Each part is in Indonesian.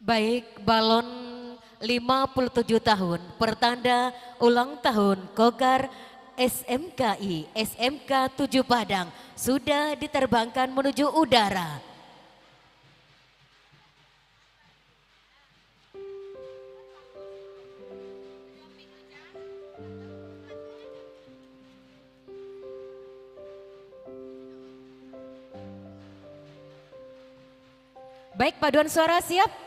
Baik, balon 57 tahun pertanda ulang tahun Kogar SMKI SMK 7 Padang sudah diterbangkan menuju udara. Baik, paduan suara siap?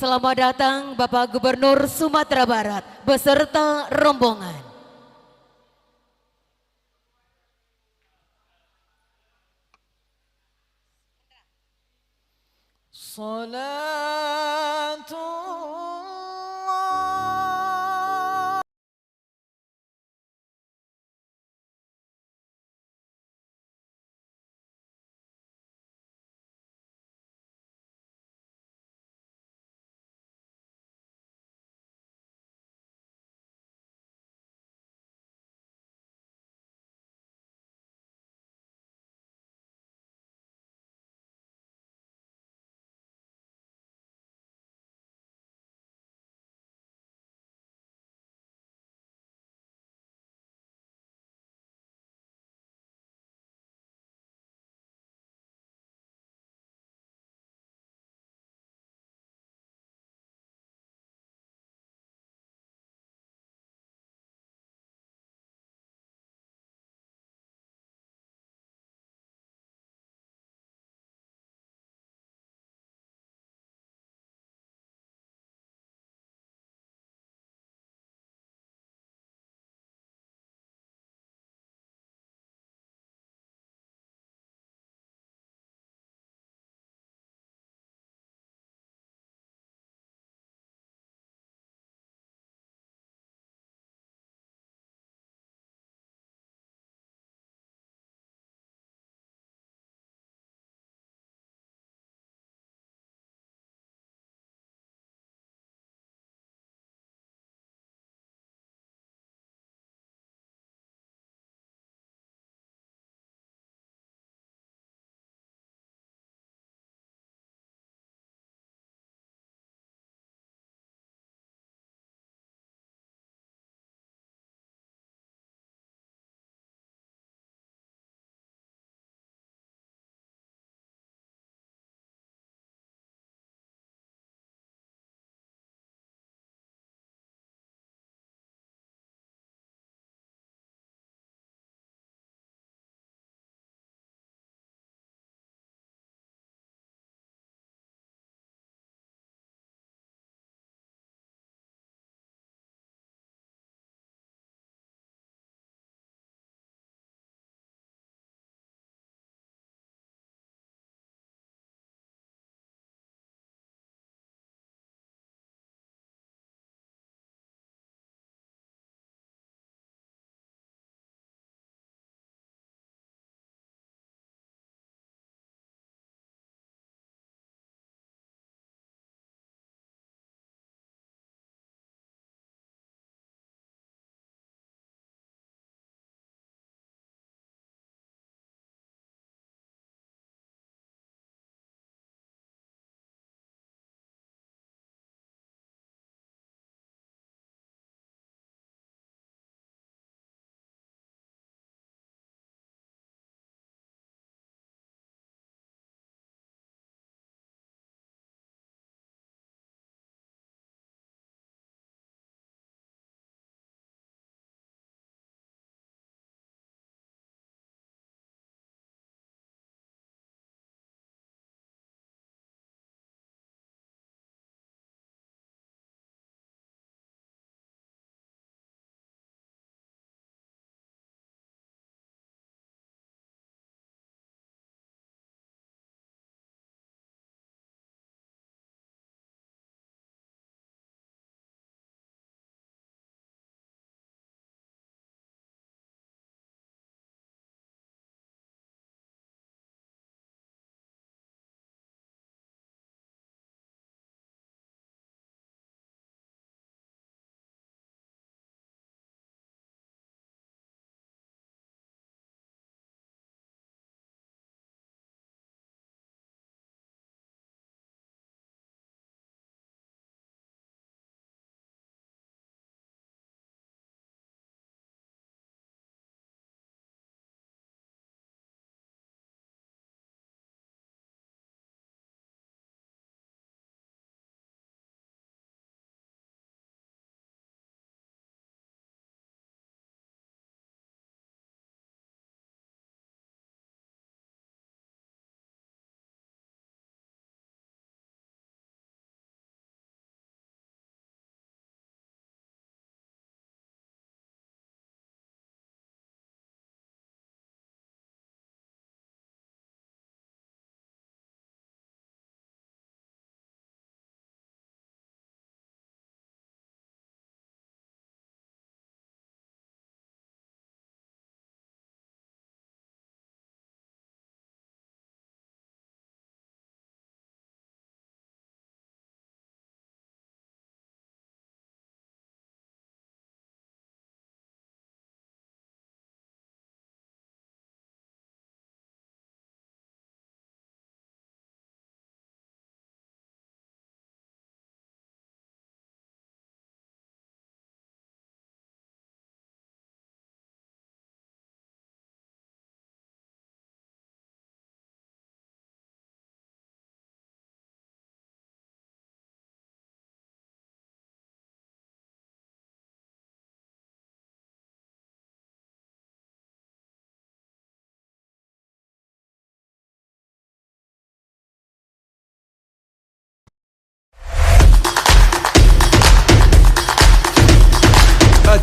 Selamat datang Bapak Gubernur Sumatera Barat beserta rombongan. صلاة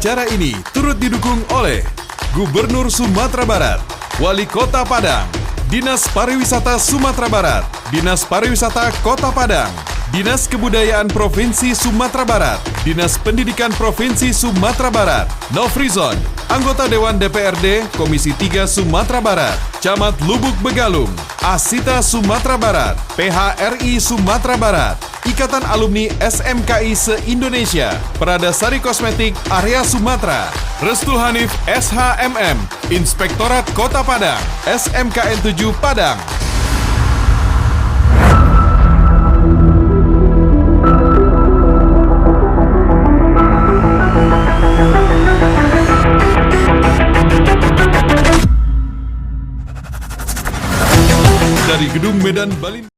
Acara ini turut didukung oleh Gubernur Sumatera Barat, Wali Kota Padang, Dinas Pariwisata Sumatera Barat, Dinas Pariwisata Kota Padang, Dinas Kebudayaan Provinsi Sumatera Barat, Dinas Pendidikan Provinsi Sumatera Barat, Nofrizon, anggota Dewan DPRD Komisi 3 Sumatera Barat, Camat Lubuk Begalung, Asita Sumatera Barat, PHRI Sumatera Barat, Ikatan Alumni SMKI se-Indonesia, Pradasari Kosmetik Area Sumatera, Restul Hanif SHMM, Inspektorat Kota Padang, SMKN 7 Padang. Dari Gedung Medan Balin.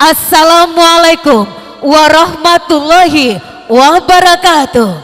Assalamualaikum warahmatullahi wabarakatuh.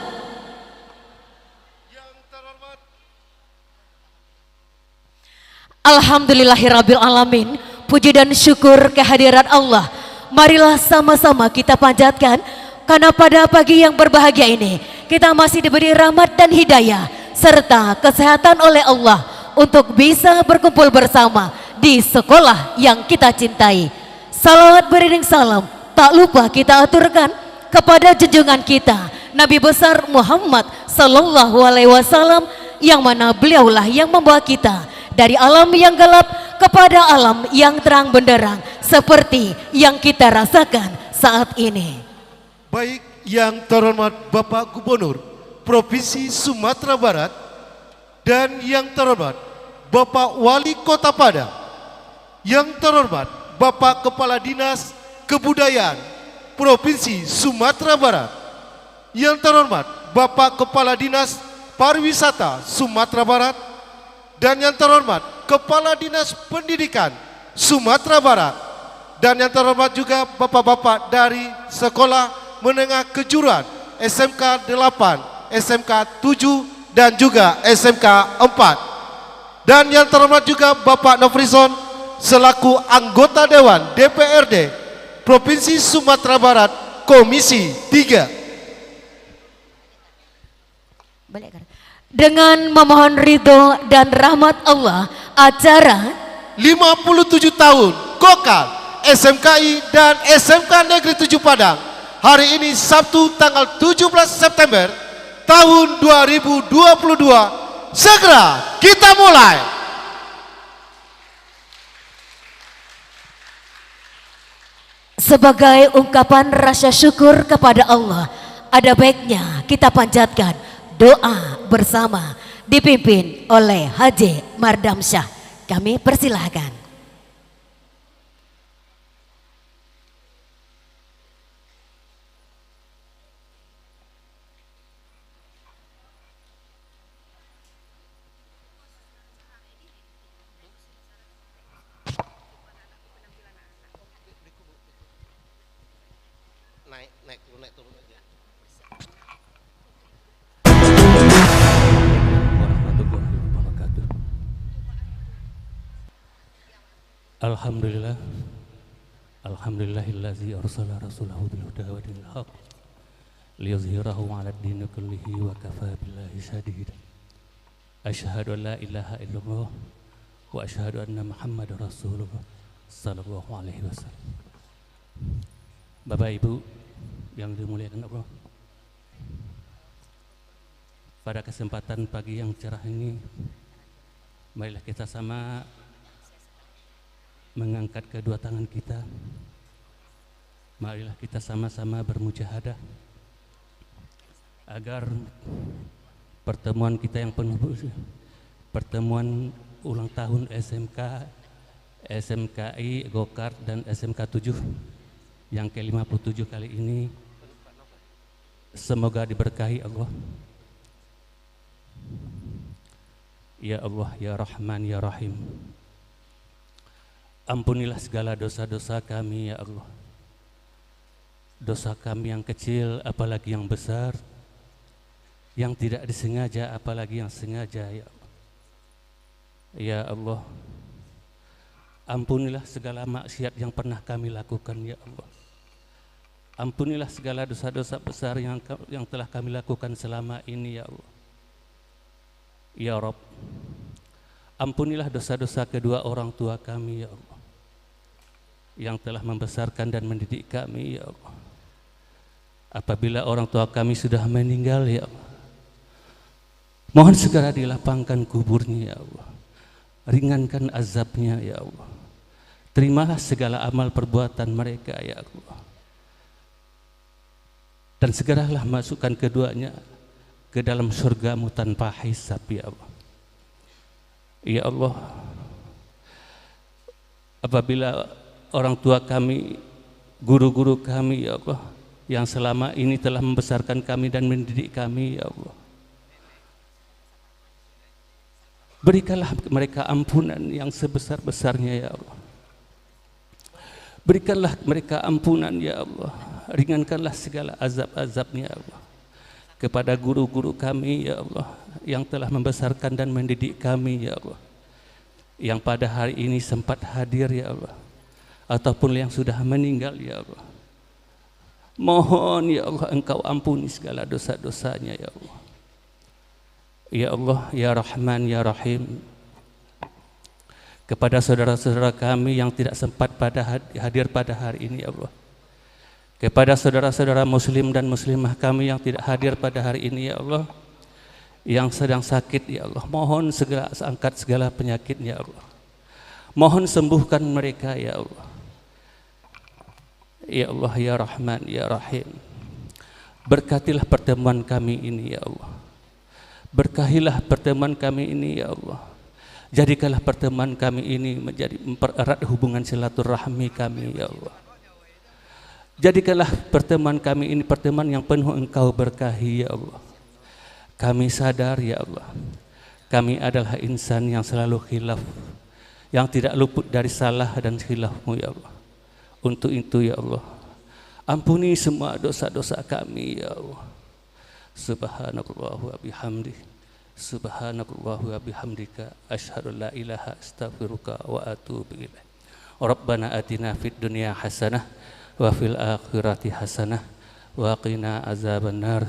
Alhamdulillahirabbil alamin. Puji dan syukur kehadirat Allah. Marilah sama-sama kita panjatkan, karena pada pagi yang berbahagia ini kita masih diberi rahmat dan hidayah serta kesehatan oleh Allah untuk bisa berkumpul bersama di sekolah yang kita cintai. Salawat beriring salam tak lupa kita aturkan kepada junjungan kita Nabi besar Muhammad sallallahu alaihi wasallam, yang mana beliaulah yang membawa kita dari alam yang gelap kepada alam yang terang benderang seperti yang kita rasakan saat ini. Baik yang terhormat Bapak Gubernur Provinsi Sumatera Barat dan yang terhormat Bapak Wali Kota Padang, yang terhormat Bapak Kepala Dinas Kebudayaan Provinsi Sumatera Barat, yang terhormat Bapak Kepala Dinas Pariwisata Sumatera Barat, dan yang terhormat Kepala Dinas Pendidikan Sumatera Barat, dan yang terhormat juga Bapak-bapak dari Sekolah Menengah Kejuruan SMK 8, SMK 7, dan juga SMK 4, dan yang terhormat juga Bapak Nofrizon selaku anggota Dewan DPRD Provinsi Sumatera Barat Komisi 3. Dengan memohon ridho dan rahmat Allah, acara 57 tahun Gokal SMKI dan SMK Negeri 7 Padang hari ini Sabtu tanggal 17 September tahun 2022 segera kita mulai. Sebagai ungkapan rasa syukur kepada Allah, ada baiknya kita panjatkan doa bersama dipimpin oleh Haji Mardam Syah. Kami persilahkan. Naik turun aja. Warahmatullahi wabarakatuh. Alhamdulillah. Alhamdulillahillazi arsala rasulahu bil huda wa dinil haq liyuzhirahu 'ala ad-din kullihi wa kafa billahi shahida. Asyhadu an la ilaha illallah wa asyhadu anna Muhammadar Rasulullah sallallahu alaihi wasallam. Bapak Ibu yang dimuliakan Allah, pada kesempatan pagi yang cerah ini, marilah kita sama mengangkat kedua tangan kita. Marilah kita sama-sama bermujahadah agar pertemuan kita yang penuh, pertemuan ulang tahun SMK SMKI Gokart dan SMK 7 yang ke-57 kali ini. Semoga diberkahi Allah. Ya Allah, ya Rahman, ya Rahim. Ampunilah segala dosa-dosa kami ya Allah. Dosa kami yang kecil apalagi yang besar, yang tidak disengaja apalagi yang sengaja ya Allah. Ya Allah, ampunilah segala maksiat yang pernah kami lakukan ya Allah. Ampunilah segala dosa-dosa besar yang telah kami lakukan selama ini ya Allah. Ya Rabb, ampunilah dosa-dosa kedua orang tua kami ya Allah, yang telah membesarkan dan mendidik kami ya Allah. Apabila orang tua kami sudah meninggal ya Allah, mohon segera dilapangkan kuburnya ya Allah. Ringankan azabnya ya Allah. Terimalah segala amal perbuatan mereka ya Allah. Dan segeralah masukkan keduanya ke dalam surgamu tanpa hisab ya Allah. Ya Allah, apabila orang tua kami, guru-guru kami ya Allah, yang selama ini telah membesarkan kami dan mendidik kami ya Allah, berikanlah mereka ampunan yang sebesar-besarnya ya Allah. Berikanlah mereka ampunan ya Allah. Ringankanlah segala azab-azabnya ya Allah. Kepada guru-guru kami ya Allah, yang telah membesarkan dan mendidik kami ya Allah, yang pada hari ini sempat hadir ya Allah, ataupun yang sudah meninggal ya Allah. Mohon ya Allah Engkau ampuni segala dosa-dosanya ya Allah. Ya Allah, ya Rahman, ya Rahim. Kepada saudara-saudara kami yang tidak sempat hadir pada hari ini ya Allah. Kepada saudara-saudara muslim dan muslimah kami yang tidak hadir pada hari ini ya Allah, yang sedang sakit ya Allah, mohon segera angkat segala penyakitnya ya Allah. Mohon sembuhkan mereka ya Allah. Ya Allah, ya Rahman, ya Rahim. Berkatilah pertemuan kami ini ya Allah. Berkahilah pertemuan kami ini ya Allah. Jadikanlah pertemuan kami ini menjadi mempererat hubungan silaturahmi kami ya Allah. Jadikanlah pertemuan kami ini pertemuan yang penuh Engkau berkahi ya Allah. Kami sadar ya Allah, kami adalah insan yang selalu khilaf, yang tidak luput dari salah dan khilaf-Mu ya Allah. Untuk itu ya Allah, ampuni semua dosa-dosa kami ya Allah. Subhanallah wa bihamdihi, subhanallah wa bihamdika, asyhadu la ilaha astaghfiruka wa atubu ilaik. Rabbana atina fid dunya hasanah wa fil akhirati hasanah wa qina azabannar.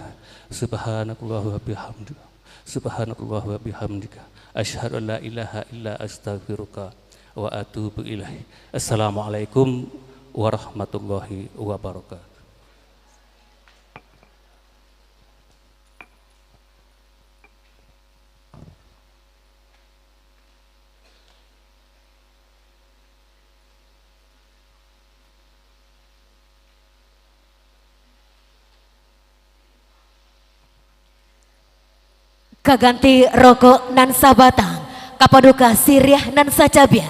Subhanallah wa bihamdika, subhanallah wa bihamdika, asyhadu la ilaha illa astaghfiruka wa atubu ilaik. Assalamualaikum warahmatullahi wabarakatuh. Kaganti rokok nan sabatang, kapaduka siriah nan sacabia.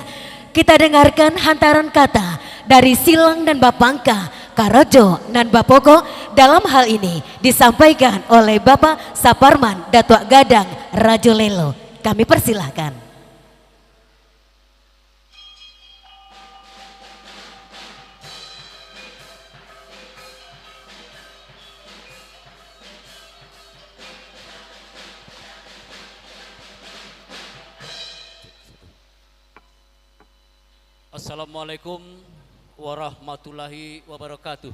Kita dengarkan hantaran kata dari Silang dan Bapangka, Karojo nan Bapoko. Dalam hal ini disampaikan oleh Bapak Saparman Datuk Gadang Rajolelo. Kami persilahkan. Assalamualaikum warahmatullahi wabarakatuh.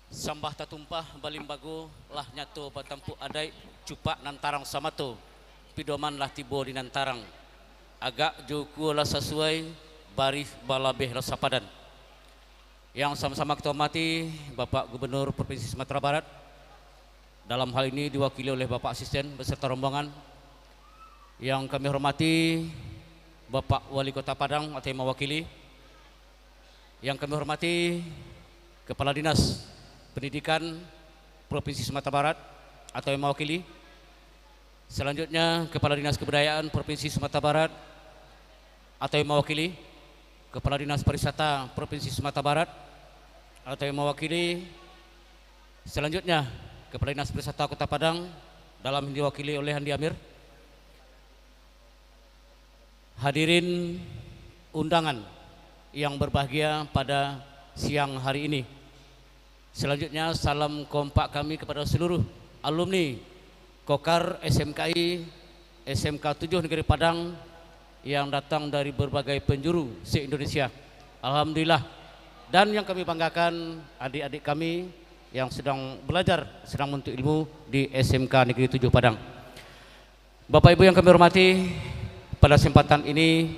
Sambah tatumpah balimbago lah nyato batampu adai cupak nantarang samato pidoman lah tibo di nantarang agak joku lah sesuai barif balabeh rasa padan. Yang sama-sama kita hormati Bapak Gubernur Provinsi Sumatera Barat, dalam hal ini diwakili oleh Bapak Asisten beserta rombongan. Yang kami hormati Bapak Wali Kota Padang atau yang mewakili. Yang kami hormati Kepala Dinas Pendidikan Provinsi Sumatera Barat atau yang mewakili. Selanjutnya Kepala Dinas Kebudayaan Provinsi Sumatera Barat atau yang mewakili, Kepala Dinas Pariwisata Provinsi Sumatera Barat atau yang mewakili. Selanjutnya Kepala Dinas Pariwisata Kota Padang dalam diwakili oleh Andi Amir. Hadirin undangan yang berbahagia pada siang hari ini. Selanjutnya salam kompak kami kepada seluruh alumni Kokar SMKI SMK 7 Negeri Padang yang datang dari berbagai penjuru se-Indonesia. Alhamdulillah. Dan yang kami banggakan adik-adik kami yang sedang belajar, sedang menuntut ilmu di SMK Negeri 7 Padang. Bapak Ibu yang kami hormati, pada kesempatan ini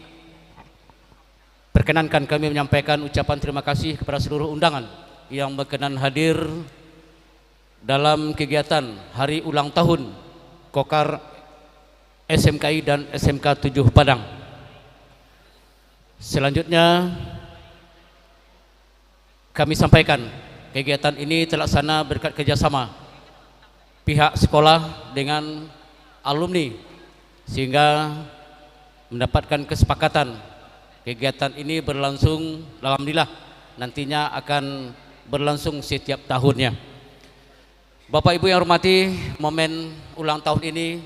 perkenankan kami menyampaikan ucapan terima kasih kepada seluruh undangan yang berkenan hadir dalam kegiatan hari ulang tahun Kokar SMKI dan SMK 7 Padang. Selanjutnya kami sampaikan kegiatan ini terlaksana berkat kerjasama pihak sekolah dengan alumni sehingga mendapatkan kesepakatan kegiatan ini berlangsung, alhamdulillah nantinya akan berlangsung setiap tahunnya. Bapak Ibu yang hormati, momen ulang tahun ini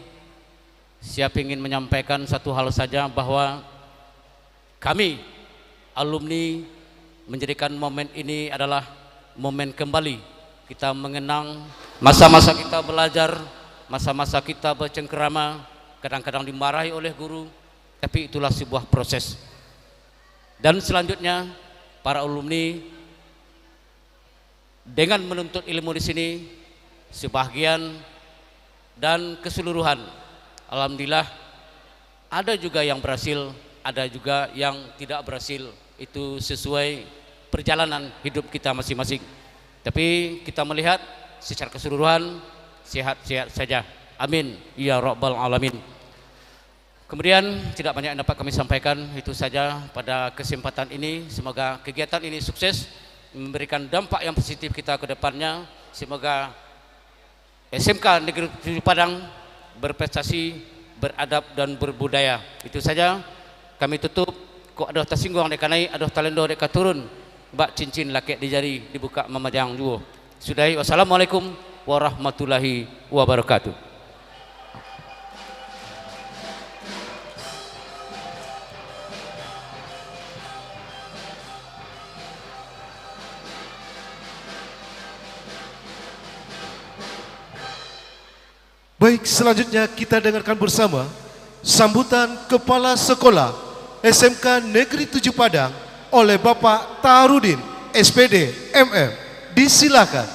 saya ingin menyampaikan satu hal saja, bahwa kami alumni menjadikan momen ini adalah momen kembali kita mengenang masa-masa kita belajar, masa-masa kita bercengkerama, kadang-kadang dimarahi oleh guru, tapi itulah sebuah proses. Dan selanjutnya para alumni dengan menuntut ilmu di sini sebagian dan keseluruhan, alhamdulillah ada juga yang berhasil, ada juga yang tidak berhasil. Itu sesuai perjalanan hidup kita masing-masing. Tapi kita melihat secara keseluruhan sehat-sehat saja. Amin ya rabbal alamin. Kemudian tidak banyak yang dapat kami sampaikan, itu saja pada kesempatan ini. Semoga kegiatan ini sukses, memberikan dampak yang positif kita ke depannya. Semoga SMK Negeri 7 Padang berprestasi, beradab dan berbudaya. Itu saja kami tutup. Kok ada tersinggung dek naik, ada talendo dek turun, bak cincin lakek di jari dibuka memajang juga. Sudahi. Wassalamualaikum warahmatullahi wabarakatuh. Baik, selanjutnya kita dengarkan bersama sambutan Kepala Sekolah SMK Negeri 7 Padang oleh Bapak Taharudin, SPD, MM. Disilakan.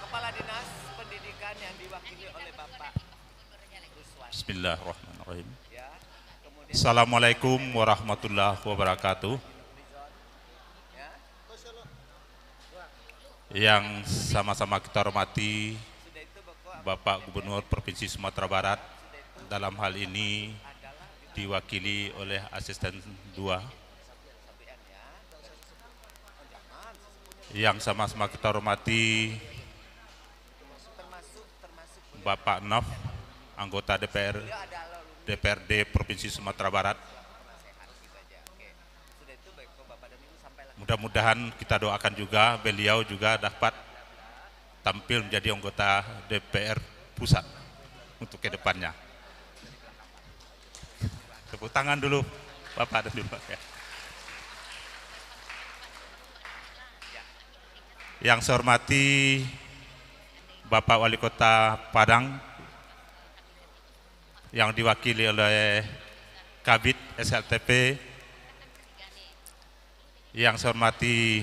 Kepala Dinas Pendidikan yang diwakili oleh Bapak Ruswan. Bismillahirrahmanirrahim. Assalamualaikum warahmatullahi wabarakatuh. Yang sama-sama kita hormati Bapak Gubernur Provinsi Sumatera Barat, dalam hal ini diwakili oleh Asisten 2. Yang sama-sama kita hormati Bapak Nof, anggota DPRD Provinsi Sumatera Barat. Mudah-mudahan kita doakan juga beliau juga dapat tampil menjadi anggota DPR pusat untuk kedepannya. Tepuk tangan dulu Bapak dan Ibu ya. Yang saya hormati Bapak Wali Kota Padang yang diwakili oleh Kabid SLTP, yang saya hormati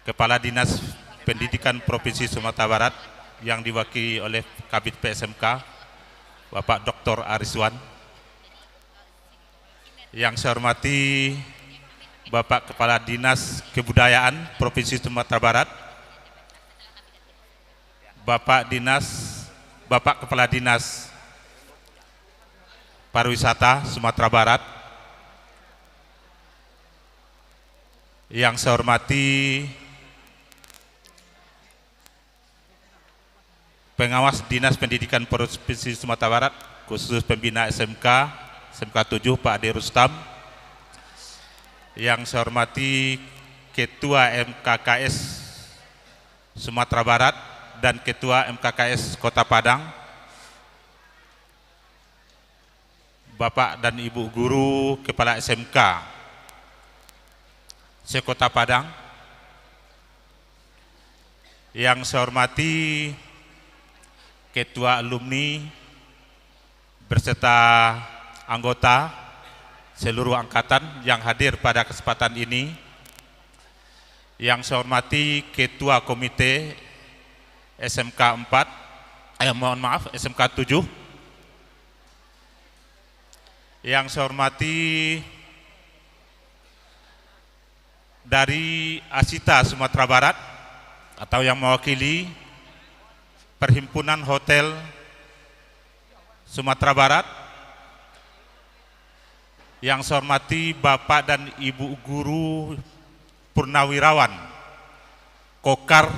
Kepala Dinas Pendidikan Provinsi Sumatera Barat yang diwakili oleh Kabid PSMK Bapak Dr. Ariswan, yang saya hormati Bapak Kepala Dinas Kebudayaan Provinsi Sumatera Barat, Bapak Kepala Dinas Pariwisata Sumatera Barat, Yang saya hormati pengawas Dinas Pendidikan Provinsi Sumatera Barat, khusus pembina SMK 7 Pak Ade Rustam. Yang saya hormati Ketua MKKS Sumatera Barat dan Ketua MKKS Kota Padang, Bapak dan Ibu Guru Kepala SMK se-Kota Padang. Yang saya hormati Ketua Alumni berserta anggota seluruh angkatan yang hadir pada kesempatan ini. Yang saya hormati Ketua Komite SMK 7. Yang saya hormati dari Asita Sumatera Barat atau yang mewakili Perhimpunan Hotel Sumatera Barat. Yang saya hormati Bapak dan Ibu Guru Purnawirawan Kokar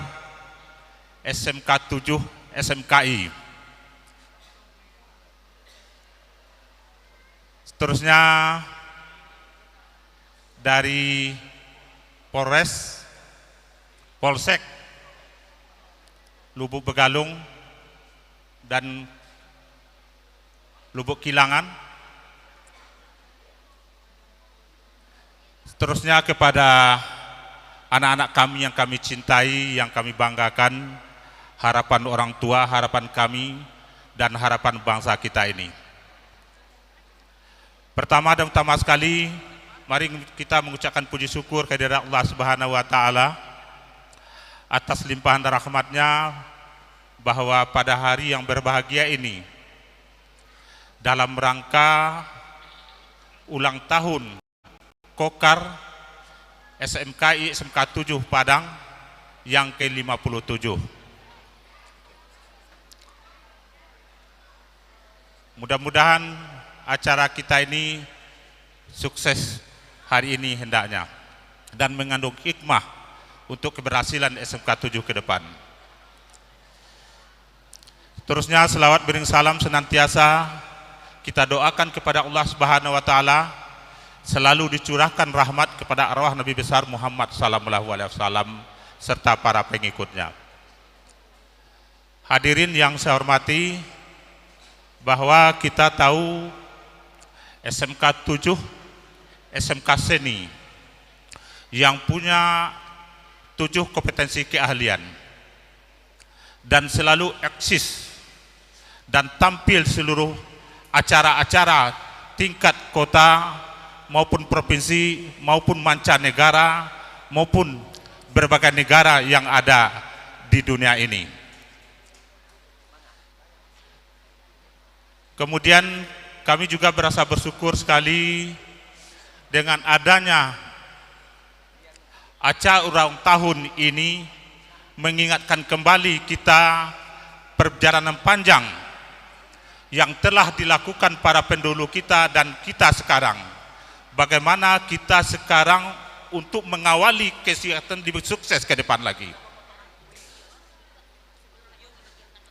SMK 7 SMKI. Seterusnya dari Polsek Lubuk Begalung dan Lubuk Kilangan. Seterusnya kepada anak-anak kami yang kami cintai, yang kami banggakan, harapan orang tua, harapan kami, dan harapan bangsa kita ini. Pertama dan utama sekali, mari kita mengucapkan puji syukur kehadirat Allah Subhanahu wa Ta'ala atas limpahan dan rahmatnya, bahwa pada hari yang berbahagia ini, dalam rangka ulang tahun Kokar SMKI SMK 7 Padang yang ke-57. Mudah-mudahan acara kita ini sukses hari ini hendaknya dan mengandung hikmah untuk keberhasilan SMK 7 ke depan. Terusnya selawat bering salam senantiasa kita doakan kepada Allah Subhanahu wa Ta'ala, selalu dicurahkan rahmat kepada arwah Nabi besar Muhammad sallallahu alaihi wasallam serta para pengikutnya. Hadirin yang saya hormati, bahwa kita tahu SMK 7 SMK Seni yang punya 7 kompetensi keahlian dan selalu eksis dan tampil seluruh acara-acara tingkat kota maupun provinsi maupun mancanegara maupun berbagai negara yang ada di dunia ini. Kemudian kami juga berasa bersyukur sekali dengan adanya acara ulang tahun ini, mengingatkan kembali kita perjalanan panjang yang telah dilakukan para pendahulu kita dan kita sekarang. Bagaimana kita sekarang untuk mengawali kesehatan lebih sukses ke depan lagi.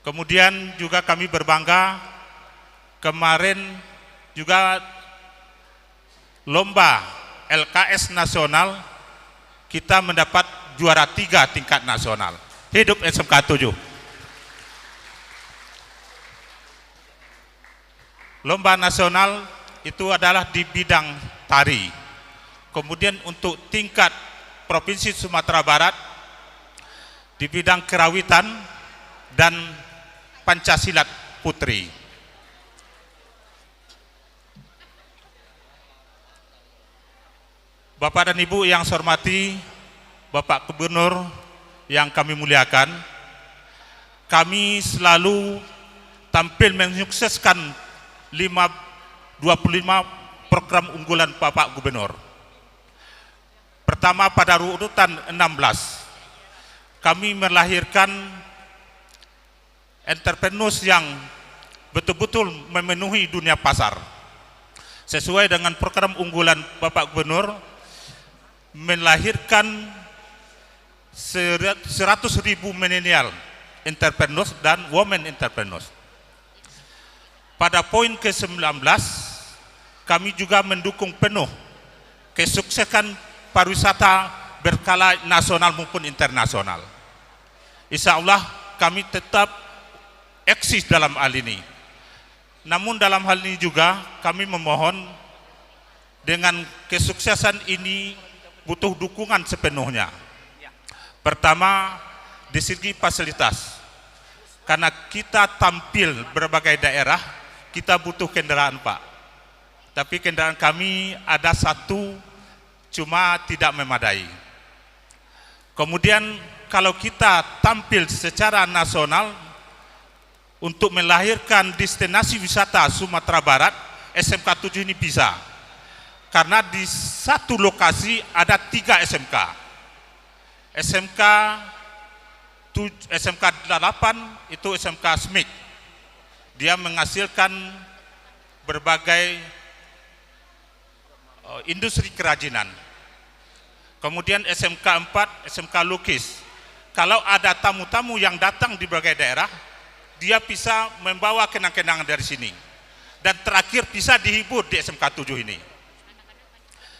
Kemudian juga kami berbangga, kemarin juga lomba LKS nasional kita mendapat juara 3 tingkat nasional. Hidup SMK 7. Lomba nasional itu adalah di bidang tari. Kemudian untuk tingkat Provinsi Sumatera Barat di bidang kerawitan dan Pancasilat Putri. Bapak dan Ibu yang saya hormati, Bapak Gubernur yang kami muliakan, kami selalu tampil menyukseskan 25 program unggulan Bapak Gubernur. Pertama pada urutan 16, kami melahirkan entrepreneurs yang betul-betul memenuhi dunia pasar. Sesuai dengan program unggulan Bapak Gubernur, melahirkan 100.000 milenial entrepreneurs dan women entrepreneurs. Pada poin ke-19, kami juga mendukung penuh kesuksesan pariwisata berskala nasional maupun internasional. Insya Allah kami tetap eksis dalam hal ini. Namun dalam hal ini juga kami memohon dengan kesuksesan ini butuh dukungan sepenuhnya. Pertama, di segi fasilitas. Karena kita tampil berbagai daerah, kita butuh kendaraan, Pak. Tapi kendaraan kami ada satu, cuma tidak memadai. Kemudian kalau kita tampil secara nasional untuk melahirkan destinasi wisata Sumatera Barat, SMK 7 ini bisa. Karena di satu lokasi ada 3 SMK. SMK 8 itu SMK Smith. Dia menghasilkan berbagai industri kerajinan. Kemudian SMK 4, SMK Lukis. Kalau ada tamu-tamu yang datang di berbagai daerah, dia bisa membawa kenang-kenangan dari sini. Dan terakhir bisa dihibur di SMK 7 ini.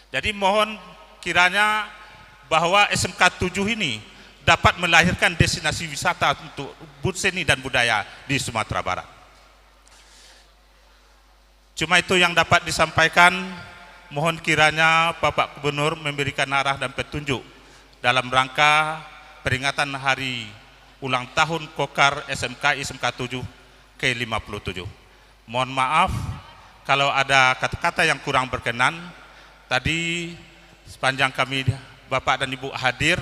Jadi mohon kiranya bahwa SMK 7 ini dapat melahirkan destinasi wisata untuk seni dan budaya di Sumatera Barat. Cuma itu yang dapat disampaikan. Mohon kiranya Bapak Gubernur memberikan arah dan petunjuk dalam rangka peringatan hari ulang tahun Kokar SMK 7 ke-57. Mohon maaf kalau ada kata-kata yang kurang berkenan. Tadi sepanjang kami Bapak dan Ibu hadir,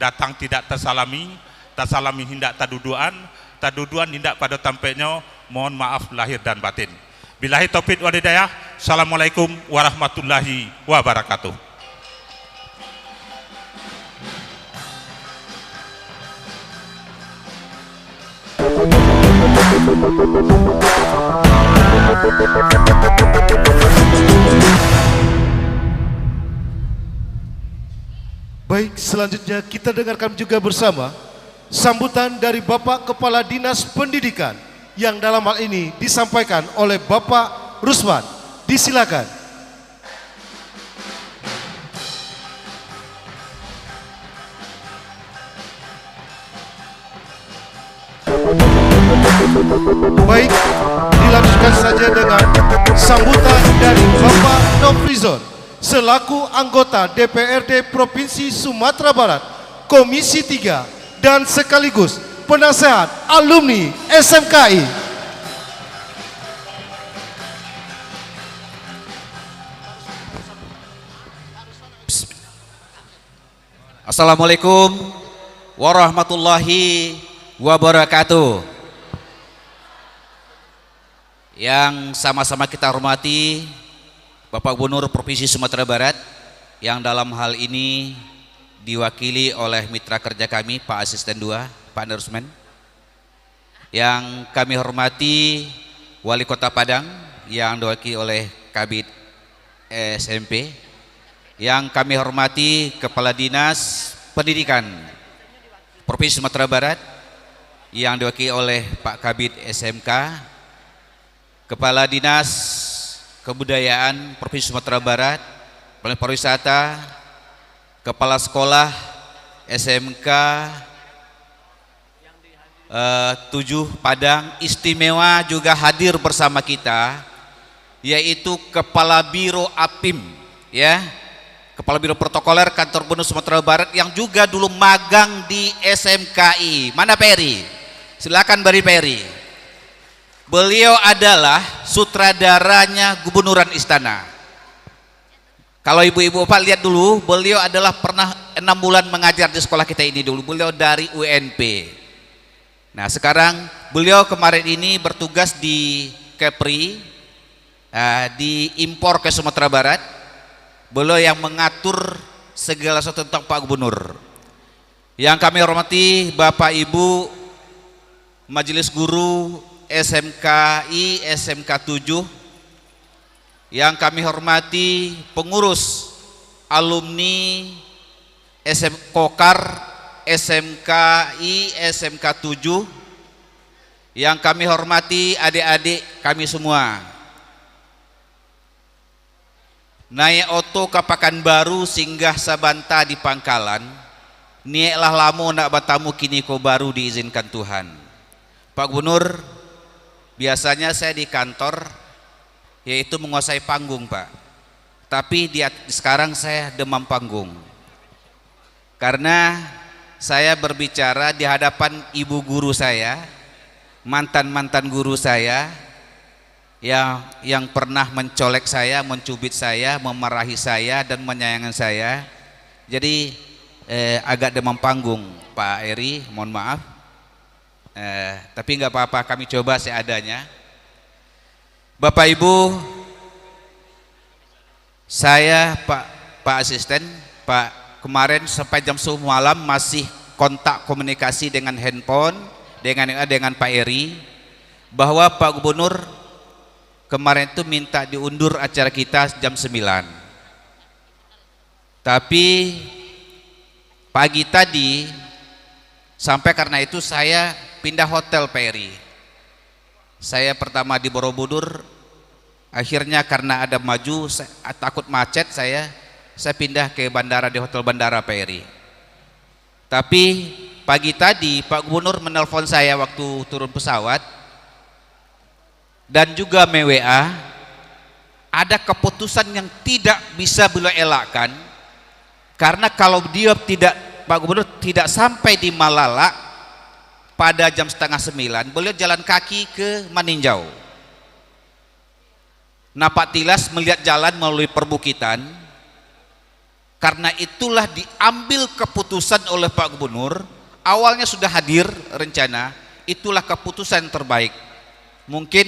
datang tidak tersalami, tersalami hindak taduduan, taduduan hindak pada tampaknya, mohon maaf lahir dan batin. Billahi taufiq wal hidayah. Assalamualaikum warahmatullahi wabarakatuh. Baik, selanjutnya kita dengarkan juga bersama sambutan dari Bapak Kepala Dinas Pendidikan yang dalam hal ini disampaikan oleh Bapak Rusman. Disilakan. Baik, dilanjutkan saja dengan sambutan dari Bapak Nofrizon selaku anggota DPRD Provinsi Sumatera Barat Komisi 3 dan sekaligus penasehat alumni SMKI. Assalamualaikum warahmatullahi wabarakatuh. Yang sama-sama kita hormati Bapak Gubernur Provinsi Sumatera Barat yang dalam hal ini diwakili oleh mitra kerja kami Pak Asisten 2, Pak Nurusman. Yang kami hormati Wali Kota Padang yang diwakili oleh Kabid SMP. Yang kami hormati Kepala Dinas Pendidikan Provinsi Sumatera Barat yang diwakili oleh Pak Kabid SMK, Kepala Dinas Kebudayaan Provinsi Sumatera Barat, Kepala Pariwisata, Kepala Sekolah SMK 7 Padang. Istimewa juga hadir bersama kita yaitu Kepala Biro Apim, ya, Kepala Biro Protokoler Kantor Gubernur Sumatera Barat yang juga dulu magang di SMKI. Mana Peri? Silakan Bari Peri. Beliau adalah sutradaranya Gubernuran Istana. Kalau ibu-ibu Pak lihat dulu, beliau adalah pernah 6 bulan mengajar di sekolah kita ini dulu. Beliau dari UNP. Nah sekarang beliau kemarin ini bertugas di Kepri, diimpor ke Sumatera Barat. Beliau yang mengatur segala sesuatu tentang Pak Gubernur. Yang kami hormati Bapak Ibu Majelis Guru SMKI SMK 7, yang kami hormati pengurus alumni Kokar, SMKI, SMK 7, yang kami hormati adik-adik kami semua. Naik oto ke Pekanbaru singgah sabanta di Pangkalan, nieklah lamo nak batamu kini ko baru diizinkan Tuhan. Pak Gubernur, biasanya saya di kantor yaitu menguasai panggung, Pak. Tapi sekarang saya demam panggung. Karena saya berbicara di hadapan ibu guru saya, mantan-mantan guru saya yang pernah mencolek saya, mencubit saya, memarahi saya dan menyayangi saya. Jadi agak demam panggung, Pak Eri, mohon maaf. Tapi nggak apa-apa, kami coba seadanya. Bapak Ibu, saya Pak Asisten, Pak, kemarin sampai jam 10 malam masih kontak komunikasi dengan handphone dengan Pak Eri, bahwa Pak Gubernur kemarin itu minta diundur acara kita jam 9. Tapi pagi tadi sampai karena itu saya pindah hotel, Pak Eri. Saya pertama di Borobudur, akhirnya karena ada maju, takut macet, saya pindah ke bandara, di hotel bandara, Pak Eri. Tapi pagi tadi Pak Gubernur menelpon saya waktu turun pesawat dan juga WA, ada keputusan yang tidak bisa beliau elakkan, karena kalau Pak Gubernur tidak sampai di Malala pada jam setengah 9, beliau jalan kaki ke Maninjau. Napak tilas melihat jalan melalui perbukitan. Karena itulah diambil keputusan oleh Pak Gubernur, awalnya sudah hadir rencana, itulah keputusan terbaik. Mungkin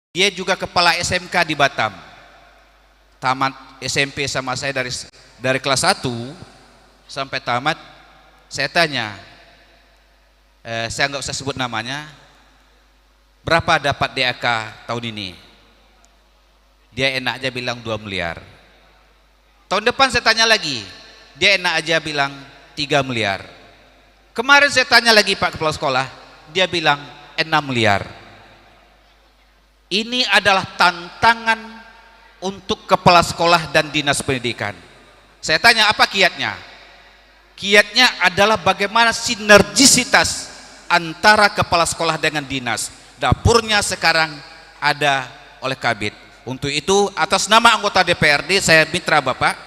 dia juga kepala SMK di Batam, tamat SMP sama saya dari kelas 1 sampai tamat. Saya tanya, saya nggak usah sebut namanya, berapa dapat DAK tahun ini? Dia enak aja bilang 2 miliar. Tahun depan saya tanya lagi, dia enak aja bilang 3 miliar. Kemarin saya tanya lagi Pak Kepala Sekolah, dia bilang 6 miliar. Ini adalah tantangan untuk kepala sekolah dan dinas pendidikan. Saya tanya, apa kiatnya? Kiatnya adalah bagaimana sinergisitas antara kepala sekolah dengan dinas. Dapurnya sekarang ada oleh Kabid. Untuk itu, atas nama anggota DPRD, saya mitra Bapak,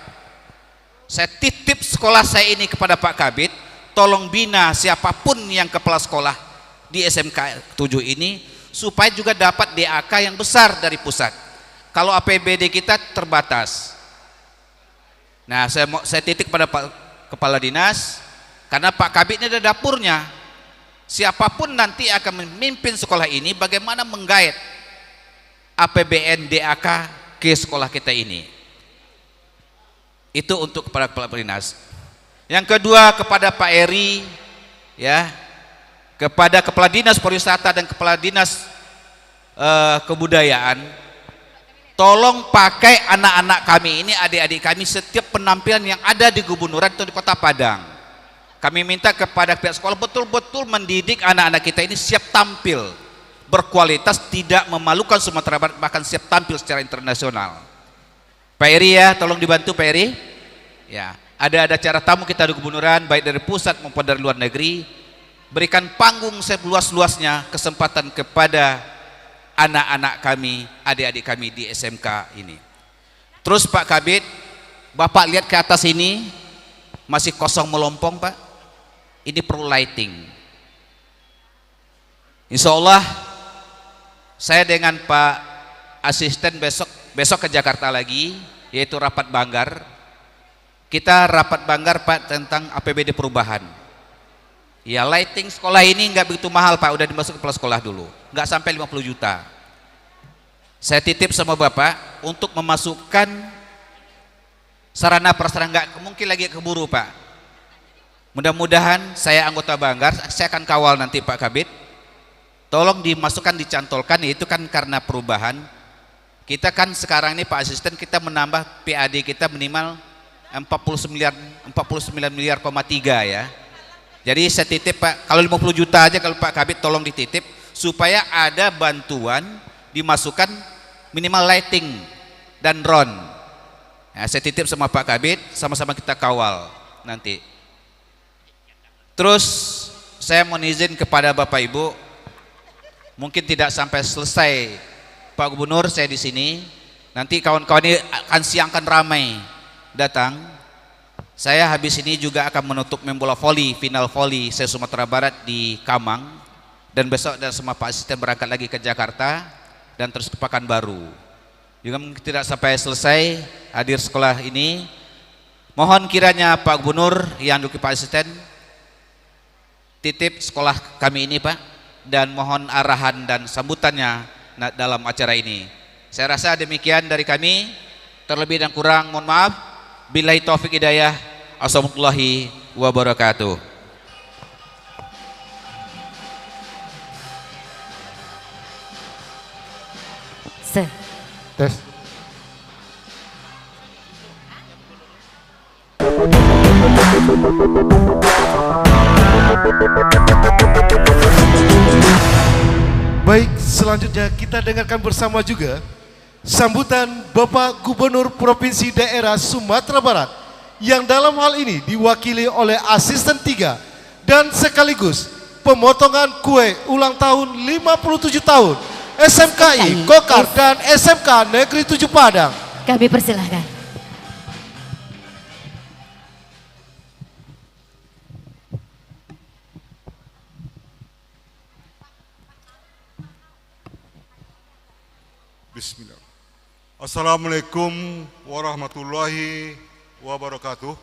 saya titip sekolah saya ini kepada Pak Kabid, tolong bina siapapun yang kepala sekolah di SMK 7 ini supaya juga dapat DAK yang besar dari pusat. Kalau APBD kita terbatas. Nah, saya titik pada Pak Kepala Dinas, karena Pak Kabit ini ada dapurnya. Siapapun nanti akan memimpin sekolah ini, bagaimana menggait APBN DAK ke sekolah kita ini. Itu untuk kepada Kepala Dinas. Yang kedua kepada Pak Eri, ya, kepada Kepala Dinas Pariwisata dan Kepala Dinas Kebudayaan, tolong pakai anak-anak kami ini, adik-adik kami, setiap penampilan yang ada di Gubernuran atau di Kota Padang. Kami minta kepada pihak sekolah betul-betul mendidik anak-anak kita ini siap tampil, berkualitas, tidak memalukan Sumatera Barat, bahkan siap tampil secara internasional. Pak Eri ya, tolong dibantu Pak Eri. Ya, ada acara tamu kita di Gubernuran, baik dari pusat maupun dari luar negeri. Berikan panggung seluas-luasnya kesempatan kepada anak-anak kami, adik-adik kami di SMK ini. Terus Pak Kabit, Bapak lihat ke atas ini masih kosong melompong Pak. Ini perlu lighting. Insya Allah saya dengan Pak Asisten besok ke Jakarta lagi, yaitu rapat banggar. Kita rapat banggar Pak tentang APBD perubahan. Ya, lighting sekolah ini nggak begitu mahal Pak, udah dimasuk kepala sekolah dulu, nggak sampai 50 juta. Saya titip sama Bapak untuk memasukkan sarana prasarana, nggak mungkin lagi keburu Pak. Mudah-mudahan saya anggota banggar, saya akan kawal nanti Pak Kabit. Tolong dimasukkan, dicantolkan, itu kan karena perubahan. Kita kan sekarang ini Pak Asisten, kita menambah PAD kita minimal 49 miliar, ya. Jadi saya titip Pak, kalau 50 juta aja kalau Pak Kabit tolong dititip supaya ada bantuan dimasukkan minimal lighting dan drone. Nah, saya titip sama Pak Kabit, sama-sama kita kawal nanti. Terus saya mohon izin kepada Bapak Ibu, mungkin tidak sampai selesai Pak Gubernur saya di sini. Nanti kawan-kawan ini akan siangkan ramai datang. Saya habis ini juga akan menutup main bola voli, final voli se Sumatera Barat di Kamang, dan besok dan sama Pak Asisten berangkat lagi ke Jakarta dan terus ke Pekanbaru. Juga tidak sampai selesai hadir sekolah ini. Mohon kiranya Pak Gubernur yang dukung Pak Asisten titip sekolah kami ini Pak, dan mohon arahan dan sambutannya dalam acara ini. Saya rasa demikian dari kami, terlebih dan kurang mohon maaf. Billahi taufik hidayah. Assalamualaikum warahmatullahi wabarakatuh. Tes. Baik, selanjutnya kita dengarkan bersama juga sambutan Bapak Gubernur Provinsi Daerah Sumatera Barat yang dalam hal ini diwakili oleh Asisten 3 dan sekaligus pemotongan kue ulang tahun 57 tahun SMKI Kokar dan SMK Negeri 7 Padang. Kami persilahkan. Bismillah. Assalamualaikum warahmatullahi wabarakatuh.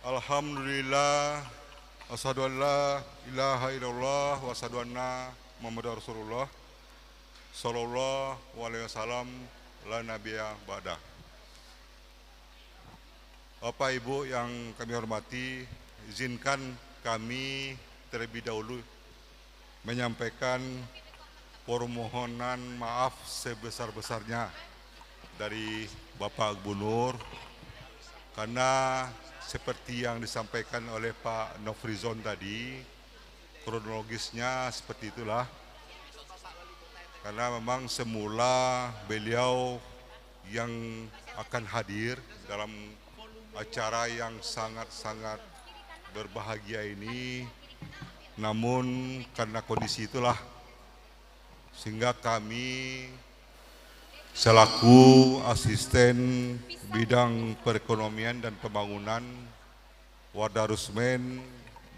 Alhamdulillah, asyhadu an la ilaha illallah wa asyhadu anna Muhammadar Rasulullah sallallahu alaihi wasallam la nabiyya ba'da. Bapak Ibu yang kami hormati, izinkan kami terlebih dahulu menyampaikan permohonan maaf sebesar-besarnya dari Bapak Gubernur, karena seperti yang disampaikan oleh Pak Nofrizon tadi, kronologisnya seperti itulah. Karena memang semula beliau yang akan hadir dalam acara yang sangat-sangat berbahagia ini, namun karena kondisi itulah sehingga kami selaku asisten bidang perekonomian dan pembangunan Wardah Rusmen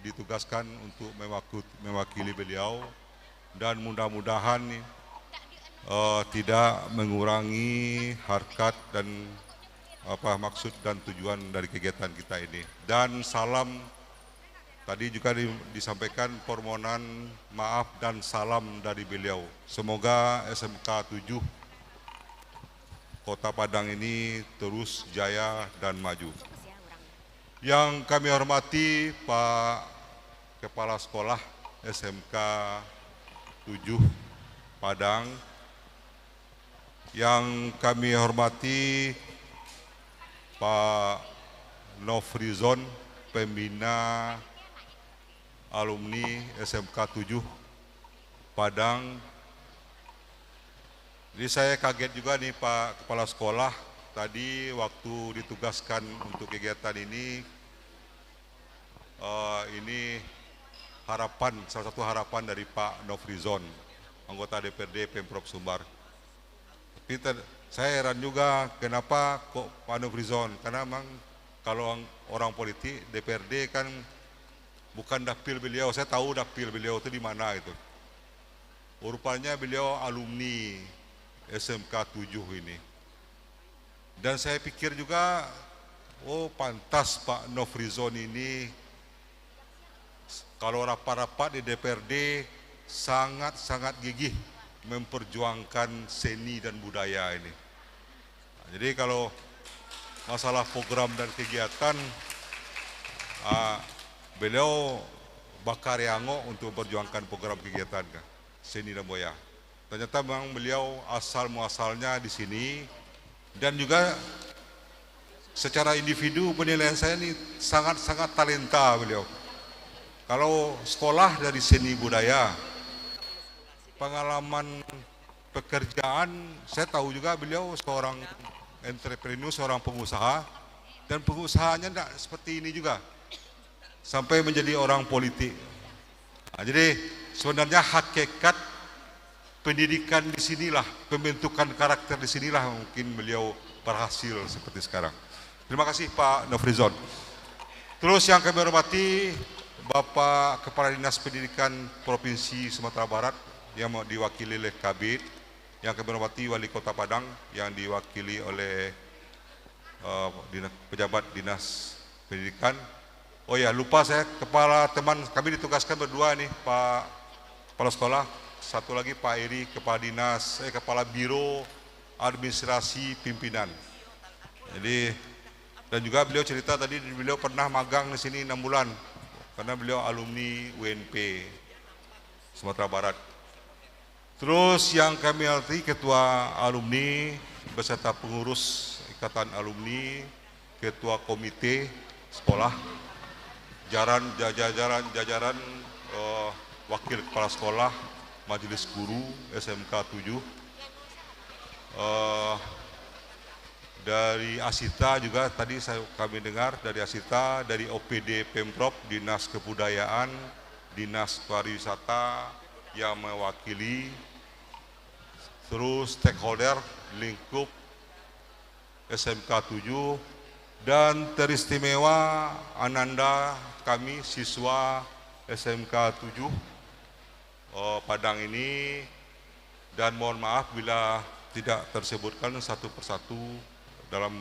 ditugaskan untuk mewakili beliau, dan mudah-mudahan tidak mengurangi harkat dan maksud dan tujuan dari kegiatan kita ini. Dan salam tadi juga disampaikan permohonan maaf dan salam dari beliau. Semoga SMK 7 Kota Padang ini terus jaya dan maju. Yang kami hormati Pak Kepala Sekolah SMK 7 Padang, yang kami hormati Pak Nofrizon, pembina alumni SMK 7 Padang. Jadi saya kaget juga nih Pak Kepala Sekolah, tadi waktu ditugaskan untuk kegiatan ini harapan, salah satu harapan dari Pak Nofrizon, anggota DPRD Pemprov Sumbar. Tapi saya heran juga kenapa kok Pak Nofrizon, karena memang kalau orang politik DPRD kan bukan dapil beliau. Saya tahu dapil beliau itu di mana itu. Rupanya beliau alumni SMK 7 ini. Dan saya pikir juga, oh pantas Pak Nofrizon ini kalau rapat-rapat di DPRD sangat-sangat gigih memperjuangkan seni dan budaya ini. Nah, jadi kalau masalah program dan kegiatan, beliau bakar yango untuk memperjuangkan program kegiatan seni dan budaya. Ternyata memang beliau asal muasalnya di sini, dan juga secara individu penilaian saya ini sangat-sangat talenta beliau. Kalau sekolah dari seni budaya, pengalaman pekerjaan, saya tahu juga beliau seorang entrepreneur, seorang pengusaha, dan pengusahanya tidak seperti ini juga, sampai menjadi orang politik. Nah, jadi sebenarnya hakikat pendidikan di sinilah, pembentukan karakter di sinilah mungkin beliau berhasil seperti sekarang. Terima kasih Pak Nofrizon. Terus yang kami hormati Bapak Kepala Dinas Pendidikan Provinsi Sumatera Barat yang diwakili oleh Kabid, yang kami hormati Wali Kota Padang yang diwakili oleh pejabat Dinas Pendidikan. Oh ya, lupa saya, kami ditugaskan berdua nih, Pak Kepala Sekolah, satu lagi Pak Eri, Kepala Biro Administrasi Pimpinan. Jadi, dan juga beliau cerita tadi, beliau pernah magang di sini 6 bulan, karena beliau alumni UNP Sumatera Barat. Terus yang kami hormati Ketua Alumni beserta pengurus Ikatan Alumni, Ketua Komite Sekolah, jajaran Wakil Kepala Sekolah, Majelis Guru SMK 7, dari Asita juga tadi kami dengar dari Asita, dari OPD Pemprov, Dinas Kebudayaan, Dinas Pariwisata yang mewakili, terus stakeholder lingkup SMK 7, dan teristimewa Ananda kami siswa SMK 7 Padang ini, dan mohon maaf bila tidak tersebutkan satu persatu dalam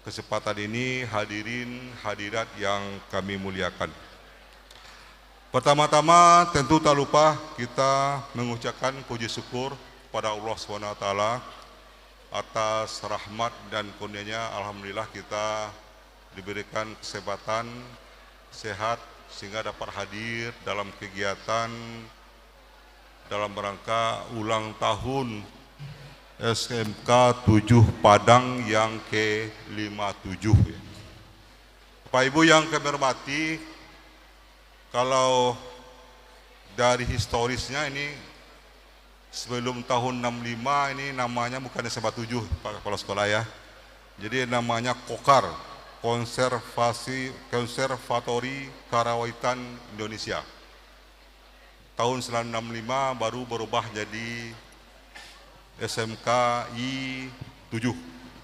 kesempatan ini, hadirin hadirat yang kami muliakan. Pertama-tama tentu tak lupa kita mengucapkan puji syukur pada Allah SWT atas rahmat dan kurnianya. Alhamdulillah kita diberikan kesempatan sehat sehingga dapat hadir dalam kegiatan dalam rangka ulang tahun SMK 7 Padang yang ke-57. Bapak Ibu yang kami hormati, kalau dari historisnya ini sebelum tahun 65 ini namanya bukan SMK 7 Pak Kepala Sekolah ya. Jadi namanya KOKAR, Konservatori Karawitan Indonesia. Tahun 1965 baru berubah jadi SMKI 7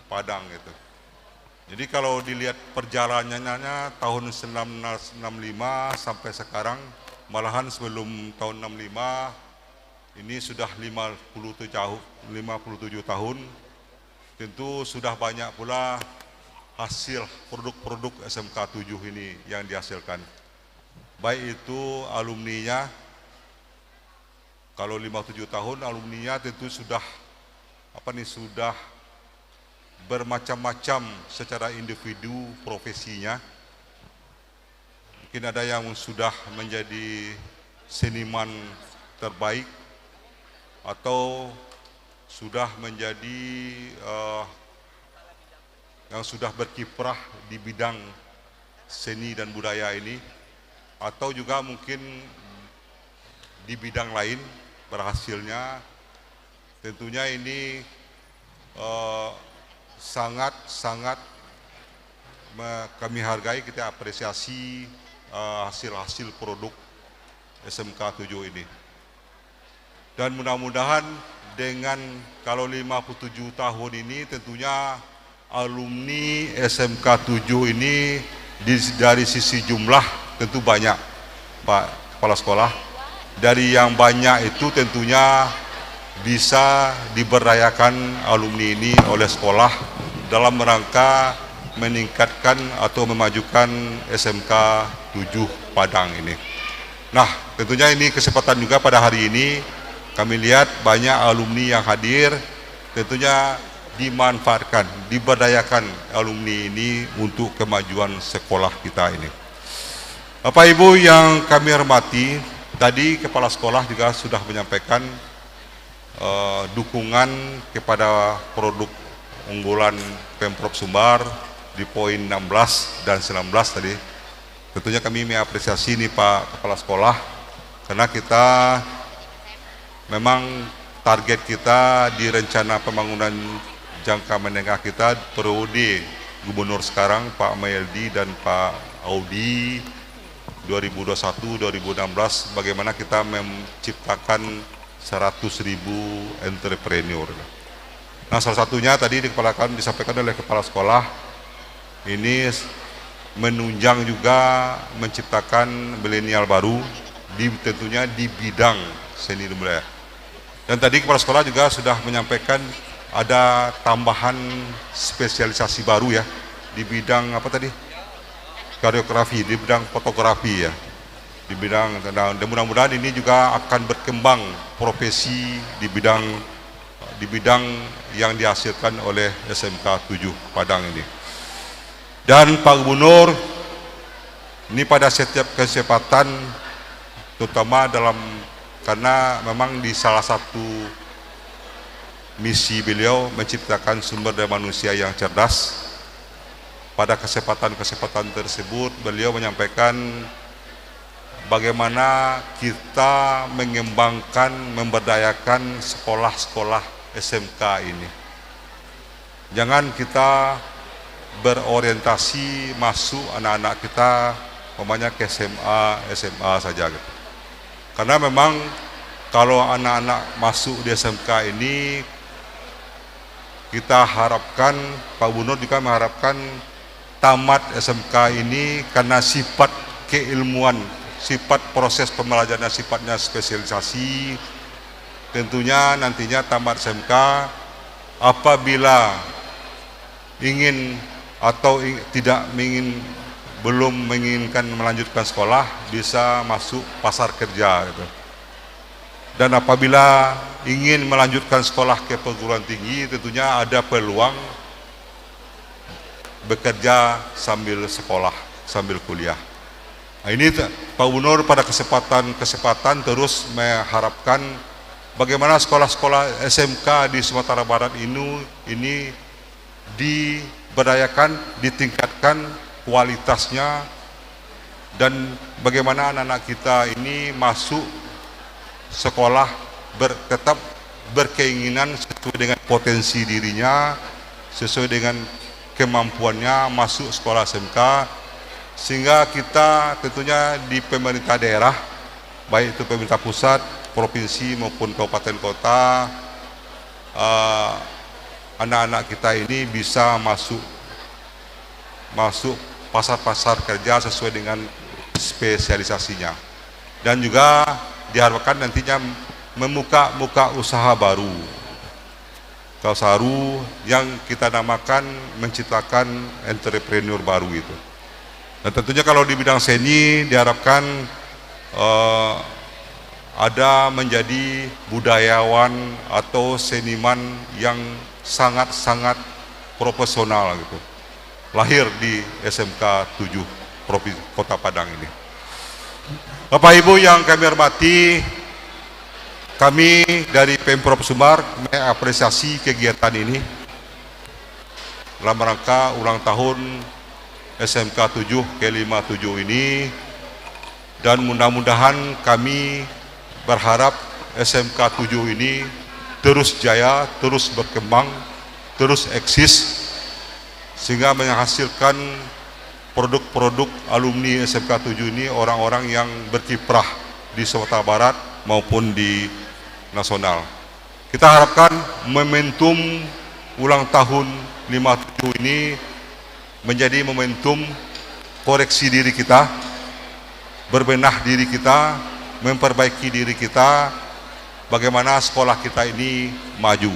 Padang itu. Jadi kalau dilihat perjalanannya tahun 1965 sampai sekarang, malahan sebelum tahun 65 ini sudah 57 tahun, tentu sudah banyak pula hasil produk-produk SMK 7 ini yang dihasilkan. Baik itu alumninya, kalau 57 tahun alumninya tentu sudah sudah bermacam-macam secara individu profesinya. Mungkin ada yang sudah menjadi seniman terbaik atau sudah menjadi yang sudah berkiprah di bidang seni dan budaya ini, atau juga mungkin di bidang lain berhasilnya. Tentunya ini sangat kami hargai, kita apresiasi hasil-hasil produk SMK 7 ini. Dan mudah-mudahan dengan kalau 57 tahun ini tentunya alumni SMK 7 ini dari sisi jumlah tentu banyak, Pak Kepala Sekolah. Dari yang banyak itu tentunya bisa diberdayakan alumni ini oleh sekolah dalam rangka meningkatkan atau memajukan SMK 7 Padang ini. Nah, tentunya ini kesempatan juga pada hari ini kami lihat banyak alumni yang hadir, tentunya dimanfaatkan, diberdayakan alumni ini untuk kemajuan sekolah kita ini. Bapak Ibu yang kami hormati, tadi Kepala Sekolah juga sudah menyampaikan dukungan kepada produk unggulan Pemprov Sumbar di poin 16 dan 19 tadi. Tentunya kami mengapresiasi ini Pak Kepala Sekolah, karena kita memang target kita di rencana pembangunan jangka menengah kita periode Gubernur sekarang Pak Mayeldi dan Pak Audi 2021-2016, bagaimana kita menciptakan 100.000 entrepreneur. Nah, salah satunya tadi disampaikan oleh Kepala Sekolah, ini menunjang juga menciptakan milenial baru tentunya di bidang seni dan budaya. Dan tadi Kepala Sekolah juga sudah menyampaikan ada tambahan spesialisasi baru ya di bidang koreografi, di bidang fotografi ya, di bidang, dan mudah-mudahan ini juga akan berkembang profesi di bidang yang dihasilkan oleh SMK 7 Padang ini. Dan Pak Gubernur ini pada setiap kesempatan, terutama karena memang di salah satu misi beliau menciptakan sumber daya manusia yang cerdas. Pada kesempatan-kesempatan tersebut beliau menyampaikan bagaimana kita mengembangkan, memberdayakan sekolah-sekolah SMK ini. Jangan kita berorientasi masuk anak-anak kita umpamanya ke SMA saja gitu. Karena memang kalau anak-anak masuk di SMK ini, kita harapkan, Pak Gubernur juga mengharapkan tamat SMK ini karena sifat keilmuan, sifat proses pembelajaran sifatnya spesialisasi. Tentunya nantinya tamat SMK apabila ingin atau belum menginginkan melanjutkan sekolah, bisa masuk pasar kerja gitu. Dan apabila ingin melanjutkan sekolah ke perguruan tinggi, tentunya ada peluang bekerja sambil sekolah, sambil kuliah. Nah, ini Pak Gubernur pada kesempatan terus mengharapkan bagaimana sekolah-sekolah SMK di Sumatera Barat ini diberdayakan, ditingkatkan kualitasnya, dan bagaimana anak-anak kita ini masuk sekolah tetap berkeinginan sesuai dengan potensi dirinya, sesuai dengan kemampuannya masuk sekolah SMK, sehingga kita tentunya di pemerintah daerah, baik itu pemerintah pusat, provinsi maupun kabupaten kota, anak-anak kita ini bisa masuk masuk pasar-pasar kerja sesuai dengan spesialisasinya. Dan juga diharapkan nantinya membuka usaha baru. Usaha baru yang kita namakan menciptakan entrepreneur baru itu. Dan tentunya kalau di bidang seni diharapkan ada menjadi budayawan atau seniman yang sangat-sangat profesional gitu. Lahir di SMK 7 Provinsi Kota Padang ini. Bapak Ibu yang kami hormati, kami dari Pemprov Sumbar mengapresiasi kegiatan ini dalam rangka ulang tahun SMK 7 ke-57 ini, dan mudah-mudahan kami berharap SMK 7 ini terus jaya, terus berkembang, terus eksis, sehingga menghasilkan produk-produk alumni SMK 7 ini orang-orang yang berkiprah di Sumatera Barat maupun di nasional. Kita harapkan momentum ulang tahun 57 ini menjadi momentum koreksi diri kita, berbenah diri kita, memperbaiki diri kita, bagaimana sekolah kita ini maju.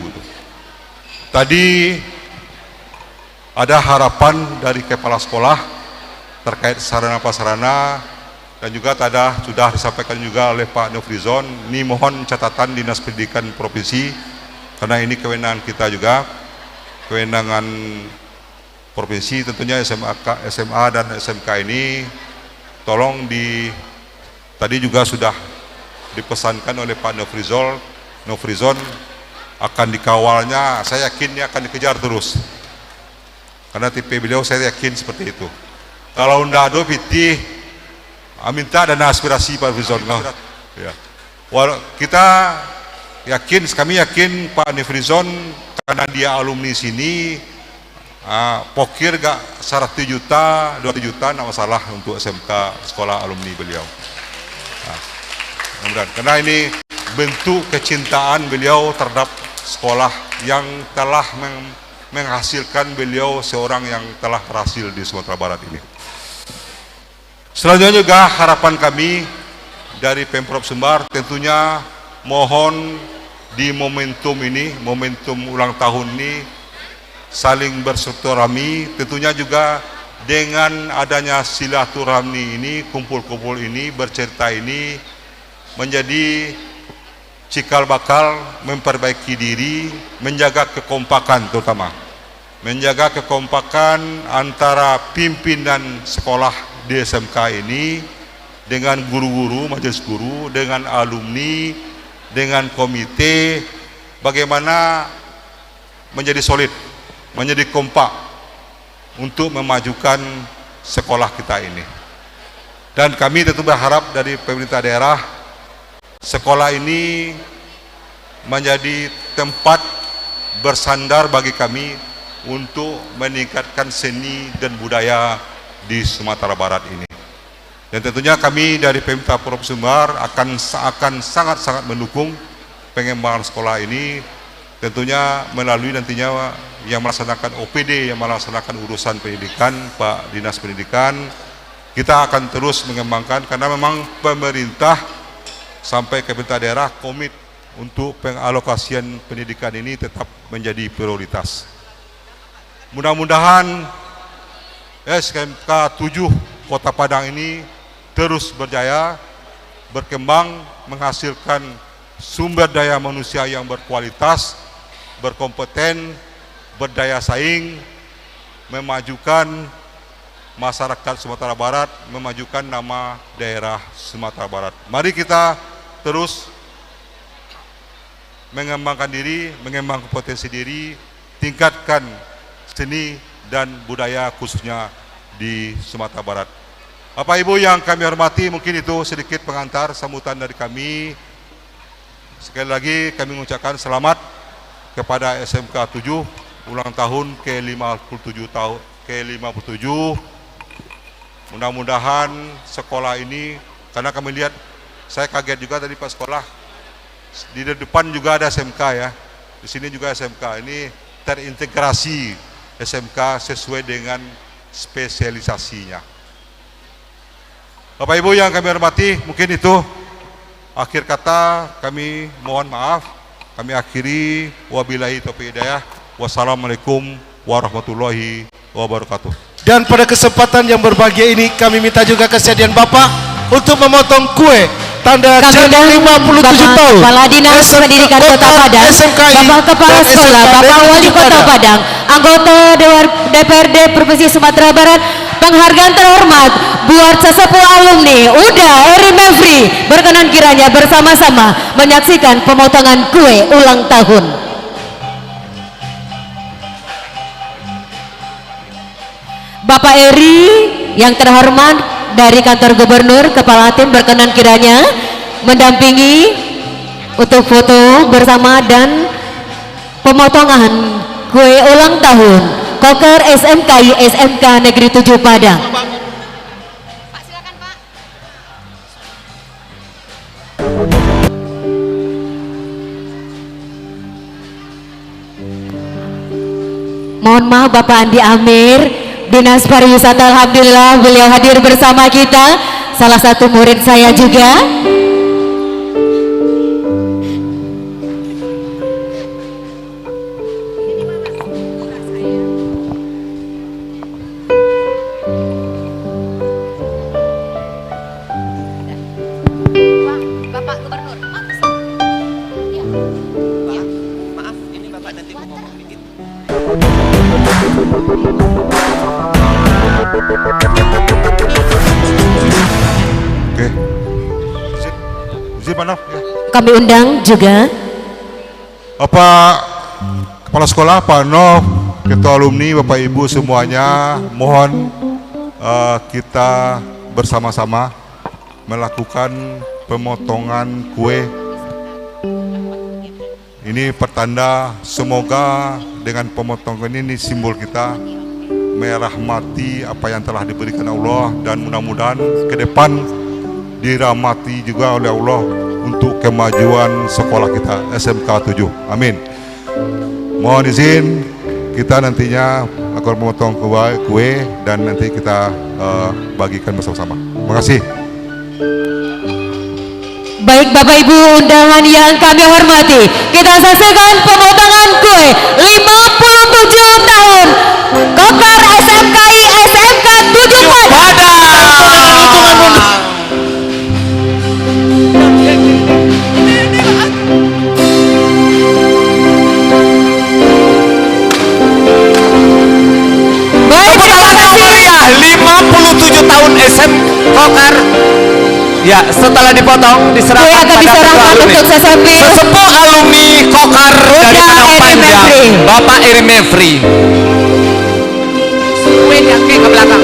Tadi ada harapan dari kepala sekolah terkait sarana-prasarana, dan juga tadi sudah disampaikan juga oleh Pak Nofrizon. Ini mohon catatan Dinas Pendidikan Provinsi, karena ini kewenangan kita juga, kewenangan provinsi. Tentunya SMA dan SMK ini tolong tadi juga sudah dipesankan oleh Pak Nofrizon akan dikawalnya. Saya yakin ini akan dikejar terus, karena tipe beliau saya yakin seperti itu. Kalau ndak ada pitih minta dana aspirasi Pak Nofrizon. Ya. Kita yakin, kami yakin Pak Nofrizon, karena dia alumni sini, pokir gak 100 juta, 200 juta tidak masalah untuk SMK sekolah alumni beliau. Karena ini bentuk kecintaan beliau terhadap sekolah yang telah menghasilkan beliau seorang yang telah berhasil di Sumatera Barat ini. Selanjutnya juga harapan kami dari Pemprov Sumbar, tentunya mohon di momentum ini, momentum ulang tahun ini, saling bersilaturahmi. Tentunya juga dengan adanya silaturahmi ini, kumpul-kumpul ini, bercerita ini, menjadi cikal bakal memperbaiki diri, menjaga kekompakan, terutama menjaga kekompakan antara pimpinan sekolah di SMK ini dengan guru-guru, majelis guru, dengan alumni, dengan komite, bagaimana menjadi solid, menjadi kompak untuk memajukan sekolah kita ini. Dan kami tentu berharap dari pemerintah daerah, sekolah ini menjadi tempat bersandar bagi kami untuk meningkatkan seni dan budaya di Sumatera Barat ini. Dan tentunya kami dari Pemprov Provinsi Sumbar akan sangat-sangat mendukung pengembangan sekolah ini, tentunya melalui nantinya yang melaksanakan OPD, yang melaksanakan urusan pendidikan, Pak Dinas Pendidikan. Kita akan terus mengembangkan, karena memang pemerintah sampai ke pemerintah daerah komit untuk pengalokasian pendidikan ini tetap menjadi prioritas. Mudah-mudahan SMK 7 Kota Padang ini terus berjaya, berkembang, menghasilkan sumber daya manusia yang berkualitas, berkompeten, berdaya saing, memajukan masyarakat Sumatera Barat, memajukan nama daerah Sumatera Barat. Mari kita terus mengembangkan diri, mengembangkan potensi diri, tingkatkan seni dan budaya khususnya di Sumatera Barat. Bapak Ibu yang kami hormati, mungkin itu sedikit pengantar sambutan dari kami. Sekali lagi kami mengucapkan selamat kepada SMK 7 ulang tahun ke-57 Mudah-mudahan sekolah ini, karena kami lihat, saya kaget juga tadi Pak sekolah, di depan juga ada SMK ya, di sini juga SMK, ini terintegrasi SMK sesuai dengan spesialisasinya. Bapak Ibu yang kami hormati, mungkin itu akhir kata. Kami mohon maaf. Kami akhiri, wabillahi taufiq hidayah. Wassalamualaikum warahmatullahi wabarakatuh. Dan pada kesempatan yang berbahagia ini kami minta juga kesediaan Bapak untuk memotong kue tanda jadi 57 tahun Kepala Dinas Pendidikan Kota Padang, Bapak Kepala Sekolah, Bapak Wali Kota Padang, anggota DPRD Provinsi Sumatera Barat. Penghargaan terhormat buat sesepuh alumni Uda Eri Mevri, berkenan kiranya bersama-sama menyaksikan pemotongan kue ulang tahun. Bapak Eri yang terhormat dari kantor gubernur, kepala tim berkenan kiranya mendampingi untuk foto bersama dan pemotongan kue ulang tahun Koker SMKI SMK Negeri 7 Padang. Pak, silakan Pak. Mohon maaf Bapak Andi Amir, Dinas Pariwisata, alhamdulillah beliau hadir bersama kita, salah satu murid saya juga. Bapak Gubernur, maaf, ini Bapak nanti mau ngomong dikit. Oke. Izin maaf ya. Kami undang juga Bapak Kepala Sekolah, Pak Nov, Ketua Alumni, Bapak Ibu semuanya, mohon kita bersama-sama melakukan pemotongan kue. Ini pertanda semoga dengan pemotongan ini simbol kita merahmati apa yang telah diberikan Allah, dan mudah-mudahan ke depan dirahmati juga oleh Allah untuk kemajuan sekolah kita SMK 7. Amin. Mohon izin kita nantinya akan memotong kue dan nanti kita bagikan bersama-sama. Terima kasih. baik Bapak Ibu undangan yang kami hormati, kita saksikan pemotongan kue 57 tahun Koker SMKI SMK 7 Padang. Baik, terima kasih. 57 tahun SM Koker. Ya, setelah dipotong diserahkan akan diserahkan untuk sesepuh alumni Koker dari Padang Panjang, Bapak Eri Mevri. Ke belakang.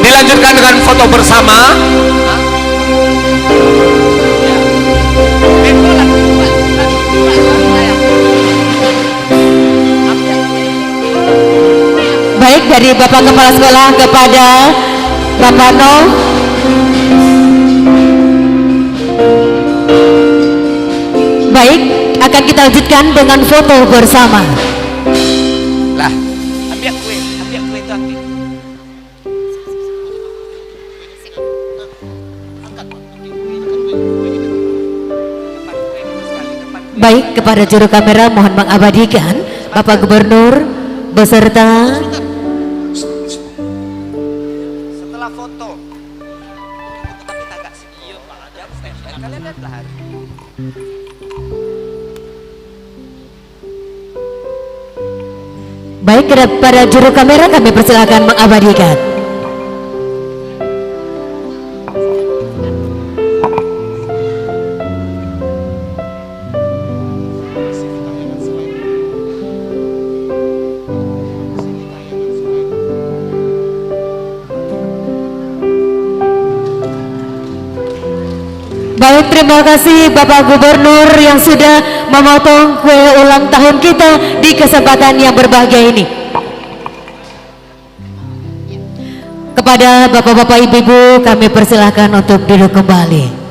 Dilanjutkan dengan foto bersama. Baik, dari Bapak Kepala Sekolah kepada Bapak Nov. Baik, akan kita lanjutkan dengan foto bersama. Lah, ambil kue itu ambil. Baik, kepada juru kamera mohon mengabadikan Bapak Gubernur beserta Setelah foto tapi agak sedikit kalian lihat lah. baik, kepada juru kamera kami persilakan mengabadikan. Baik, terima kasih Bapak Gubernur yang sudah memotong kue ulang tahun kita di kesempatan yang berbahagia ini. Kepada Bapak-Bapak Ibu-Ibu kami persilahkan untuk duduk kembali.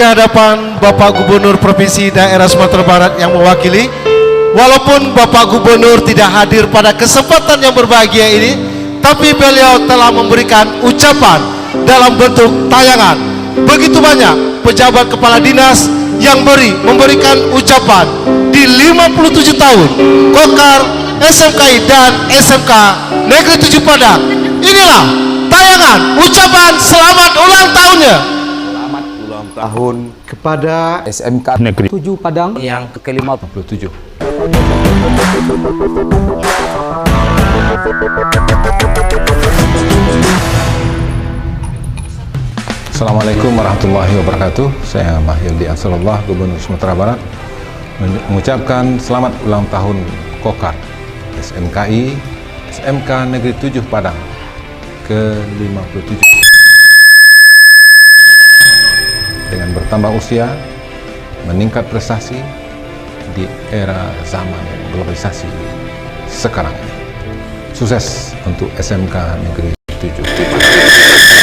kehadapan Bapak Gubernur Provinsi Daerah Sumatera Barat yang mewakili, walaupun Bapak Gubernur tidak hadir pada kesempatan yang berbahagia ini, tapi beliau telah memberikan ucapan dalam bentuk tayangan. Begitu banyak pejabat kepala dinas yang memberikan ucapan di 57 tahun Kokar, SMKI dan SMK Negeri 7 Padang. Inilah tayangan ucapan selamat ulang tahunnya. Selamat ulang tahun kepada SMK Negeri 7 Padang yang ke-57. Assalamualaikum warahmatullahi wabarakatuh. Saya Mahyildi Ansarullah, Gubernur Sumatera Barat, mengucapkan selamat ulang tahun Kokar SMKI SMK Negeri 7 Padang ke-57. Dengan bertambah usia, meningkat prestasi di era zaman globalisasi sekarang ini. Sukses untuk SMK Negeri 7.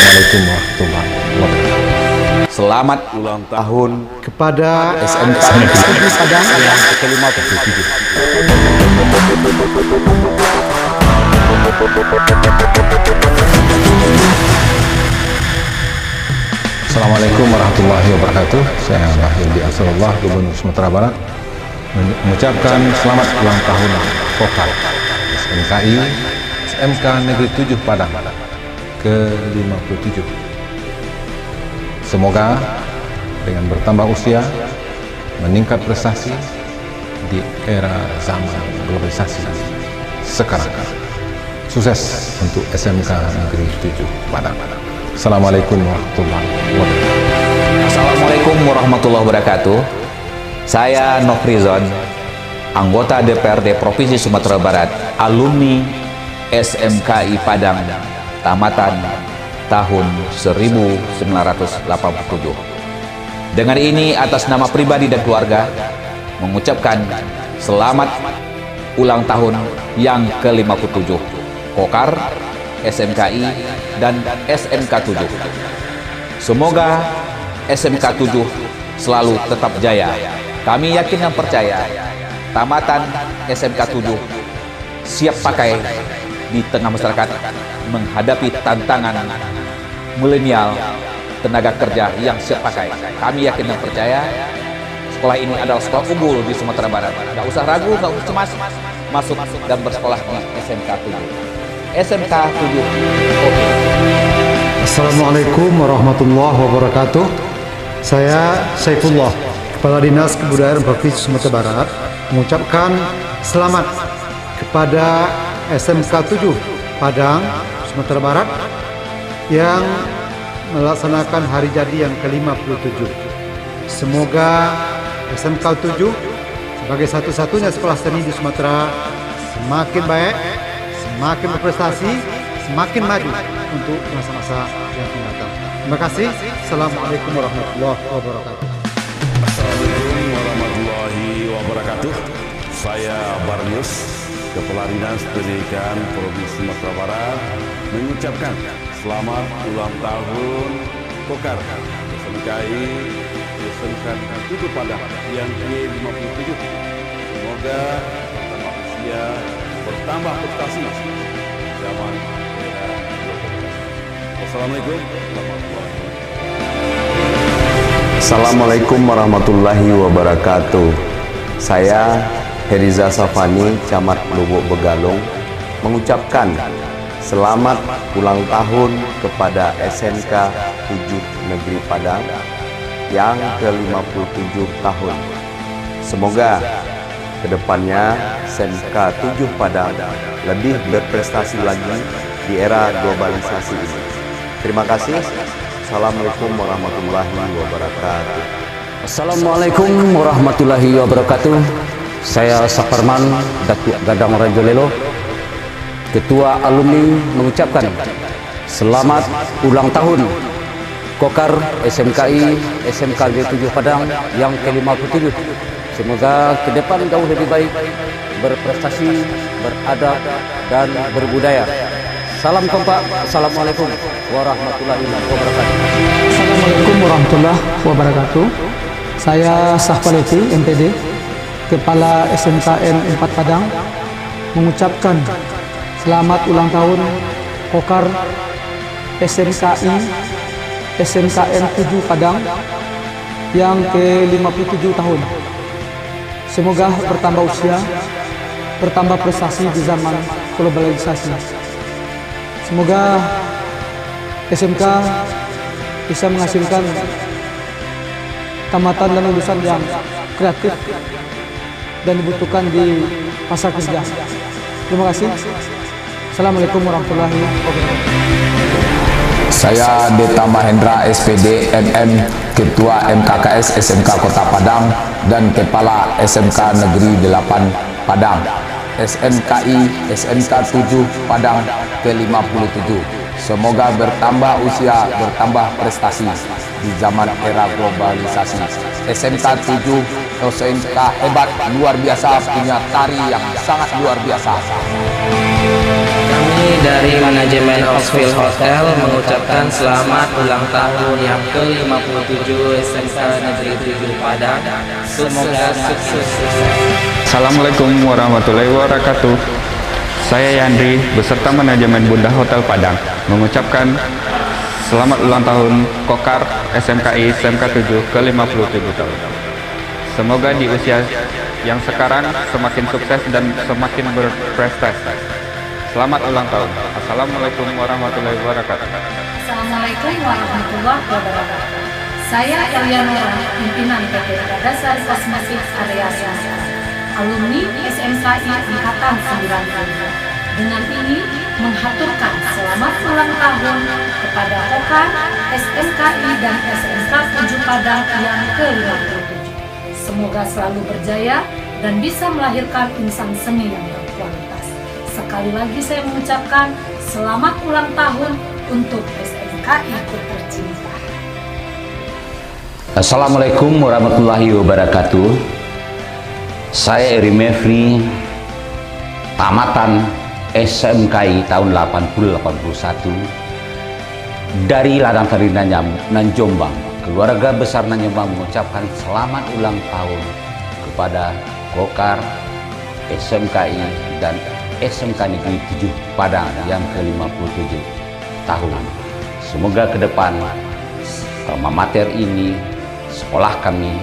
Assalamualaikum warahmatullahi wabarakatuh. Selamat ulang tahun kepada SMK Negeri 7 Padang yang ke-57. Assalamualaikum warahmatullahi wabarakatuh. Saya Mahyildi Ansarullah, Gubernur Sumatera Barat, mengucapkan selamat ulang tahun Kokar SMKI SMK Negeri 7 Padang ke-57. Semoga dengan bertambah usia, meningkat prestasi di era zaman globalisasi sekarang. Sukses untuk SMK Negeri 7 Padang. Assalamualaikum warahmatullahi wabarakatuh. Assalamualaikum warahmatullahi wabarakatuh. Saya Nofrizon, anggota DPRD Provinsi Sumatera Barat, alumni SMKI Padang, tamatan tahun 1987. Dengan ini atas nama pribadi dan keluarga mengucapkan selamat ulang tahun yang ke-57 Kokar, SMKI dan SMK 7. Semoga SMK 7 selalu tetap jaya. Kami yakin dan percaya tamatan SMK 7 siap pakai di tengah masyarakat menghadapi tantangan milenial, tenaga kerja yang siap pakai. Kami yakin dan percaya sekolah ini adalah sekolah unggul di Sumatera Barat. Gak usah ragu, gak usah cemas, masuk dan bersekolah di SMK 7. SMK 7. Oke. Assalamualaikum warahmatullahi wabarakatuh. Saya Saifullah, Kepala Dinas Kebudayaan Provinsi Sumatera Barat, mengucapkan selamat kepada SMK 7 Padang, Sumatera Barat yang melaksanakan hari jadi yang ke-57. Semoga SMK 7 sebagai satu-satunya sekolah seni di Sumatera semakin baik, semakin berprestasi, semakin maju untuk masa-masa yang akan datang. Terima kasih. Assalamualaikum warahmatullahi wabarakatuh. Assalamualaikum warahmatullahi wabarakatuh. Saya Barnius, Kepala Dinas Pendidikan Provinsi Sumatera Barat, mengucapkan selamat ulang tahun Kokar SMKI SMK 7 Padang yang ke-57. Semoga bertambah usia, bertambah prestasi zaman era globalisasi. Wassalamualaikum warahmatullahi wabarakatuh. Assalamualaikum warahmatullahi wabarakatuh. Saya Heriza Safani, Camat Lubuk Begalung, mengucapkan selamat ulang tahun kepada SMK 7 Negeri Padang yang ke-57 tahun. Semoga kedepannya SMK 7 Padang lebih berprestasi lagi di era globalisasi ini. Terima kasih. Assalamualaikum warahmatullahi wabarakatuh. Assalamualaikum warahmatullahi wabarakatuh. Saya Saparman Datuk Gadang Rajolelo, Ketua Alumni, mengucapkan selamat ulang tahun Kokar SMKI SMK 7 Padang yang ke-57. Semoga ke depan jauh lebih baik, berprestasi, beradab dan berbudaya. Salam kompak. Assalamualaikum warahmatullahi wabarakatuh. Assalamualaikum warahmatullahi wabarakatuh. Saya Sahpaleti MPD, Kepala SMKN 4 Padang, mengucapkan selamat ulang tahun Kokar SMKI SMKN 7 Padang yang ke-57 tahun. Semoga bertambah usia, bertambah prestasi di zaman globalisasi. Semoga SMK bisa menghasilkan tamatan dan lulusan yang kreatif dan dibutuhkan di pasar kerja. Terima kasih. Assalamualaikum warahmatullahi wabarakatuh. Saya Deta Mahendra SPD MM, Ketua MKKS SMK Kota Padang dan Kepala SMK Negeri 8 Padang, SMKI SMK 7 Padang ke-57. Semoga bertambah usia, bertambah prestasi di zaman era globalisasi. SMK 7 SMK hebat, luar biasa, punya tari yang sangat luar biasa. Kami dari manajemen Oxfield Hotel mengucapkan selamat ulang tahun yang ke-57 SMK Negeri 7 Padang. Semoga sukses. Assalamualaikum warahmatullahi wabarakatuh. Saya Yandri beserta manajemen Bunda Hotel Padang mengucapkan selamat ulang tahun Kokar SMKI SMK 7 ke-57 tahun. Semoga di usia yang sekarang semakin sukses dan semakin berprestasi. Selamat ulang tahun. Assalamualaikum warahmatullahi wabarakatuh. Assalamualaikum warahmatullahi wabarakatuh. Saya Elianora, pimpinan PT Dasar Kosmetik Area Selasa, alumni SMKI Angkatan 90. Dengan ini menghaturkan selamat ulang tahun kepada Kokar SMKI dan SMK 7 Padang yang ke-57. Semoga selalu berjaya dan bisa melahirkan insan seni yang berkualitas. Sekali lagi saya mengucapkan selamat ulang tahun untuk SMKI tercinta. Assalamualaikum warahmatullahi wabarakatuh. Saya Eri Mevri, tamatan SMKI tahun 80-81 dari Ladang Tari Nanjombang. Keluarga besar Nanjombang mengucapkan selamat ulang tahun kepada Kokar SMKI dan SMK Negeri 7 Padang yang ke-57 tahun. Semoga ke depan alma mater ini, sekolah kami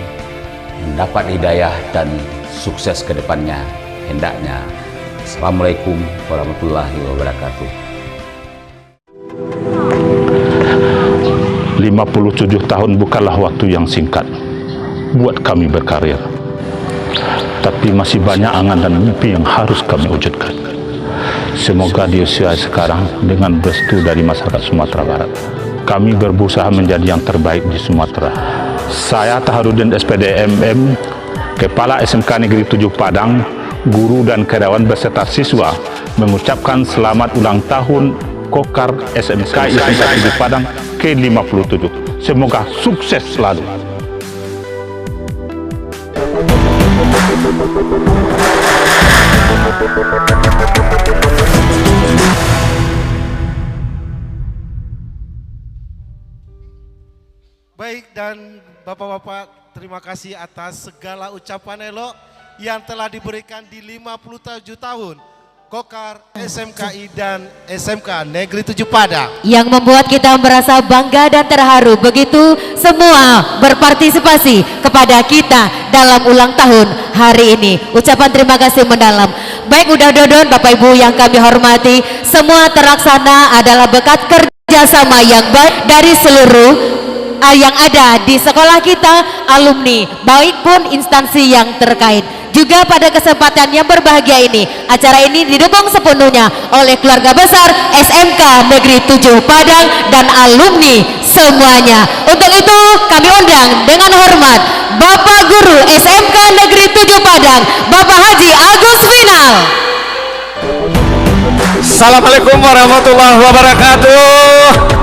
mendapat hidayah dan sukses ke depannya hendaknya. Assalamualaikum warahmatullahi wabarakatuh. 57 tahun bukanlah waktu yang singkat buat kami berkarir. Tapi masih banyak angan dan mimpi yang harus kami wujudkan. Semoga di usia sekarang dengan restu dari masyarakat Sumatera Barat, kami berusaha menjadi yang terbaik di Sumatera. Saya Taharudin SPD MM, Kepala SMK Negeri 7 Padang, guru dan karyawan beserta siswa mengucapkan selamat ulang tahun Kokar SMK SMK 7 Padang ke-57. Semoga sukses selalu. Baik, dan Bapak-Bapak, terima kasih atas segala ucapan elok yang telah diberikan di 57 tahun Kokar SMKI dan SMK Negeri 7 Padang, yang membuat kita merasa bangga dan terharu begitu semua berpartisipasi kepada kita dalam ulang tahun hari ini. Ucapan terima kasih mendalam. Baik Udah Dodon, Bapak Ibu yang kami hormati, semua terlaksana adalah berkat kerjasama yang baik dari seluruh yang ada di sekolah kita, alumni, baik pun instansi yang terkait. Juga pada kesempatan yang berbahagia ini, acara ini didukung sepenuhnya oleh keluarga besar SMK Negeri 7 Padang dan alumni semuanya. Untuk itu kami undang dengan hormat Bapak Guru SMK Negeri 7 Padang, Bapak Haji Agus Final. Assalamualaikum warahmatullahi wabarakatuh.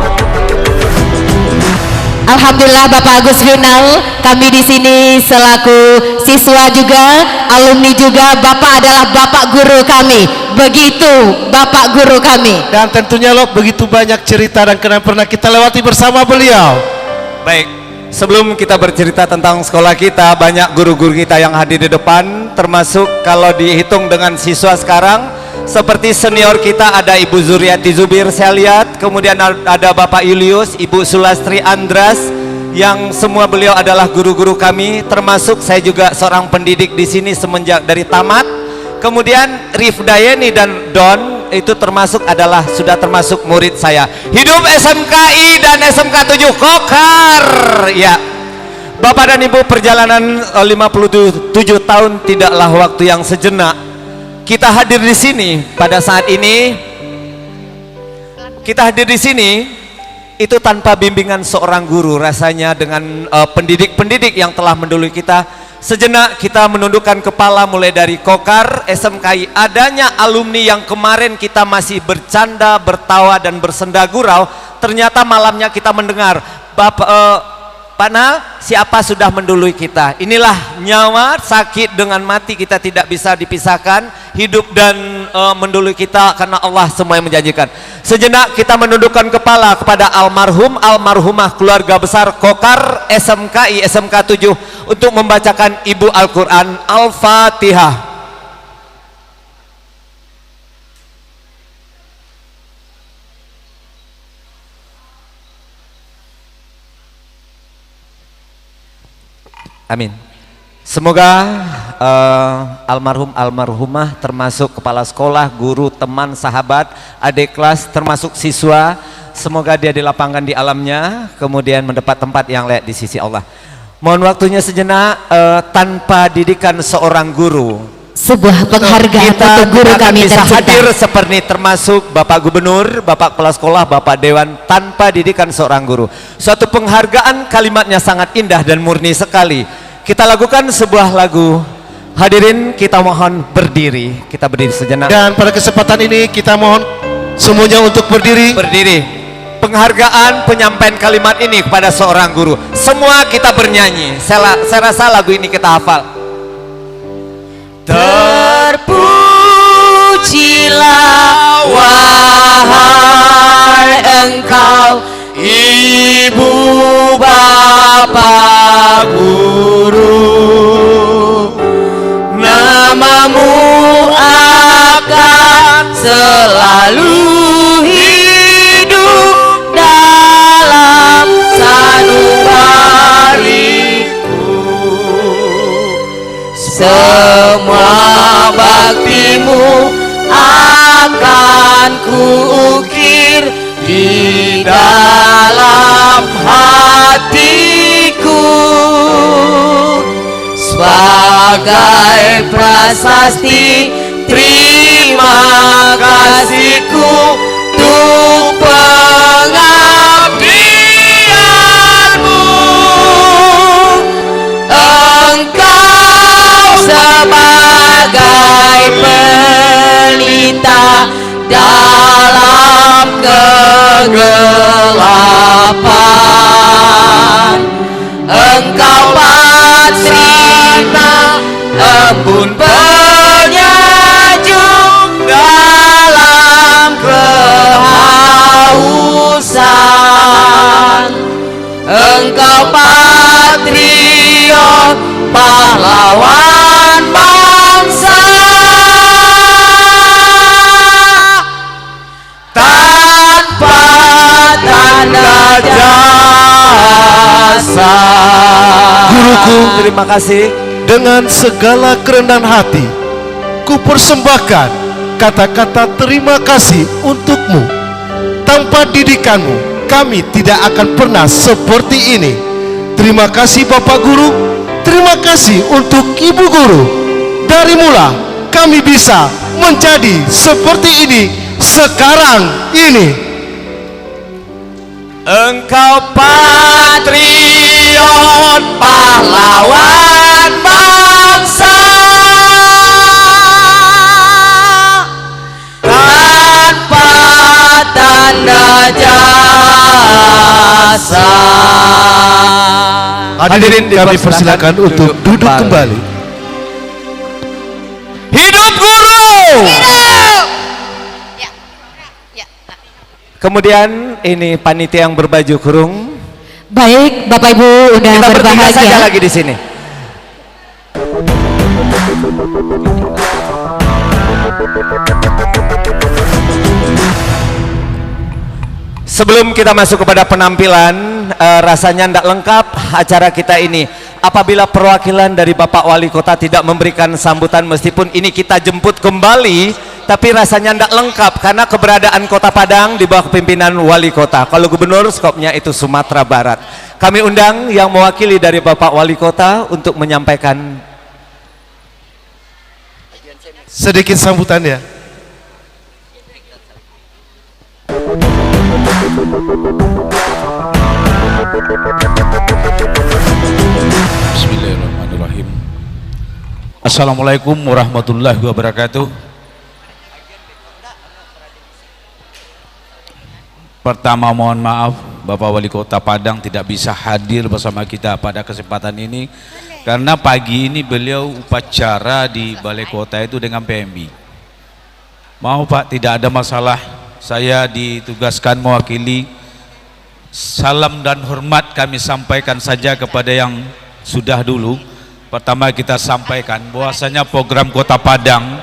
Alhamdulillah Bapak Agus Final, kami di sini selaku siswa juga, alumni juga, Bapak adalah Bapak guru kami. Begitu Bapak guru kami. Dan tentunya loh begitu banyak cerita dan kenangan pernah kita lewati bersama beliau. Baik, sebelum kita bercerita tentang sekolah kita, banyak guru-guru kita yang hadir di depan, termasuk kalau dihitung dengan siswa sekarang, seperti senior kita ada Ibu Zuriati Zubir saya lihat, kemudian ada Bapak Julius, Ibu Sulastri Andras, yang semua beliau adalah guru-guru kami, termasuk saya juga seorang pendidik di sini semenjak dari tamat. Kemudian Rifdayeni dan Don itu sudah termasuk murid saya. Hidup SMKI dan SMK 7 Kokar. Ya. Bapak dan Ibu, perjalanan 57 tahun tidaklah waktu yang sejenak. Kita hadir di sini pada saat ini. Kita hadir di sini itu tanpa bimbingan seorang guru, rasanya dengan pendidik-pendidik yang telah mendahului kita. Sejenak kita menundukkan kepala mulai dari Kokar, SMKI, adanya alumni yang kemarin kita masih bercanda, bertawa dan bersenda gurau, ternyata malamnya kita mendengar Pak Na, siapa sudah mendului kita. Inilah nyawa, sakit dengan mati kita tidak bisa dipisahkan, hidup dan mendului kita karena Allah semua yang menjanjikan. Sejenak kita menundukkan kepala kepada almarhum, almarhumah keluarga besar Kokar, SMKI, SMK 7 untuk membacakan Ibu Al-Quran Al-Fatihah. Amin. Semoga almarhum almarhumah termasuk kepala sekolah, guru, teman, sahabat, adik kelas, termasuk siswa, semoga dia dilapangkan di alamnya, kemudian mendapat tempat yang layak di sisi Allah. Mohon waktunya sejenak, tanpa didikan seorang guru, sebuah penghargaan untuk guru kami bisa tercinta. hadir seperti termasuk Bapak Gubernur, Bapak Kepala Sekolah, Bapak Dewan, tanpa didikan seorang guru. Suatu penghargaan, kalimatnya sangat indah dan murni sekali. Kita lakukan sebuah lagu. Hadirin, kita mohon berdiri. Kita berdiri sejenak. Dan pada kesempatan ini kita mohon semuanya untuk berdiri. Berdiri. Penghargaan penyampaian kalimat ini kepada seorang guru. Semua kita bernyanyi. Saya rasa lagu ini kita hafal. Terpujilah wahai engkau, Ibu Bapak Guru, namamu akan selalu hidup dalam sanubariku. Semua baktimu akan kuukir di dalam hatiku sebagai prasasti terima kasihku untuk pengabdianmu. Engkau sebagai pelita dalam kegelapan, engkau patrina embun penyejuk dalam kehausan, engkau patriot pahlawan bangsa. Tanda jasa. Guruku, terima kasih. Dengan segala kerendahan hati, ku persembahkan kata-kata terima kasih untukmu. Tanpa didikanmu, kami tidak akan pernah seperti ini. Terima kasih Bapak Guru, terima kasih untuk Ibu Guru. Dari mula kami bisa menjadi seperti ini sekarang ini. Engkau patriot pahlawan bangsa, tanpa tanda jasa. Hadirin kami persilakan untuk duduk kembali. Hidup guru! Kemudian ini panitia yang berbaju kurung. Baik, Bapak Ibu udah Kita bertiga saja berbahagia. lagi di sini. Sebelum kita masuk kepada penampilan, rasanya tidak lengkap acara kita ini apabila perwakilan dari Bapak Wali Kota tidak memberikan sambutan, meskipun ini kita jemput kembali, tapi rasanya tidak lengkap karena keberadaan Kota Padang di bawah pimpinan Wali Kota. Kalau gubernur skopnya itu Sumatera Barat. Kami undang yang mewakili dari Bapak Wali Kota untuk menyampaikan sedikit sambutannya. Bismillahirrahmanirrahim. Assalamualaikum warahmatullahi wabarakatuh. Pertama mohon maaf Bapak Wali Kota Padang tidak bisa hadir bersama kita pada kesempatan ini karena pagi ini beliau upacara di Balai Kota itu dengan PMI. Mau Pak, tidak ada masalah, saya ditugaskan mewakili. Salam dan hormat kami sampaikan saja kepada yang sudah dulu. Pertama kita sampaikan bahwasanya program Kota Padang,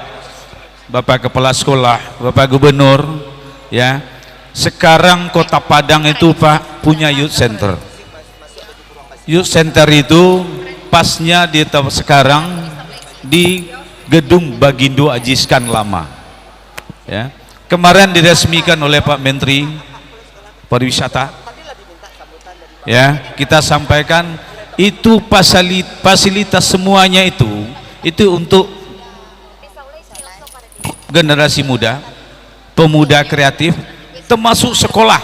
Bapak Kepala Sekolah, Bapak Gubernur, ya, sekarang Kota Padang itu Pak punya youth center. Youth center itu pasnya di sekarang di Gedung Bagindo Ajiskan Lama. Ya. Kemarin diresmikan oleh Pak Menteri Pariwisata. Ya, kita sampaikan itu fasilitas semuanya itu untuk generasi muda, pemuda kreatif, termasuk sekolah.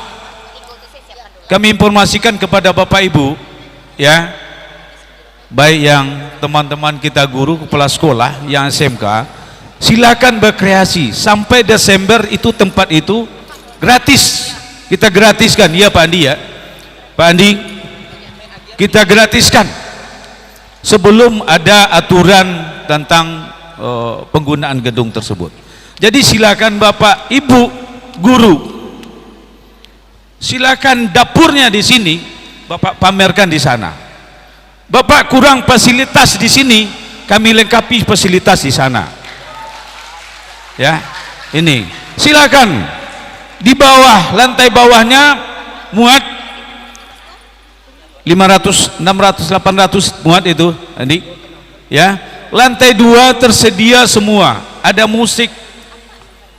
Kami informasikan kepada Bapak Ibu, ya, baik yang teman-teman kita guru, kepala sekolah, yang SMK, silakan berkreasi sampai Desember itu tempat itu gratis. Kita gratiskan, ya Pak Andi ya. Pak Andi, kita gratiskan sebelum ada aturan tentang penggunaan gedung tersebut. Jadi silakan Bapak Ibu guru, silakan dapurnya di sini Bapak pamerkan di sana. Bapak kurang fasilitas di sini, kami lengkapi fasilitas di sana. Ya, ini silakan di bawah, lantai bawahnya muat 500, 600, 800 muat itu Andi, ya. Lantai 2 tersedia semua, ada musik,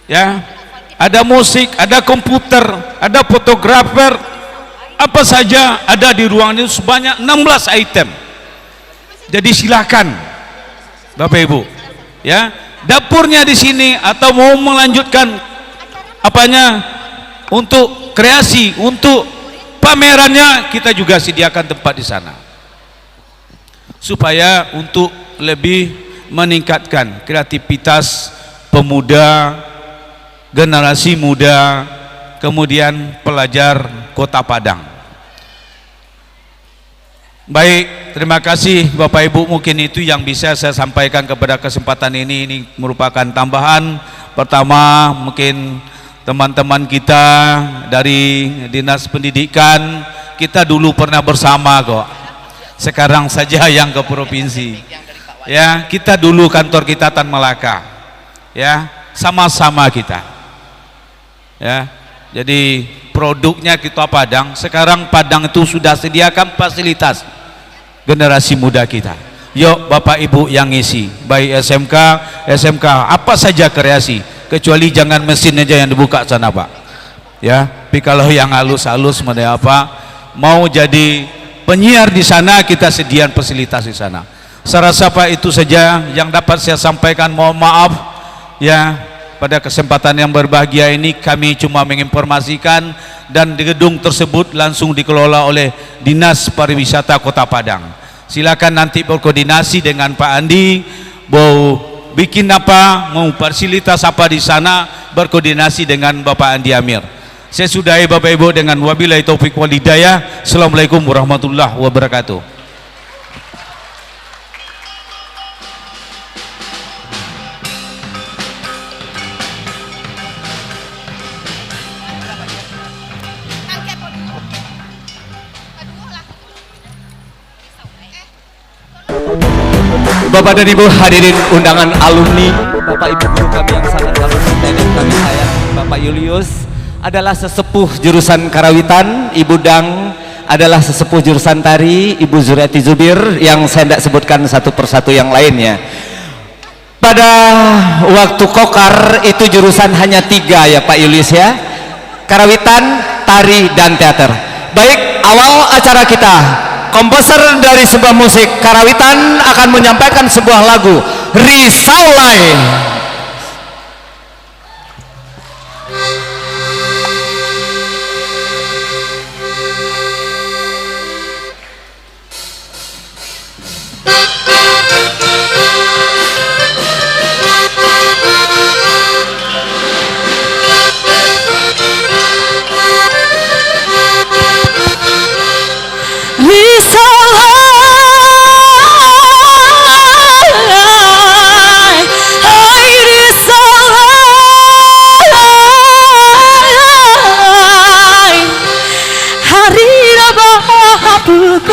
ya, ada musik, ada komputer, ada fotografer, apa saja ada di ruangan itu sebanyak 16 item. Jadi silakan Bapak Ibu, ya, dapurnya di sini atau mau melanjutkan apanya untuk kreasi, untuk pamerannya, kita juga sediakan tempat di sana supaya untuk lebih meningkatkan kreativitas pemuda, generasi muda, kemudian pelajar Kota Padang. Baik, terima kasih Bapak Ibu, mungkin itu yang bisa saya sampaikan kepada kesempatan ini. Ini merupakan tambahan. Pertama, mungkin teman-teman kita dari Dinas Pendidikan, kita dulu pernah bersama kok, sekarang saja yang ke provinsi, ya, kita dulu kantor kita Tan Malaka, ya, sama-sama kita, ya. Jadi produknya kita Padang, sekarang Padang itu sudah sediakan fasilitas generasi muda kita. Yuk Bapak Ibu yang ngisi, baik SMK apa saja kreasi, kecuali jangan mesin aja yang dibuka sana Pak, ya. Tapi kalau yang halus-halus mau jadi penyiar di sana, kita sediakan fasilitas di sana. Saya rasa Pak itu saja yang dapat saya sampaikan. Mohon maaf ya, pada kesempatan yang berbahagia ini kami cuma menginformasikan, dan di gedung tersebut langsung dikelola oleh Dinas Pariwisata Kota Padang. Silakan nanti berkoordinasi dengan Pak Andi, mau bikin apa, mau fasilitas apa di sana, berkoordinasi dengan Bapak Andi Amir. Saya sudahi Bapak Ibu dengan wabillahi taufik wal hidayah. Assalamualaikum warahmatullahi wabarakatuh. Bapak dan Ibu hadirin undangan alumni, Bapak Ibu guru kami yang sangat kami cintai dan kami sayang, Bapak Julius adalah sesepuh jurusan Karawitan, Ibu Dang adalah sesepuh jurusan tari, Ibu Zuriati Zubir yang saya tidak sebutkan satu persatu yang lainnya. Pada waktu kokar itu jurusan hanya 3 ya Pak Julius ya, Karawitan, tari, dan teater. Baik, awal acara kita, komposer dari sebuah musik Karawitan akan menyampaikan sebuah lagu Risaulai.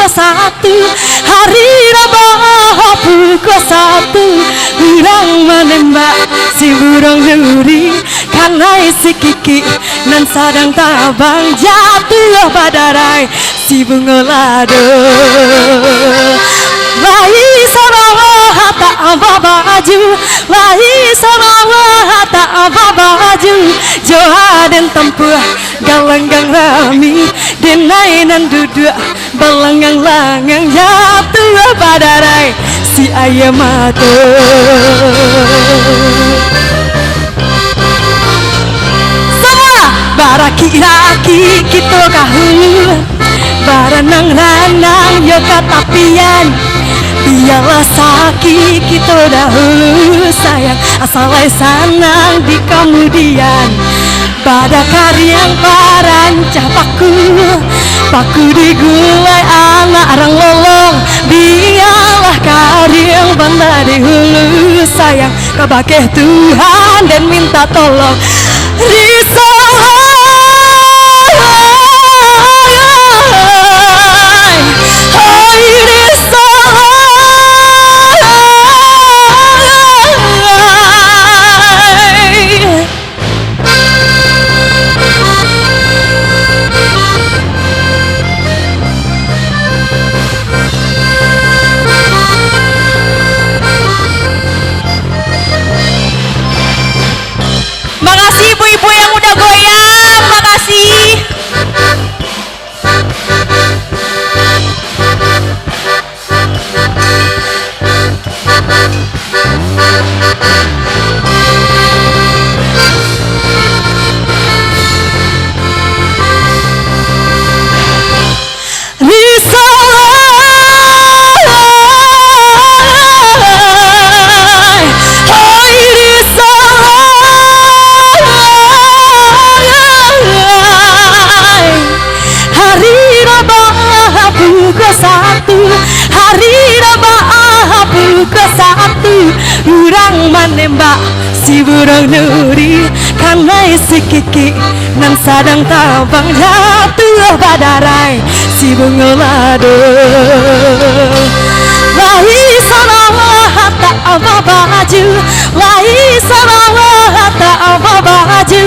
Satu hari Rabu pukul 1 urang menembak si burung duri karena isi kiki nan sadang tabang jatuh badarai si bunga lado lahi sarang tak apa baju lahi sarang tak apa baju joha dan tempuh galanggang rami denainan duduk belangang-langang jatuh badarai si ayam mata semua baraki-raki kita kahulu baranang-ranang yo katapian biarlah sakit kita dahulu sayang asal sanang di kemudian pada karyang parancah paku digulai anak orang lolong biarlah karyang banda dihulu sayang kabakeh Tuhan dan minta tolong Makasih ibu-ibu yang udah goyang, makasih. Urang menembak si burung duri karena isi kiki nan sadang tabang jatuh badarai si bunga lado lahi sarawah tak apa baju lahi sarawah tak apa baju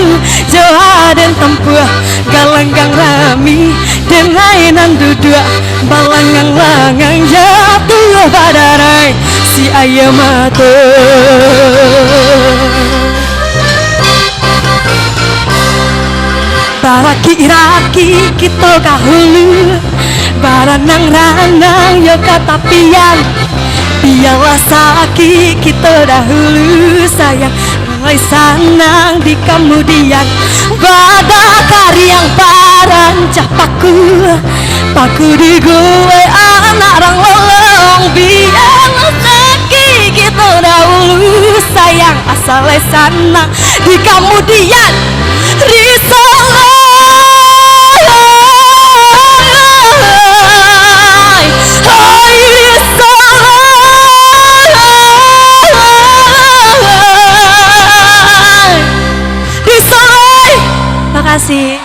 joha dan tempuh galanggang rami dan lainan duduk balangang-langang jatuh badarai si ayam mata baraki-raki kita kahulu baranang-ranang yo katapian biarlah sakit kita dahulu sayang mulai sanang di kemudian pada karyang parancah paku digulai anak orang lolong biarlah sakit kita dahulu sayang asal sanang di kemudian Makasih.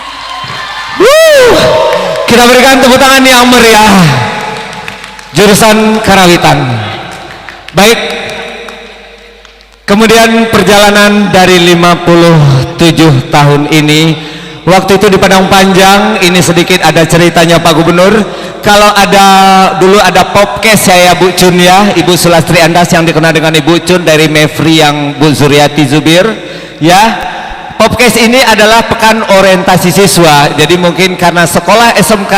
Kita berikan tepuk tangan yang meriah jurusan Karawitan. Baik. Kemudian perjalanan dari 57 tahun ini, waktu itu di Padang Panjang, ini sedikit ada ceritanya Pak Gubernur. Kalau dulu ada podcast saya Bu Cun ya, Ibu Sulastri Andas yang dikenal dengan Ibu Cun dari Mevri yang Bu Zuriati Zubir ya. Podcast ini adalah pekan orientasi siswa. Jadi mungkin karena sekolah SMK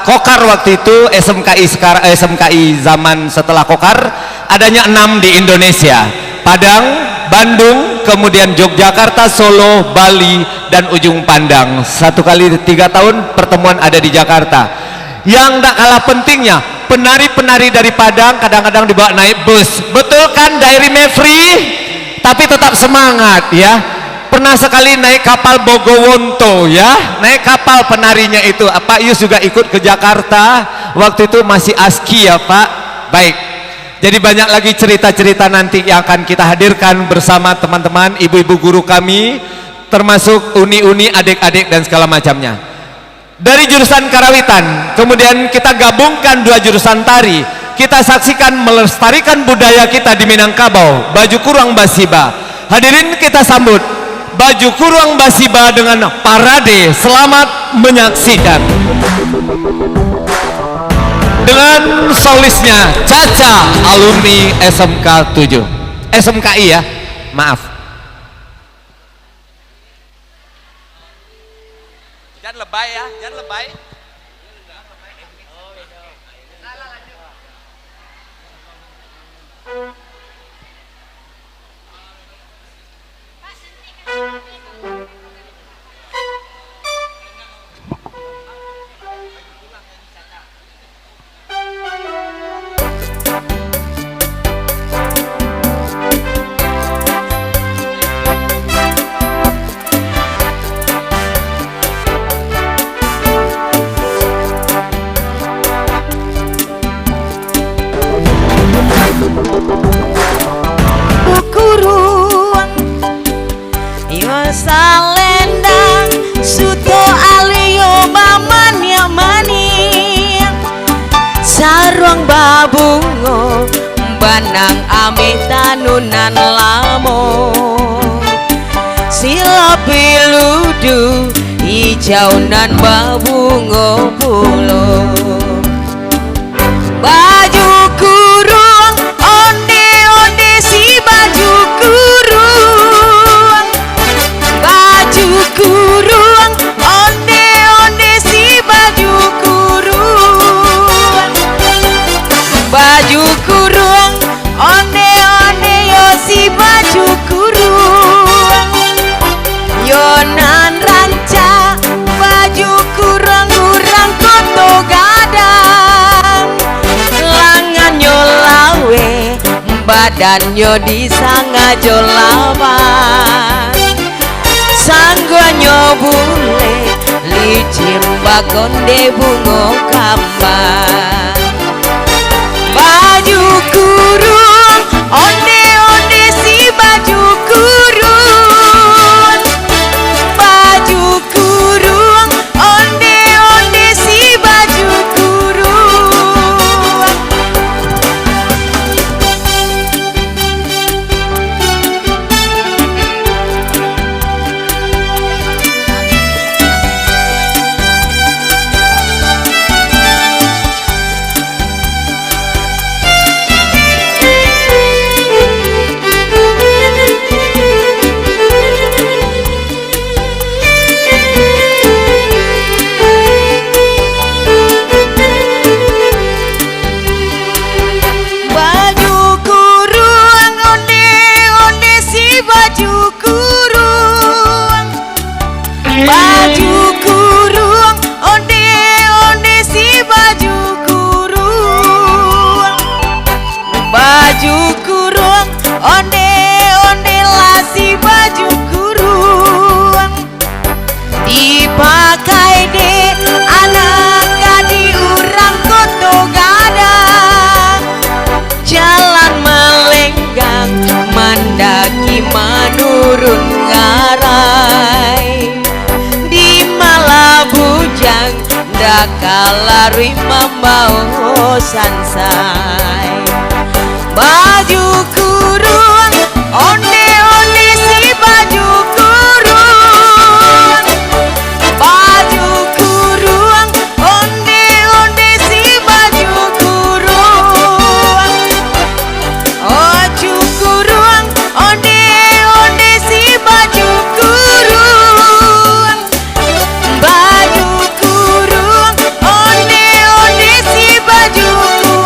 Kokar waktu itu, SMKI zaman setelah Kokar adanya 6 di Indonesia. Padang, Bandung, kemudian Yogyakarta, Solo, Bali, dan Ujung Pandang. 1 kali 3 tahun pertemuan ada di Jakarta. Yang tak kalah pentingnya, penari-penari dari Padang kadang-kadang dibawa naik bus. Betul kan Dairi Mevri? Tapi tetap semangat ya. Pernah sekali naik kapal Bogowonto ya, naik kapal penarinya itu. Pak Yus juga ikut ke Jakarta. Waktu itu masih ASKI ya Pak. Baik. Jadi banyak lagi cerita-cerita nanti yang akan kita hadirkan bersama teman-teman, ibu-ibu guru kami, termasuk uni-uni, adik-adik dan segala macamnya. Dari jurusan Karawitan, kemudian kita gabungkan 2 jurusan tari. Kita saksikan melestarikan budaya kita di Minangkabau, baju kurang basiba. Hadirin kita sambut baju kurang basiba dengan parade. Selamat menyaksikan. Dengan solisnya Caca, alumni SMK 7 SMKI ya, maaf. Jangan lebay ya, jangan lebay. Salendang suto alio maman yamani sarwang babungo banang amit tanunan lamo sila piludu hijaunan babungo pulo baju kurung onde-onde si baju kurung baju kurung onde-onde si baju kurung baju kurung onde-onde yo si baju kurung yo nan ranca baju kurung kurang koto gadang langan yo lawe badan yo disanga jo lawan sanggonyo bule licin bagonde bungo kambang baju kurung onde-onde si baju kurung baju kurung onde-onde si baju kurung baju kurung onde-onde si baju kurung baju kurung onde-onde si baju kurung baju kurung onde-onde lah si baju kurung dipakai deh anak gadi urang koto gadang jalan melenggang mendaki menurun ngarai di Malabujang dakalarui membawa sansai baju kurung, onde-onde si baju kurung, baju kurung, onde-onde si baju kurung, baju kurung, onde-onde si baju kurung, baju kurung, onde-onde si baju kurung.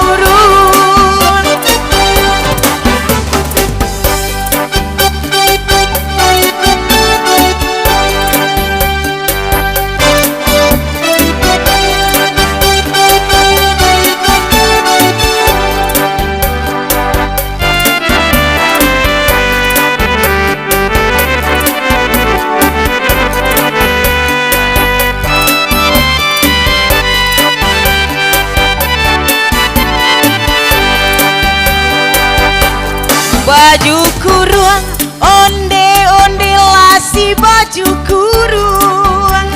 Baju kurung, onde-onde lasi baju kurung,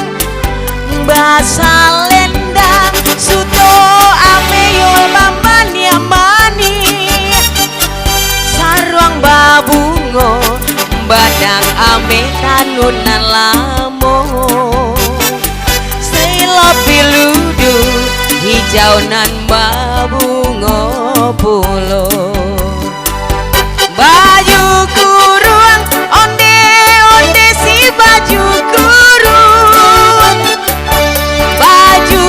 basa lendang, suto ameyo mamania mani, sarwang babungo, badang ame tanunan lamo, sela piludu, hijaunan babungo pulo. Baju kurung, onde-onde si baju kurung, baju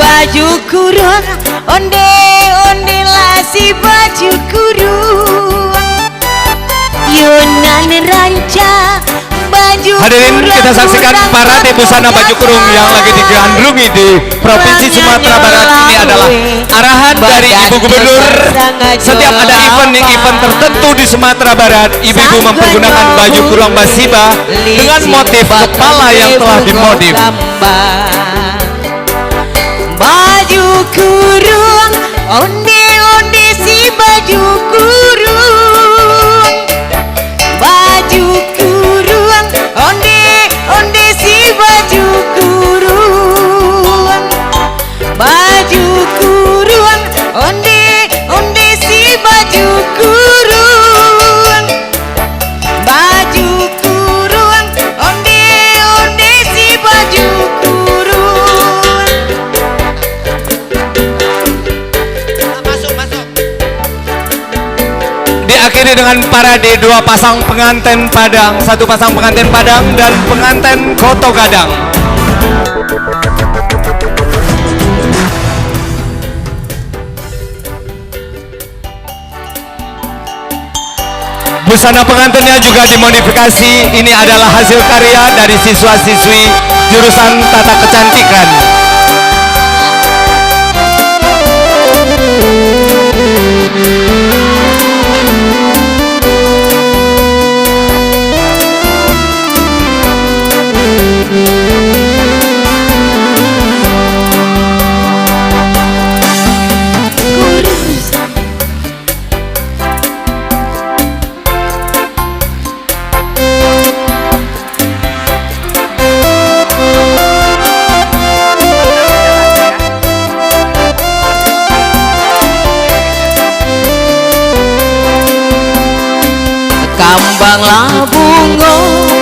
baju kurung, onde-onde lasi baju kurung, Yunan ranca baju Hadirin, kita saksikan parade busana baju kurung yang lagi digandrungi di Provinsi Sumatera Barat. Ini adalah arahan dari Ibu Gubernur. Setiap ada event tertentu di Sumatera Barat, ibu-ibu mempergunakan baju kurung basiba dengan motif kepala yang telah dimodif. Baju kurung, onde-onde si baju kurung, baju kurung, onde-onde si baju kurung, baju kurung, onde-onde si baju kurung, baju kurung, onde-onde si baju kurung. Diakhiri dengan parade dua pasang pengantin Padang, satu pasang pengantin Padang dan pengantin Koto Gadang. Busana pengantinnya juga dimodifikasi. Ini adalah hasil karya dari siswa-siswi jurusan tata kecantikan. Kambanglah bungo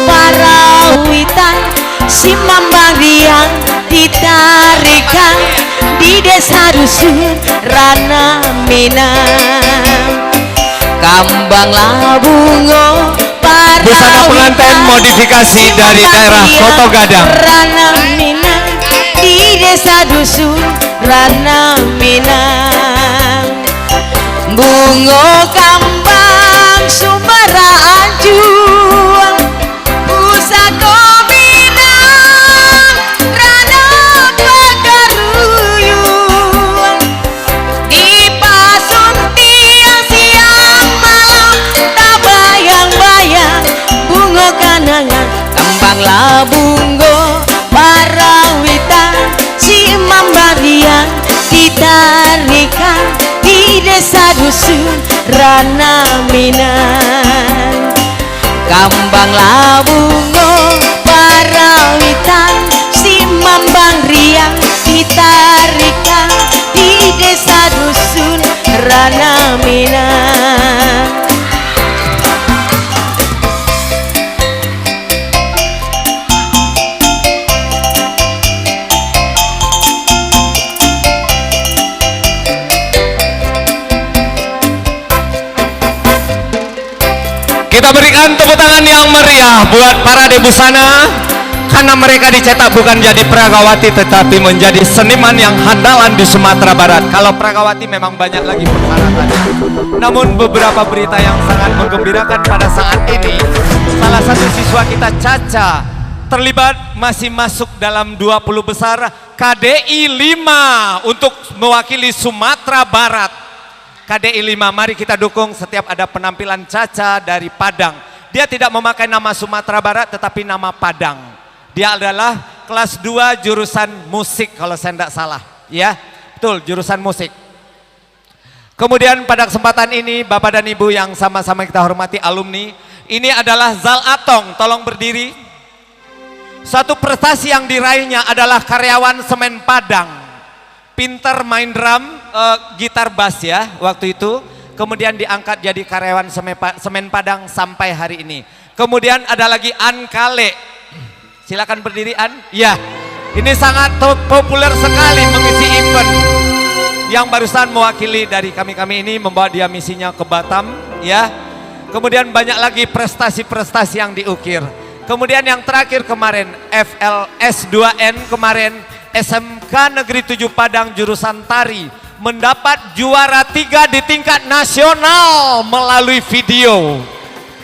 parawitan, si mambang riang ditarikan di desa dusun Rana Minang. Kambanglah bungo parawitan, busana pengantin modifikasi dari daerah Koto Gadang. Rana Minang di desa dusun Rana Minang. Bungo kambang Sumbara anjuang Pusako Minang Rana Pagaruyung dipasun tiang siang malam tak bayang-bayang bungo kanangan kambang labunggo parawitan si mambarian ditarikan di desa dusun Rana Minang. Kambang labungo parawitan si mambang riang ditarikan di desa dusun Rana Minang. Kita berikan tepuk tangan yang meriah buat para busana, karena mereka dicetak bukan jadi pragawati tetapi menjadi seniman yang handalan di Sumatera Barat. Kalau pragawati memang banyak lagi persyaratan. Namun beberapa berita yang sangat menggembirakan pada saat ini, salah satu siswa kita Caca terlibat masih masuk dalam 20 besar KDI 5 untuk mewakili Sumatera Barat. KDI 5, mari kita dukung setiap ada penampilan Caca dari Padang. Dia tidak memakai nama Sumatera Barat tetapi nama Padang. Dia adalah kelas 2 jurusan musik kalau saya tidak salah. Ya, betul, jurusan musik. Kemudian pada kesempatan ini Bapak dan Ibu yang sama-sama kita hormati alumni, ini adalah Zal Atong, tolong berdiri. Satu prestasi yang diraihnya adalah karyawan Semen Padang. Pinter main drum, gitar bass ya waktu itu. Kemudian diangkat jadi karyawan Semen Padang sampai hari ini. Kemudian ada lagi An Kale. Silakan berdiri An. Ya, ini sangat populer sekali mengisi event. Yang barusan mewakili dari kami ini membawa dia misinya ke Batam ya. Kemudian banyak lagi prestasi-prestasi yang diukir. Kemudian yang terakhir kemarin FLS2N kemarin SMK Negeri 7 Padang jurusan tari mendapat juara 3 di tingkat nasional melalui video.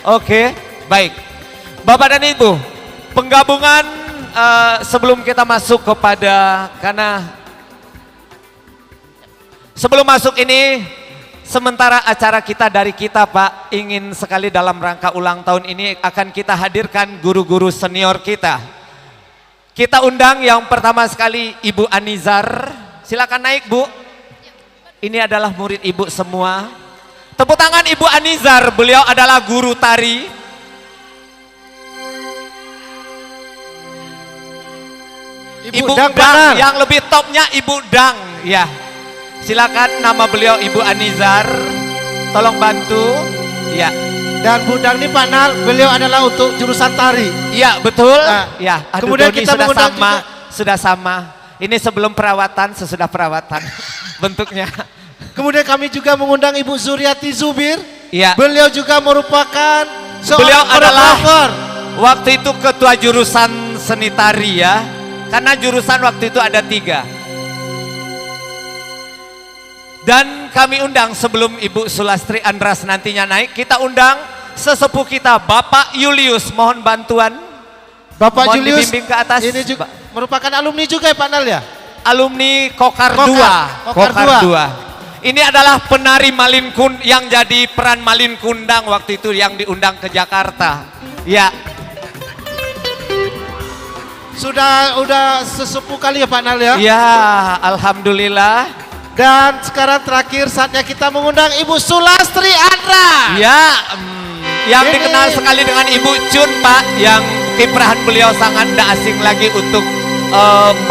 Oke, baik. Bapak dan Ibu, penggabungan sebelum kita masuk kepada, karena sebelum masuk ini, sementara acara kita dari kita Pak, ingin sekali dalam rangka ulang tahun ini akan kita hadirkan guru-guru senior kita. Kita undang yang pertama sekali Ibu Anizar, silakan naik Bu. Ini adalah murid Ibu semua. Tepuk tangan Ibu Anizar, beliau adalah guru tari. Ibu Dang, yang lebih topnya Ibu Dang, ya. Silakan, nama beliau Ibu Anizar, tolong bantu, ya. Dan Bu Dang ini Pak Nal, beliau adalah untuk jurusan tari. Iya betul. Ya. Aduh, kemudian Doni kita sudah sama, juga. sudah sama. Ini sebelum perawatan, sesudah perawatan bentuknya. Kemudian kami juga mengundang Ibu Zuriati Zubir. Iya. Beliau juga merupakan beliau adalah koreografer. waktu itu ketua jurusan seni tari ya. Karena jurusan waktu itu ada 3. Dan kami undang sebelum Ibu Sulastri Andras nantinya naik, kita undang sesepuh kita Bapak Julius, mohon bantuan. Bapak mohon Julius dibimbing ke atas. ini juga merupakan alumni juga ya Pak Nal ya? Alumni Kokar 2. Ini adalah penari Malin Kundang yang jadi peran Malin Kundang waktu itu yang diundang ke Jakarta. Ya. Sudah sesepuh kali ya Pak Nal ya? Ya, alhamdulillah. Dan sekarang terakhir saatnya kita mengundang Ibu Sulastri Andra. Ya, yang dikenal sekali dengan Ibu Cun Pak, yang kiprahan beliau sangat tidak asing lagi untuk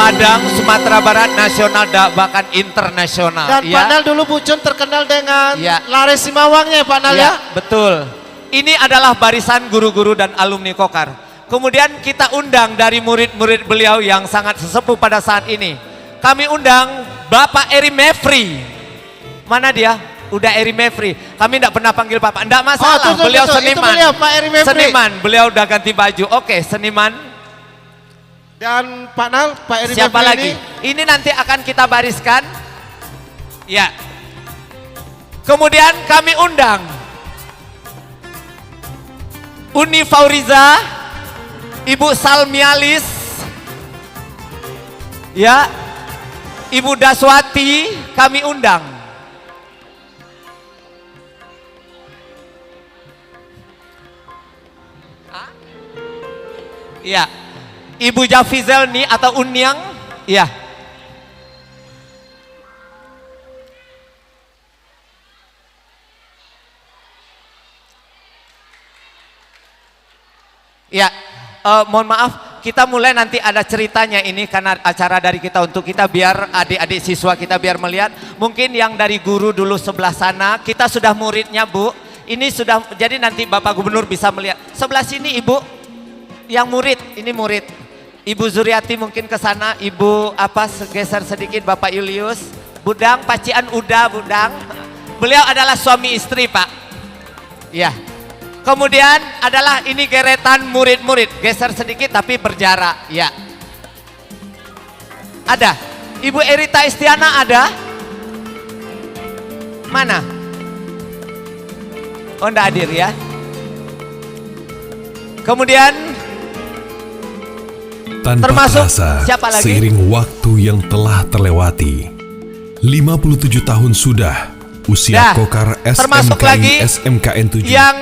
Padang, Sumatera Barat, nasional bahkan internasional. Dan ya. Pak Nal dulu Bu Cun terkenal dengan ya. Lares Simawangnya Pak Nal ya? Betul. Ini adalah barisan guru-guru dan alumni Kokar. Kemudian kita undang dari murid-murid beliau yang sangat sesepuh pada saat ini. Kami undang Bapak Eri Mevri. Mana dia? udah Eri Mevri. Kami tidak pernah panggil Bapak. Tidak masalah, beliau itu seniman. beliau, Pak Eri Mevri. Seniman, beliau udah ganti baju. Oke, seniman. Dan Pak Nal, Pak Eri Siapa Mevri lagi? Ini nanti akan kita bariskan. Ya. Kemudian kami undang Uni Fauriza, Ibu Salmialis, ya, Ibu Daswati kami undang. Ya, Ibu Jafizelni atau Unyang, ya. Ya, mohon maaf, kita mulai nanti ada ceritanya ini karena acara dari kita untuk kita biar adik-adik siswa kita biar melihat. Mungkin yang dari guru dulu sebelah sana, kita sudah muridnya Bu. Ini sudah, jadi nanti Bapak Gubernur bisa melihat. Sebelah sini Ibu, yang murid, ini murid. Ibu Zuriati mungkin ke sana, Ibu apa geser sedikit Bapak Julius. Budang, Pacian Uda, Budang. Beliau adalah suami istri Pak. Ya. Kemudian adalah ini geretan murid-murid, geser sedikit tapi berjarak, ya. Ada, Ibu Erita Istiana ada? Mana? Oh enggak hadir ya. Kemudian tanpa termasuk terasa, siapa lagi? Seiring waktu yang telah terlewati, 57 tahun sudah usia Kokar SMKI SMKN 7 yang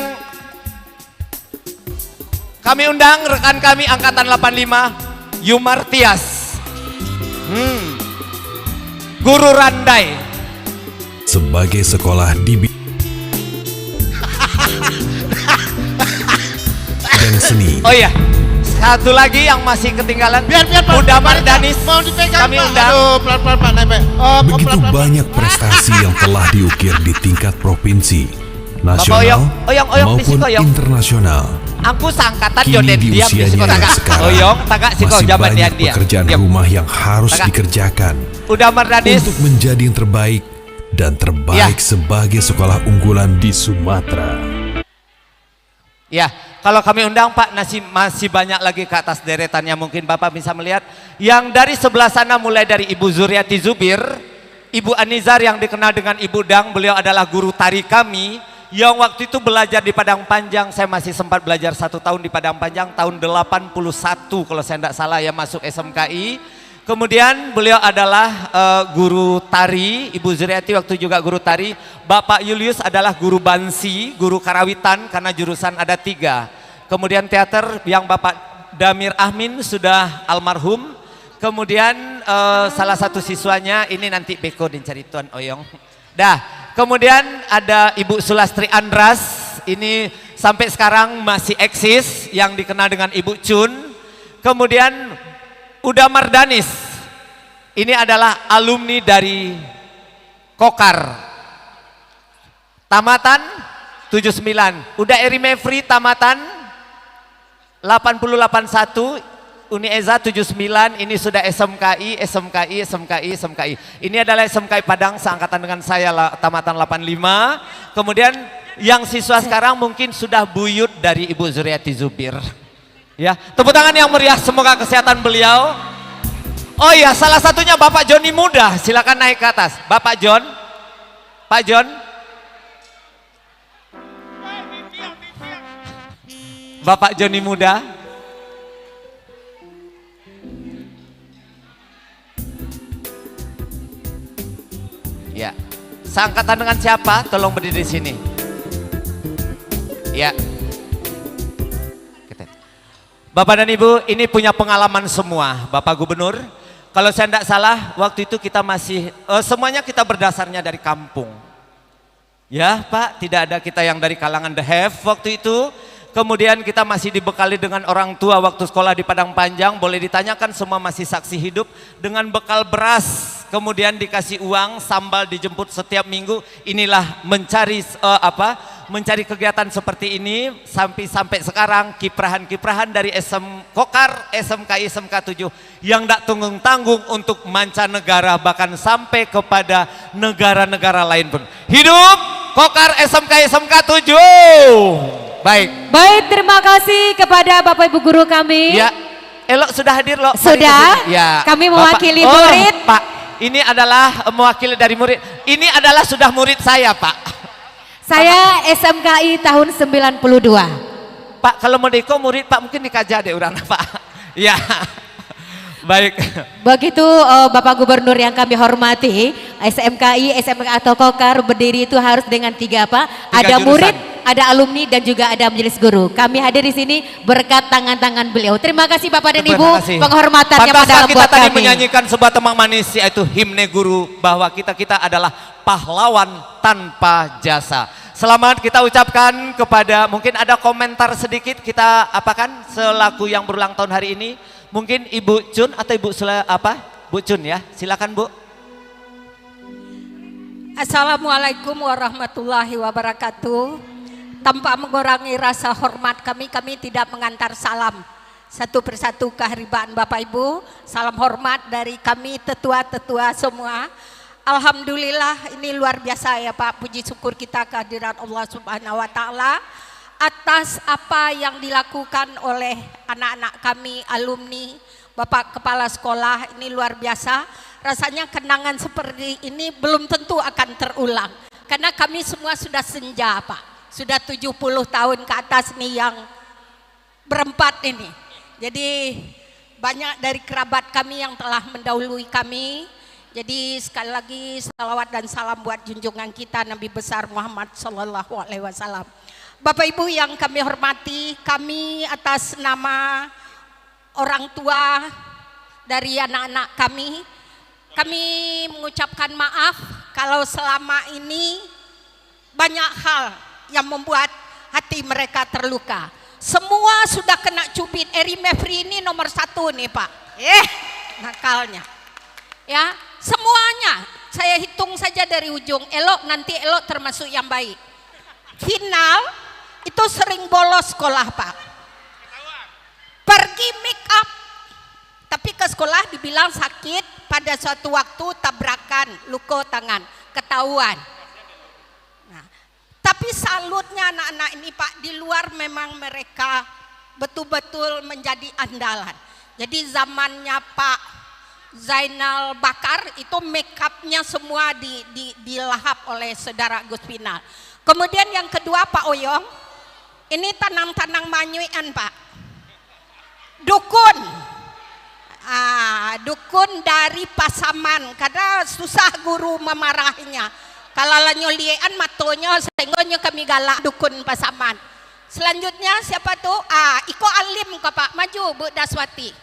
kami undang rekan kami angkatan 85 Yumar Tias, Guru Randai sebagai sekolah di dan seni. Oh iya, satu lagi yang masih ketinggalan. Biar Uda Mardanis mau dipegang kami Pak. undang. Aduh, pelan-pelan Pak. Begitu banyak prestasi yang telah diukir di tingkat provinsi, nasional maupun internasional. Aku sangkatan Kini joden di diam di usianya sekolah. yang sekarang Oyong tagak siko masih jaman banyak dia. pekerjaan rumah yang harus Tagak. dikerjakan Uda Mardanis untuk menjadi yang terbaik dan terbaik sebagai sekolah unggulan di Sumatera. Ya, kalau kami undang Pak masih banyak lagi ke atas deretannya, mungkin Bapak bisa melihat. Yang dari sebelah sana mulai dari Ibu Zuriati Zubir, Ibu Anizar yang dikenal dengan Ibu Dang, beliau adalah guru tari kami. Yang waktu itu belajar di Padang Panjang, saya masih sempat belajar 1 tahun di Padang Panjang, tahun 81 kalau saya tidak salah ya masuk SMKI. Kemudian beliau adalah guru tari, Ibu Zuriati waktu juga guru tari. Bapak Julius adalah guru bansi, guru karawitan karena jurusan ada 3. Kemudian teater yang Bapak Damir Ahmin sudah almarhum. Kemudian salah satu siswanya ini nanti Beko dicari Tuan Oyong. Kemudian ada Ibu Sulastri Andras, ini sampai sekarang masih eksis yang dikenal dengan Ibu Cun. Kemudian Uda Mardanis, ini adalah alumni dari Kokar, tamatan 79. Uda Eri Mevri tamatan 8081. Uni Eza 79, ini sudah SMKI. Ini adalah SMKI Padang seangkatan dengan saya tamatan 85. Kemudian yang siswa sekarang mungkin sudah buyut dari Ibu Zuriati Zubir. Ya, tepuk tangan yang meriah, semoga kesehatan beliau. Oh iya, salah satunya Bapak Joni Muda, silakan naik ke atas. Bapak John, Pak John. Bapak Joni Muda. Ya, seangkatan dengan siapa? Tolong berdiri di sini. Ya. Bapak dan Ibu, ini punya pengalaman semua. Bapak Gubernur, kalau saya tidak salah, waktu itu kita masih semuanya kita berdasarnya dari kampung. Ya, Pak, tidak ada kita yang dari kalangan the have waktu itu. Kemudian kita masih dibekali dengan orang tua waktu sekolah di Padang Panjang, boleh ditanyakan semua masih saksi hidup dengan bekal beras. Kemudian dikasih uang, sambal dijemput setiap minggu. Inilah mencari mencari kegiatan seperti ini sampai sekarang kiprahan-kiprahan dari Kokar SMKI SMK 7 yang tidak tanggung-tanggung untuk mancanegara bahkan sampai kepada negara-negara lain pun. Hidup Kokar SMKI SMK 7. Baik. Baik, terima kasih kepada Bapak Ibu guru kami. Ya. Elok sudah hadir loh. Sudah. Ya. Kami mewakili murid. Pak, ini adalah mewakili dari murid. Ini adalah sudah murid saya, Pak. Saya SMKI tahun 92. Pak, kalau mau deko murid Pak mungkin dikaja deh orang Pak. Ya. Baik. Begitu Bapak Gubernur yang kami hormati, SMKI, SMK atau Kokar berdiri itu harus dengan tiga apa? Ada jurusan. murid, ada alumni dan juga ada majelis guru. Kami hadir di sini berkat tangan-tangan beliau. Terima kasih Bapak dan Ibu, penghormatan yang mendalam kita buat tadi kami. menyanyikan sebuah tembang manis yaitu himne guru bahwa kita adalah pahlawan tanpa jasa. Selamat kita ucapkan kepada, mungkin ada komentar sedikit kita apakan selaku yang berulang tahun hari ini. Mungkin Ibu Cun atau Ibu Bu Cun ya, silakan Bu. Assalamualaikum warahmatullahi wabarakatuh. Tanpa mengurangi rasa hormat kami tidak mengantar salam satu persatu keharibaan Bapak Ibu. Salam hormat dari kami tetua-tetua semua. Alhamdulillah ini luar biasa ya Pak, puji syukur kita kehadiran Allah Subhanahu wa taala atas apa yang dilakukan oleh anak-anak kami, alumni, Bapak Kepala Sekolah. Ini luar biasa. Rasanya kenangan seperti ini belum tentu akan terulang. Karena kami semua sudah senja Pak. Sudah 70 tahun ke atas nih yang berempat ini. Jadi banyak dari kerabat kami yang telah mendahului kami. Jadi sekali lagi salawat dan salam buat junjungan kita Nabi besar Muhammad Sallallahu Alaihi Wasallam. Bapak Ibu yang kami hormati, kami atas nama orang tua dari anak-anak kami mengucapkan maaf kalau selama ini banyak hal yang membuat hati mereka terluka. Semua sudah kena cubit. Eri Mevri ini nomor 1 nih Pak. Nakalnya. Ya, semuanya saya hitung saja dari ujung. Nanti Elok termasuk yang baik. Final itu sering bolos sekolah Pak. Pergi make up, tapi ke sekolah dibilang sakit. Pada suatu waktu tabrakan, luka tangan, ketahuan. Nah, tapi salutnya anak-anak ini Pak, di luar memang mereka betul-betul menjadi andalan. Jadi zamannya Pak Zainal Bakar itu make upnya semua dilahap oleh saudara Gus Final. Kemudian yang kedua Pak Oyong, ini tanang-tanang manyuian Pak. Dukun. Dukun dari Pasaman, karena susah guru memarahnya. Kalau nyoliean matonya sehingga kami galak dukun Pasaman. Selanjutnya siapa tuh? Iko Alim ke Pak, maju Bu Daswati.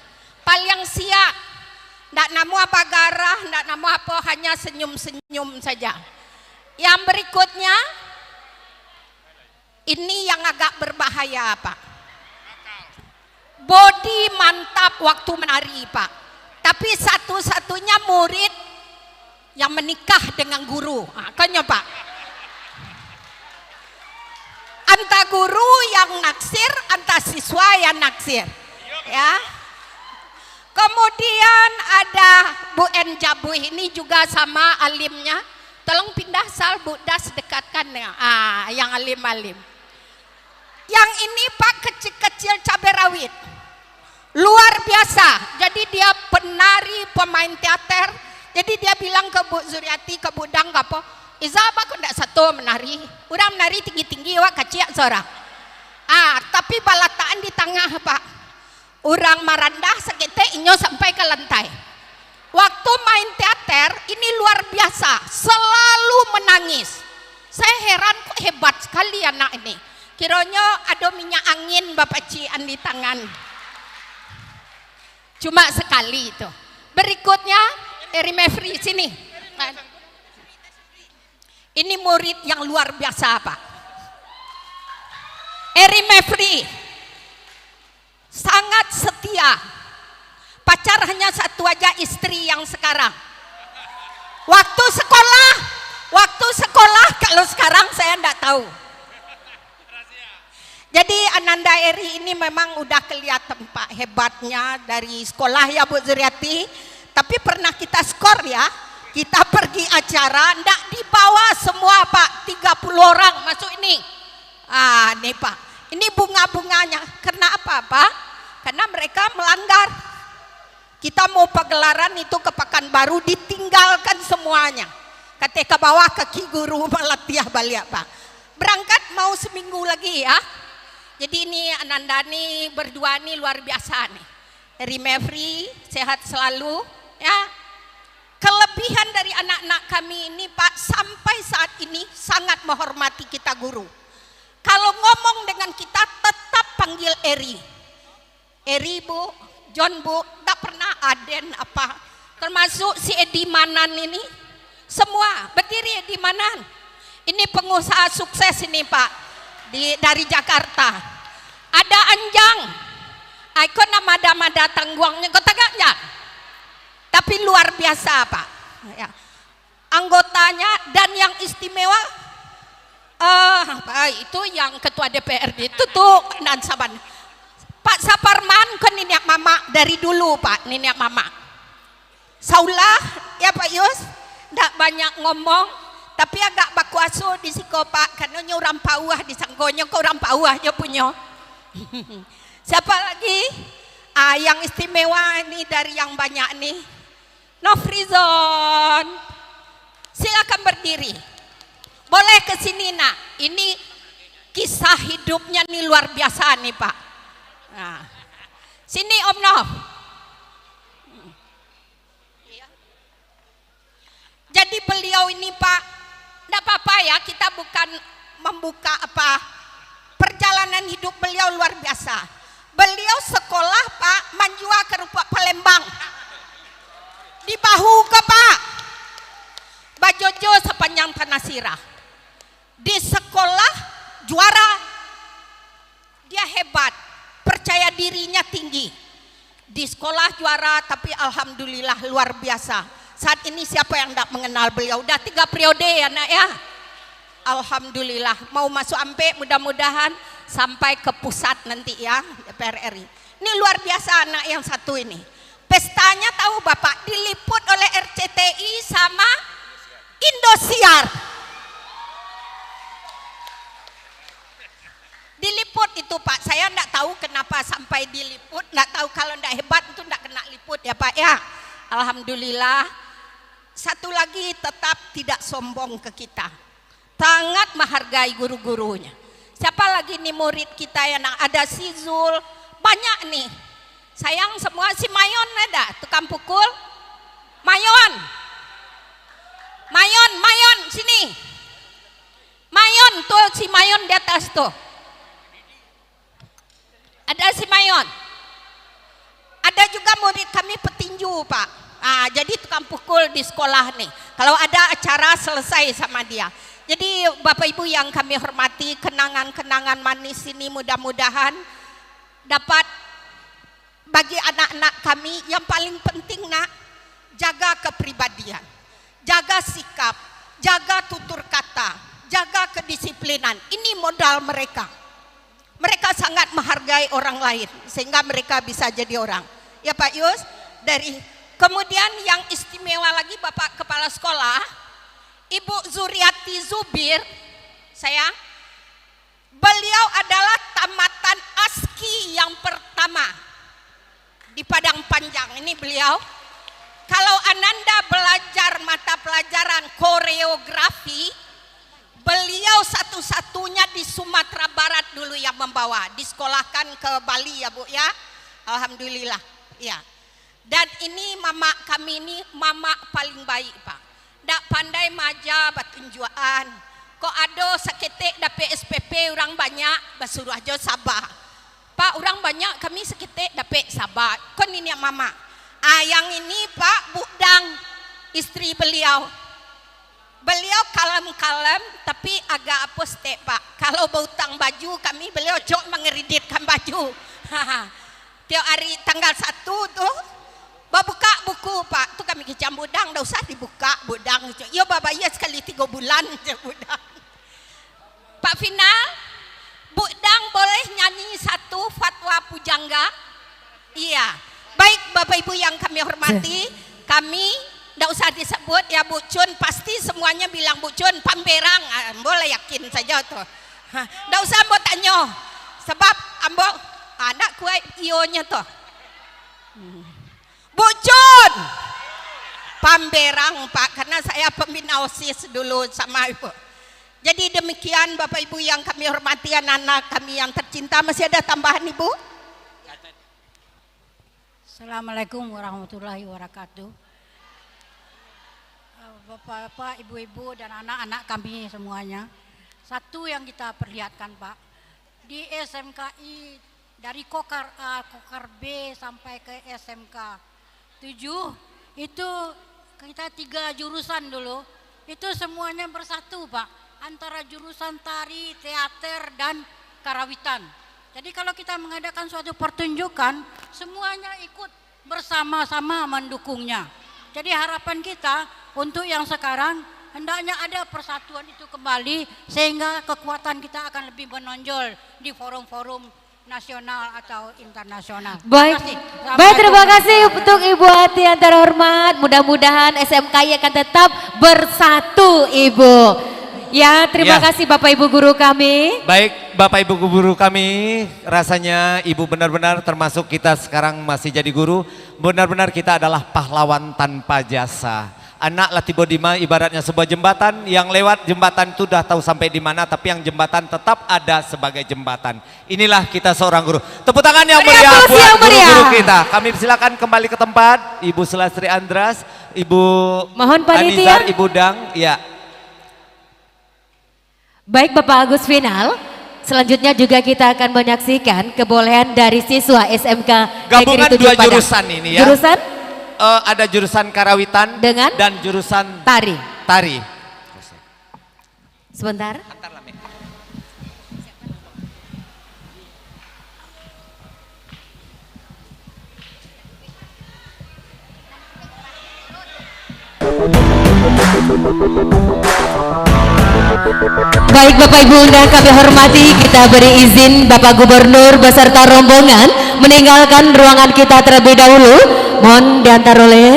Paling siap. Ndak namu apa garah, ndak namu apa, hanya senyum-senyum saja. Yang berikutnya, ini yang agak berbahaya Pak. Body mantap waktu menari Pak. Tapi satu-satunya murid yang menikah dengan guru. Kayaknya Pak. Anta guru yang naksir, anta siswa yang naksir. Ya. Kemudian ada Bu En Jabu ini juga sama alimnya. Tolong pindah sal Bu Das dekatkan ya. Yang alim-alim. Yang ini Pak kecil-kecil cabai rawit. Luar biasa. Jadi dia penari, pemain teater. Jadi dia bilang ke Bu Zuriati, ke Bu Dang apa? Iza apa kok ndak satu menari? Udah menari tinggi-tinggi wak kecil seorang. Tapi balataan di tengah Pak. Orang marandah sekete inyo sampai ke lantai. Waktu main teater ini luar biasa, selalu menangis. Saya heran kok hebat sekali anak ini. Kiranya ada minyak angin Bapak Cian di tangan. Cuma sekali itu. Berikutnya Eri Mevri sini. Ini murid yang luar biasa Pak. Eri Mevri sangat setia. Pacar hanya satu aja, istri yang sekarang. Waktu sekolah kalau sekarang saya enggak tahu. Ananda Eri ini memang udah kelihatan Pak hebatnya dari sekolah ya Bu Zuriati. Tapi pernah kita skor ya, kita pergi acara, ndak dibawa semua Pak, 30 orang masuk ini. Nih Pak, ini bunga-bunganya. Karena apa Pak? Karena mereka melanggar. Kita mau pagelaran itu ke Pekanbaru, ditinggalkan semuanya. Ketika bawah kaki guru melatih balik Pak. Berangkat mau seminggu lagi ya. Jadi ini Ananda nih berdua nih luar biasa nih. Dari Mevri, sehat selalu ya. Kelebihan dari anak-anak kami ini Pak, sampai saat ini sangat menghormati kita guru. Kalau ngomong dengan kita tetap panggil Eri. Eri Bu, John Bu, tak pernah Aden apa. Termasuk si Edi Manan ini, semua berdiri Edi Manan. Ini pengusaha sukses ini Pak, dari Jakarta. Ada Anjang, ikon nama tangguangnya kota gaknya. Tapi luar biasa Pak ya. Anggotanya dan yang istimewa itu yang ketua DPRD itu tuh Nansaban Pak Saparman kan niniak mama dari dulu Pak, niniak mama Saulah ya Pak Yus, ndak banyak ngomong tapi agak bakuaso di siko Pak, karena orang pauah di sanggonya kok orang pauah aja punya. Siapa lagi yang istimewa ini dari yang banyak nih, Nofrizon, silakan berdiri. Boleh ke sini nak. Ini kisah hidupnya nih luar biasa nih Pak. Nah, sini Om Nof. Jadi beliau ini Pak, enggak apa-apa ya, kita bukan membuka apa, perjalanan hidup beliau luar biasa. Beliau sekolah Pak Manjua ke Rupa Palembang. Di bahu ke Pak Bajojo sepanjang tanah sirah. Di sekolah juara, dia hebat, percaya dirinya tinggi. Di sekolah juara, tapi alhamdulillah luar biasa. Saat ini siapa yang tidak mengenal beliau? Udah 3 periode ya nak ya. Alhamdulillah, mau masuk ampe mudah-mudahan sampai ke pusat nanti ya DPR RI. Ini luar biasa anak yang satu ini. Pestanya tahu Bapak, diliput oleh RCTI sama Indosiar. Diliput itu Pak, saya enggak tahu kenapa sampai diliput, enggak tahu, kalau enggak hebat itu enggak kena liput ya Pak ya. Alhamdulillah. Satu lagi, tetap tidak sombong ke kita. Sangat menghargai guru-gurunya. Siapa lagi nih murid kita yang ada si Zul, banyak nih. Sayang semua, si Mayon ada, tukang pukul. Mayon. Mayon, sini. Mayon tuh, si Mayon di atas tuh. Ada si Mayon. Ada juga murid kami petinju Pak. Jadi tukang pukul di sekolah nih. Kalau ada acara selesai sama dia. Jadi Bapak Ibu yang kami hormati, kenangan-kenangan manis ini mudah-mudahan dapat bagi anak-anak kami. Yang paling penting nak, jaga kepribadian, jaga sikap, jaga tutur kata, jaga kedisiplinan. Ini modal mereka. Mereka sangat menghargai orang lain sehingga mereka bisa jadi orang. Ya Pak Yus, kemudian yang istimewa lagi Bapak Kepala Sekolah, Ibu Zuriati Zubir, sayang, beliau adalah tamatan ASKI yang pertama di Padang Panjang. Ini beliau. Kalau Ananda belajar mata pelajaran koreografi, beliau satu-satunya di Sumatera Barat dulu yang membawa, disekolahkan ke Bali ya Bu ya. Alhamdulillah ya. Dan ini mama kami ini mama paling baik Pak. Dak pandai maja batunjuan. Kok ada seketik dapet SPP orang banyak basuruh aja sabar. Pak orang banyak kami seketik dapet sabar. Kon ini mama. Yang ini Pak Budang, istri beliau. Beliau kalem-kalem tapi agak apa step Pak. Kalau bautang baju kami beliau cok mengeriditkan baju. Tiap hari tanggal 1 tuh buka buku Pak, tuh kami kecam Budang, dah usah dibuka Budang. Yo Bapak ya sekali 3 bulan aja Budang. Pak Final, Budang boleh nyanyi Iya. Baik Bapak Ibu yang kami hormati, kami tidak usah disebut ya Bu Cun, pasti semuanya bilang Bu Cun Pamberang, boleh yakin saja tuh. Tidak usah ambo tanya, sebab ambo ada kue ionya tuh. Bu Cun Pamberang Pak, karena saya pembina OSIS dulu sama Ibu. Jadi demikian Bapak Ibu yang kami hormati, anak-anak kami yang tercinta. Masih ada tambahan Ibu? Assalamualaikum warahmatullahi wabarakatuh. Bapak-bapak, ibu-ibu dan anak-anak kami semuanya. Satu yang kita perlihatkan Pak, di SMKI dari Kokar A, Kokar B sampai ke SMK 7 itu kita 3 jurusan dulu, itu semuanya bersatu Pak, antara jurusan tari, teater dan karawitan. Jadi kalau kita mengadakan suatu pertunjukan, semuanya ikut bersama-sama mendukungnya. Jadi harapan kita untuk yang sekarang hendaknya ada persatuan itu kembali, sehingga kekuatan kita akan lebih menonjol di forum-forum nasional atau internasional. Baik, terima kasih untuk Ibu Hati yang terhormat. Mudah-mudahan SMKI akan tetap bersatu Ibu. Ya, terima kasih Bapak Ibu guru kami. Baik, Bapak Ibu guru kami, rasanya Ibu benar-benar termasuk kita sekarang masih jadi guru, benar-benar kita adalah pahlawan tanpa jasa. Anak Latibodima ibaratnya sebuah jembatan, yang lewat jembatan itu udah tahu sampai di mana, tapi yang jembatan tetap ada sebagai jembatan. Inilah kita seorang guru. Tepuk tangan yang meriah buat guru-guru kita. Kami silakan kembali ke tempat. Ibu Sulastri Andras, Ibu Mohon panitia. Anizar, Ibu Dang, ya. Baik Bapak Agus Final, selanjutnya juga kita akan menyaksikan kebolehan dari siswa SMK Gabungan Negeri 7 dua Padang. jurusan ini ya. Jurusan? Ada jurusan karawitan dengan dan jurusan tari. Tari. Sebentar. Baik Bapak Ibu dan kami hormati, kita beri izin Bapak Gubernur beserta rombongan meninggalkan ruangan kita terlebih dahulu. Mohon diantar oleh.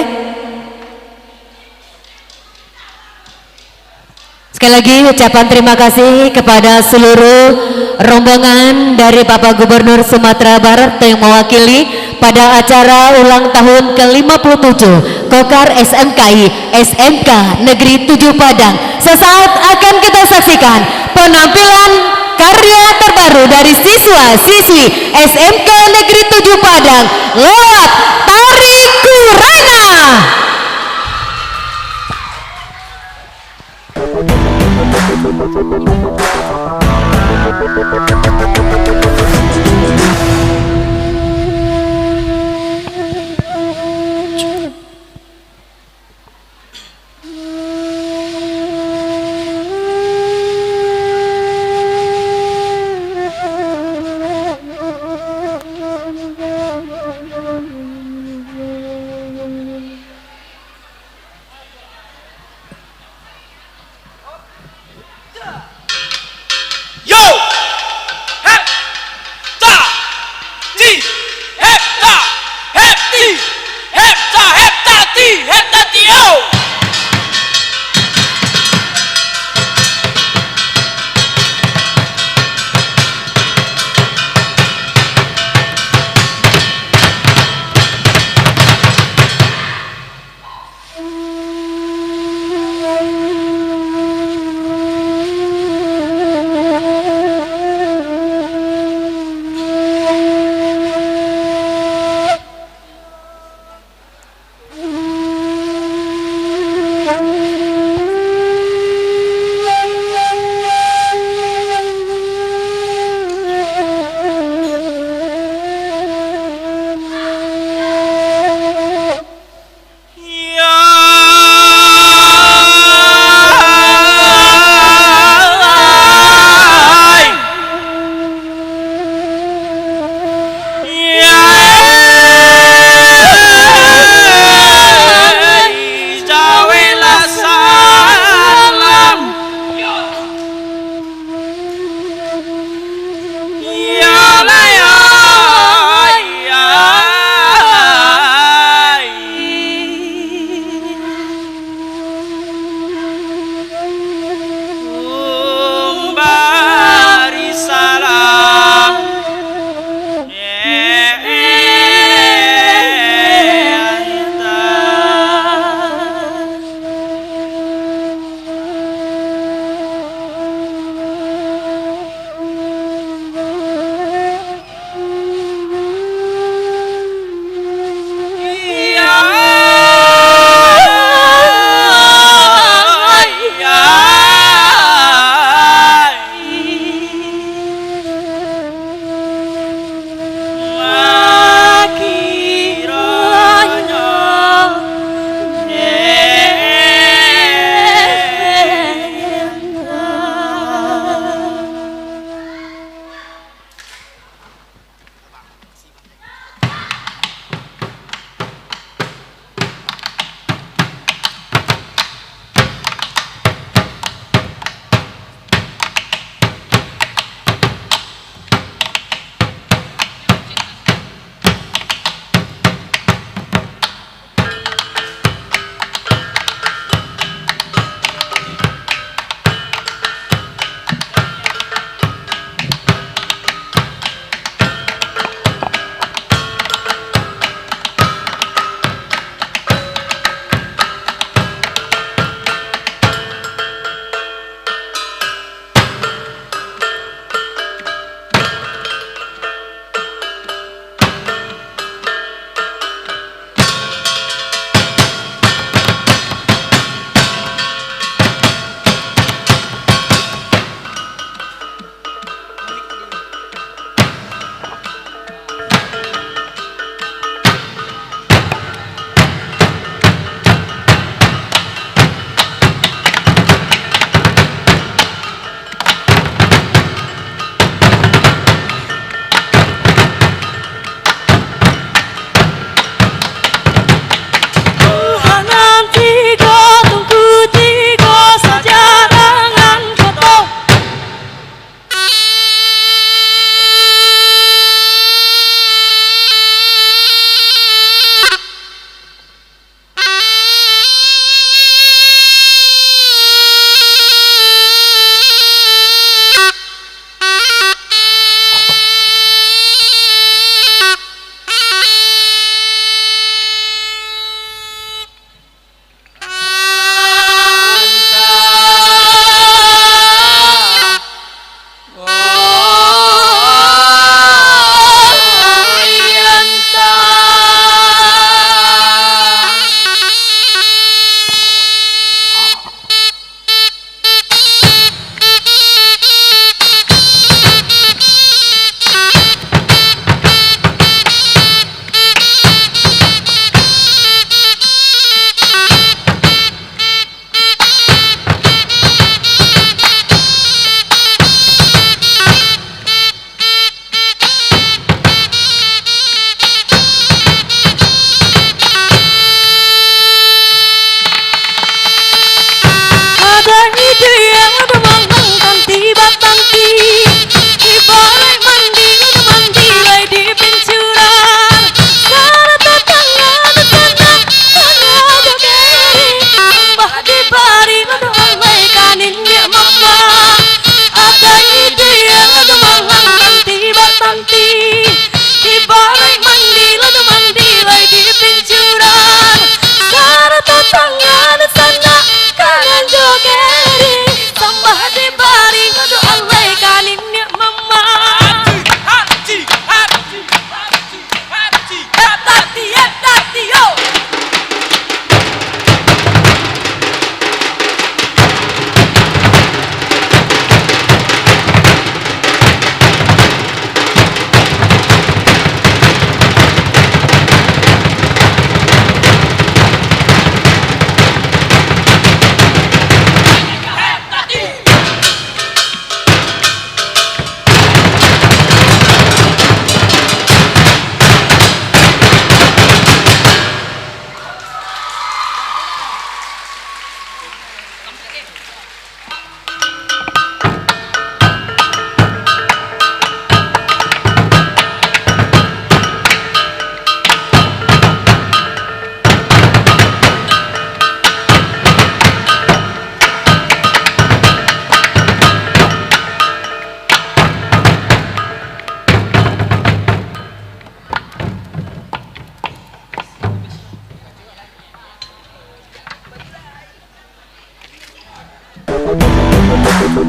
Sekali lagi ucapan terima kasih kepada seluruh rombongan dari Bapak Gubernur Sumatera Barat yang mewakili pada acara ulang tahun ke-57 Kokar SMKI SMK Negeri 7 Padang. Sesaat akan kita saksikan penampilan karya terbaru dari siswa-siswi SMK Negeri 7 Padang lewat Tari Kurana.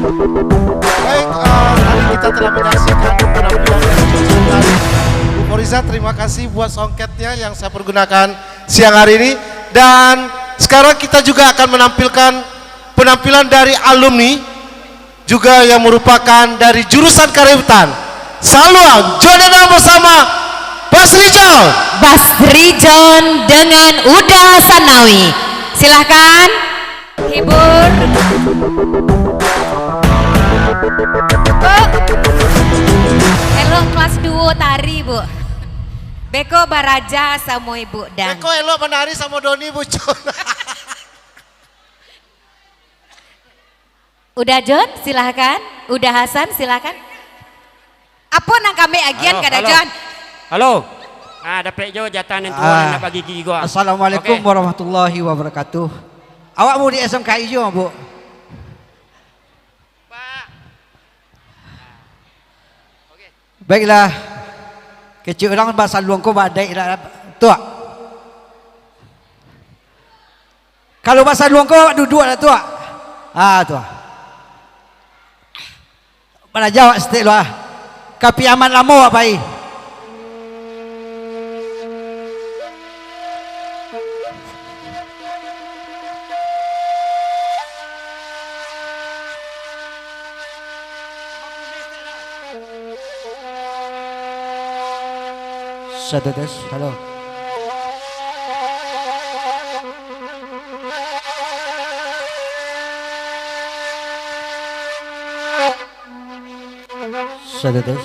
Baik, tadi kita telah menyaksikan penampilan dari Sultan Bu Riza. Terima kasih buat songketnya yang saya pergunakan siang hari ini. Dan sekarang kita juga akan menampilkan penampilan dari alumni juga yang merupakan dari jurusan Karawitan. Saluang Jodana bersama Basri John. Basri John dengan Uda Sanawi. Silahkan hibur. Bu, elok kelas 2 tari Bu. Beko Baraja sama Ibu dan Beko elok menari sama Doni Bu John. Udah John silahkan. Udah Hasan silahkan. Apa nang kami agian kada John? Halo. Ah, dapat jo jatah yang tuan nak bagi gigi gua. Assalamualaikum warahmatullahi wabarakatuh. Awak mau di SMKI juga, Bu? Baiklah. Kecil orang bahasa luang ko badai dah tua. Kalau bahasa luang ko duduk dah tua. Tua. Mana jawab setiap lah. Kapi aman lama apa ini? Satu tes, halo. Satu tes.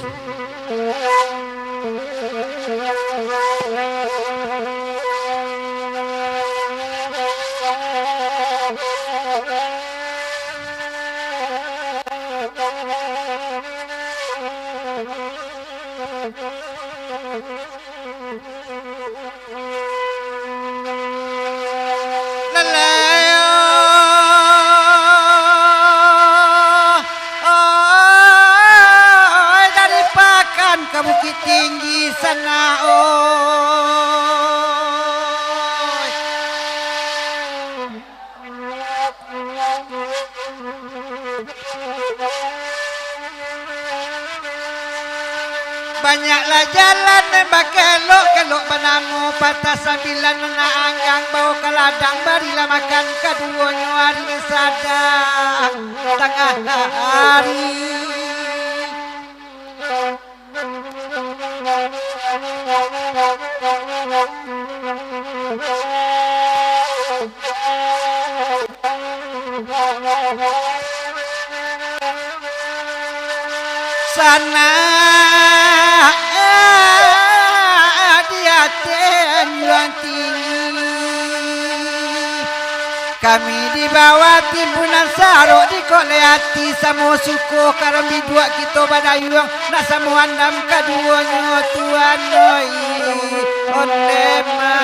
Ke bukit tinggi sana, oi. Banyaklah jalan nembak kelok banamu patah sambilan menaanggang bau ke ladang barilah makan keduanya hari sadang tengah hari. Sana dia tenjuang tinggi, kami di bawah timbunan sarok di koleati samo suku karambi dua kita badayuang nak samo andam kaduanya tuan noi ondema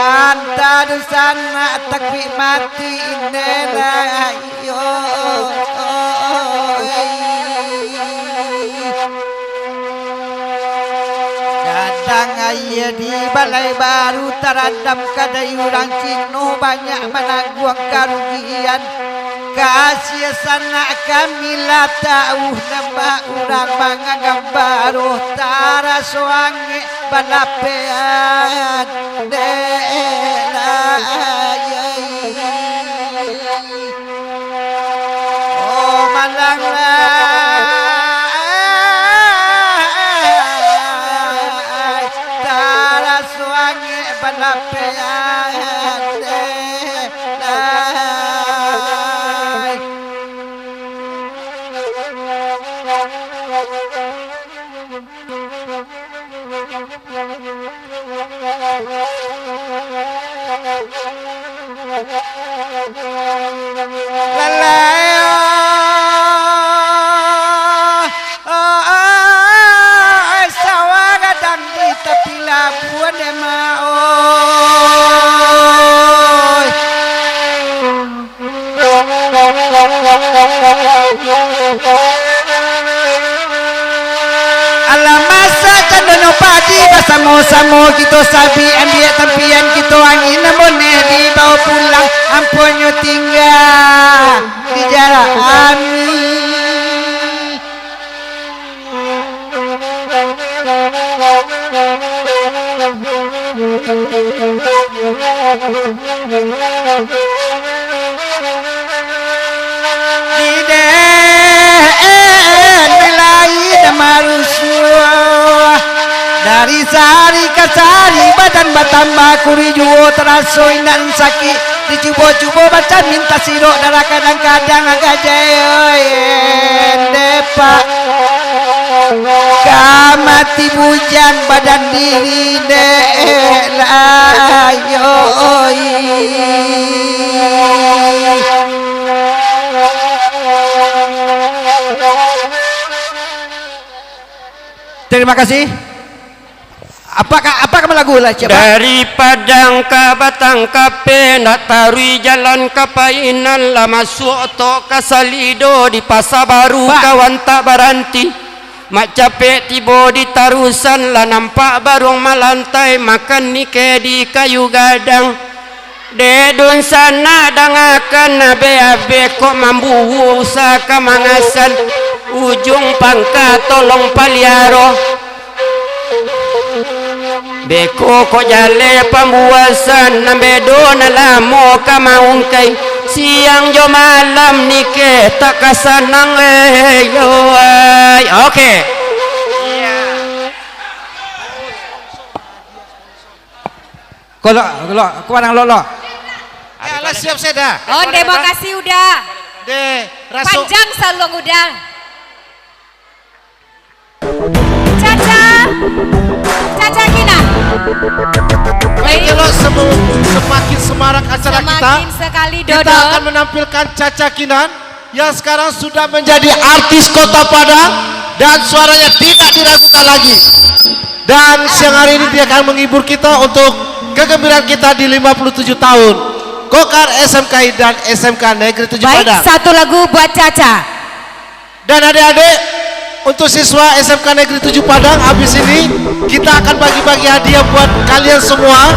anta dusana takwi mati indena yo. Kadang ayah di balai baru terendam kadayurang cino banyak menanggung kerugian. Kasih sana kami lah tahu nama orang menganggap baru tara suangi balapean delayai. Oh malanglah balapean delay. Sawagadang di tepi labuan demao. Alam masa cendono di bersama-sama kita sabi ambil tempian kita angin namun dibawa pulang ampunnya tinggal di jarak amin. Dari sari ke sari badan bertambah kuri juo terasoi dan sakit dicubo-cubo baca minta sirok darah kadang-kadang agak jayoyen depak kamati bujang badan diri dek layoi. Terima kasih. Apakah lagu lah coba? Dari Padang ke Batang Kape nak tarui jalan ke Painan lah masuk tok ke Salido di Pasar Baru kawan tak baranti mak capek tiba di Tarusan lah nampak barung malantai makan nike di kayu gadang dedun sana dangakan abe-abe kok mambu usaha kemangasan ujung pangka tolong paliaro beko kok jale pembuasan nambedo nalamo kamaungkai siang jo malam nike tak kasanang yo ay. Oke. Kalau kuanang lolo. Ya lah siap seda. Oh, demokrasi udah. Panjang salong udah. Caca Kina. Kalau semakin semarak acara kita, semakin sekali Dodo. Kita akan menampilkan Caca Kinan yang sekarang sudah menjadi artis Kota Padang dan suaranya tidak diragukan lagi. Dan siang hari ini dia akan menghibur kita untuk kegembiraan kita di 57 tahun Kokar SMKI dan SMK Negeri 7 Padang. Baik, satu lagu buat Caca. Dan adik-adik, untuk siswa SMK Negeri 7 Padang, habis ini kita akan bagi-bagi hadiah buat kalian semua.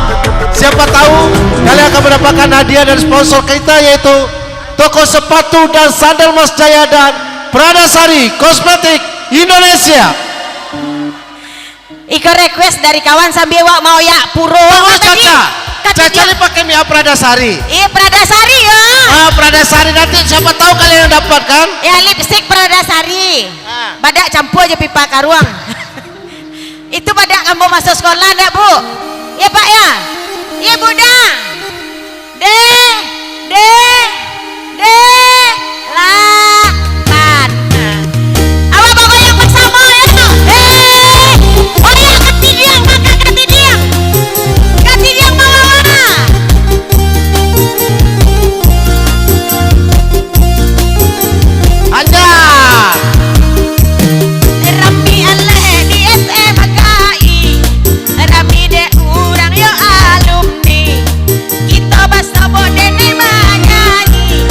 Siapa tahu kalian akan mendapatkan hadiah dari sponsor kita, yaitu toko sepatu dan sandal Mas Jaya dan Pradasari Kosmetik Indonesia. Iko request dari kawan sambil wak mau ya puro. Caca ini pakai Mia Pradasari. Iya Pradasari ya. Pradasari nanti siapa tahu kalian yang dapat kan? Ya lipstick Pradasari. Badak campur aja pipa karuang. Itu badak kamu masuk sekolah enggak bu? Ya pak ya. Iya bunda. Lah mana? Awak bawa yang bersama ya. Oh ya kati dia makan kati dia. Kati dia bawa. Anja. Rami Allah di SMKI. Rami de urang yo alumni. Kita basta bodene manyanyi.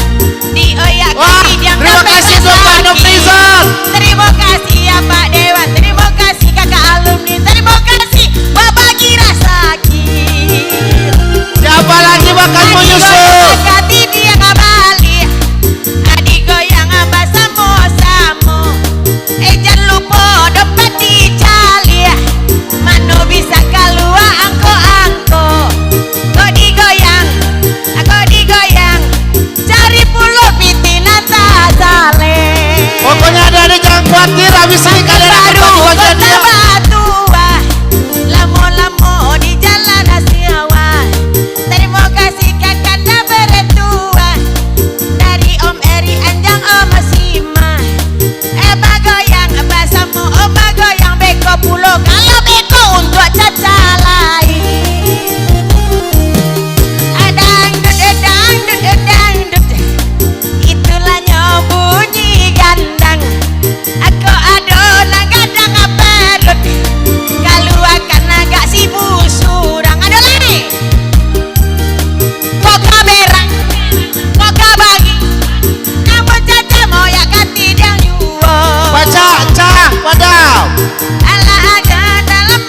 Di oyak yang terima kasih buat Pak Nofrizal. Terima kasih ya Pak Dewan. Terima kasih kakak alumni. Terima kasih Bapak Girasaki. Siapa lagi bakal menyusul? Kati dia kembali. Adik goyang abah samo-samo. Jangan lupa dompet dicali. Mano bisa keluar angko-angko. Kok digoyang, cari pulau pitina tak sale. Pokoknya ada jangan khawatir, habis ini kalian akan bagi-bagi hadiah. Lamo-lamo di jalan Asiawa. Terima kasih kakanda beretua. Dari Om Eri Anjang Om Sima. Bagoyang basamu bagoyang beko pulau. Kalau beko untuk Caca lain. Dangdut. Itulah bunyi gandang. Aku adonan gadang perut. Kalau akan agak sibuk surang. Ada lagi. Koka berang, koka bagi. Kamu Caca mau ya ganti yang yuwo. Baca, padam. Ala agak dalam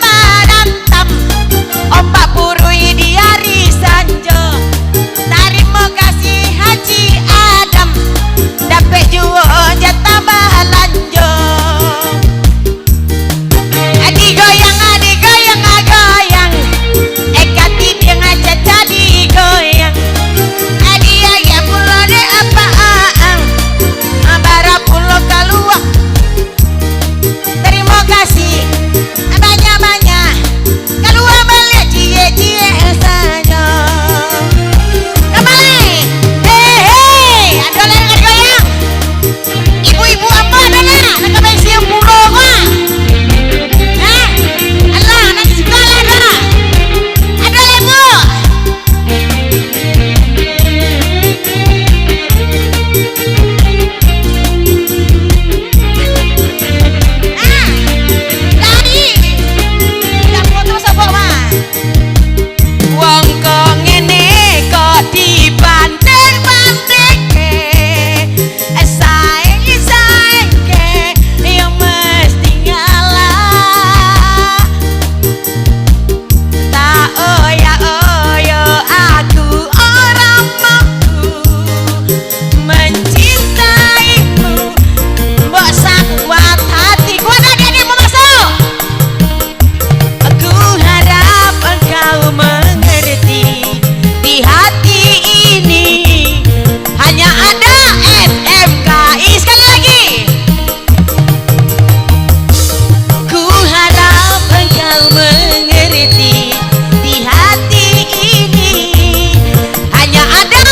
mengerti di hati ini hanya ada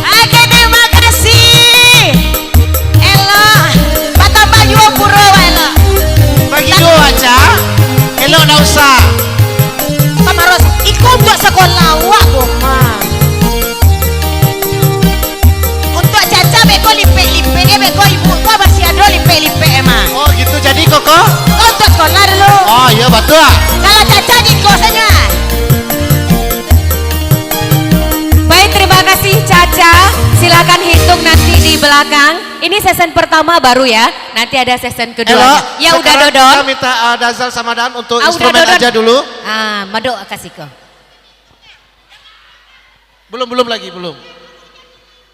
oke, terima kasih elo patambah juga pura elo bagi dua aja elo nggak usah kamaros ikut buat sekolah wak goma untuk caca beko lipe-lipe dia beko ibu tua masih ada lipe-lipe emang oh gitu jadi koko untuk sekolah dulu oh iya betul kalau caca gitu saja. Baik, terima kasih Caca. Silakan hitung nanti di belakang. Ini season pertama baru ya. Nanti ada season kedua. Ya udah Dodon. Kita minta Dazal sama Dan untuk Ah, instrumen udah, Dodon. aja dulu. Ah, Mado kasih ke. Belum lagi, belum.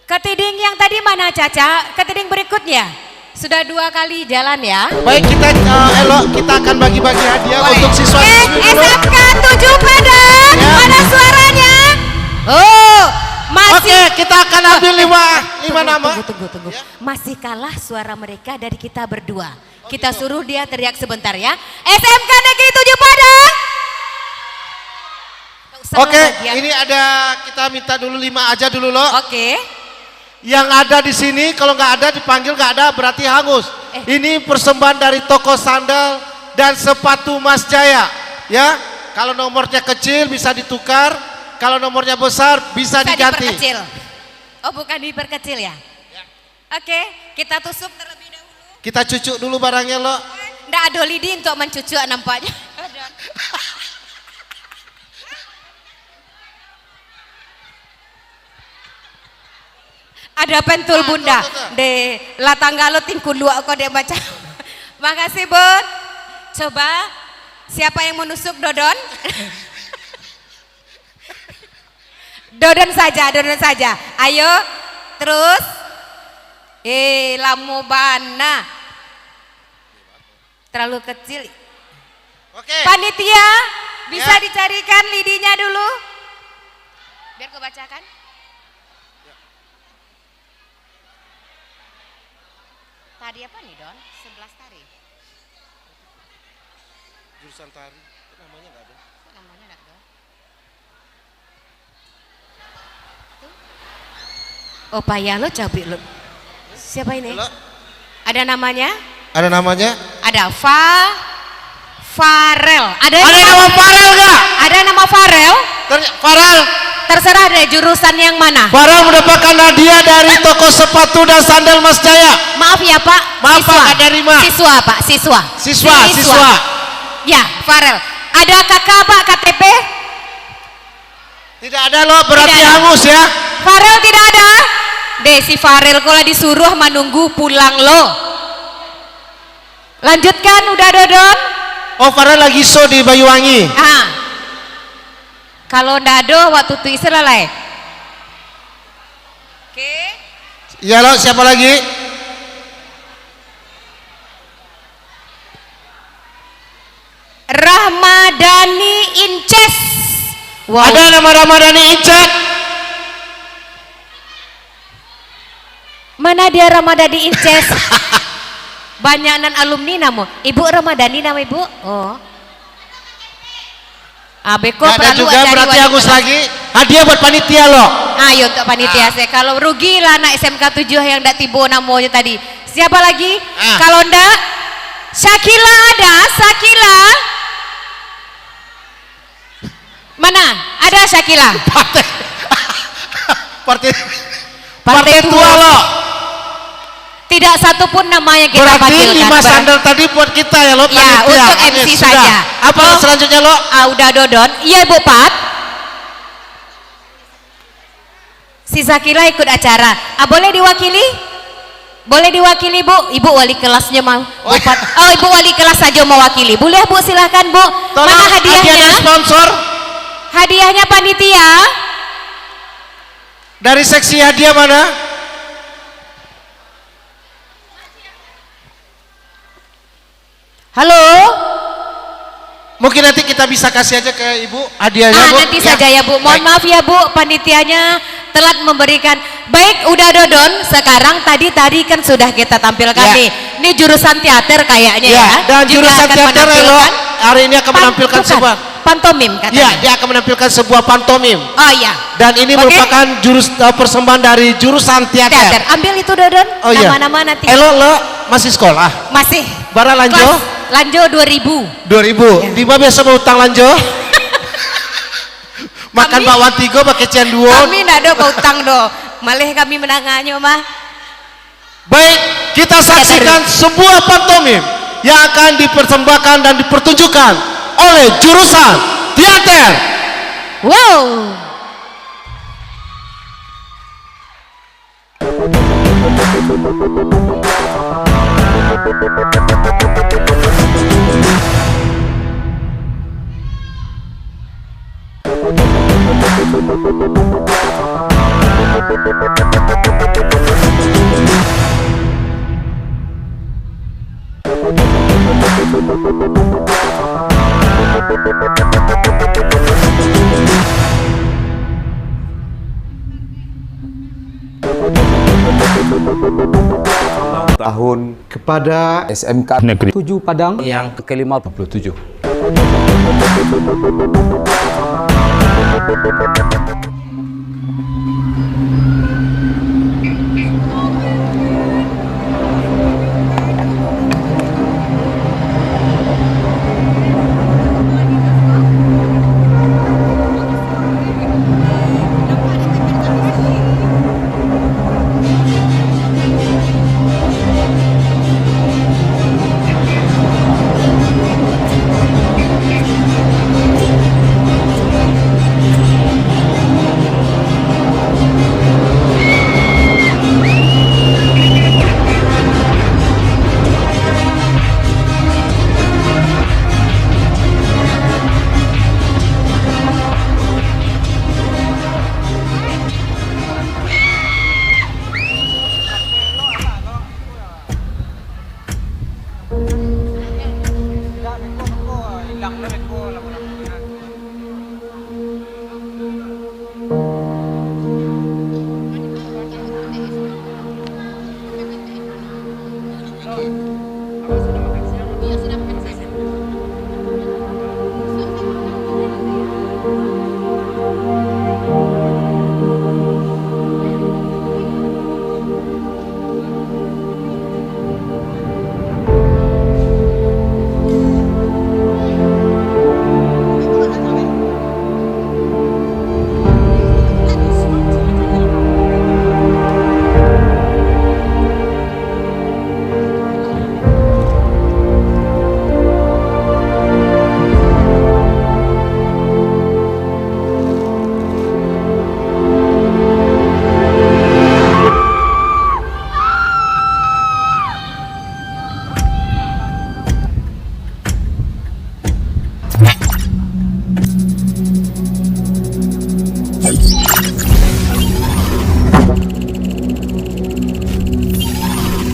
Ketiding yang tadi mana Caca? Ketiding berikutnya. Sudah 2 kali jalan ya. Baik, kita kita akan bagi-bagi hadiah untuk siswa. SMK 7 Padang. Ya. Mana suaranya? Oh, masih. Oke, kita akan ambil 5 nama. Tunggu. Masih kalah suara mereka dari kita berdua. Kita suruh dia teriak sebentar ya. SMK Negeri 7 Padang. Oke, ini ada kita minta dulu 5 aja dulu loh. Oke. Yang ada di sini kalau nggak ada dipanggil nggak ada berarti hangus. Ini persembahan dari toko sandal dan sepatu Mas Jaya. Ya, kalau nomornya kecil bisa ditukar, kalau nomornya besar bisa diganti. Diperkecil. Oh, bukan diperkecil ya? Oke, kita tusuk terlebih dahulu. Kita cucuk dulu barangnya loh. Nggak ada lidi untuk mencucuk nampaknya. Ada pentul bunda de la tanggalo tingkul luak kok dia baca. Makasih Bun. Coba siapa yang menusuk Dodon? Dodon saja. Ayo terus. Lamu bana. Terlalu kecil. Oke. Panitia bisa dicarikan lidinya dulu. Biar kebacakan. Tadi apa nih Don? 11 tari. Jurusan tari, namanya nggak ada. Namanya nggak ada. Oh payah lo cabai lo. Siapa ini? Halo? Ada namanya? Ada namanya? Ada Farel. Ada nama Farel nggak? Ada nama Farel? Farel. Terserah deh jurusan yang mana. Farel mendapatkan hadiah dari toko sepatu dan sandal Mas Jaya. Maaf ya Pak. Maaf siswa. Pak, ada Rima. Siswa Pak, siswa. Siswa. Ya, Farel. Ada kakak Pak KTP? Tidak ada loh, berarti Tidak ada. hangus ya. Farel tidak ada. Si Farel kalau disuruh menunggu pulang lo. Lanjutkan udah Dodon. Oh Farel lagi show di Banyuwangi. Kalau ndak ada waktu itu selesai. Oke. Ya lo, siapa lagi? Rahmadani Inces. Wow. Ada nama Ramadhani Incet. Mana dia Ramadhani Inces? Banyakan alumni namu. Ibu Ramadhani nama ibu? Oh. Beko Ada perlu juga berarti hangus lagi. Hadiah buat panitia loh. Ayo untuk panitia saya. Kalau rugi lah anak SMK 7 yang ndak tibo namanya tadi. Siapa lagi? Kalau ndak Syakila ada, Syakila. Mana? Ada Syakila. Partai tua loh. Tidak satu pun namanya kita Berarti panggilkan. 5 sandal tadi buat kita ya lo. Ya, untuk MC saja. Apa selanjutnya lo? Udah Dodon. Iya Bu Pat. Si Syakila ikut acara. Boleh diwakili? Boleh diwakili Bu? Ibu wali kelasnya mau. Bu Pat. Oh Ibu wali kelas saja mewakili. Boleh Bu, silahkan Bu. Mana hadiahnya? Sponsor. Hadiahnya panitia. Dari seksi hadiah mana? Halo. Mungkin nanti kita bisa kasih aja ke Ibu hadiahnya Bu. Nanti saja ya Bu. Mohon maaf ya Bu, panitianya telat memberikan. Baik, udah Dodon. Sekarang tadi kan sudah kita tampilkan nih. Ini jurusan teater kayaknya Ya, ya. dan Juga jurusan akan teater Elo menampilkan hari ini akan menampilkan bukan, sebuah pantomim katanya. Ya, dia akan menampilkan sebuah pantomim. Oh iya. Dan ini merupakan persembahan dari jurusan teater. Teater. Ambil itu Dodon. Oh iya. Nama-nama nanti. Elo lo masih sekolah? Masih. Bara lanjo? Kelas lanjo 2000. 2000. Di mana biasa mau utang lanjo? Makan bakwan tiga pakai cenduon. Kami ndak ada utang do. Malih kami menangannya mah. Baik, kita saksikan sebuah pantomim yang akan dipersembahkan dan dipertunjukkan oleh jurusan teater. Wow. Tahun kepada SMK Negeri 7 Padang yang ke-57.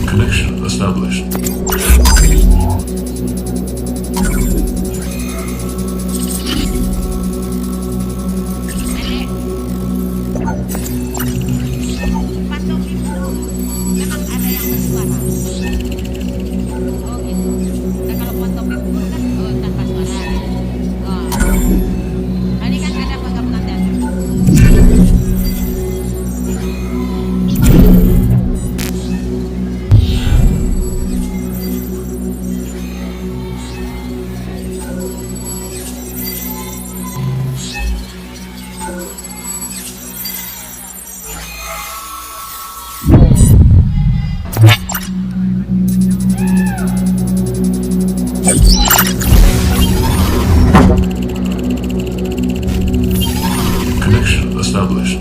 Connection established. Connection established.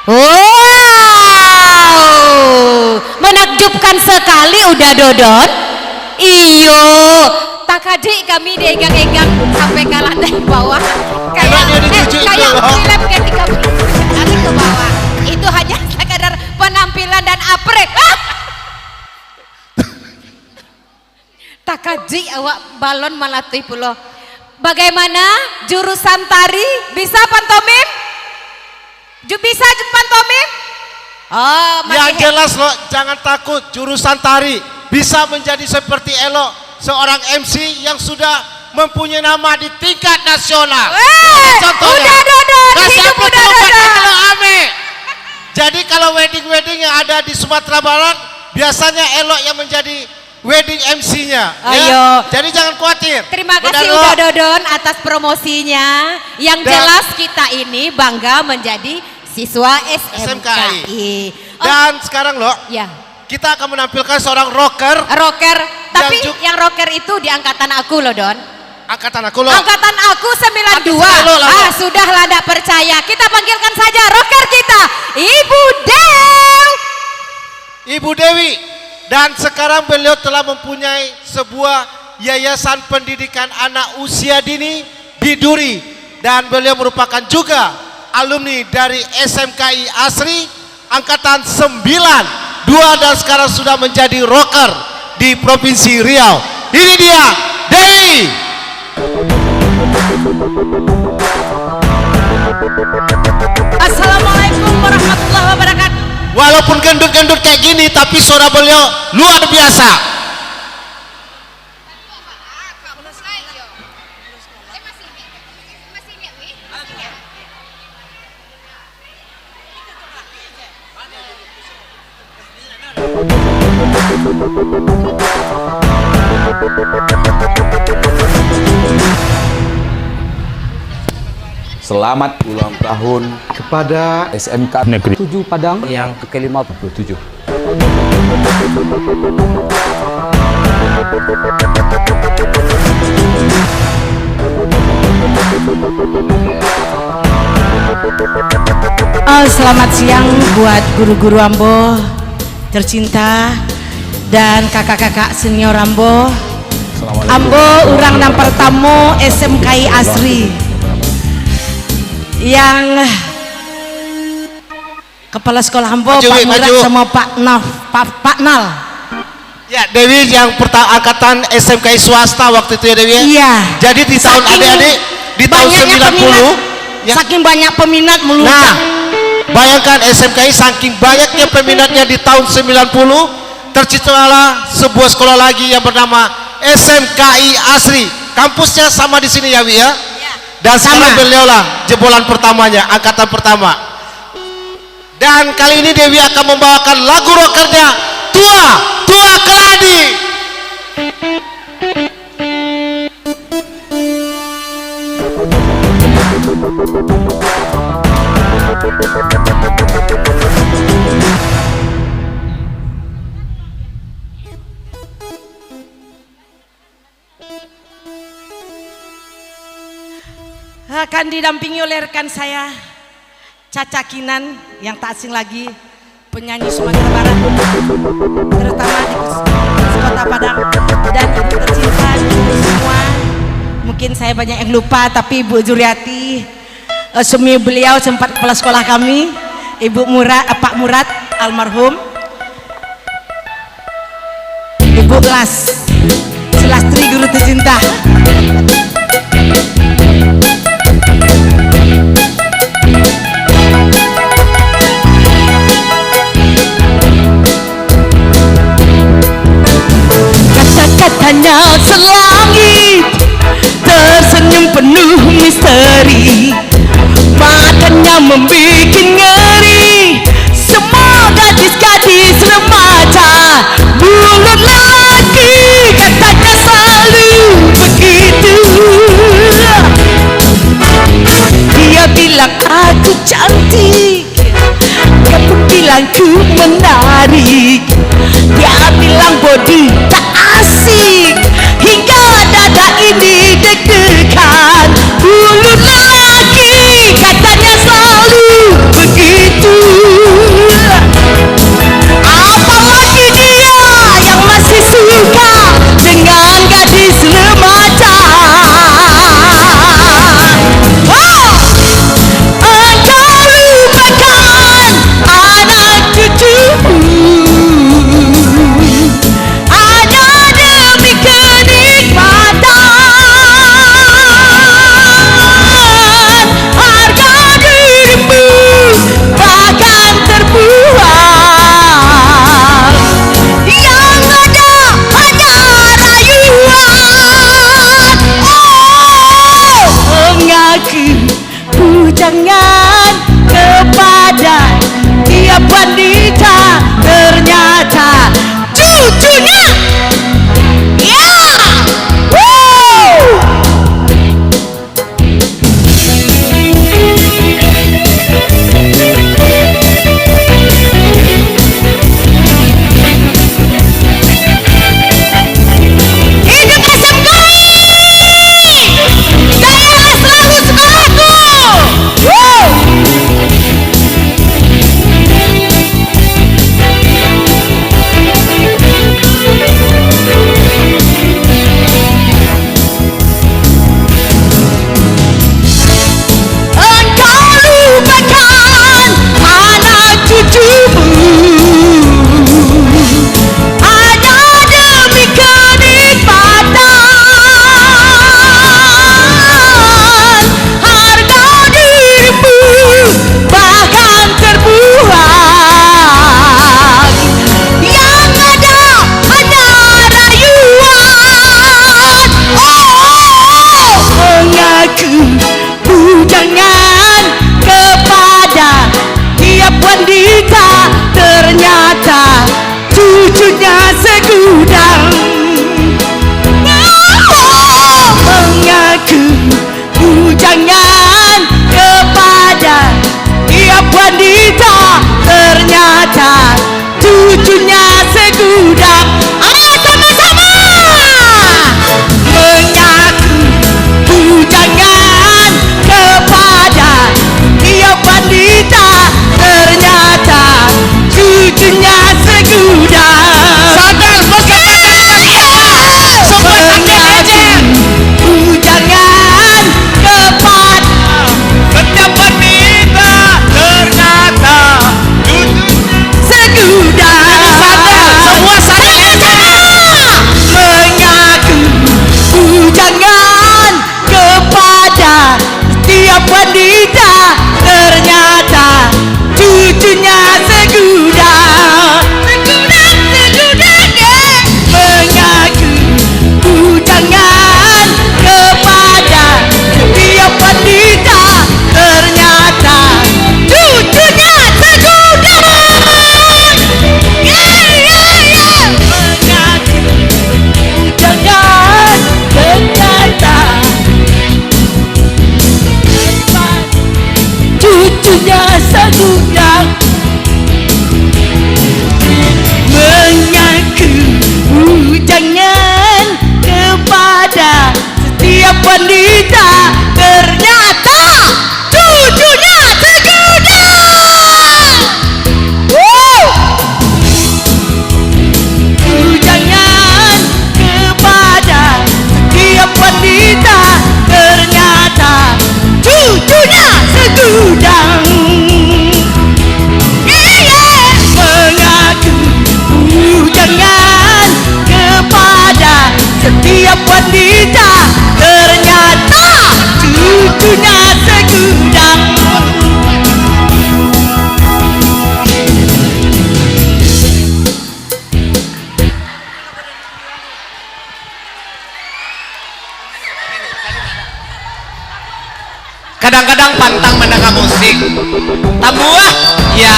Wow, menakjubkan sekali udah Dodon. Iyo, tak kaji kami diegang-egang sampai kalah dari bawah. Kayak film ketika kali ke bawah. Itu hanya sekadar penampilan dan aprek. Tak kaji awak balon malatui pulo. Bagaimana jurusan tari bisa pantomim? Bisa pantomim? Oh, yang jelas lo jangan takut, jurusan tari bisa menjadi seperti Elo, seorang MC yang sudah mempunyai nama di tingkat nasional. Contohnya, jadi kalau wedding yang ada di Sumatera Barat biasanya Elo yang menjadi wedding MC-nya. Ya? Jadi jangan khawatir. Terima kasih udah Dodon atas promosinya. Yang jelas kita ini bangga menjadi siswa SMKI. Dan sekarang loh, kita akan menampilkan seorang rocker. Tapi yang rocker itu di angkatan aku loh Don. Angkatan aku loh. Angkatan aku 92. Sudahlah tidak percaya. Kita panggilkan saja rocker kita, Ibu Dewi. Dan sekarang beliau telah mempunyai sebuah yayasan pendidikan anak usia dini di Duri. Dan beliau merupakan juga alumni dari SMKI Asri angkatan 92 dan sekarang sudah menjadi rocker di Provinsi Riau. Ini dia Dewi. Assalamualaikum warahmatullahi wabarakatuh. Walaupun gendut-gendut kayak gini tapi suara beliau luar biasa. Selamat ulang tahun kepada SMK Negeri 7 Padang yang ke-57. Selamat siang buat guru-guru Ambo tercinta dan kakak-kakak senior Ambo. Ambo urang nampar tamu SMKI Asri yang kepala sekolah Ambo Pak Murat sama Pak Nal. Ya, Dewi yang angkatan SMKI swasta waktu itu ya Dewi. Iya. Jadi di tahun adik-adik di tahun 90 saking banyak peminat meluncur. Nah, bayangkan SMKI saking banyaknya peminatnya di tahun 90 terciptalah sebuah sekolah lagi yang bernama SMKI Asri. Kampusnya sama di sini ya Wi ya. Dan sekarang beliau lah jebolan pertamanya, angkatan pertama. Dan kali ini Dewi akan membawakan lagu rockernya Tua Keladi. Akan didampingi oleh rekan saya Caca Kinan yang tak asing lagi, penyanyi Sumatera Barat terutama di Kota Padang, dan ibu tercinta ibu semua. Mungkin saya banyak yang lupa tapi Ibu Zuriati, suami beliau sempat kepala sekolah kami, Pak Murad almarhum, Ibu Silastri guru tercinta. Kata-katanya selangit, tersenyum penuh misteri, matanya membuat ngeri, semua gadis-gadis remaja, mulut lelaki katanya selalu begitu. Dia bilang aku cantik, kamu bilang ku menarik, dia bilang body tak asik, hingga dada ini deg-degan. Mulut lelaki katanya selalu begitu. jangan kepada tiap wanita, ternyata cucunya. Ya, kadang-kadang pantang mendengar musik tamuah ya.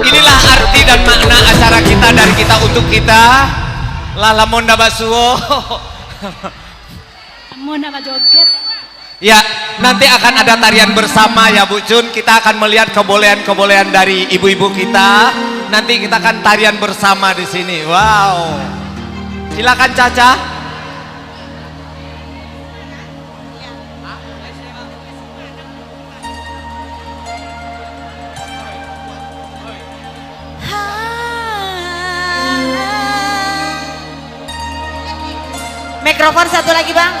Inilah arti dan makna acara kita, dari kita untuk kita. Lalamon basuo Lamun joget. ya, nanti akan ada tarian bersama ya Bu Cun. Kita akan melihat kebolehan-kebolehan dari ibu-ibu kita. Nanti kita akan tarian bersama di sini. Wow, silakan Caca. Mikrofon satu lagi Bang.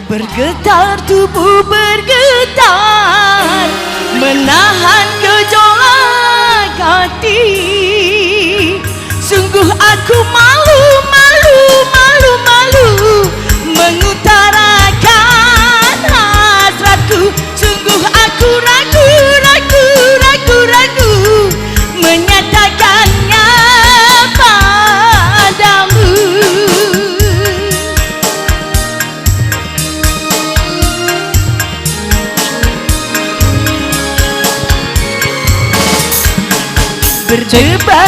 Bergetar tubuh bergetar, menahan gejolak hati. Sungguh aku malu, malu, malu, malu mengutarakan hasratku. Sungguh aku ragu, ragu, ragu, ragu menyatakannya padamu.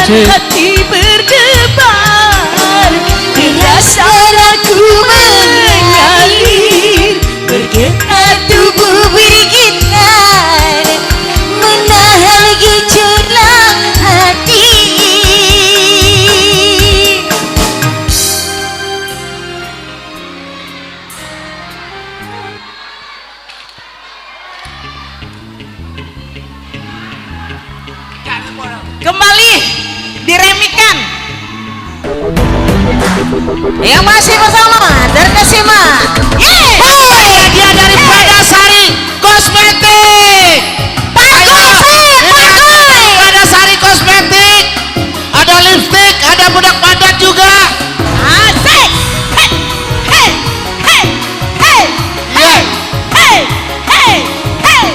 hati berdebar, deras darahku mengalir, bergetar tubuh bergetar, menahan gejolak hati. Kembali diremikan. Yang masih bersama Terkesima. Hadiah daripada Sari Kosmetik. Ada Sari Kosmetik, ada lipstick, ada budak padat juga. Asik. Hey, hey, hey, hey, hey, hey, hey, hey,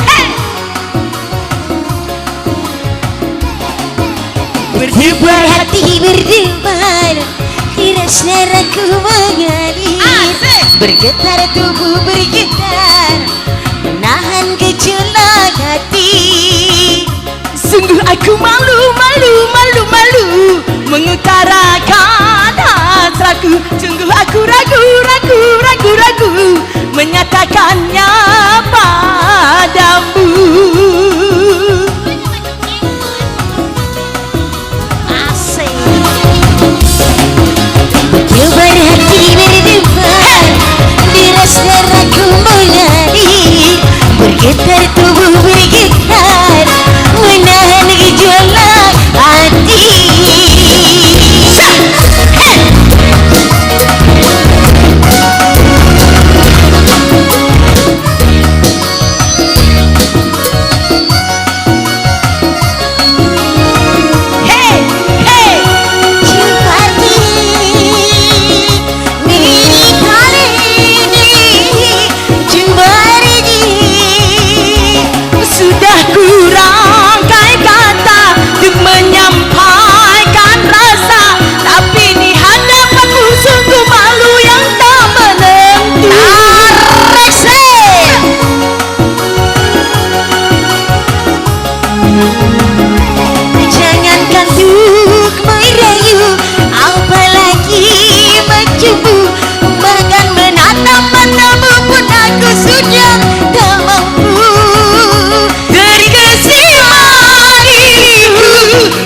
hey. Berdebar hati berdebar, deras darahku mengalir, bergetar tubuh bergetar, menahan gejolak hati. Sungguh aku malu, malu, malu, malu mengutarakan hasratku. Sungguh aku ragu, ragu, ragu, ragu menyatakannya padamu. Berdebar hati berdebar, deras darahku mengalir, bergetar tubuh bergetar, menahan gejolak hati. Sudah kurangkai kata untuk menyampaikan rasa, tapi di hadapanmu sungguh malu yang tak menentu. Jangankan untuk merayu, apalagi mencumbu, bahkan menatap matamu pun aku sudah tak mampu.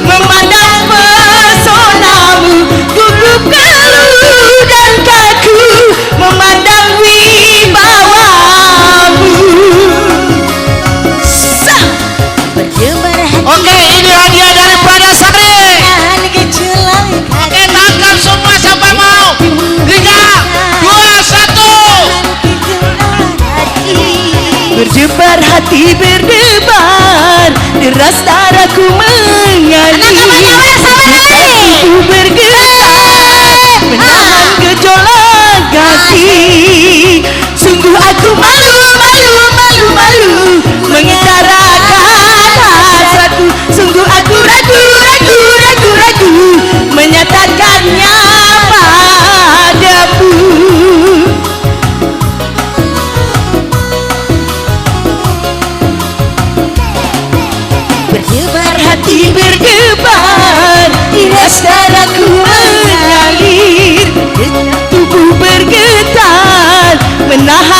Memandang pesonamu, gugup keluh dan kaku memandang wibawamu. Oke, ini hadiah daripada Sari. Oke, tangkap semua siapa mau. 3, 2, 1. Berdebar hati berdebar, deras darahku mengalir, tubuh bergetar, menahan gejolak hati. Sungguh aku malu, malu, malu, malu mengutarakan hasratku. Sungguh aku ragu, ragu, ragu, ragu menyatakannya padamu. Berdebar hati berdebar, deras darahku mengalir, tubuh bergetar, menahan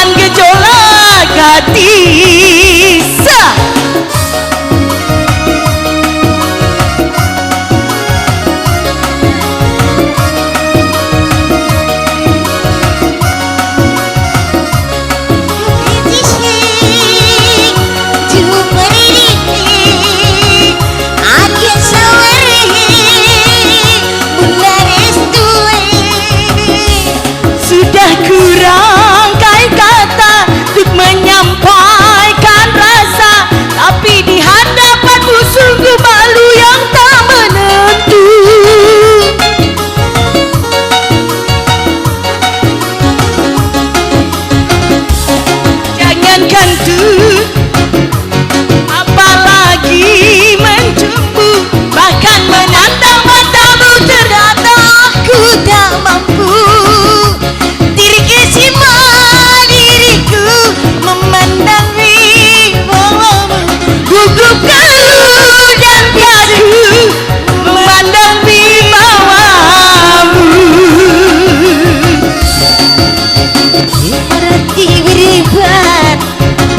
Berarti beribat,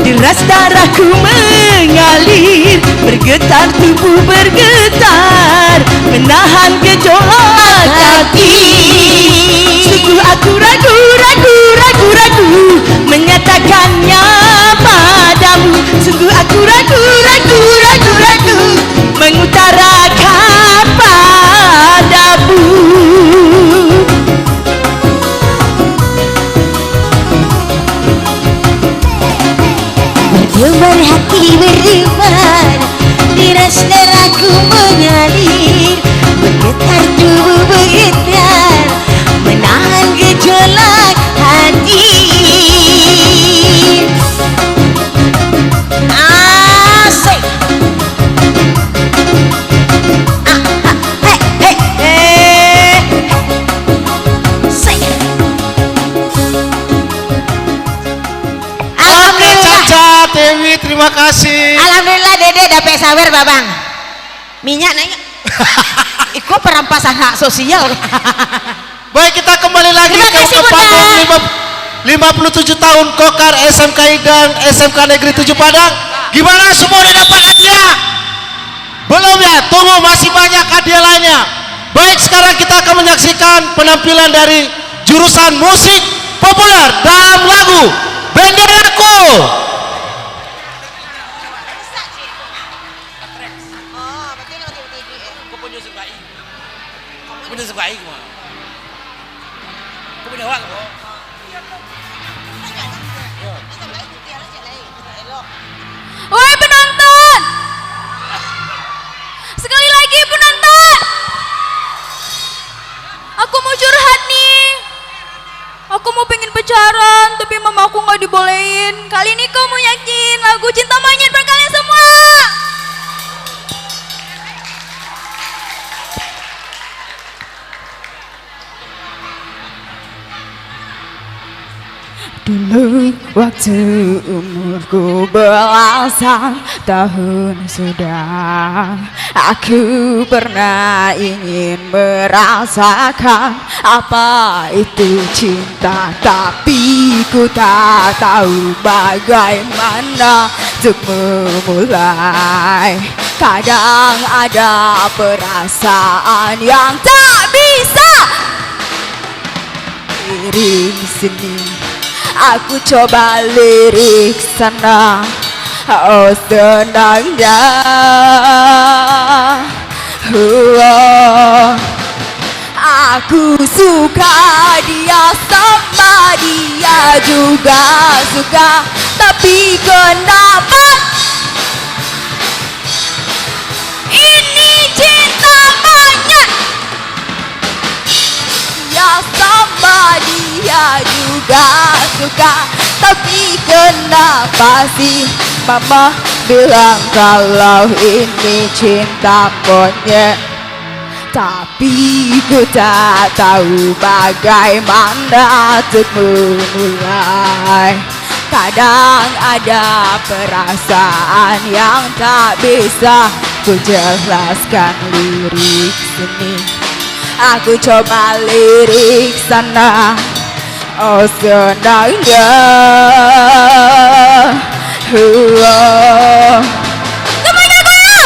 deras darahku mengalir, bergetar tubuh bergetar, menahan gejolak hati. Sungguh aku ragu menyatakannya padamu. Sungguh aku ragu mengutarakan padamu. Berdebar hati beriman, deras darahku mengalir, bergetar tubuh bergetar, menahan gejolak hati. Asik. Oke Caca, Dewi, terima kasih. Alhamdulillah Dede dapat sawer babang. Minyak nanya. Ikut perampasan hak sosial. Baik, kita kembali lagi ke panggung 57 tahun Kokar SMKI dan SMK Negeri 7 Padang. Gimana, semua udah dapat hadiah? Belum ya? Tunggu, masih banyak hadiah lainnya. Baik, sekarang kita akan menyaksikan penampilan dari jurusan musik populer dalam lagu Benderaku. Woi penonton, sekali lagi penonton, aku mau curhat nih. Aku mau pengen pacaran, tapi mama aku nggak dibolehin. Kali ini kau mau nyanyiin lagu Cinta Monyet buat kalian semua. Dulu waktu umurku belasan tahun sudah, aku pernah ingin merasakan apa itu cinta, tapi ku tak tahu bagaimana untuk memulai. Kadang ada perasaan yang tak bisa diri sini. Aku coba lirik sana, oh senangnya. Aku suka dia sama dia juga suka, tapi kenapa ini cinta monyet? Ya sama dia juga suka, tapi kenapa sih mama bilang kalau ini cinta monyet? Tapi ku tak tahu bagaimana untuk memulai. Kadang ada perasaan yang tak bisa ku jelaskan lirik sini. Aku coba lirik sana, oh senangnya. Semuanya goyang!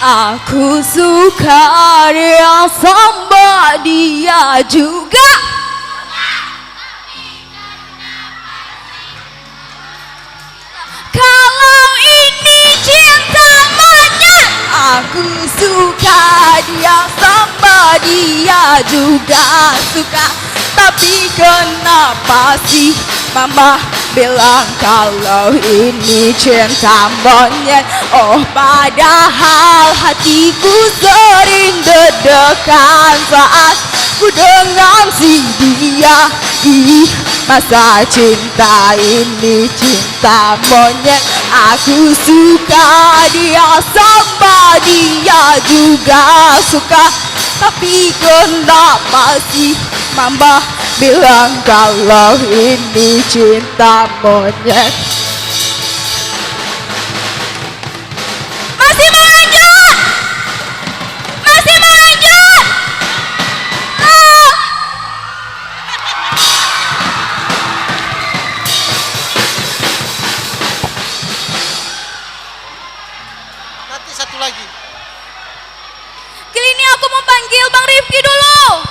Aku suka dia sama dia juga. Kalau ini cinta monyet, aku suka dia sama dia juga suka, tapi kenapa sih mama bilang kalau ini cinta monyet? Oh padahal hatiku sering deg-degan saat ku dengan si dia. Masa cinta ini cinta monyet. Aku suka dia sama dia juga suka. Tapi kenapa sih mama bilang kalau ini cinta monyet? Masih lanjut! Masih lanjut! Nanti satu lagi. Kali ini aku mau panggil Bang Rifki dulu.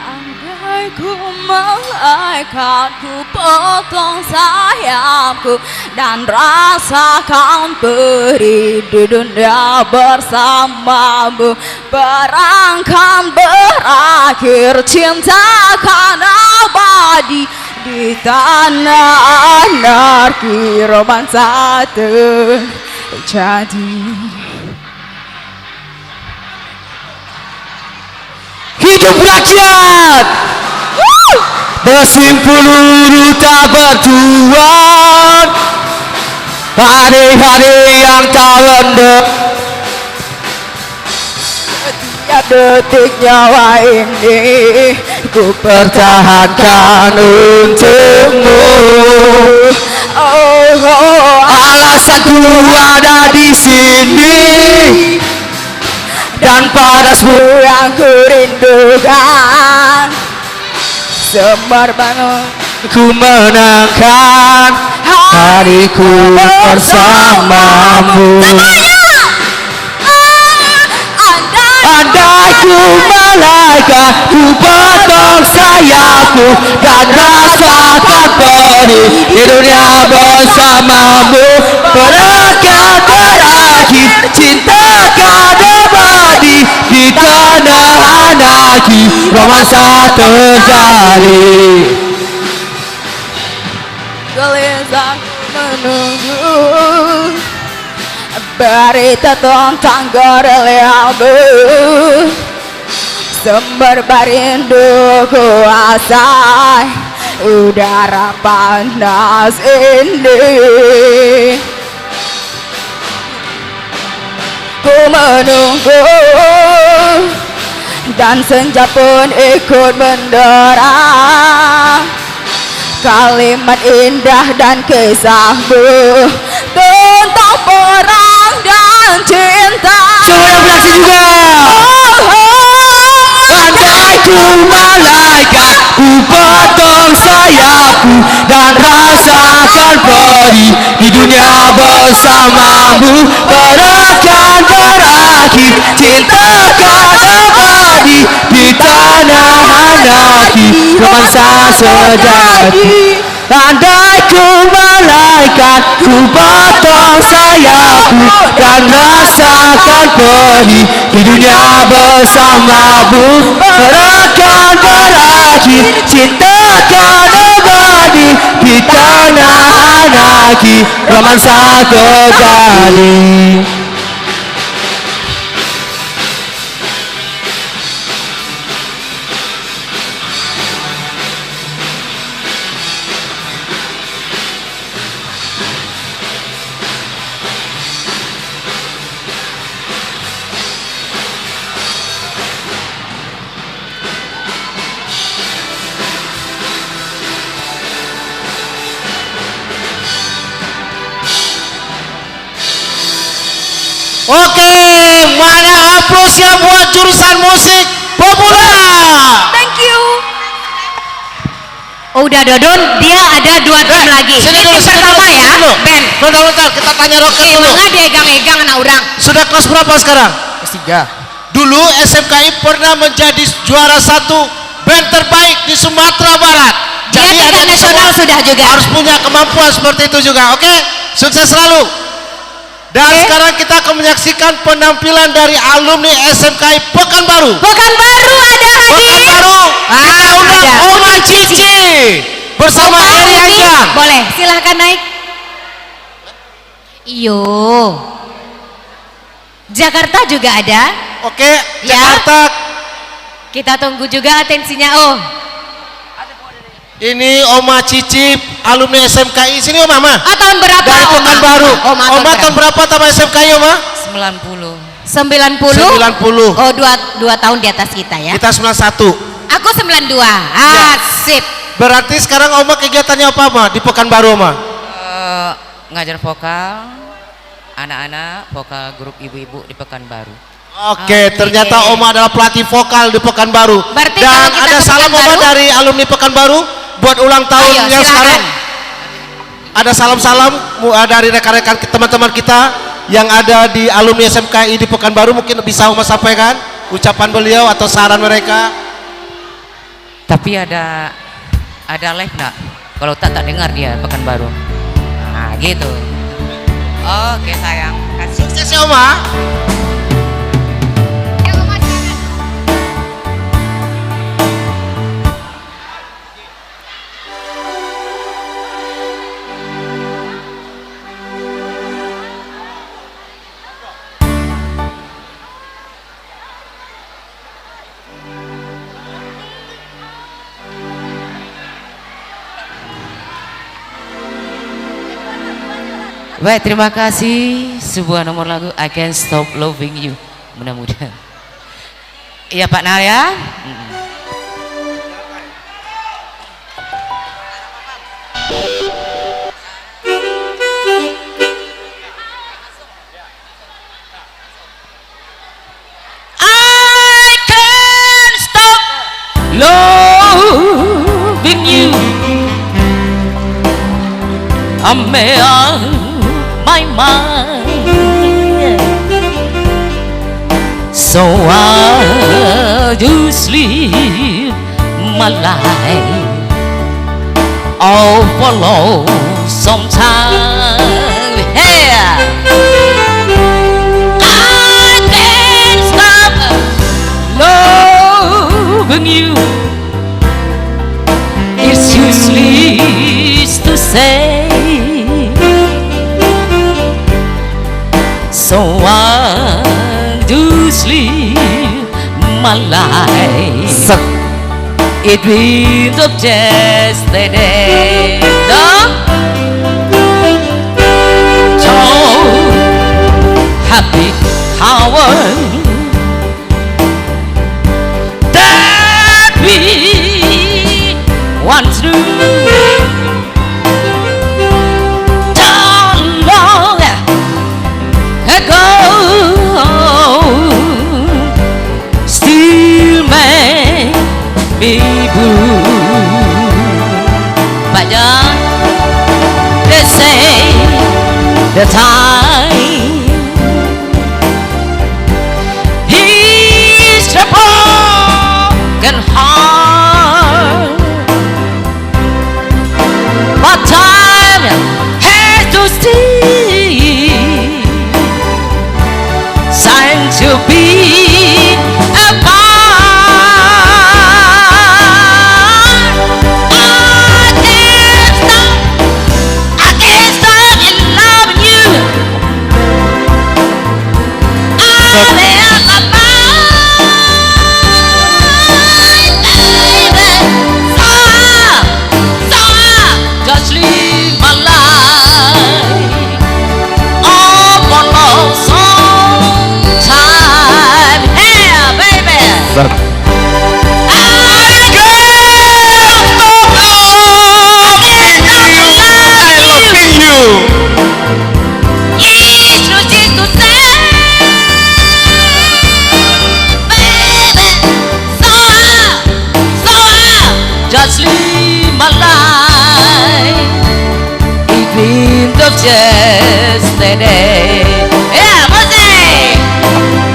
Andai ku malaikat, ku potong sayapku dan rasakan perih di dunia bersamamu. Perang berakhir, cinta kan abadi di tanah anarki, romansa terjadi. Hidup rakyat, mesin peluru tak bertuan, hari-hari yang tak rendam. Setiap detik nyawa ini ku pertahankan untukmu. Alasanku ada di sini dan padasmu yang kurindukan. Semar bangun ku menangkan hariku bersamamu. Andai ku malaikat, ku potong sayapku dan rasakan perih di dunia bersamamu. Perangkat terakhir, cintakan abadi di tanah anarki, romansa terjadi. Gelisah menunggu berita tentang gerilyamu. Sumber rindu kuasai udara panas ini. Ku menunggu dan senja pun ikut mendera. Kalimat indah dan kisahmu tentang perang dan cinta. Semuanya beraksi juga. Andai ku malaikat, ku potong sayapku dan rasakan perih di dunia bersamamu. Perangkat terakhir, cintakan abadi di tanah anarki, romansa sejati. Andai ku malaikat, ku potong sayapku dan rasakan perih di dunia bersamamu. Perangkat terakhir, cintakan abadi di tanah anarki, romansa terjadi. Oke, mana aplaus yang buat jurusan musik pemula? Thank you. Oh, udah Dodon, dia ada 2 tim lagi. Sini dulu, tim pertama ya, Ben. Bentar, kita tanya Roket dulu. Mangga diegang-egang anak orang. Sudah kelas berapa sekarang? Kelas 3. Dulu SMKI pernah menjadi juara 1 band terbaik di Sumatera Barat. Jadi tingkat nasional sudah juga. Harus punya kemampuan seperti itu juga. Oke, sukses selalu. Dan sekarang kita akan menyaksikan penampilan dari alumni SMKI Pekanbaru. Pekanbaru ada hadir. Pekanbaru. Kita undang Oma Cici bersama Eri Anjang. Boleh, silahkan naik. Yo. Jakarta juga ada. Oke, Ya. Jakarta. Kita tunggu juga atensinya Om. Ini Oma Cicip, alumni SMKI. Sini Oma, Ma. Tahun berapa Dari Oma? Pekanbaru. Oma, Oma tahun berapa tambah SMKI Oma? 90. 90? 90. Oh, 2 tahun di atas kita ya. Kita 91. Aku 92. Sip. Berarti sekarang Oma kegiatannya apa Ma di Pekanbaru Oma? Ngajar vokal anak-anak, vokal grup ibu-ibu di Pekanbaru. Oke, ternyata Oma adalah pelatih vokal di Pekanbaru. Berarti Dan kalau kita ada ke salam Oma Pekanbaru- dari alumni Pekanbaru buat ulang tahun Ayo, yang silakan. sekarang. Ada salam-salam dari rekan-rekan teman-teman kita yang ada di alumni SMKI di Pekanbaru, mungkin bisa Oma sampaikan ucapan beliau atau saran mereka. Tapi ada live nak? Kalau tak dengar dia Pekanbaru. Nah gitu. Oke sayang. Sukses ya Oma. Baik, terima kasih. Sebuah nomor lagu I Can't Stop Loving You. Mudah-mudahan. Iya Pak Nal ya. I can't stop loving you. I'm my mind, so I just live my life all for love sometime. Hey, I can't stop loving you. It's useless to say. So I just live my life. It dreamed of yesterday. So happy hour that we once knew. Still make me blue. But they say the time is the broken heart, but time has to steal. Time to be apart. I can't stop in loving you. I'm in my mind, baby. So I just live my life all for love sometime. Hey, baby. Just live my life. It dreamed of yesterday. Yeah, Mosey.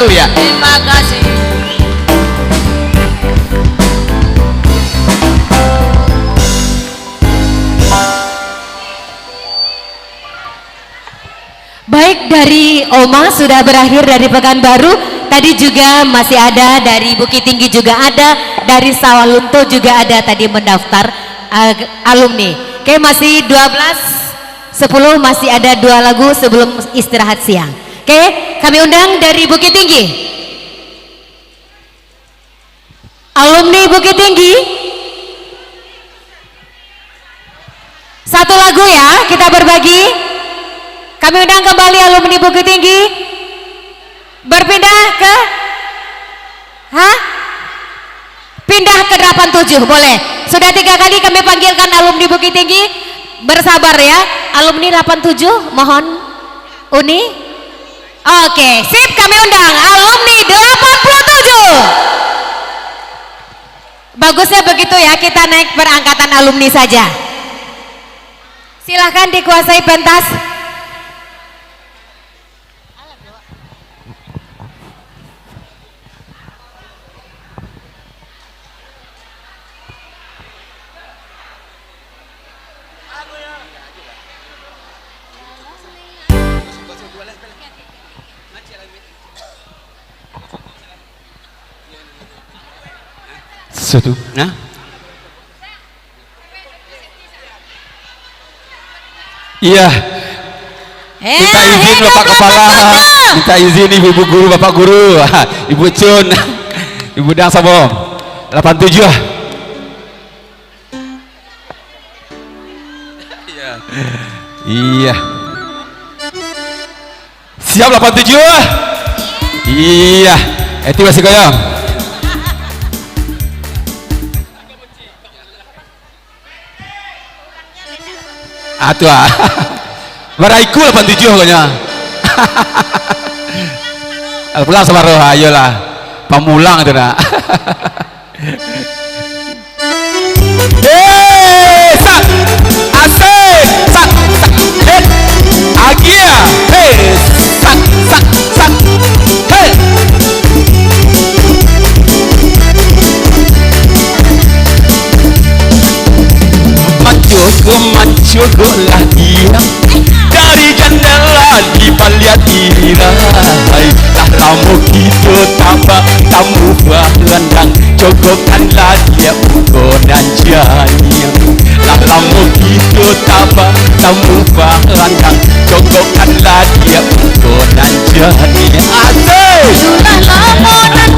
wabarakatuh ya. Terima kasih. Baik, dari Oma sudah berakhir dari Pekanbaru. Tadi juga masih ada dari Bukit Tinggi, juga ada dari Sawalunto, juga ada tadi mendaftar alumni. Oke, masih 12:10, masih ada 2 lagu sebelum istirahat siang. Oke, kami undang dari Bukit Tinggi. Alumni Bukit Tinggi. 1 lagu ya, kita berbagi. Kami undang kembali alumni Bukit Tinggi. Berpindah ke pindah ke 87, boleh. Sudah 3 kali kami panggilkan alumni Bukit Tinggi. Bersabar ya, alumni 87, mohon Uni. Oke, sip, kami undang alumni 87. Bagusnya begitu ya, kita naik berangkatan alumni saja. Silahkan dikuasai pentas. Satu, nah. Iya. Minta izin Bapak Kepala, minta izin Ibu Guru, Bapak Guru, Ibu Cun, Ibu Dang Sabong, 87. Iya. Siap 87. Iya. Eti masih goyang. Atuh baraiku 87 pokoknya. Pulang sama roh, ayolah pamulang itu nak. Sak asik sak agia sak Manjogo lah dia dari jendela di paliatira. Tak ramu gitu tambah tamu balandang cogokanlah dia ugonan jani. Tak ramu gitu tambah tamu balandang cogokanlah dia ugonan jani. Asik sudah lama dan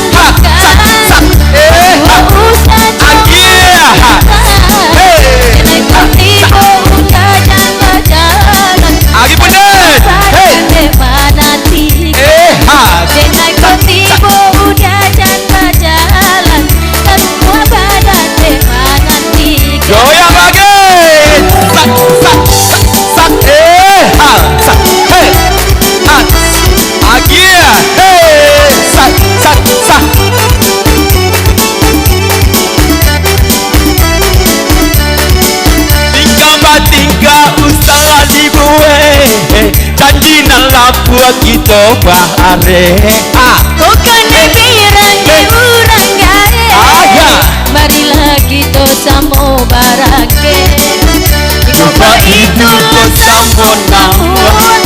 datang Agi bener. Goyang lagi. Agi ya. Tinggal usaha di gue janji nalapua kita bahare bukan pirang urang gae marilah kita samo barake coba itu sama namun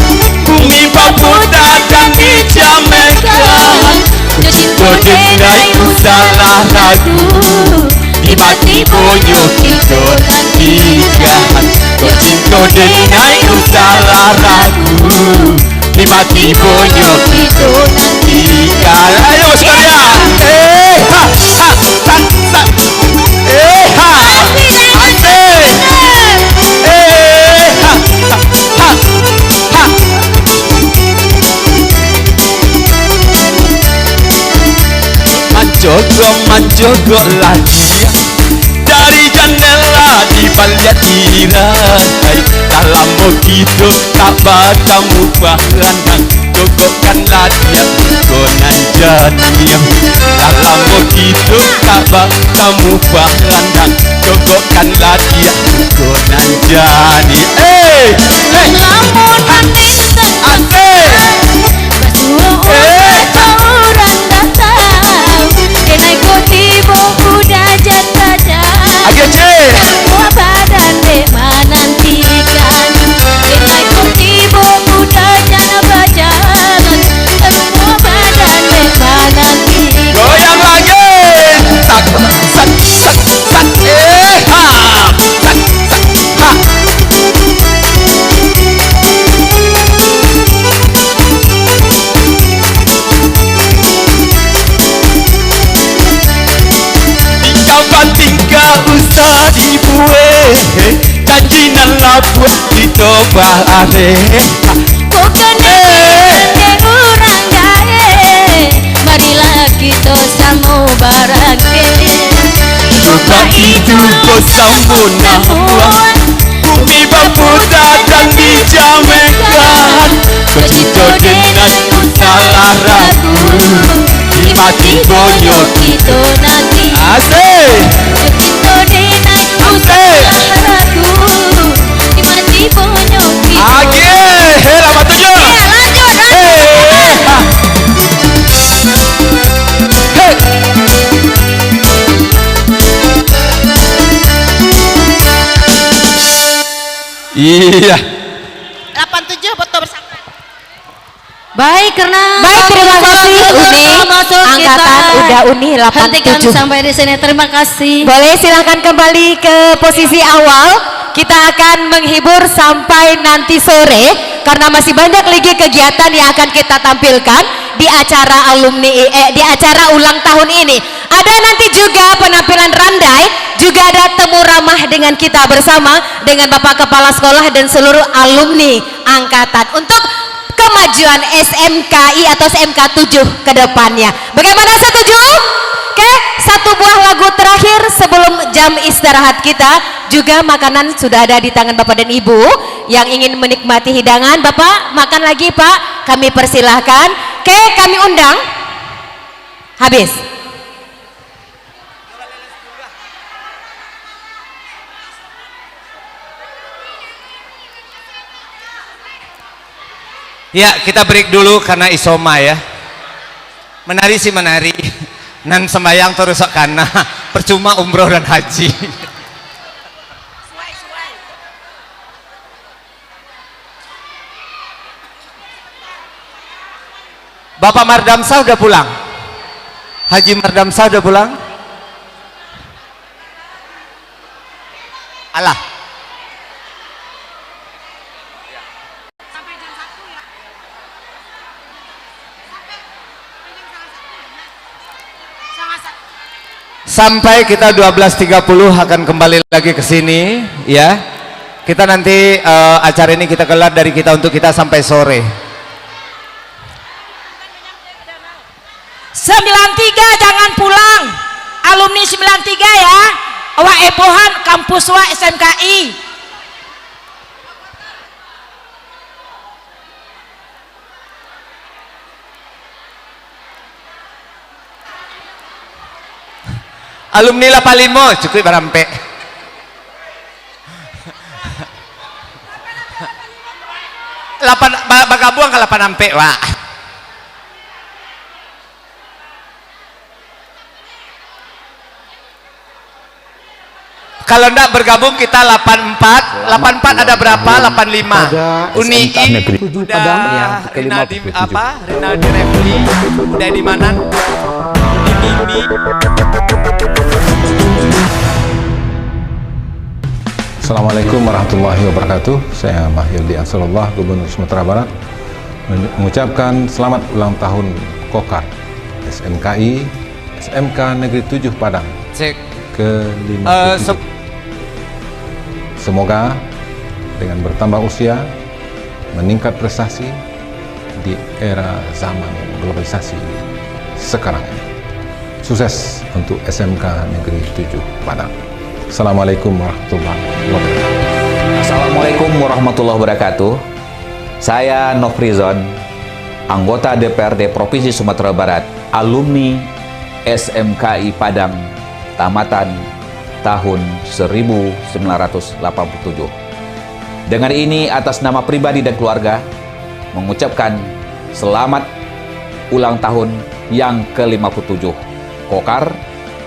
bumi papuda dan dijamekan cinta denai usalah ragu tiba-tiba nyok kita nantikan cinta denai usalah ragu tiba-tiba nyok kita nantikan. Ayo sekalian manjogo lagi dari jendela di paliatira. Dalam begitu tak bertemu balandang cogokanlah dia ugonan jani. Dalam begitu tak bertemu balandang cogokanlah dia ugonan jani. Lamun hati asik janji nalah buat ditoba Kok kena orang gae, marilah kita sama barake. Coba itu kau sambut nahuan, bumi berputar dan dijamekan. Bercinta denganku salah ragu, di mati bonyok kita nanti. Asik. Bercinta denganku salah ragu, di mati bonyok kita. Age, lama tujuh. Iya. 87 foto bersama. Baik, terima kasih Uni. Angkatan udah Uni 87. Hentikan sampai di sini. Terima kasih. Boleh silakan kembali ke posisi awal. Kita akan menghibur sampai nanti sore karena masih banyak lagi kegiatan yang akan kita tampilkan di acara di acara ulang tahun ini. Ada nanti juga penampilan randai, juga ada temu ramah dengan kita bersama dengan Bapak Kepala Sekolah dan seluruh alumni angkatan untuk kemajuan SMKI atau SMK 7 ke depannya. Bagaimana, setuju? Oke, satu buah lagu terakhir sebelum jam istirahat kita. Juga makanan sudah ada di tangan Bapak dan Ibu yang ingin menikmati hidangan. Bapak makan lagi Pak, kami persilahkan. Oke, kami undang. Habis. Ya, kita break dulu karena isoma ya. Menari sih menari. Nan sembayang terus karena percuma umroh dan haji. Bapak Mardamsa udah pulang? Haji Mardamsa udah pulang? Alah. Sampai kita 12.30 akan kembali lagi ke sini ya. Kita nanti acara ini kita gelar dari kita untuk kita sampai sore. 93 jangan pulang. Alumni 93 ya. Awak ebohan kampus wa SMKI. Alumni 85 cukup barampe. Bagabuang ke 8 ampe wah. Kalau enggak bergabung kita 84. 84 ada berapa? 85. Uni udah Rinaldi apa? Rinaldi Refli udah di mana? Di Mimi. Assalamualaikum warahmatullahi wabarakatuh. Saya Mahyildi Ansarullah, Gubernur Sumatera Barat, mengucapkan selamat ulang tahun Kokar SMKI SMK Negeri 7 Padang ke-57. Semoga dengan bertambah usia, meningkat prestasi di era zaman globalisasi sekarang ini. Sukses untuk SMK Negeri 7 Padang. Assalamualaikum warahmatullahi wabarakatuh. Assalamualaikum warahmatullahi wabarakatuh. Saya Nofrizon, anggota DPRD Provinsi Sumatera Barat, alumni SMKI Padang, tamatan tahun 1987. Dengan ini atas nama pribadi dan keluarga mengucapkan selamat ulang tahun yang ke-57 Kokar,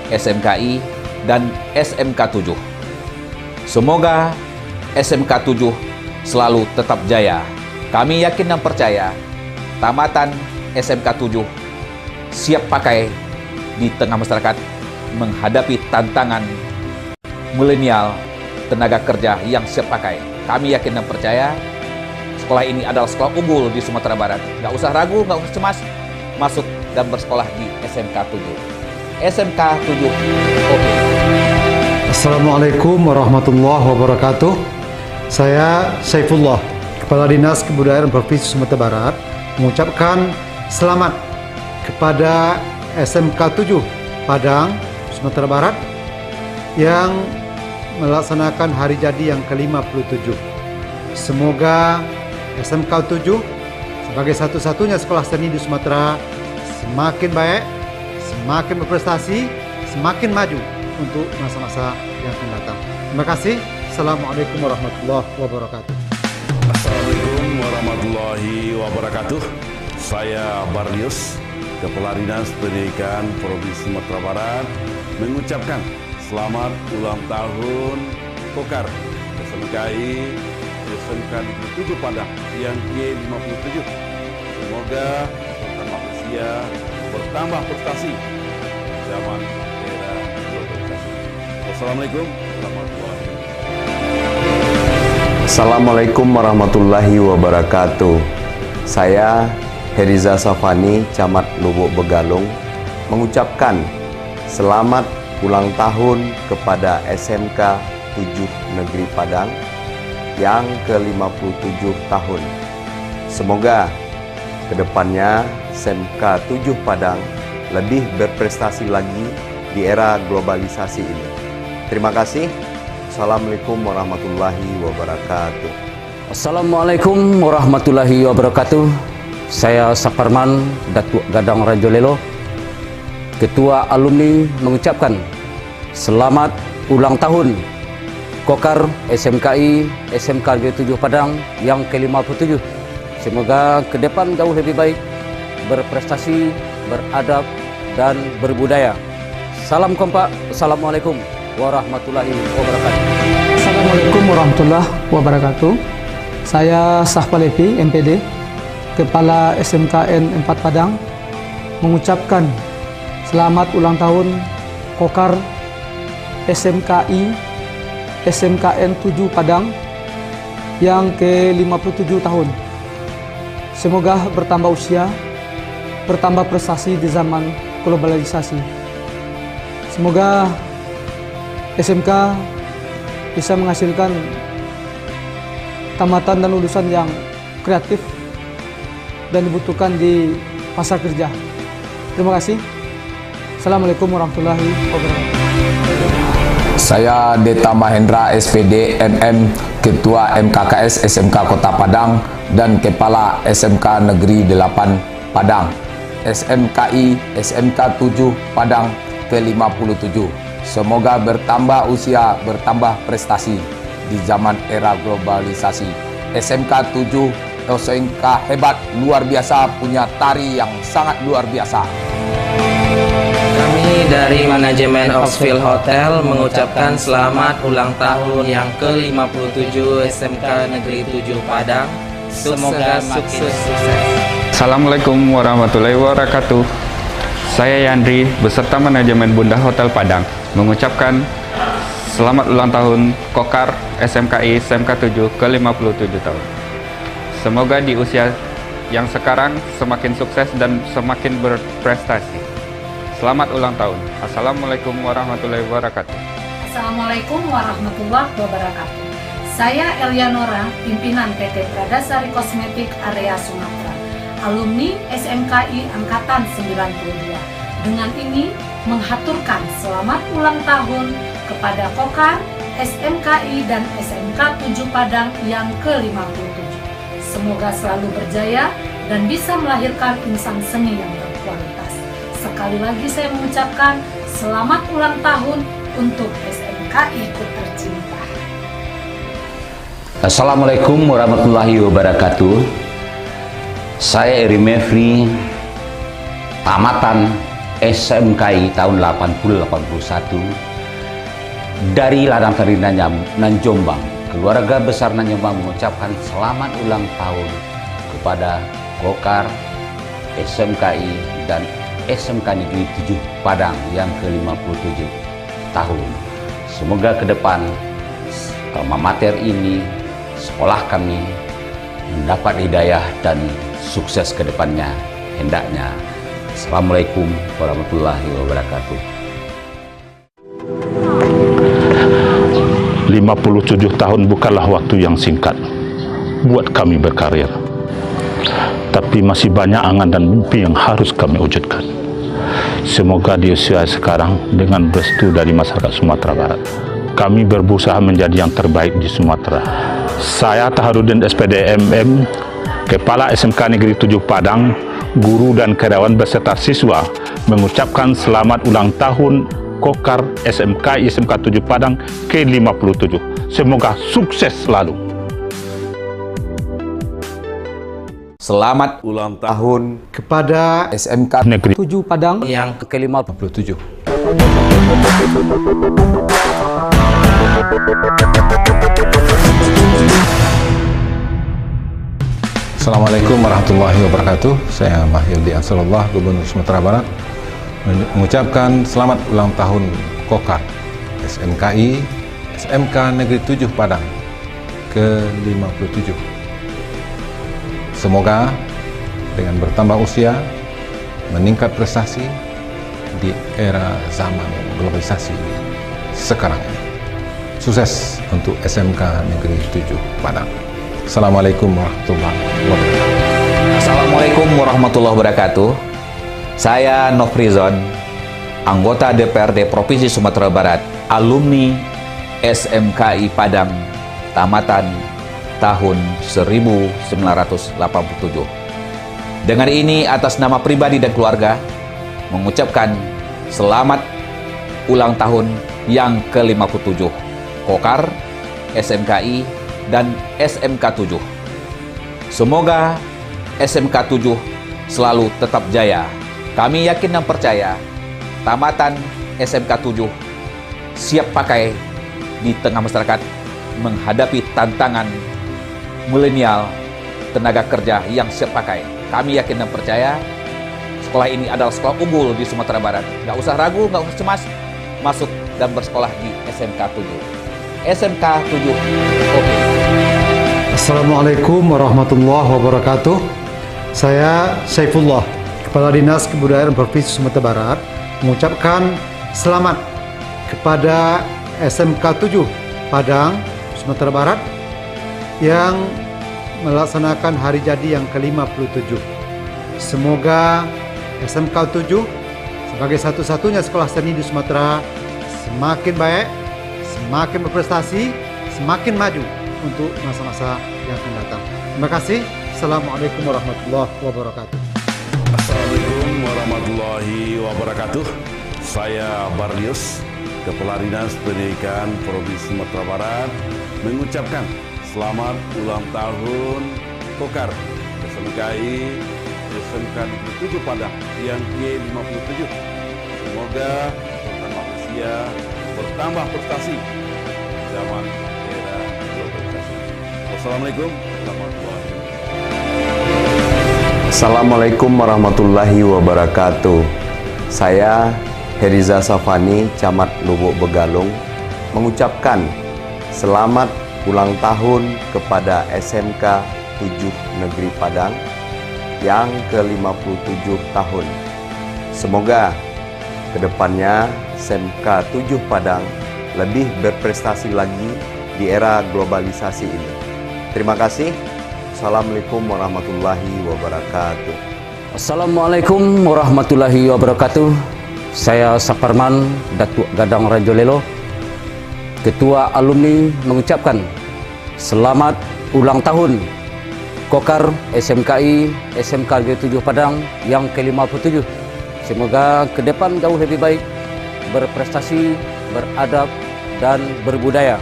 SMKI dan SMK 7. Semoga SMK 7 selalu tetap jaya. Kami yakin dan percaya tamatan SMK 7 siap pakai di tengah masyarakat menghadapi tantangan milenial tenaga kerja yang siap pakai. Kami yakin dan percaya sekolah ini adalah sekolah unggul di Sumatera Barat. Nggak usah ragu, nggak usah cemas, masuk dan bersekolah di SMK 7. SMK 7 oke. Assalamualaikum warahmatullahi wabarakatuh. Saya Saifullah, Kepala Dinas Kebudayaan Provinsi Sumatera Barat, mengucapkan selamat kepada SMK 7 Padang, Sumatera Barat yang melaksanakan hari jadi yang ke-57. Semoga SMK 7 sebagai satu-satunya sekolah seni di Sumatera semakin baik, semakin berprestasi, semakin maju untuk masa-masa yang akan datang. Terima kasih. Assalamualaikum warahmatullahi wabarakatuh. Assalamualaikum warahmatullahi wabarakatuh. Saya Barlius, Kepala Dinas Pendidikan Provinsi Sumatera Barat, mengucapkan selamat ulang tahun Kokar SMKI SMK Negeri 7 Padang yang ke-57. Semoga bertambah usia, bertambah prestasi zaman era globalisasi. Wassalamualaikum warahmatullahi wabarakatuh. Assalamualaikum warahmatullahi wabarakatuh. Saya Heriza Safani, Camat Lubuk Begalung, mengucapkan selamat ulang tahun kepada SMK 7 Negeri Padang yang ke-57 tahun. Semoga kedepannya SMK 7 Padang lebih berprestasi lagi di era globalisasi ini. Terima kasih. Assalamualaikum warahmatullahi wabarakatuh. Assalamualaikum warahmatullahi wabarakatuh. Saya Saparman Datuk Gadang Rajolelo, Ketua Alumni, mengucapkan selamat ulang tahun Kokar SMKI SMK Negeri 7 Padang yang ke-57. Semoga ke depan jauh lebih baik, berprestasi, beradab, dan berbudaya. Salam kompak. Assalamualaikum warahmatullahi wabarakatuh. Assalamualaikum warahmatullahi wabarakatuh. Saya Sahpalepi, MPD, Kepala SMKN 4 Padang, mengucapkan selamat ulang tahun Kokar SMKI SMKN 7 Padang yang ke-57 tahun. Semoga bertambah usia, bertambah prestasi di zaman globalisasi. Semoga SMK bisa menghasilkan tamatan dan lulusan yang kreatif dan dibutuhkan di pasar kerja. Terima kasih. Assalamualaikum warahmatullahi wabarakatuh. Saya Deta Mahendra SPD MM, Ketua MKKS SMK Kota Padang dan Kepala SMK Negeri 8 Padang, SMKI SMK 7 Padang ke-57. Semoga bertambah usia, bertambah prestasi di zaman era globalisasi. SMK 7 SMK hebat, luar biasa, punya tari yang sangat luar biasa. Kami dari manajemen Oxfield Hotel mengucapkan selamat ulang tahun yang ke-57 SMK Negeri 7 Padang. Semoga sukses. Assalamualaikum warahmatullahi wabarakatuh. Saya Yandri beserta manajemen Bunda Hotel Padang mengucapkan selamat ulang tahun Kokar SMKI SMK 7 ke-57 tahun. Semoga di usia yang sekarang semakin sukses dan semakin berprestasi. Selamat ulang tahun. Assalamualaikum warahmatullahi wabarakatuh. Assalamualaikum warahmatullahi wabarakatuh. Saya Elianora, pimpinan PT Pradasari Kosmetik Area Sumatera, alumni SMKI Angkatan 92. Dengan ini menghaturkan selamat ulang tahun kepada Kokar, SMKI dan SMK 7 Padang yang ke-57. Semoga selalu berjaya dan bisa melahirkan insan seni yang berkualitas. Sekali lagi saya mengucapkan selamat ulang tahun untuk SMKI ku tercinta. Assalamualaikum warahmatullahi wabarakatuh. Saya Eri Mevri, tamatan SMKI tahun 80-81 dari Ladang Tari Nanjombang. Keluarga besar Nanjombang mengucapkan selamat ulang tahun kepada Kokar, SMKI dan SMK Negeri 7 Padang yang ke-57 tahun. Semoga ke depan alma mater ini, sekolah kami mendapat hidayah dan sukses ke depannya hendaknya. Assalamualaikum warahmatullahi wabarakatuh. 57 tahun bukanlah waktu yang singkat buat kami berkarir. Tapi masih banyak angan dan mimpi yang harus kami wujudkan. Semoga di usia sekarang dengan restu dari masyarakat Sumatera Barat, kami berusaha menjadi yang terbaik di Sumatera. Saya Taharudin SPD MM, Kepala SMK Negeri 7 Padang, guru dan karyawan beserta siswa mengucapkan selamat ulang tahun Kokar SMK 7 Padang ke-57. Semoga sukses selalu. Selamat ulang tahun kepada SMK Negeri 7 Padang yang ke-57. Assalamualaikum warahmatullahi wabarakatuh. Saya Mahyildi Ansarullah, Gubernur Sumatera Barat, mengucapkan selamat ulang tahun Kokar SMKI SMK Negeri 7 Padang ke-57. Semoga dengan bertambah usia, meningkat prestasi di era zaman globalisasi sekarang ini. Sukses untuk SMK Negeri 7 Padang. Assalamualaikum warahmatullahi wabarakatuh. Assalamualaikum warahmatullahi wabarakatuh. Saya Nofrizon, anggota DPRD Provinsi Sumatera Barat, alumni SMKI Padang, tamatan tahun 1987. Dengan ini atas nama pribadi dan keluarga mengucapkan selamat ulang tahun yang ke-57 Kokar, SMKI, dan SMK 7. Semoga SMK 7 selalu tetap jaya. Kami yakin dan percaya tamatan SMK 7 siap pakai di tengah masyarakat menghadapi tantangan milenial, tenaga kerja yang siap pakai. Kami yakin dan percaya sekolah ini adalah sekolah unggul di Sumatera Barat. Nggak usah ragu, nggak usah cemas, masuk dan bersekolah di SMK 7. SMK 7, oke. Assalamualaikum warahmatullahi wabarakatuh. Saya Saifullah, Kepala Dinas Kebudayaan Provinsi Sumatera Barat, mengucapkan selamat kepada SMK 7 Padang, Sumatera Barat yang melaksanakan hari jadi yang ke-57. Semoga SMK 7 sebagai satu-satunya sekolah seni di Sumatera semakin baik, semakin berprestasi, semakin maju untuk masa-masa yang akan datang. Terima kasih. Assalamualaikum warahmatullahi wabarakatuh. Assalamualaikum warahmatullahi wabarakatuh. Saya Barlius, Kepala Dinas Pendidikan Provinsi Sumatera Barat, mengucapkan selamat ulang tahun Kokar SMKI SMK Negeri 7 Padang yang ke-57. Semoga bertambah usia, bertambah prestasi zaman era globalisasi. Wassalamualaikum warahmatullahi wabarakatuh. Assalamualaikum warahmatullahi wabarakatuh. Saya Heriza Safani, Camat Lubuk Begalung, mengucapkan selamat ulang tahun kepada SMK 7 Negeri Padang yang ke-57 tahun. Semoga kedepannya SMK 7 Padang lebih berprestasi lagi di era globalisasi ini. Terima kasih. Assalamualaikum warahmatullahi wabarakatuh. Assalamualaikum warahmatullahi wabarakatuh. Saya Saparman Datuk Gadang Rajolelo, Ketua Alumni, mengucapkan selamat ulang tahun Kokar SMKI SMK Negeri 7 Padang yang ke-57. Semoga ke depan jauh lebih baik, berprestasi, beradab, dan berbudaya.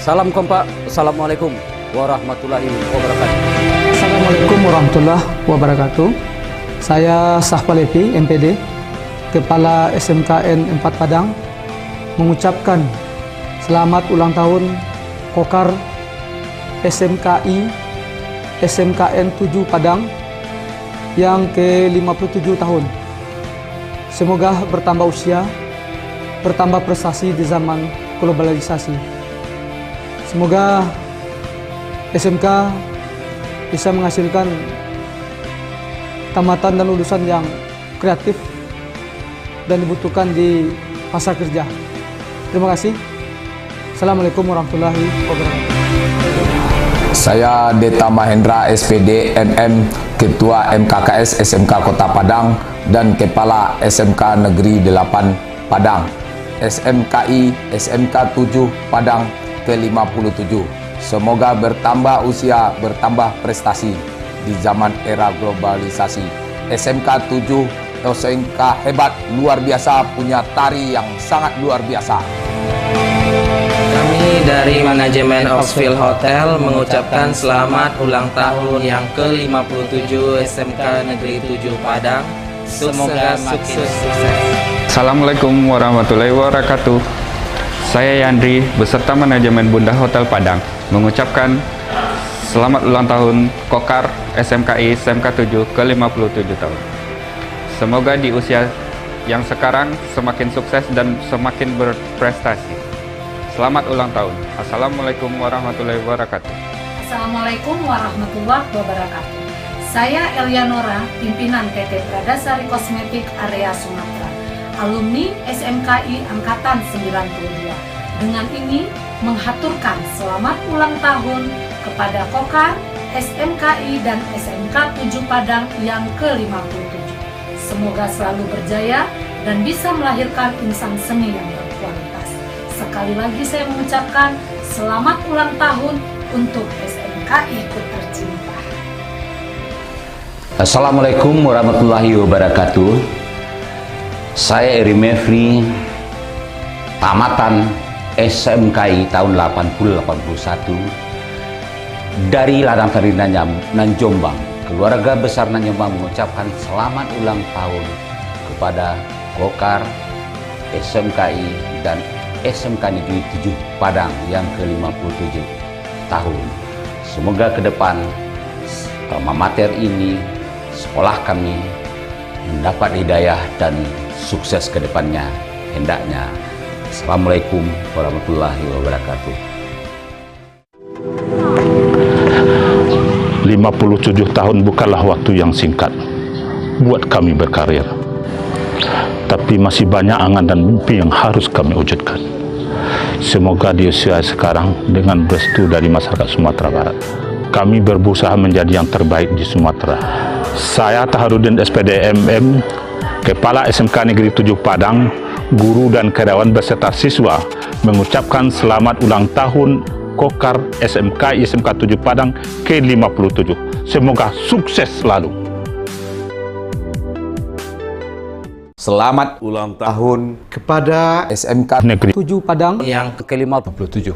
Salam kompak. Assalamualaikum warahmatullahi wabarakatuh. Assalamualaikum warahmatullahi wabarakatuh. Saya Sahpalepi MPD, Kepala SMKN 4 Padang, mengucapkan selamat ulang tahun Kokar SMKI SMKN 7 Padang yang ke-57 tahun. Semoga bertambah usia, bertambah prestasi di zaman globalisasi. Semoga SMK bisa menghasilkan tamatan dan lulusan yang kreatif dan dibutuhkan di pasar kerja. Terima kasih. Assalamualaikum warahmatullahi wabarakatuh. Saya Deta Mahendra SPD MM, Ketua MKKS SMK Kota Padang dan Kepala SMK Negeri 8 Padang, SMKI SMK 7 Padang ke-57. Semoga bertambah usia, bertambah prestasi di zaman era globalisasi. SMK 7 SMK hebat, luar biasa, punya tari yang sangat luar biasa. Kami dari manajemen Oxfield Hotel mengucapkan selamat ulang tahun yang ke-57 SMK Negeri 7 Padang. Semoga makin sukses. Assalamualaikum warahmatullahi wabarakatuh. Saya Yandri beserta manajemen Bunda Hotel Padang mengucapkan selamat ulang tahun Kokar SMKI SMK 7 ke-57 tahun. Semoga di usia yang sekarang semakin sukses dan semakin berprestasi. Selamat ulang tahun. Assalamualaikum warahmatullahi wabarakatuh. Assalamualaikum warahmatullahi wabarakatuh. Saya Elianora, pimpinan PT Pradasari Kosmetik Area Sumatera, alumni SMKI Angkatan 92. Dengan ini menghaturkan selamat ulang tahun kepada Kokar, SMKI dan SMK 7 Padang yang ke-57. Semoga selalu berjaya dan bisa melahirkan insan seni yang berkualitas. Sekali lagi saya mengucapkan selamat ulang tahun untuk SMKI ku tercinta. Assalamualaikum warahmatullahi wabarakatuh. Saya Eri Mevri, tamatan SMKI tahun 80-81 dari Ladang Sari Nanjombang. Keluarga besar Nanjombang mengucapkan selamat ulang tahun kepada Kokar, SMKI dan SMK Negeri 7 Padang yang ke-57 tahun. Semoga ke depan alma mater ini, sekolah kami mendapat hidayah dan sukses ke depannya hendaknya. Assalamualaikum warahmatullahi wabarakatuh. 57 tahun bukanlah waktu yang singkat buat kami berkarir. Tapi masih banyak angan dan mimpi yang harus kami wujudkan. Semoga di usia sekarang dengan restu dari masyarakat Sumatera Barat, kami berusaha menjadi yang terbaik di Sumatera. Saya Taharudin SPD MM, Kepala SMK Negeri 7 Padang, guru dan karyawan beserta siswa mengucapkan selamat ulang tahun Kokar SMK SMK 7 Padang ke-57. Semoga sukses selalu. Selamat ulang tahun kepada SMK Negeri 7 Padang yang ke-57.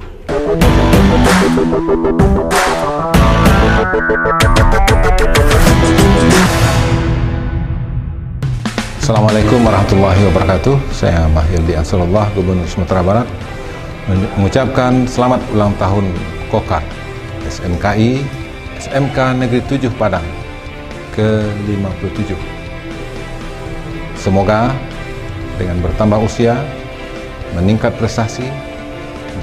Assalamualaikum warahmatullahi wabarakatuh. Saya Mahyildi Ansarullah, Gubernur Sumatera Barat, mengucapkan selamat ulang tahun Kokar SMKI SMK Negeri 7 Padang ke-57. Semoga dengan bertambah usia, meningkat prestasi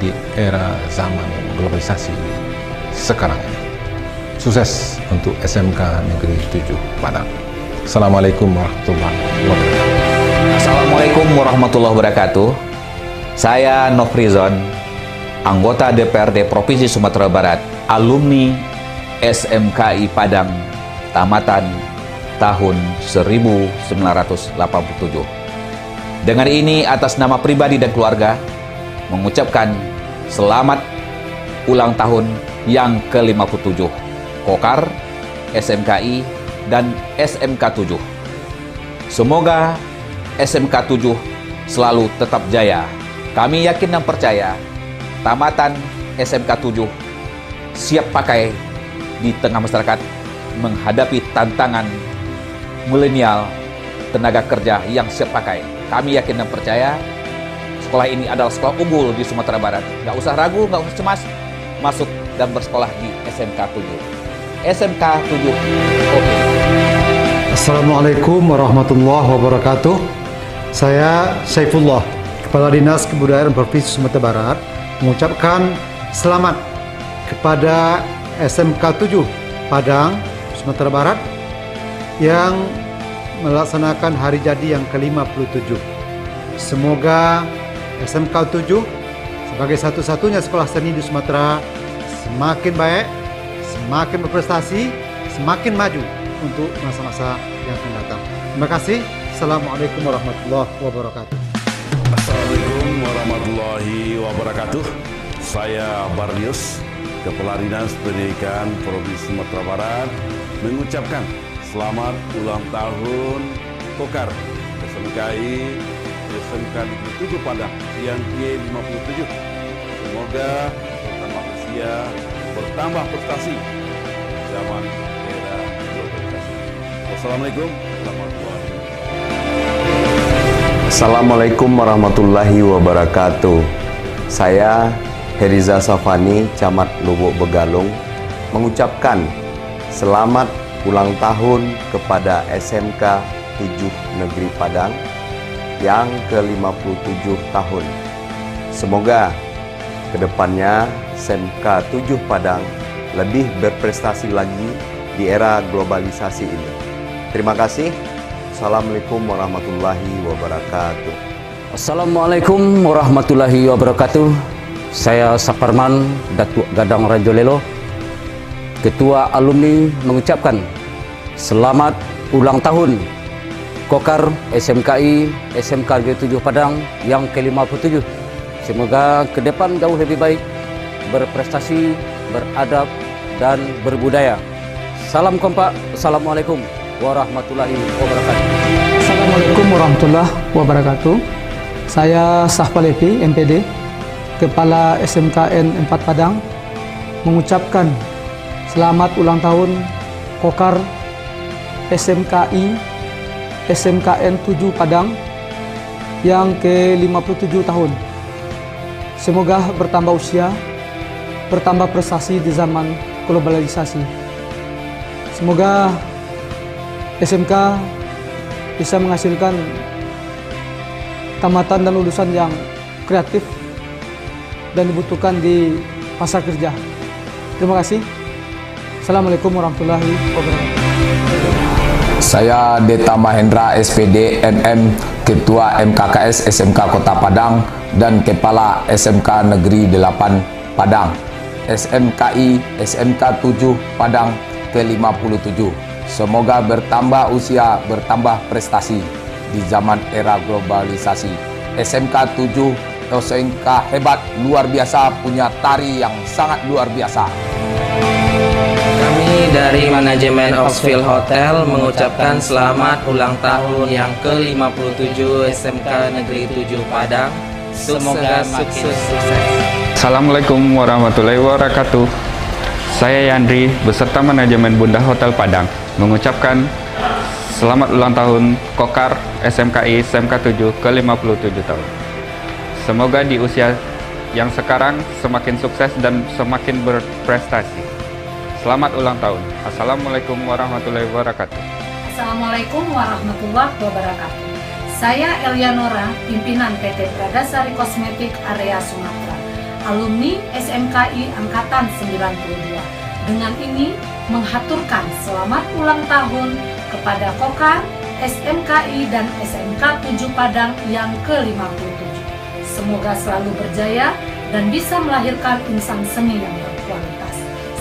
di era zaman globalisasi sekarang ini. Sukses untuk SMK Negeri 7 Padang. Assalamualaikum warahmatullahi wabarakatuh. Assalamualaikum warahmatullahi wabarakatuh. Saya Nofrizon, anggota DPRD Provinsi Sumatera Barat, alumni SMKI Padang, tamatan tahun 1987. Dengan ini atas nama pribadi dan keluarga mengucapkan selamat ulang tahun yang ke-57 Kokar, SMKI dan SMK 7. Semoga SMK 7 selalu tetap jaya. Kami yakin dan percaya tamatan SMK 7 siap pakai di tengah masyarakat menghadapi tantangan milenial, tenaga kerja yang siap pakai. Kami yakin dan percaya sekolah ini adalah sekolah unggul di Sumatera Barat. Nggak usah ragu, nggak usah cemas, masuk dan bersekolah di SMK 7. SMK 7. Oke. Assalamualaikum warahmatullahi wabarakatuh. Saya Saifullah, Kepala Dinas Kebudayaan Provinsi Sumatera Barat, mengucapkan selamat kepada SMK 7 Padang, Sumatera Barat yang melaksanakan hari jadi yang ke-57. Semoga SMK 7 sebagai satu-satunya sekolah seni di Sumatera semakin baik, semakin berprestasi, semakin maju untuk masa-masa yang akan datang. Terima kasih. Assalamualaikum warahmatullahi wabarakatuh. Assalamualaikum warahmatullahi wabarakatuh. Saya Barlius, Kepala Dinas Pendidikan Provinsi Sumatera Barat, mengucapkan selamat ulang tahun Kokar SMKI SMK Negeri 7 Padang yang ke-57. Semoga bertambah usia, bertambah prestasi zaman era globalisasi. Wassalamualaikum warahmatullahi wabarakatuh. Assalamualaikum warahmatullahi wabarakatuh. Saya Heriza Safani, Camat Lubuk Begalung, mengucapkan selamat ulang tahun kepada SMK 7 Negeri Padang yang ke-57 tahun. Semoga kedepannya SMK 7 Padang lebih berprestasi lagi di era globalisasi ini. Terima kasih. Assalamualaikum warahmatullahi wabarakatuh. Assalamualaikum warahmatullahi wabarakatuh. Saya Saparman Datuk Gadang Rajolelo, Ketua Alumni, mengucapkan selamat ulang tahun Kokar SMKI SMK Negeri 7 Padang yang ke-57. Semoga ke depan jauh lebih baik, berprestasi, beradab, dan berbudaya. Salam kompak. Assalamualaikum warahmatullahi wabarakatuh. Assalamualaikum warahmatullahi wabarakatuh. Saya Sahpalepi, MPD, Kepala SMKN 4 Padang, mengucapkan selamat ulang tahun Kokar SMKI SMKN 7 Padang yang ke-57 tahun. Semoga bertambah usia, bertambah prestasi di zaman globalisasi. Semoga SMK bisa menghasilkan tamatan dan lulusan yang kreatif dan dibutuhkan di pasar kerja. Terima kasih. Assalamualaikum warahmatullahi wabarakatuh. Saya Deta Mahendra SPD MM, Ketua MKKS SMK Kota Padang dan Kepala SMK Negeri 8 Padang, SMKI SMK 7 Padang ke-57. Semoga bertambah usia, bertambah prestasi di zaman era globalisasi. SMK 7 SMK hebat, luar biasa, punya tari yang sangat luar biasa. Kami dari manajemen Oxfield Hotel mengucapkan selamat ulang tahun yang ke-57 SMK Negeri 7 Padang. Semoga sukses. Assalamualaikum warahmatullahi wabarakatuh. Saya Yandri beserta manajemen Bunda Hotel Padang mengucapkan selamat ulang tahun Kokar SMKI SMK 7 ke-57 tahun. Semoga di usia yang sekarang semakin sukses dan semakin berprestasi. Selamat ulang tahun. Assalamualaikum warahmatullahi wabarakatuh. Assalamualaikum warahmatullahi wabarakatuh. Saya Elianora, pimpinan PT Pradasari Kosmetik Area Sumatera, alumni SMKI Angkatan 92. Dengan ini menghaturkan selamat ulang tahun kepada Kokar, SMKI dan SMK 7 Padang yang ke-57. Semoga selalu berjaya dan bisa melahirkan insan seni yang berkualitas.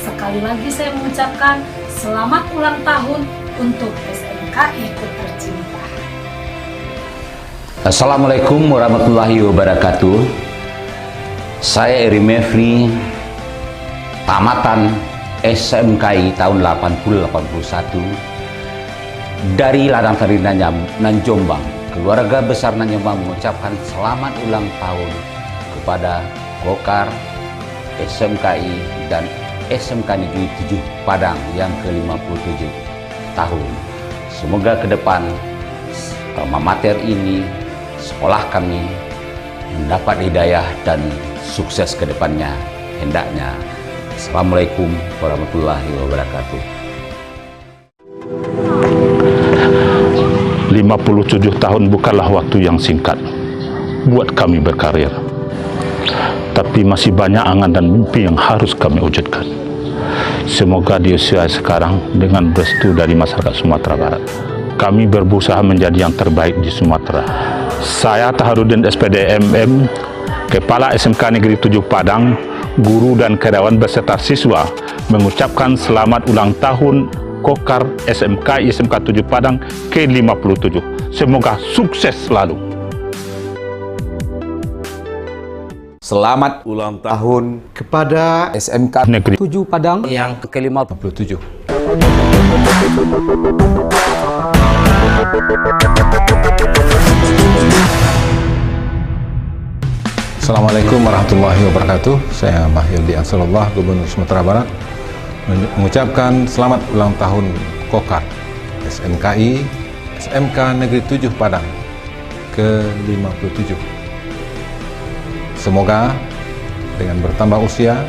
Sekali lagi saya mengucapkan selamat ulang tahun untuk SMKI ku tercinta. Assalamualaikum warahmatullahi wabarakatuh. Saya Eri Mefri, tamatan SMKI tahun 80-81 dari Ladang Tari Nanjombang. Keluarga besar Nanjombang mengucapkan selamat ulang tahun kepada Kokar, SMKI dan SMK Negeri 7 Padang yang ke-57 tahun. Semoga ke depan alma mater ini, sekolah kami mendapat hidayah dan sukses ke depannya hendaknya. Assalamualaikum warahmatullahi wabarakatuh. 57 tahun bukanlah waktu yang singkat buat kami berkarir. Tapi masih banyak angan dan mimpi yang harus kami wujudkan. Semoga di usia sekarang dengan restu dari masyarakat Sumatera Barat, kami berusaha menjadi yang terbaik di Sumatera. Saya Taharudin SPD MM, Kepala SMK Negeri 7 Padang, guru dan karyawan beserta siswa mengucapkan selamat ulang tahun Kokar SMKI SMK 7 Padang ke-57. Semoga sukses selalu. Selamat ulang tahun kepada SMK Negeri 7 Padang yang ke-57. Assalamualaikum warahmatullahi wabarakatuh. Saya Mahyildi Ansarullah, Gubernur Sumatera Barat, mengucapkan selamat ulang tahun Kokar SMKI SMK Negeri 7 Padang ke-57. Semoga dengan bertambah usia,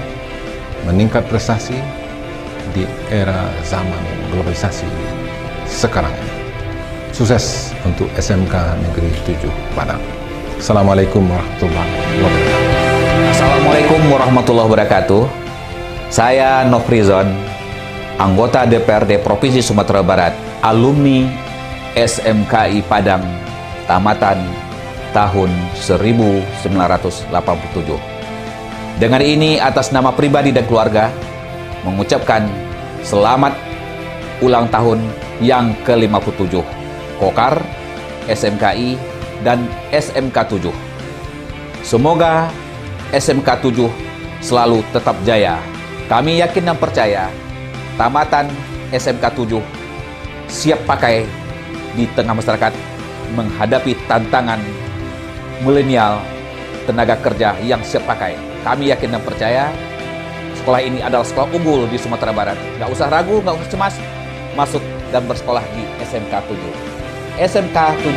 meningkat prestasi di era zaman globalisasi sekarang ini. Sukses untuk SMK Negeri 7 Padang. Assalamualaikum warahmatullahi wabarakatuh. Assalamualaikum warahmatullahi wabarakatuh. Saya Nofrizon, anggota DPRD Provinsi Sumatera Barat, alumni SMKI Padang, tamatan tahun 1987. Dengan ini atas nama pribadi dan keluarga mengucapkan selamat ulang tahun yang ke-57 Kokar, SMKI dan SMK 7. Semoga SMK 7 selalu tetap jaya. Kami yakin dan percaya tamatan SMK 7 siap pakai di tengah masyarakat menghadapi tantangan milenial, tenaga kerja yang siap pakai. Kami yakin dan percaya sekolah ini adalah sekolah unggul di Sumatera Barat. Gak usah ragu, gak usah cemas, masuk dan bersekolah di SMK 7. SMK 7.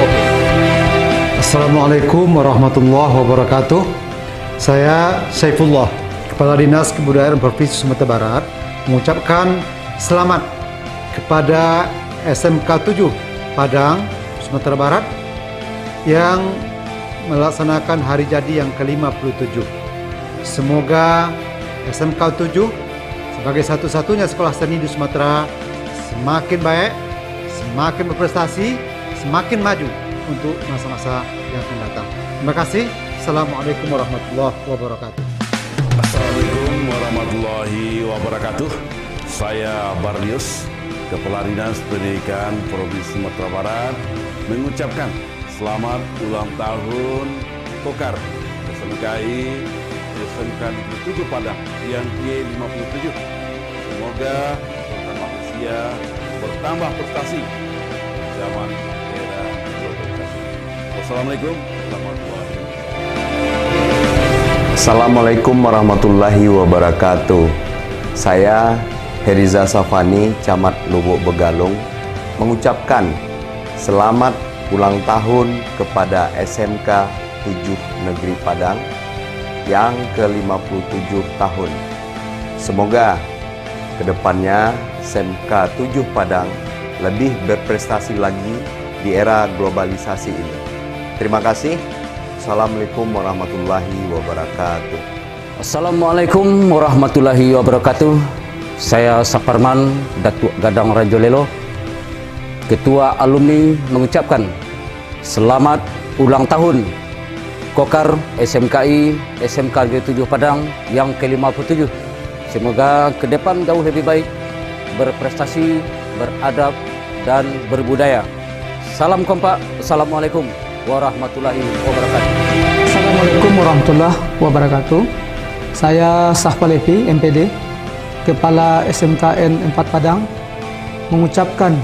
Oke. Assalamualaikum warahmatullahi wabarakatuh. Saya Saifullah, Kepala Dinas Kebudayaan Provinsi Sumatera Barat, mengucapkan selamat kepada SMK 7 Padang, Sumatera Barat yang melaksanakan hari jadi yang ke-57. Semoga SMK 7 sebagai satu-satunya sekolah seni di Sumatera semakin baik, semakin berprestasi, semakin maju untuk masa-masa yang akan datang. Terima kasih. Assalamualaikum warahmatullahi wabarakatuh. Assalamualaikum warahmatullahi wabarakatuh. Saya Barlius, Kepala Dinas Pendidikan Provinsi Sumatera Barat, mengucapkan selamat ulang tahun Kokar SMKI SMK 7 Padang yang ke-57. Semoga bertambah usia, bertambah prestasi zaman era globalisasi. Wassalamualaikum warahmatullahi wabarakatuh. Assalamualaikum warahmatullahi wabarakatuh. Saya Heriza Safani, Camat Lubuk Begalung, mengucapkan selamat ulang tahun kepada SMK 7 Negeri Padang yang ke-57 tahun. Semoga kedepannya SMK 7 Padang lebih berprestasi lagi di era globalisasi ini. Terima kasih. Assalamualaikum warahmatullahi wabarakatuh. Assalamualaikum warahmatullahi wabarakatuh. Saya Saparman Datuk Gadang Rajolelo, Ketua Alumni, mengucapkan selamat ulang tahun Kokar SMKI SMK 7 Padang yang ke-57. Semoga ke depan jauh lebih baik, berprestasi, beradab, dan berbudaya. Salam kompak. Assalamualaikum warahmatullahi wabarakatuh. Assalamualaikum warahmatullahi wabarakatuh. Saya Sahpalepi, MPD, Kepala SMKN 4 Padang, mengucapkan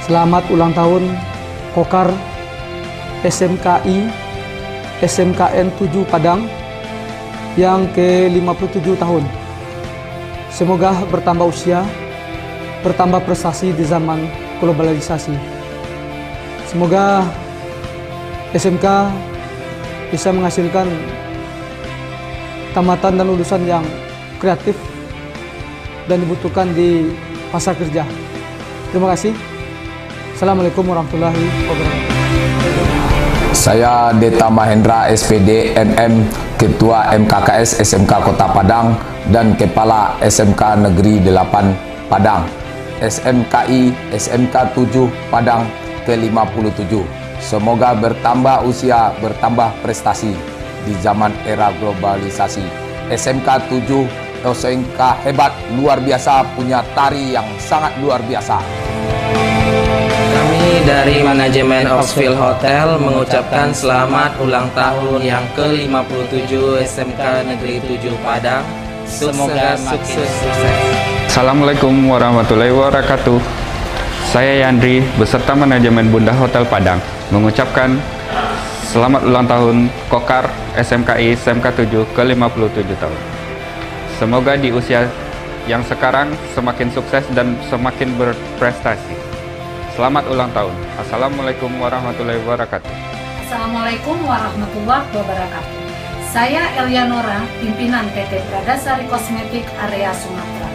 selamat ulang tahun Kokar SMKI SMKN 7 Padang yang ke-57 tahun. Semoga bertambah usia, bertambah prestasi di zaman globalisasi. Semoga SMK bisa menghasilkan tamatan dan lulusan yang kreatif dan dibutuhkan di pasar kerja. Terima kasih. Assalamualaikum warahmatullahi wabarakatuh. Saya Deta Mahendra SPD MM, Ketua MKKS SMK Kota Padang dan Kepala SMK Negeri 8 Padang, SMKI SMK 7 Padang ke-57. Semoga bertambah usia, bertambah prestasi di zaman era globalisasi. SMK 7 SMK hebat, luar biasa, punya tari yang sangat luar biasa. Kami dari manajemen Oxfield Hotel mengucapkan selamat ulang tahun yang ke-57 SMK Negeri 7 Padang. Semoga sukses. Assalamualaikum warahmatullahi wabarakatuh. Saya Yandri beserta manajemen Bunda Hotel Padang mengucapkan selamat ulang tahun Kokar SMKI SMK 7 ke-57 tahun. Semoga di usia yang sekarang semakin sukses dan semakin berprestasi. Selamat ulang tahun. Assalamualaikum warahmatullahi wabarakatuh. Assalamualaikum warahmatullahi wabarakatuh. Saya Elianora, pimpinan PT Pradasari Kosmetik Area Sumatera,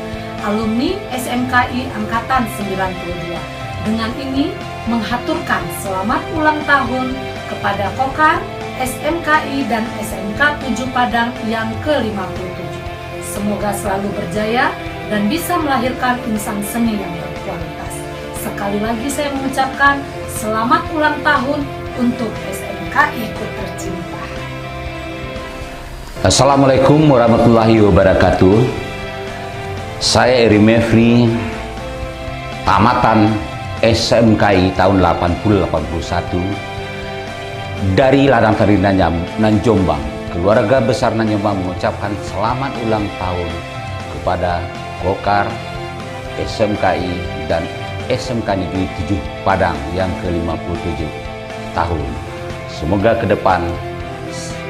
alumni SMKI Angkatan 92. Dengan ini menghaturkan selamat ulang tahun kepada Kokar, SMKI dan SMK 7 Padang yang ke-57. Semoga selalu berjaya dan bisa melahirkan insan seni yang berkualitas. Sekali lagi saya mengucapkan selamat ulang tahun untuk SMKI ku tercinta. Assalamualaikum warahmatullahi wabarakatuh. Saya Eri Mevri, tamatan SMKI tahun 80-81 dari Ladang Sari Nanjombang. Keluarga besar Nanjombang mengucapkan selamat ulang tahun kepada Kokar, SMKI dan SMK Negeri 7 Padang yang ke-57 tahun. Semoga ke depan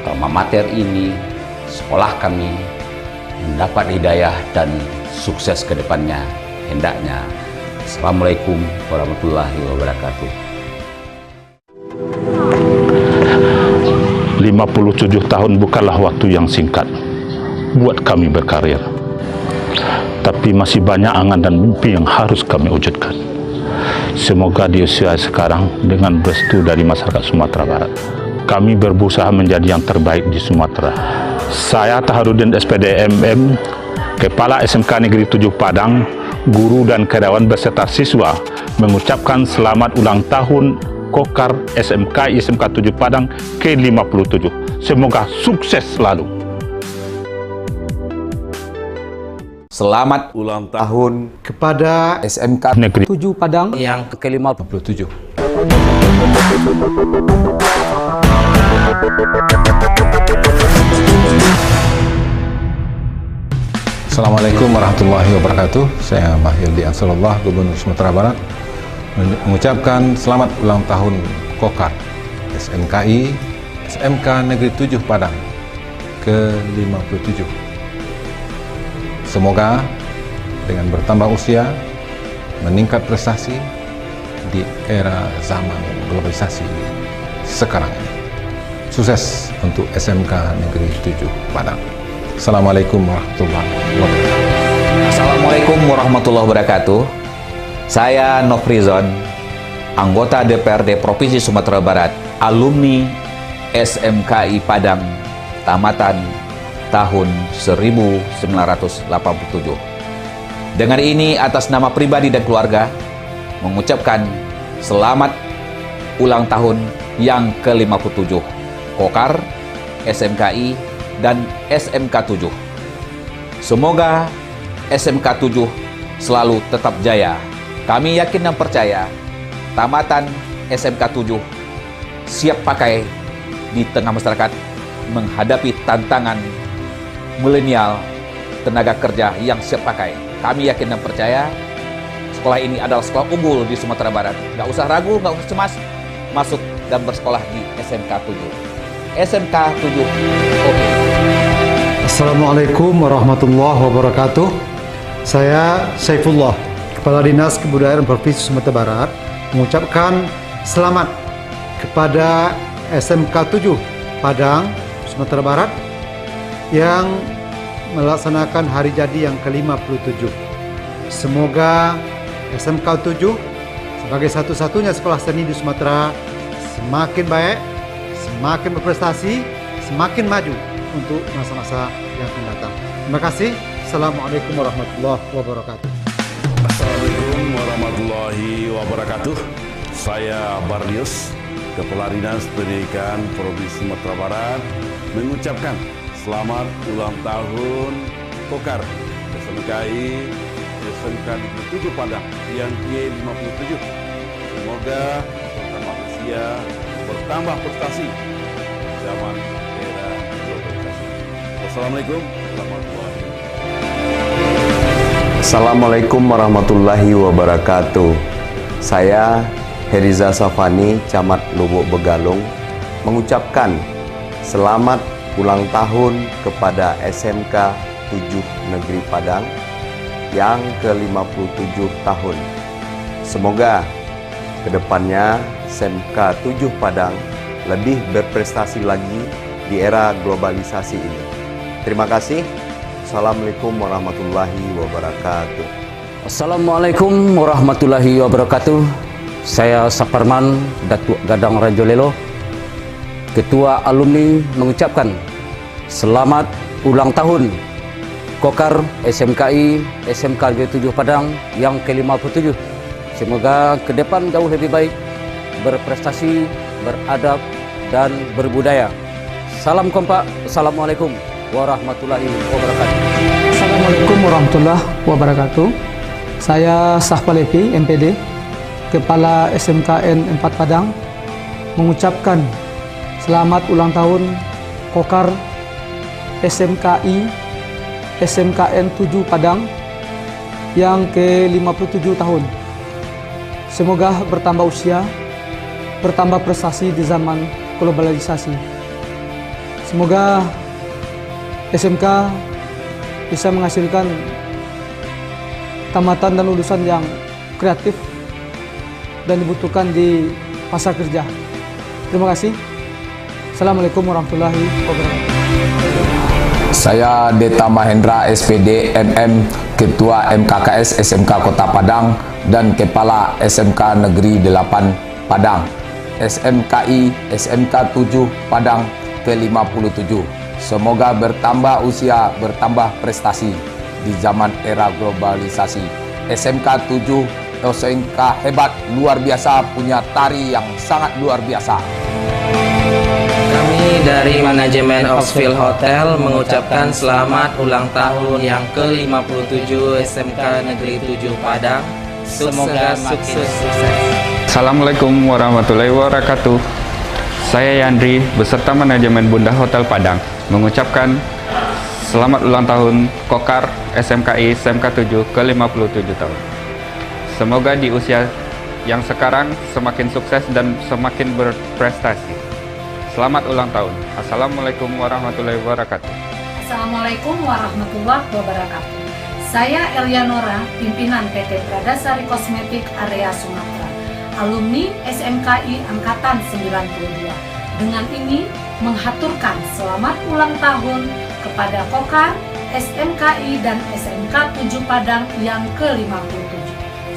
alma mater ini, sekolah kami mendapat hidayah dan sukses ke depannya hendaknya. Assalamualaikum warahmatullahi wabarakatuh. 57 tahun bukanlah waktu yang singkat buat kami berkarir. Tapi masih banyak angan dan mimpi yang harus kami wujudkan. Semoga di usia sekarang dengan restu dari masyarakat Sumatera Barat, kami berusaha menjadi yang terbaik di Sumatera. Saya Taharudin SPD MM, Kepala SMK Negeri 7 Padang, guru dan karyawan beserta siswa mengucapkan selamat ulang tahun Kokar SMK SMK 7 Padang ke-57. Semoga sukses selalu. Selamat ulang tahun kepada SMK Negeri 7 Padang yang ke-57. Assalamualaikum warahmatullahi wabarakatuh. Saya Mahyildi Ansarullah, Gubernur Sumatera Barat, mengucapkan selamat ulang tahun Kokar SMKI SMK Negeri 7 Padang ke-57. Semoga dengan bertambah usia, meningkat prestasi di era zaman globalisasi sekarang ini. Sukses untuk SMK Negeri 7 Padang. Assalamualaikum warahmatullahi wabarakatuh. Assalamualaikum warahmatullahi wabarakatuh. Saya Nofrizon, anggota DPRD Provinsi Sumatera Barat, alumni SMKI Padang, tamatan tahun 1987. Dengan ini atas nama pribadi dan keluarga mengucapkan selamat ulang tahun yang ke-57 Kokar, SMKI dan SMK 7. Semoga SMK 7 selalu tetap jaya. Kami yakin dan percaya tamatan SMK 7 siap pakai di tengah masyarakat menghadapi tantangan milenial, tenaga kerja yang siap pakai. Kami yakin dan percaya sekolah ini adalah sekolah unggul di Sumatera Barat. Nggak usah ragu, nggak usah cemas, masuk dan bersekolah di SMK 7. SMK 7. Oke. Assalamualaikum warahmatullahi wabarakatuh. Saya Saifullah, Kepala Dinas Kebudayaan Provinsi Sumatera Barat, mengucapkan selamat kepada SMK 7 Padang, Sumatera Barat yang melaksanakan hari jadi yang ke-57. Semoga SMK 7 sebagai satu-satunya sekolah seni di Sumatera semakin baik, semakin berprestasi, semakin maju untuk masa-masa yang akan datang. Terima kasih. Assalamualaikum warahmatullahi wabarakatuh. Assalamualaikum warahmatullahi wabarakatuh. Saya Barlius, Kepala Dinas Pendidikan Provinsi Sumatera Barat, mengucapkan selamat ulang tahun Kokar SMKI SMK Negeri 7 Padang yang ke-57. Semoga bertambah usia, bertambah prestasi zaman era globalisasi. Wassalamualaikum warahmatullahi wabarakatuh. Assalamualaikum warahmatullahi wabarakatuh. Saya Heriza Safani, Camat Lubuk Begalung, mengucapkan selamat ulang tahun kepada SMK 7 Negeri Padang yang ke-57 tahun. Semoga kedepannya SMK 7 Padang lebih berprestasi lagi di era globalisasi ini. Terima kasih. Assalamualaikum warahmatullahi wabarakatuh. Assalamualaikum warahmatullahi wabarakatuh. Saya Saparman Datuk Gadang Rajolelo, Ketua Alumni, mengucapkan selamat ulang tahun Kokar SMKI SMK Negeri 7 Padang yang ke-57. Semoga ke depan jauh lebih baik, berprestasi, beradab, dan berbudaya. Salam kompak. Assalamualaikum warahmatullahi wabarakatuh. Assalamualaikum warahmatullahi wabarakatuh. Saya Sahpalepi, MPD, Kepala SMKN 4 Padang, mengucapkan selamat ulang tahun Kokar SMKI SMKN 7 Padang yang ke-57 tahun. Semoga bertambah usia, bertambah prestasi di zaman globalisasi. Semoga SMK bisa menghasilkan tamatan dan lulusan yang kreatif dan dibutuhkan di pasar kerja. Terima kasih. Assalamualaikum warahmatullahi wabarakatuh. Saya Deta Mahendra SPD MM, Ketua MKKS SMK Kota Padang dan Kepala SMK Negeri 8 Padang, SMKI SMK 7 Padang ke-57. Semoga bertambah usia, bertambah prestasi di zaman era globalisasi. SMK 7 SMK hebat, luar biasa, punya tari yang sangat luar biasa. Kami dari manajemen Oxfield Hotel mengucapkan selamat ulang tahun yang ke-57 SMK Negeri 7 Padang. Semoga sukses. Assalamualaikum warahmatullahi wabarakatuh. Saya Yandri beserta manajemen Bunda Hotel Padang mengucapkan selamat ulang tahun Kokar SMKI SMK 7 ke-57 tahun. Semoga di usia yang sekarang semakin sukses dan semakin berprestasi. Selamat ulang tahun. Assalamualaikum warahmatullahi wabarakatuh. Assalamualaikum warahmatullahi wabarakatuh. Saya Elianora, pimpinan PT Pradasari Kosmetik Area Sumatera, alumni SMKI Angkatan 92. Dengan ini menghaturkan selamat ulang tahun kepada Kokar, SMKI dan SMK 7 Padang yang ke-57.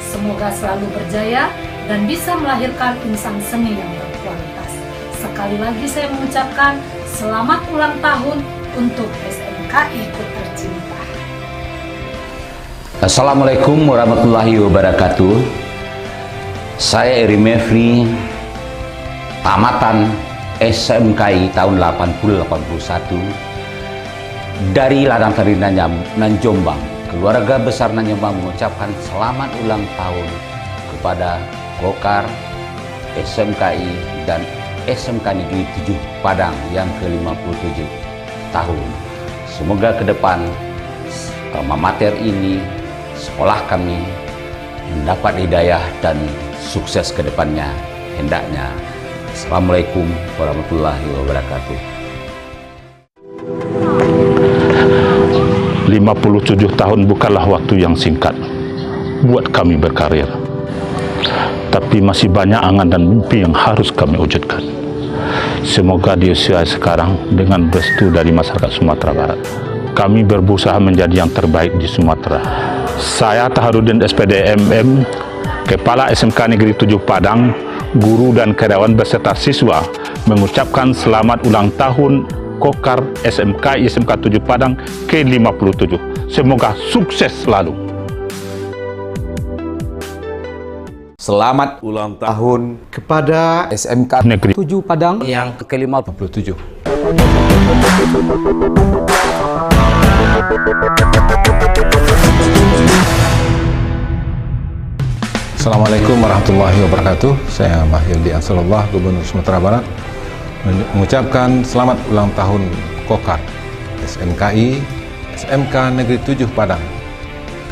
Semoga selalu berjaya dan bisa melahirkan insan seni yang berkualitas. Sekali lagi saya mengucapkan selamat ulang tahun untuk SMKI ku tercinta. Assalamualaikum warahmatullahi wabarakatuh. Saya Eri Mefri, tamatan SMKI tahun 80-81 dari Ladang Tari Nanjombang. Keluarga besar Nanjombang mengucapkan selamat ulang tahun kepada Kokar, SMKI, dan SMK Negeri 7 Padang yang ke-57 tahun. Semoga ke depan materi ini, sekolah kami mendapat hidayah dan sukses ke depannya hendaknya. Assalamualaikum warahmatullahi wabarakatuh. 57 tahun bukanlah waktu yang singkat buat kami berkarir. Tapi masih banyak angan dan mimpi yang harus kami wujudkan. Semoga di usia sekarang dengan restu dari masyarakat Sumatera Barat, kami berusaha menjadi yang terbaik di Sumatera. Saya Taharudin SPD MM, Kepala SMK Negeri 7 Padang, guru dan karyawan beserta siswa mengucapkan selamat ulang tahun Kokar SMK SMK 7 Padang ke-57. Semoga sukses selalu. Selamat ulang tahun kepada SMK Negeri 7 Padang yang ke-57. Assalamualaikum warahmatullahi wabarakatuh. Saya Mahyildi Ansarullah, Gubernur Sumatera Barat, mengucapkan selamat ulang tahun Kokar SMKI SMK Negeri 7 Padang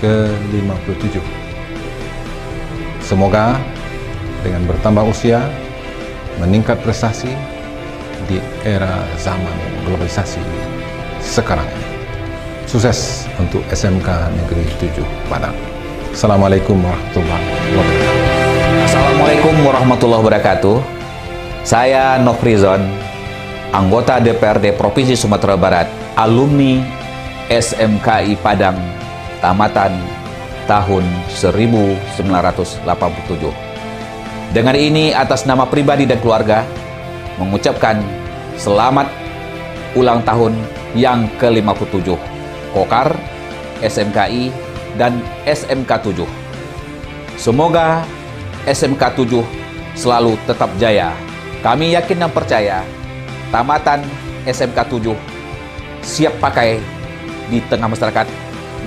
ke-57. Semoga dengan bertambah usia, meningkat prestasi di era zaman globalisasi sekarang ini. Sukses untuk SMK Negeri 7 Padang. Assalamualaikum warahmatullahi wabarakatuh. Assalamualaikum warahmatullahi wabarakatuh. Saya Nofrizon, anggota DPRD Provinsi Sumatera Barat, alumni SMKI Padang, tamatan tahun 1987. Dengan ini atas nama pribadi dan keluarga mengucapkan selamat ulang tahun yang ke-57 Kokar, SMKI dan SMK 7. Semoga SMK 7 selalu tetap jaya. Kami yakin dan percaya tamatan SMK 7 siap pakai di tengah masyarakat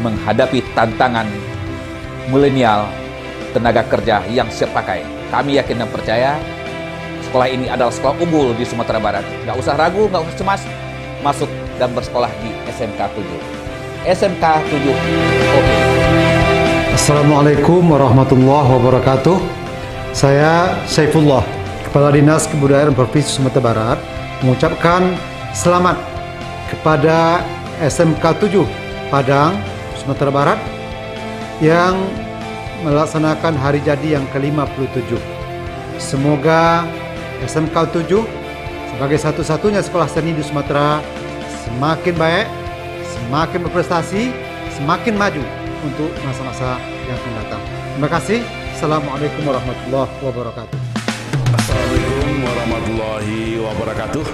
menghadapi tantangan milenial, tenaga kerja yang siap pakai. Kami yakin dan percaya sekolah ini adalah sekolah unggul di Sumatera Barat. Nggak usah ragu, nggak usah cemas, masuk dan bersekolah di SMK 7. SMK 7. Oke. Assalamualaikum warahmatullahi wabarakatuh. Saya Saifullah, Kepala Dinas Kebudayaan Provinsi Sumatera Barat, mengucapkan selamat kepada SMK 7 Padang, Sumatera Barat yang melaksanakan hari jadi yang ke-57. Semoga SMK 7 sebagai satu-satunya sekolah seni di Sumatera semakin baik, semakin berprestasi, semakin maju untuk masa-masa yang akan datang. Terima kasih. Assalamualaikum warahmatullahi wabarakatuh. Assalamualaikum warahmatullahi wabarakatuh.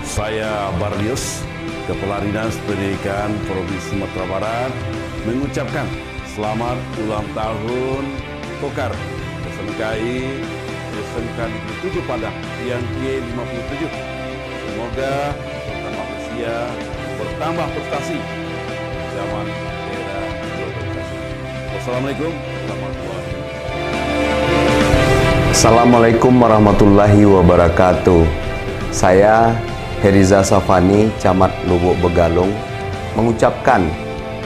Saya Bardius, Kepala Dinas Pendidikan Provinsi Sumatera Barat, mengucapkan selamat ulang tahun Kokar SMKI SMK Negeri 7 Padang yang ke-57. Semoga bertambah usia, bertambah prestasi zaman era globalisasi. Wassalamualaikum warahmatullahi wabarakatuh. Assalamualaikum warahmatullahi wabarakatuh. Saya Heriza Safani, Camat Lubuk Begalung, mengucapkan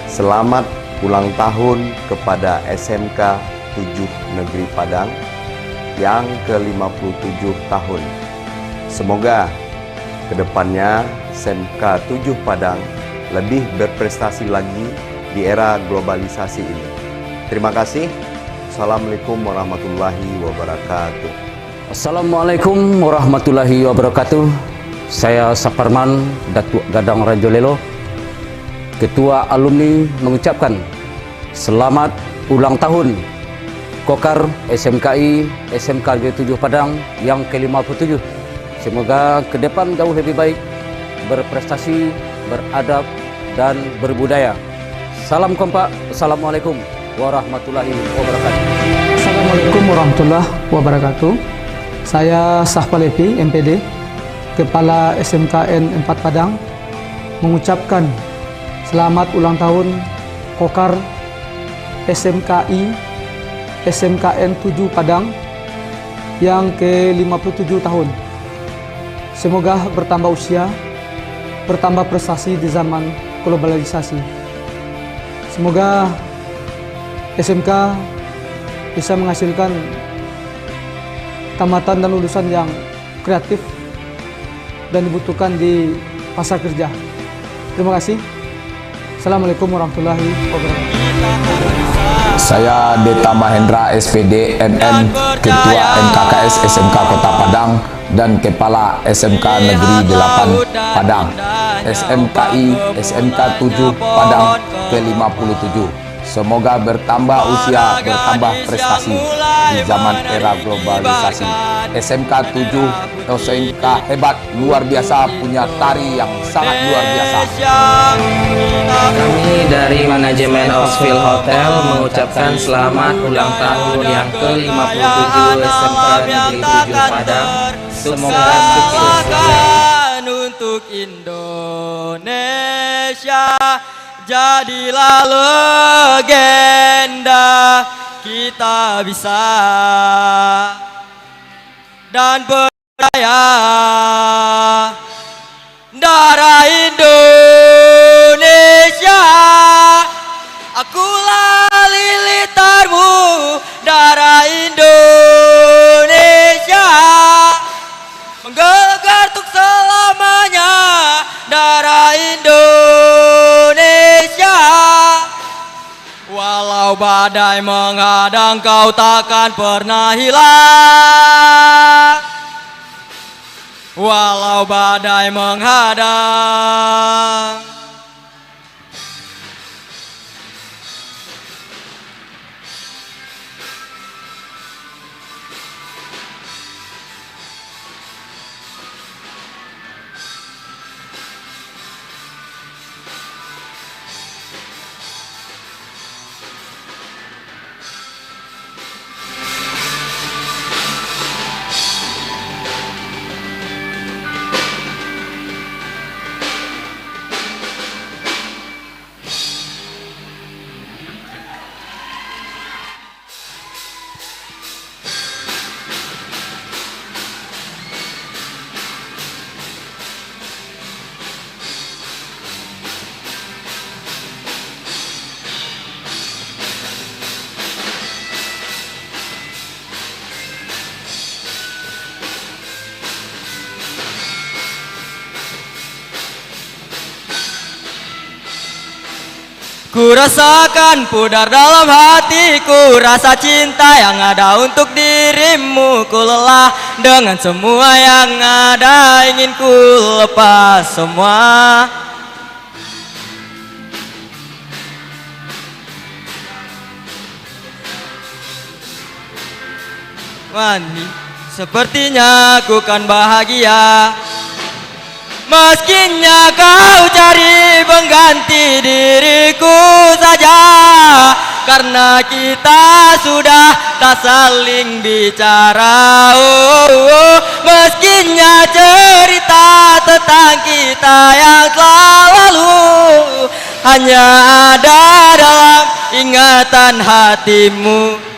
selamat ulang tahun kepada SMK 7 Negeri Padang yang ke-57 tahun. Semoga kedepannya SMK 7 Padang lebih berprestasi lagi di era globalisasi ini. Terima kasih. Assalamualaikum warahmatullahi wabarakatuh. Assalamualaikum warahmatullahi wabarakatuh. Saya Saparman Datuk Gadang Rajolelo, Ketua Alumni, mengucapkan selamat ulang tahun Kokar SMKI SMK Negeri 7 Padang yang ke-57. Semoga ke depan jauh lebih baik, berprestasi, beradab, dan berbudaya. Salam kompak. Assalamualaikum warahmatullahi wabarakatuh. Assalamualaikum warahmatullahi wabarakatuh. Saya Sahpalepi, MPD, Kepala SMKN 4 Padang, mengucapkan selamat ulang tahun Kokar SMKI SMKN 7 Padang yang ke-57 tahun. Semoga bertambah usia, bertambah prestasi di zaman globalisasi. Semoga SMK bisa menghasilkan tamatan dan lulusan yang kreatif dan dibutuhkan di pasar kerja. Terima kasih. Assalamualaikum warahmatullahi wabarakatuh. Saya Deta Mahendra SPD MM, Ketua MKKS SMK Kota Padang dan Kepala SMK Negeri 8 Padang, SMKI SMK 7 Padang ke-57. Semoga bertambah usia, bertambah prestasi di zaman era globalisasi. SMK 7 SMK hebat, luar biasa, punya tari yang sangat luar biasa. Kami dari manajemen Oxfield Hotel mengucapkan selamat ulang tahun yang ke-57 SMK Negeri 7 Padang. Semoga sukses. untuk Indonesia. Jadilah legenda, kita bisa dan percaya. Darah Indonesia, akulah lilitarmu. Darah Indonesia menggelegar untuk selamanya. Darah Indonesia, walau badai menghadang kau takkan pernah hilang. Walau badai menghadang. Ku rasakan pudar dalam hatiku, rasa cinta yang ada untuk dirimu. Ku lelah dengan semua yang ada, ingin ku lepas semua. Mandi, sepertinya ku kan bahagia. Meskinya kau cari pengganti diriku saja, karena kita sudah tak saling bicara. Meskinya cerita tentang kita yang lalu hanya ada dalam ingatan hatimu.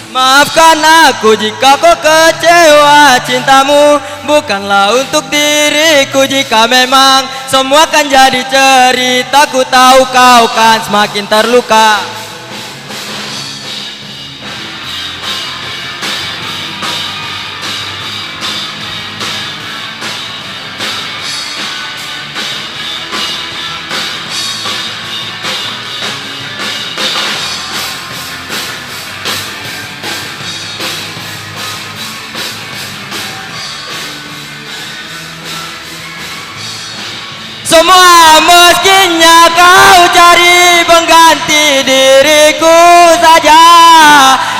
Maafkan aku jika kau kecewa, cintamu bukanlah untuk diriku. Jika memang semua kan jadi cerita, ku tahu kau kan semakin terluka. Semua meskinya kau cari pengganti diriku saja,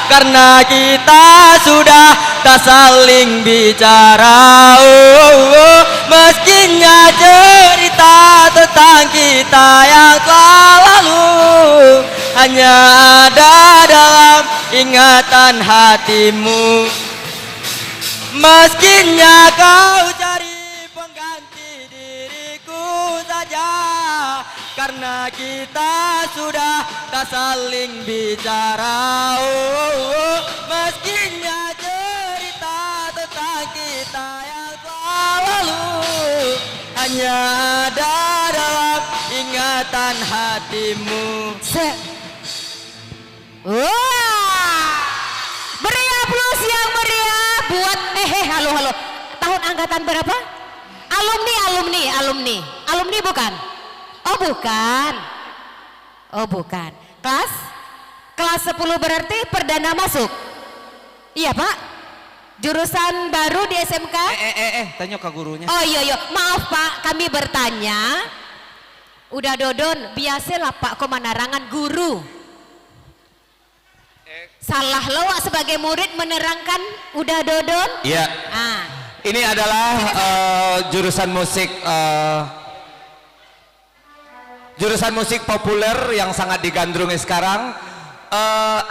karena kita sudah tak saling bicara. Meskinya cerita tentang kita yang lalu hanya ada dalam ingatan hatimu. Meskinya kau cari karena kita sudah tak saling bicara. Meskinya cerita tentang kita yang lalu hanya ada dalam ingatan hatimu. Meriah plus yang meriah buat halo. Tahun angkatan berapa? Alumni bukan? Oh bukan. Kelas 10 berarti perdana masuk. Iya Pak. Jurusan baru di SMK. Tanya ke gurunya. Oh iya. Maaf Pak, kami bertanya. Udah dodon, biasalah Pak kok menerangan guru. Salah lo sebagai murid menerangkan udah dodon? Iya. Ini adalah jurusan musik populer yang sangat digandrungi sekarang.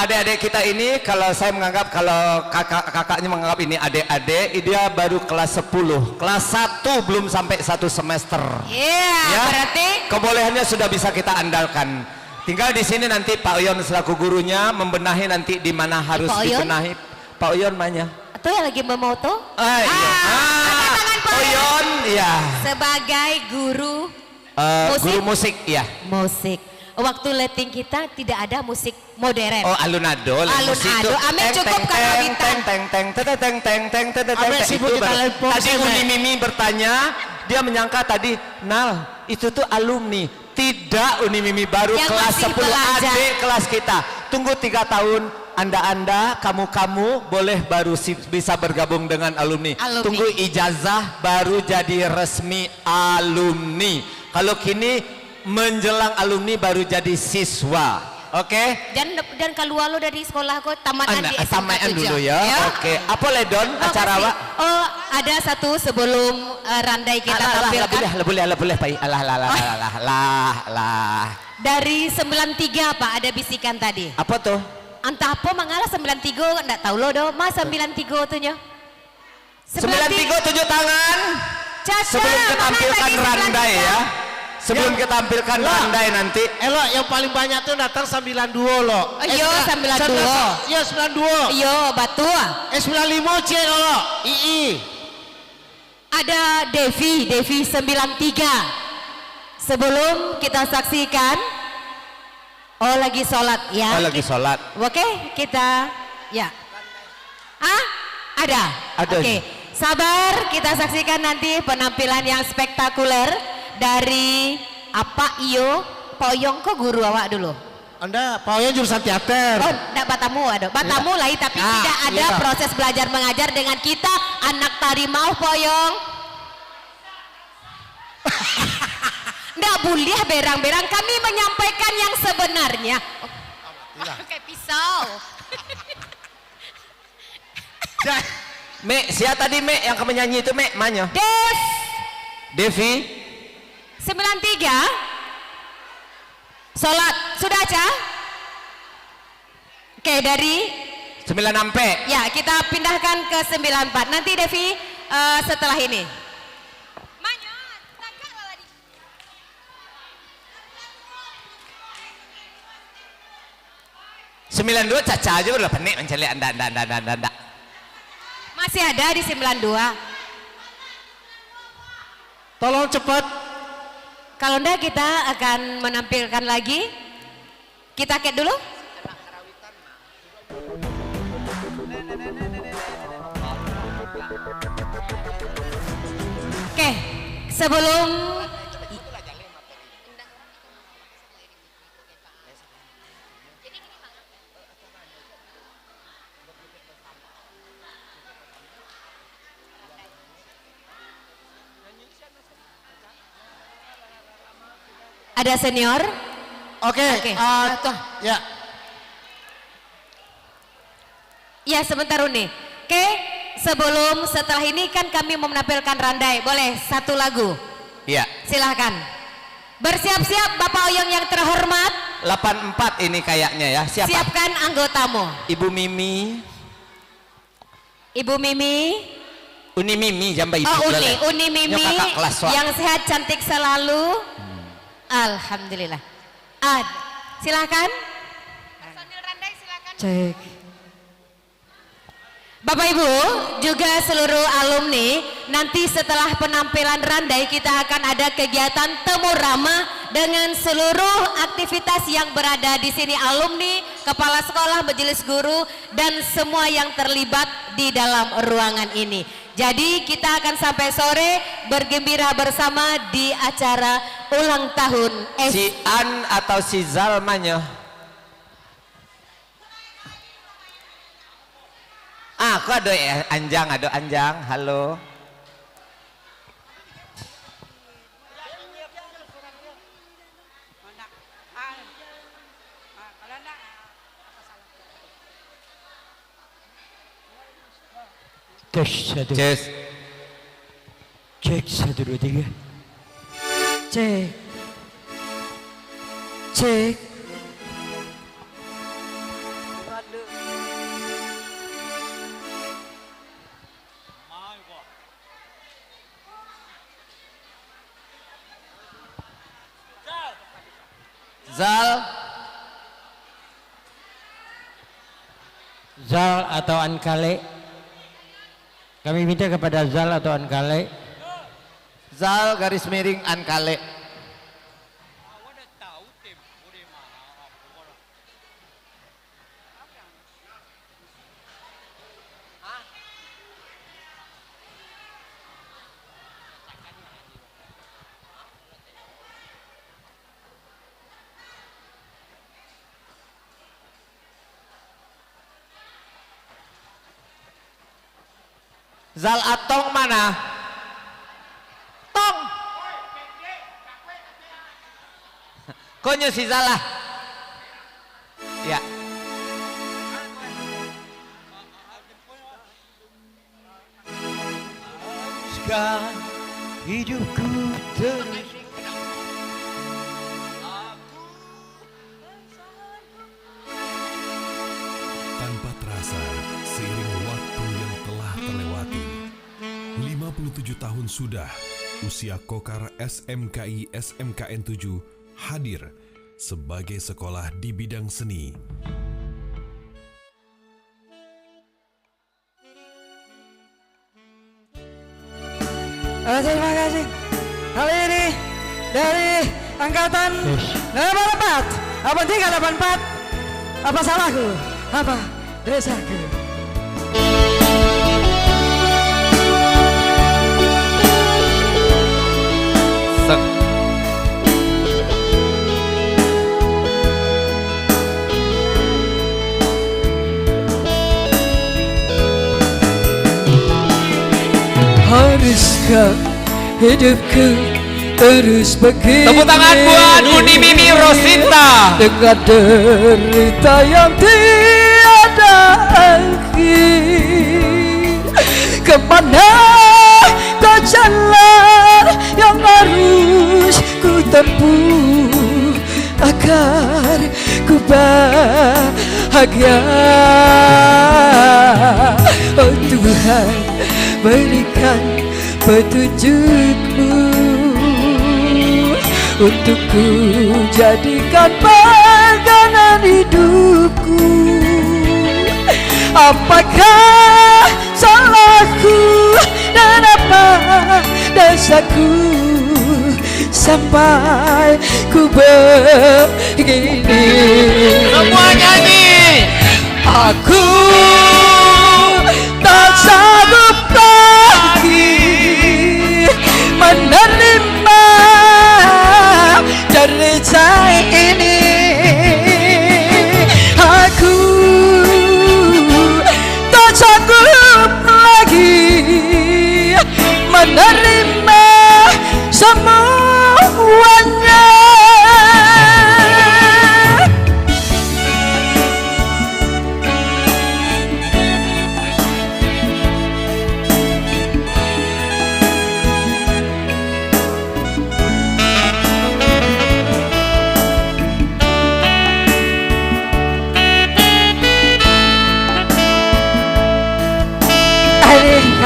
adik-adik kita ini, kalau saya menganggap, kalau kakaknya menganggap ini adik-adik, dia baru kelas 10, kelas 1 belum sampai 1 semester. Ya, berarti kebolehannya sudah bisa kita andalkan. Tinggal di sini nanti Pak Oyon selaku gurunya membenahi nanti di mana harus Pak Oyon? dibenahi. Pak Oyon mana? Atau yang lagi memoto? Pak Oyon, ya. Sebagai guru Guru musik, ya. musik. Waktu letting kita tidak ada musik modern. Oh, alun-alun. Alun-alun. Amin cukup karena kita. Tadi Uni Mimi bertanya, dia menyangka tadi, Nal, itu tuh alumni. Tidak, Uni Mimi baru Yang kelas masih 10, belajar. adik kelas kita. Tunggu 3 tahun, Anda, kamu boleh baru bisa bergabung dengan alumni. Tunggu ijazah baru jadi resmi alumni. Kalau kini menjelang alumni baru jadi siswa. Oke? Dan kalau lo dari sekolah kok tamanan di SMK Tamaan 7. dulu ya. Oke. Apa ledon acara Wak? Oh, ada satu sebelum randai kita tampilkan. Boleh, Pak. Alah. Dari 93 Pak, ada bisikan tadi. Apa tuh? Entah apa mengalah 93 enggak tahu lo do. Mas 93 tuh nya. 93 tunjuk tangan. Sebelum kita tampilkan randai ya. Sebelum kita tampilkan randai nanti. Elok yang paling banyak tuh datang 92 loh. Iya 92. Iya 92. Iya batu. 95 cek lo. Ada Devi 93. Sebelum kita saksikan, lagi sholat ya. Lagi sholat. Oke, kita ya. Ada. Oke, sabar, kita saksikan nanti penampilan yang spektakuler dari Pak Poyong kok guru awak dulu. Anda Pak Oyon jurusan teater. Oh, enggak Batamu ada. Batamu lah, tapi tidak ada proses belajar mengajar dengan kita anak tari mau Poyong. Nggak boleh berang-berang, kami menyampaikan yang sebenarnya. Kayak pisau. Mek, siapa tadi Mek yang kamu nyanyi itu Mek? Mana? Devi 93 Sholat, sudah Ca? Oke, dari 9 sampai. Ya, kita pindahkan ke 94. Nanti Devi setelah ini. 92 caca aja udah penik mencari anda. Masih ada di 92. Tolong cepat. Kalau enggak kita akan menampilkan lagi. Kita cek dulu. Oke, sebelum ada senior. Oke. Ya. Ya, sebentar Uni. Oke, setelah ini kan kami mau menampilkan randai. Boleh satu lagu? Iya. Silahkan. Bersiap-siap Bapak Oyong yang terhormat. 84 ini kayaknya ya. Siapa? Siapkan anggotamu. Ibu Mimi. Uni Mimi jamba ibu. Uni Mimi yang sehat cantik selalu. Alhamdulillah. Silakan. Personil randai silakan. Cek. Bapak Ibu, juga seluruh alumni, nanti setelah penampilan randai kita akan ada kegiatan temu ramah dengan seluruh aktivitas yang berada di sini, alumni, kepala sekolah, majelis guru, dan semua yang terlibat di dalam ruangan ini. Jadi kita akan sampai sore bergembira bersama di acara ulang tahun Si An atau si Zalmanya? Aku ada Anjang, halo. Cek 1 2 3. Cek. Zal atau Ankale? Kami minta kepada Zal atau Ankale. Zal garis miring Ankale. Zal Atong mana? Tong. Konyo si Zalah. Ya. Sekarang hidupku terus tanpa terasa seiring waktu yang telah terlewati. 57 tahun sudah usia Kokar SMKI SMKN 7 hadir sebagai sekolah di bidang seni. Terima kasih. Kali ini dari angkatan 84, apa 384? Apa salahku? Apa desaku? Haruskah hidupku terus begini? Tepuk tangan buat Uni Mimi Rosinta. Dengan derita yang tiada akhir. Kemana kau jalan yang harus ku tempuh agar ku bahagia? Oh Tuhan, berikan petunjukmu untuk ku jadikan pegangan hidupku. Apakah salahku dan apa dosaku sampai ku begini? Semua nyanyi. Aku tak sanggup lagi menerima derita ini. Aku tak sanggup lagi menerima semuanya.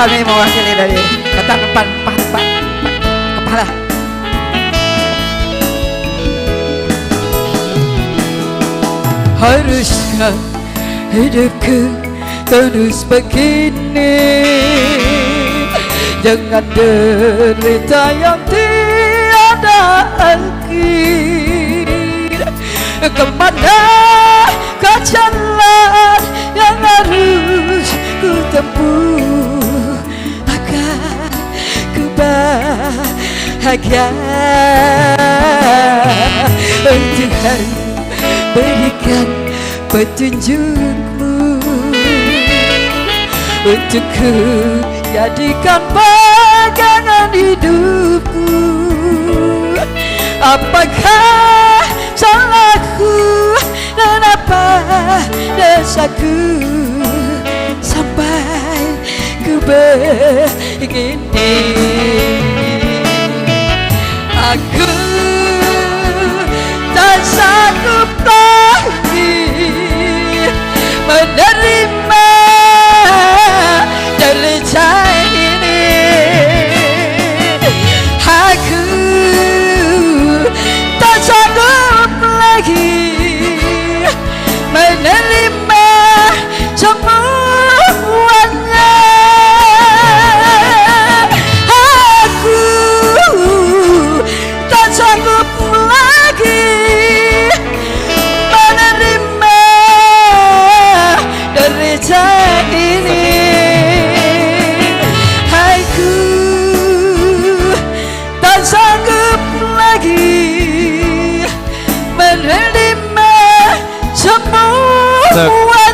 Kami mewakili dari Ketan 44 Kepala. Haruskah hidupku terus begini dengan derita yang tiada akhir? Kemana kau jalan yang harus ku tempuh agar ku bahagia? Oh Tuhan, berikan petunjukmu untuk ku jadikan pegangan hidupku. Apakah salahku dan apa dosaku sampai ku begini? Aku tak sanggup lagi menerima derita ini. Aku tak sanggup lagi menerima semua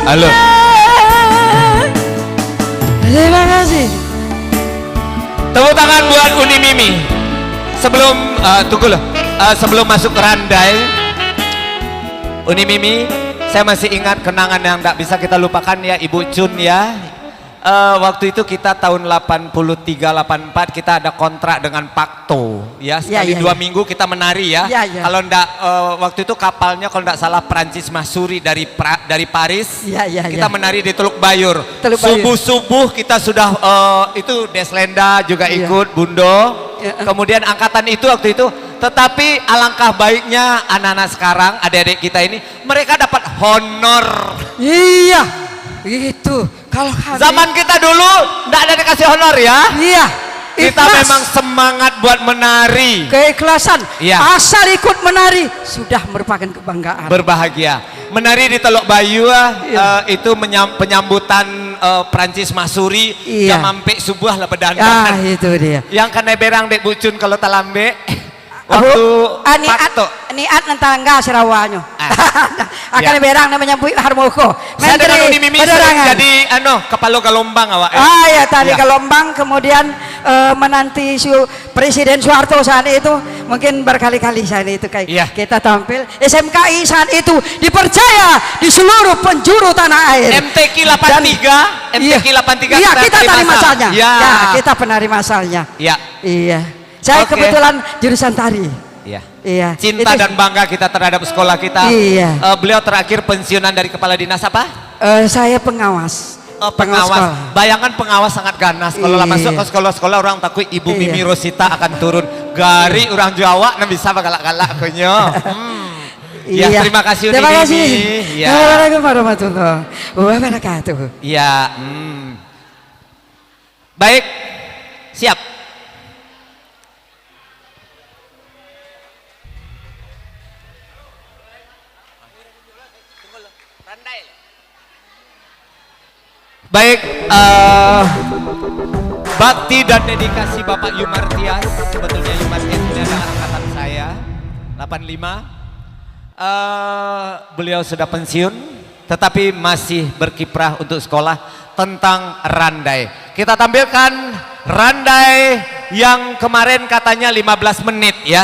Halo. Terima kasih. Tepuk tangan buat Uni Mimi. Sebelum tunggu loh. Sebelum masuk ke Randai, Uni Mimi, saya masih ingat kenangan yang tak bisa kita lupakan ya Ibu Cun ya. Waktu itu kita tahun 83-84 kita ada kontrak dengan Pakto ya, sekali Ya, 2 minggu kita menari ya. Kalau ndak waktu itu kapalnya kalau ndak salah Prancis Masuri dari Paris, kita menari di Teluk Bayur. Subuh-subuh kita sudah itu Deslenda juga ikut, Bundo. Kemudian angkatan itu waktu itu, tetapi alangkah baiknya anak-anak sekarang, adik-adik kita ini, mereka dapat honor. Iya, gitu. Kalau zaman kita dulu enggak ada dikasih honor ya. Iya. Kita memang semangat buat menari. Keikhlasan. Iya. Asal ikut menari sudah merupakan kebanggaan. Berbahagia. Menari di Teluk Bayu itu penyambutan Prancis Masuri. Iya. Jam mampik subuh lah bedandan. Itu dia. Yang kena berang dek bucun kalau talambe. Waktu niat nentangga Serawanyo. Akan berang namanya Bu Harmoko. Saya dengan Uni Mimi jadi kepala gelombang awak. Ya tadi gelombang, kemudian menanti Presiden Soeharto saat itu mungkin berkali-kali saat itu kita tampil. SMKI saat itu dipercaya di seluruh penjuru tanah air. MTQ 83, MTQ 83 iya, kita tari masalnya. Ya, kita penari masalnya. Iya. Saya kebetulan jurusan tari. Iya. Cinta dan bangga kita terhadap sekolah kita. Iya. Beliau terakhir pensiunan dari kepala dinas apa? Saya pengawas. Pengawas. Bayangkan pengawas sangat ganas. Kalau masuk ke sekolah-sekolah orang takut Ibu Mimi Rosita akan turun. Gari orang Jawa nah bisa galak-galak kunyo. Ya, terima kasih Uni Mimi. Assalamualaikum warahmatullahi wabarakatuh. Iya. Baik. Siap. Baik, bakti dan dedikasi Bapak Yumartias, sebetulnya Yumartias ini adalah angkatan saya, 85. Beliau sudah pensiun, tetapi masih berkiprah untuk sekolah tentang Randai. Kita tampilkan Randai yang kemarin katanya 15 menit ya,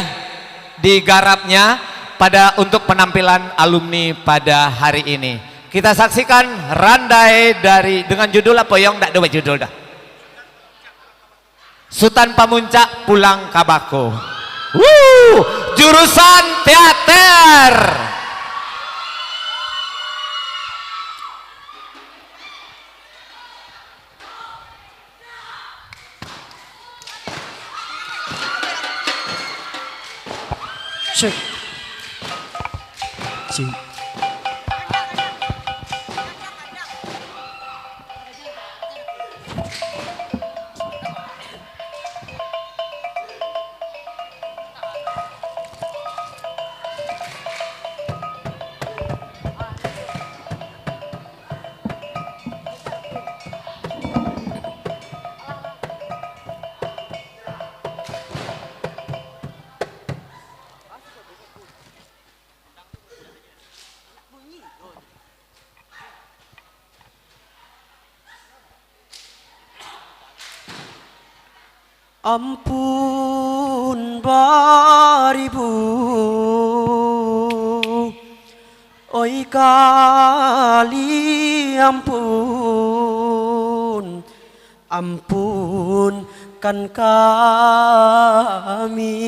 digarapnya untuk penampilan alumni pada hari ini. Kita saksikan Randai dengan judul apa yang enggak ada judul dah. Sultan Pamuncak Pulang Kabako. Jurusan teater. Ampun baribu, oi kali ampun, ampun kan kami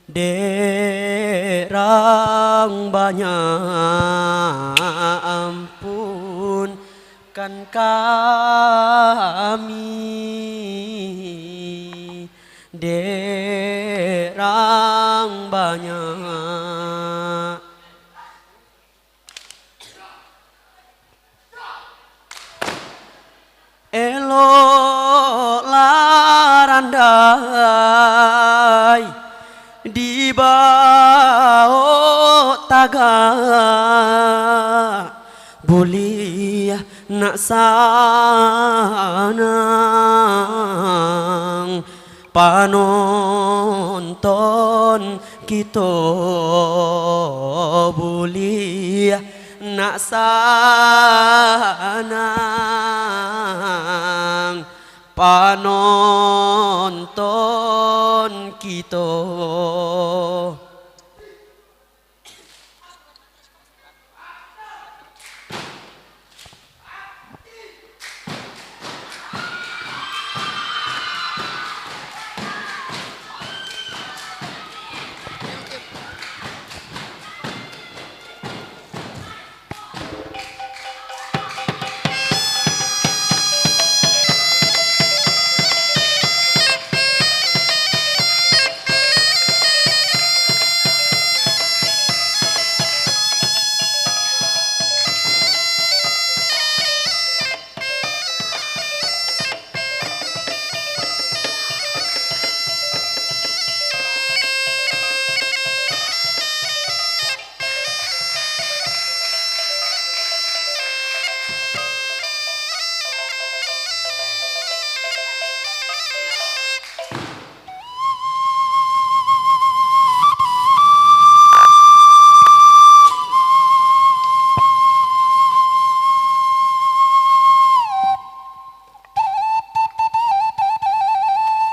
derang banyak, ampun kan kami derang banyak. Elok larandai di bawah taga buliah nak sanang panonton kita buliah nak sanang panonton kita.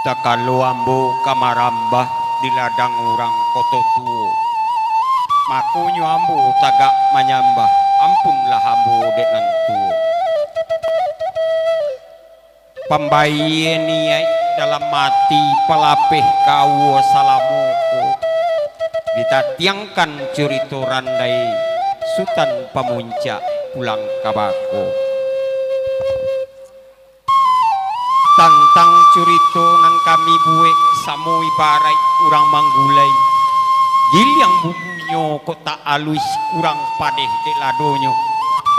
Takalu ambu kamarambah di ladang urang koto tuo. Makunyu ambu tagak manyambah, ampunlah ambu dek nantu. Pambayi niai dalam mati pelapih kau salamuku. Ditatiangkan cerita randai Sultan Pamuncak pulang kabako. Tantang curito nan kami buek samoi barai urang manggulai giliang bumbunya kok tak alus kurang padeh dek ladonyo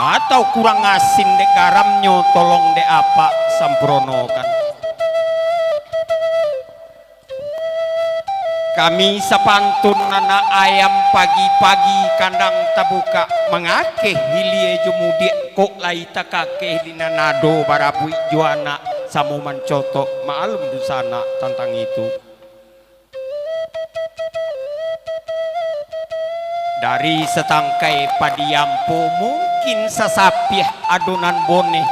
atau kurang asin dek garamnya tolong dek apa samprono kan kami sapantun anak ayam pagi-pagi kandang tabuka mengakeh hilie jemudek kok lai takakeh di nanado barabui juana samu mancoto maalum di sana tentang itu. Dari setangkai padiampo mungkin sasapiah adonan bone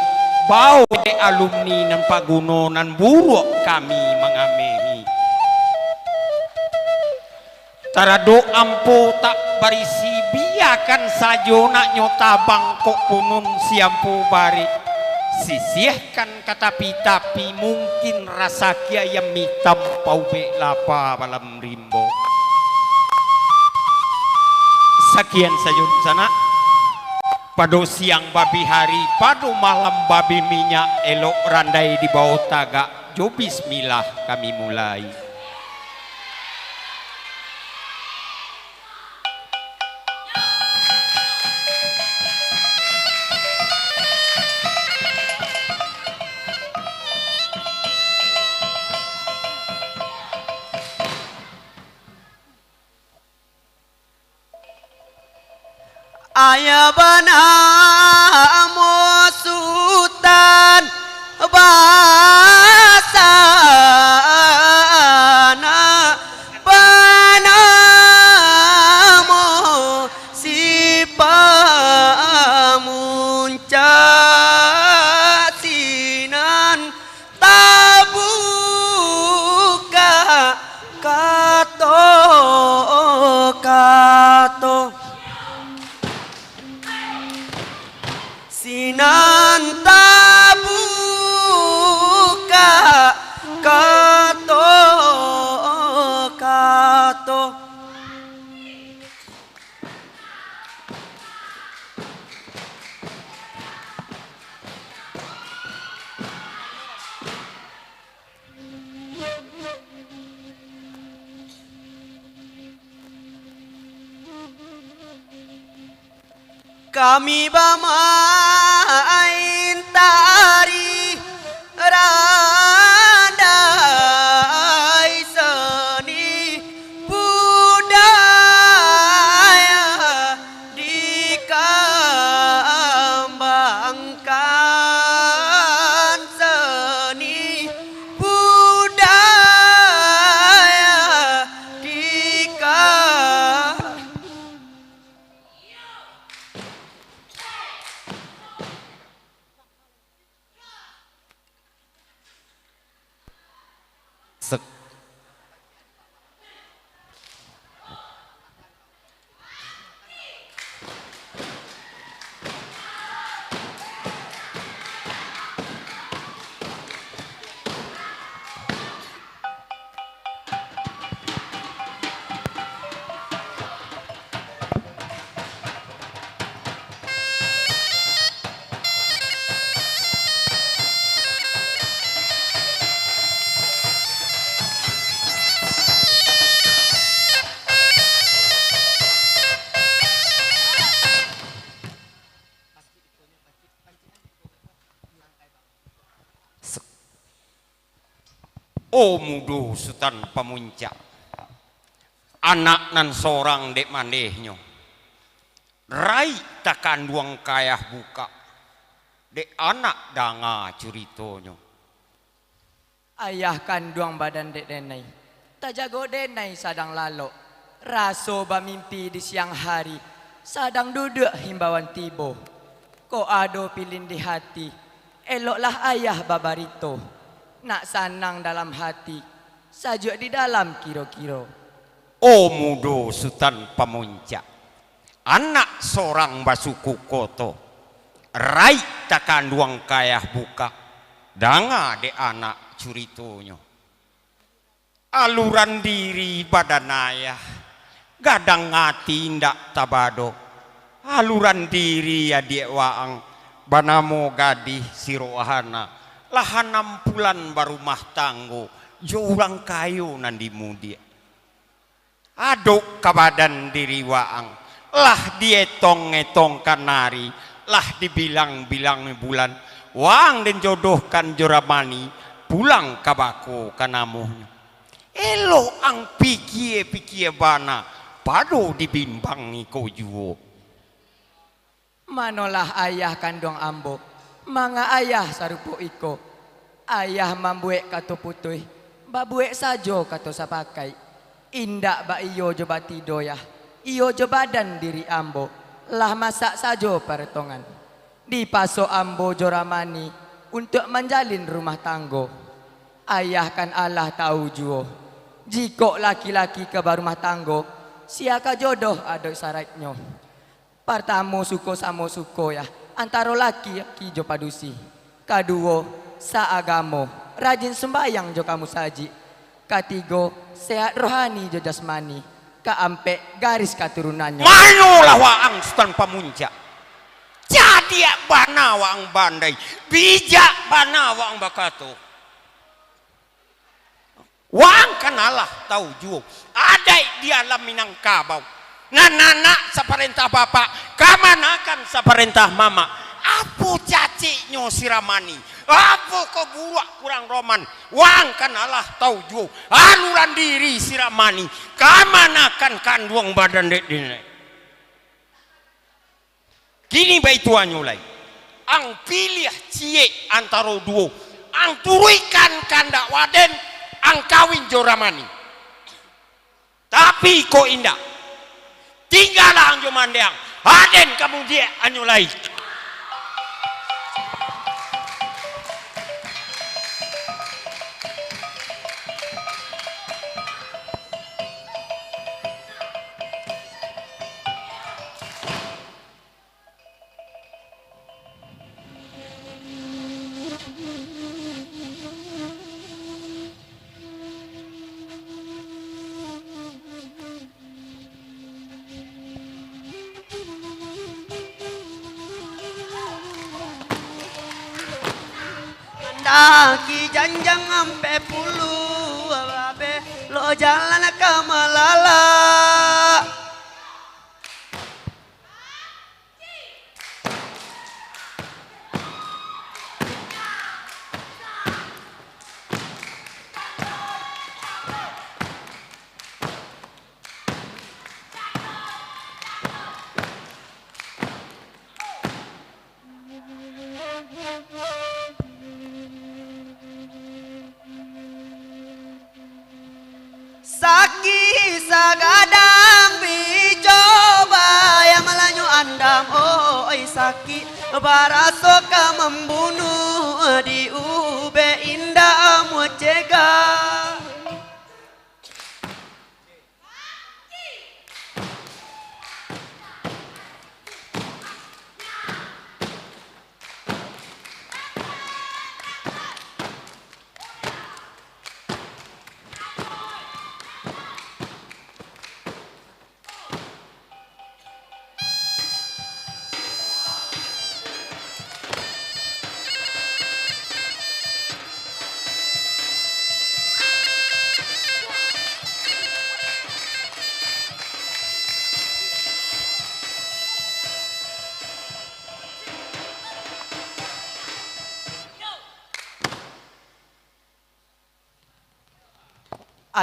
bau de alumni nan paguno nan buruk kami mengamehi. Tarado ampo tak barisi biakan sajo nak nyota bangkok punun siampo bari. Sisihkan katapi-tapi mungkin rasa kia yang mitam pau be lapa malam rimbo. Sekian saja sana. Pada siang babi hari, pada malam babi minyak, elok randai di bawah tagak. Jo bismillah kami mulai. Ayah banamo sultan basana banamo si pamuncak sinan tabuka kato sinan tabuka kato kami bermain tari randai seni budaya dikembangkan seni budaya dikembangkan Oh mudo Sultan Pamuncak, anak nan seorang dek manehnya, rai takan duang kayah buka, dek anak danga curitonyo. Ayah kanduang badan dek denai, tak jago denai sadang lalo, raso bamimpi di siang hari, sadang duduk himbauan tibo, ko ado pilin di hati, eloklah ayah babarito. Nak sanang dalam hati, sajuk di dalam kiro-kiro. Oh mudo Sultan Pamuncak, anak seorang basuku koto, rai takan duang kayah buka, danga de anak curitonyo. Aluran diri badan ayah, gadang ngati ndak tabado, aluran diri ya dia waang, banamo gadih sirohana. Lah 6 bulan baru mah tanggo, jo urang kayu nandi mudi. Aduk kabadan diri waang, lah dietong-etong kanari, lah dibilang-bilang bulan, waang den jodohkan joramani, pulang kabako kanamuhnya. Elo ang pikie-pikie bana, pado dibimbangi ko juo. Manolah ayah kandung ambo, manga ayah sarupo iko, ayah mambuek kato putuy, babuek sajo kato sapakai, indak ba iyo jo batido ya, iyo jo badan diri ambo, lah masak sajo paretongan, dipaso ambo joramani untuk menjalin rumah tanggo. Ayah kan Allah tahu juo, jiko laki-laki ke rumah tanggo, siaka jodoh adoi syaratnya. Pertama suko samo suko ya, antara laki jo padusi, kaduo saagamo, rajin sembayang jo kamu saji, katigo sehat rohani jo jasmani, kaampe garis keturunannya. Manolah waang Sultan Pamuncak, jadi bana waang bandai, bijak bana waang bakato. Waang kanalah tahu juo, ada di alam Minangkabau. Nananak saparentah bapak, kamanakan saparentah mama. Apu caciknya siramani, apu kebuak kurang roman. Wang kan Allah tahu juo, aluran diri siramani, kamanakan kanduang badan dek dine. Kini baik tuan nyulai, ang pilih cie antara duo, ang turikan kandak waden, ang kawin joramani. Tapi kok indah. Tinggallah angjo mandeang, aden kamu dia anyulai. Daki janjang ampe pulu abe lo jalan ke Malala. Saki sagadang bicoba yang melanyu andam oi saki barasoka membunuh di ube indah mocega.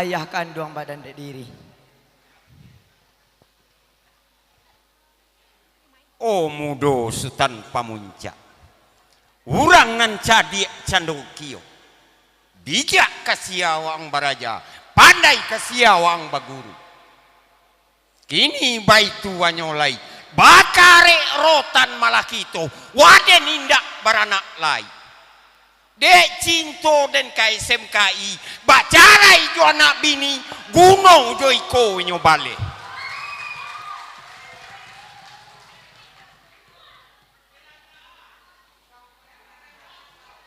ayah kandung badan dek diri. Oh mudo Sultan Pamuncak, urang nganca di candokio, bijak kasiawang baraja, pandai kasiawang baguru. Kini baitu wanyolai, bakare rotan malakito, waden indak baranak lai. Dek cinto den KSMKI, bacarai jo anak bini, gunung joiko nyobale.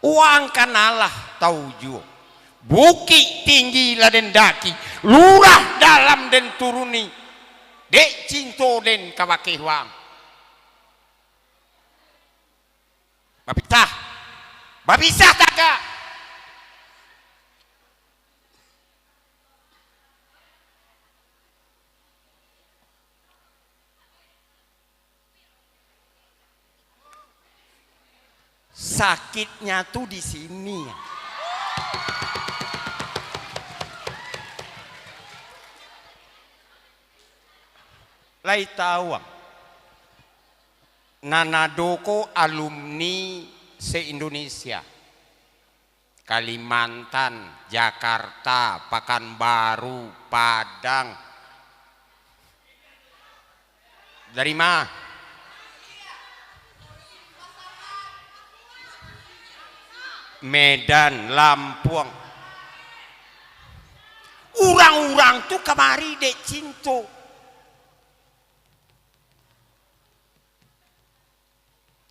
Uang kanalah tahu jo, bukit tinggi laden daki, lurah dalam den turuni, dek cinto den kawake wang. Babisah taga. Sakitnya tuh di sini. Lai tahu, Nanadoko alumni se-Indonesia, Kalimantan, Jakarta, Pekanbaru, Padang. Dari mana? Medan, Lampung. Urang-urang tuh kemari dek cinto.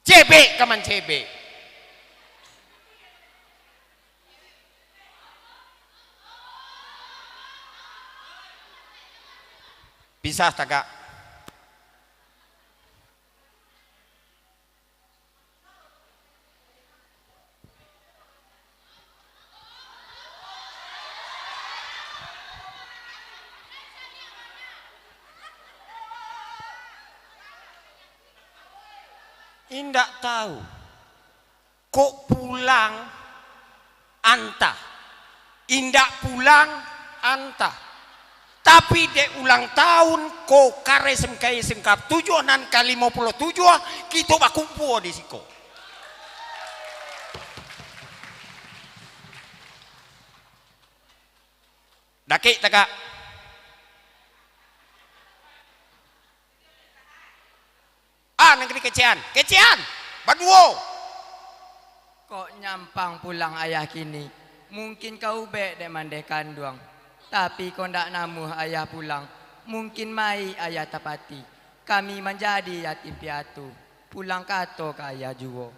CB kaman CB. Bisa tagak. Indak tahu kok pulang anta, indak pulang anta, tapi dek ulang tahun kok kare semkai sengkap tujuanan kali 57 kita bakumpu di siko. Dakik tagak. Negeri kecean, baduo. Kok nyampang pulang ayah kini? Mungkin kau bek dek mandai kandung, tapi kau ndak namuh ayah pulang. Mungkin mai ayah tapati. Kami menjadi yatim piatu. Pulang kato ke ayah juwo.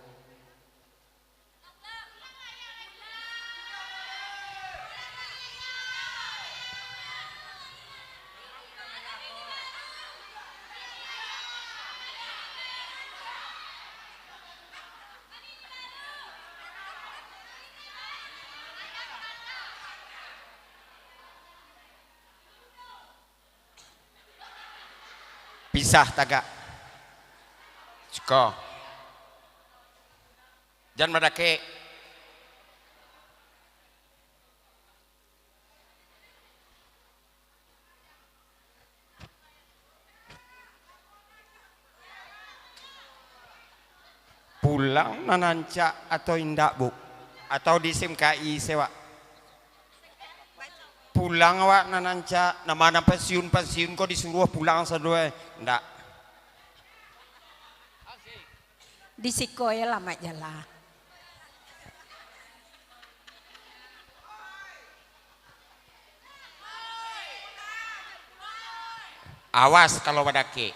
Pisah tagak. Ciko. Jangan madake. Pulang nananca atau indak bu? Atau di SMKI sewa? Pulang awak nananca nama pensiun kok disuruh pulang sedua ndak Di siko ya lama jalan. Awas kalau badake.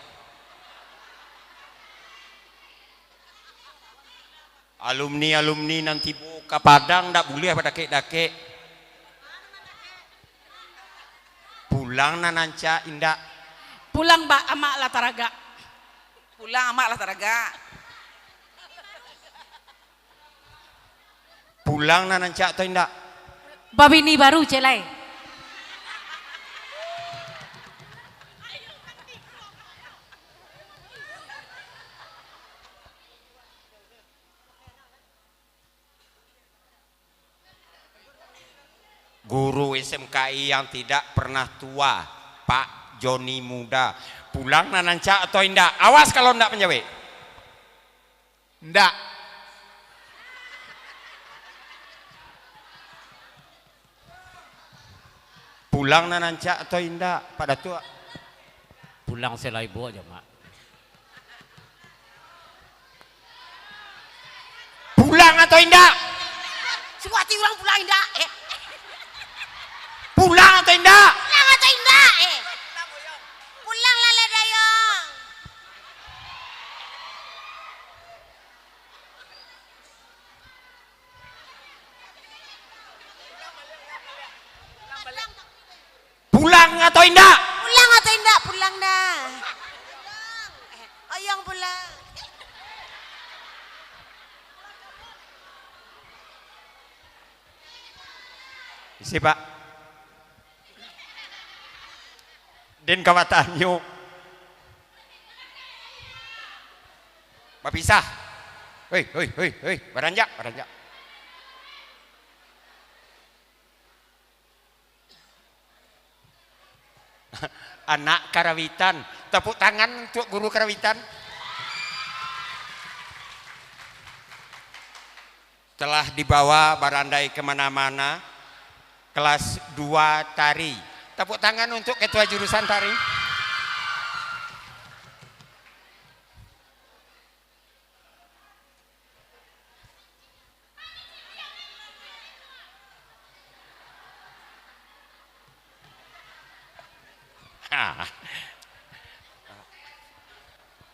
Alumni nanti buka Padang ndak boleh badake-dake. Pulang nananca indak. Pulang mbak amak lataraga. Pulang amak lataraga. Pulang nananca atau indak. Babini baru celai. guru SMKI yang tidak pernah tua, Pak Joni Muda. Pulang nananca atau indak? Awas kalau indak menjawab. Indak. Pulang nananca atau indak, Pak Datuk? Pulang selai ibu aja, Mak. Pulang atau indak? Semua hati orang pulang indah. Pulang atau indak? Pulang atau indah? Pulang lah Dayong. Pulang atau indak? Pulang atau indah? Pulang dah. Oyong pulang. Isi Pak. Den kawatanyo. Pak pisah. Hei, baranjak. Anak karawitan, tepuk tangan untuk guru karawitan. Telah dibawa barandai kemana-mana, kelas 2 tari. Tepuk tangan untuk ketua jurusan tari.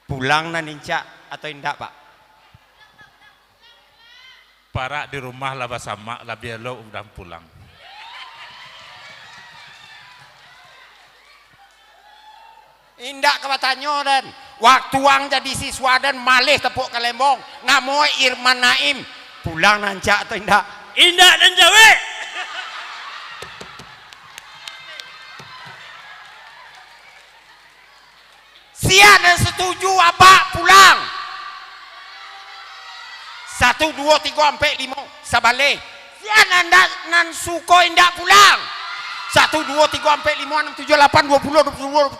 Pulang naninca atau indak Pak? Para di rumah lah bersama lah biar lo udah pulang. Indak kawatanyo dan waktu wang jadi siswa dan malih tepuk kalembong ngamoy Irman Naim. Pulang nanca atau indak? Indak dan jawe. Sia dan setuju apa pulang? 1, 2, 3, 4, 5 sabale. Sia nan suko indak pulang. 1, 2, 3, 4, 5, 6, 7, 8, 20,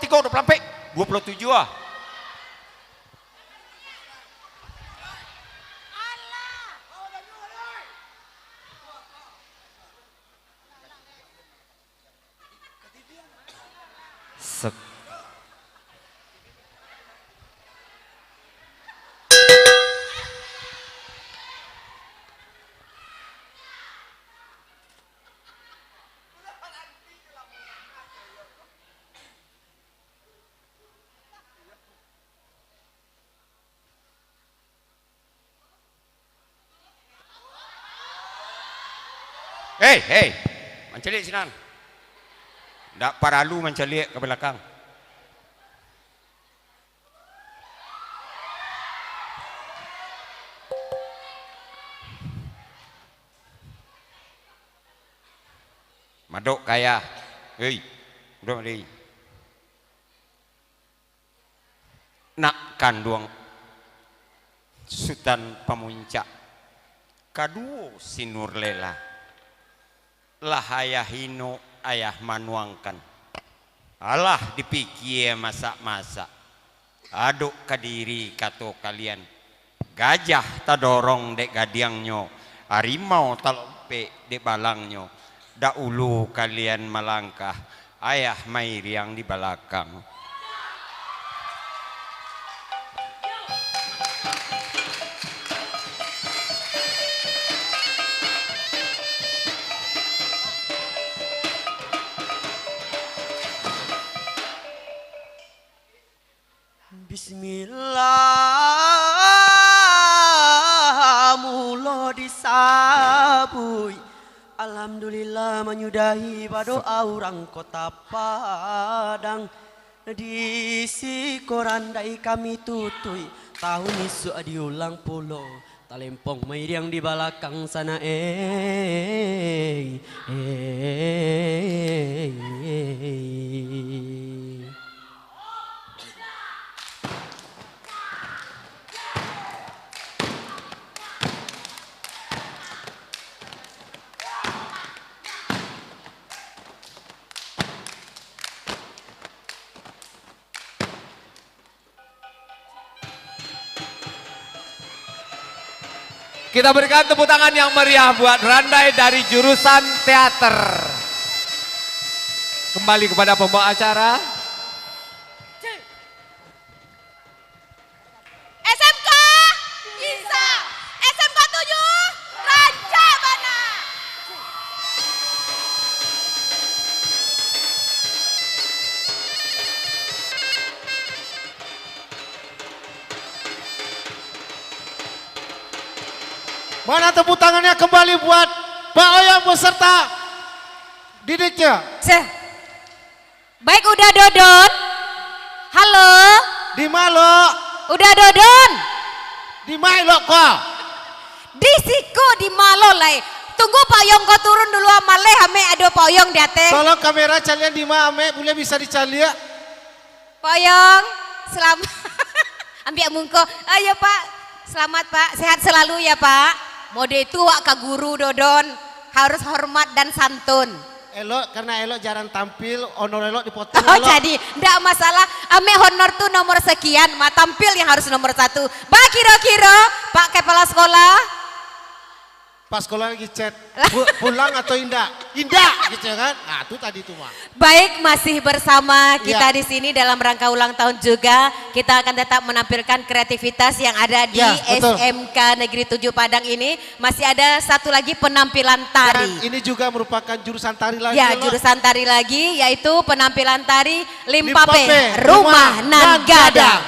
22, 23, 24, 27 ah. Hei, mencelik sinan. Ndak paralu mencelik ke belakang. Madok kaya. Hei, udah mari. Nak kandung Sultan Pamuncak. Kaduo Sinur Lela. Lah ayah hino ayah manuangkan. Alah dipikir masak-masak. Aduk kadiri kato kalian. Gajah tadorong dek gadiangnyo. Harimau talompe dek balangnya. Dahulu kalian melangkah, ayah mair yang di belakang. Bismillah mulo disabui. Alhamdulillah menyudahi doa orang kota Padang. Di si korandai kami tutui tahun isu diulang pulau. Talempong mair yang di belakang sana Kita berikan tepuk tangan yang meriah buat Randai dari jurusan teater. Kembali kepada pembawa acara. SMK Isa, SMK 7 Raja Bana. Mana tepuk tangannya kembali buat Pak Oyong beserta didiknya. Baik, udah Dodon. Halo. Di malo. Udah Dodon. Di Milo kok. Di siku di malo lai. Tunggu Pak Oyong kau turun dulu amale hame ada Pak Oyong di atas. Tolong kamera calian di mame boleh bisa dicalia. Pak Oyong, selamat. Ambil mungko. Ayo Pak. Selamat Pak, sehat selalu ya Pak. Mode itu wak ka guru Dodon harus hormat dan santun. Elok karena elok jarang tampil, honor elok dipotong. Oh elok. Jadi ndak masalah. Ame honor tuh nomor sekian, ma tampil yang harus nomor 1. Pak kira-kira Pak kepala sekolah. Pas sekolah lagi chat, pulang atau indah? Indah gitu ya kan? Nah itu tadi tuh mah. Baik, masih bersama kita Ya. di sini dalam rangka ulang tahun juga. Kita akan tetap menampilkan kreativitas yang ada di Ya, betul. SMK Negeri 7 Padang ini. Masih ada satu lagi penampilan tari. Dan ini juga merupakan jurusan tari lagi. Ya, loh. jurusan tari lagi yaitu penampilan tari Limpape, Limpape, Rumah Nan Gadang.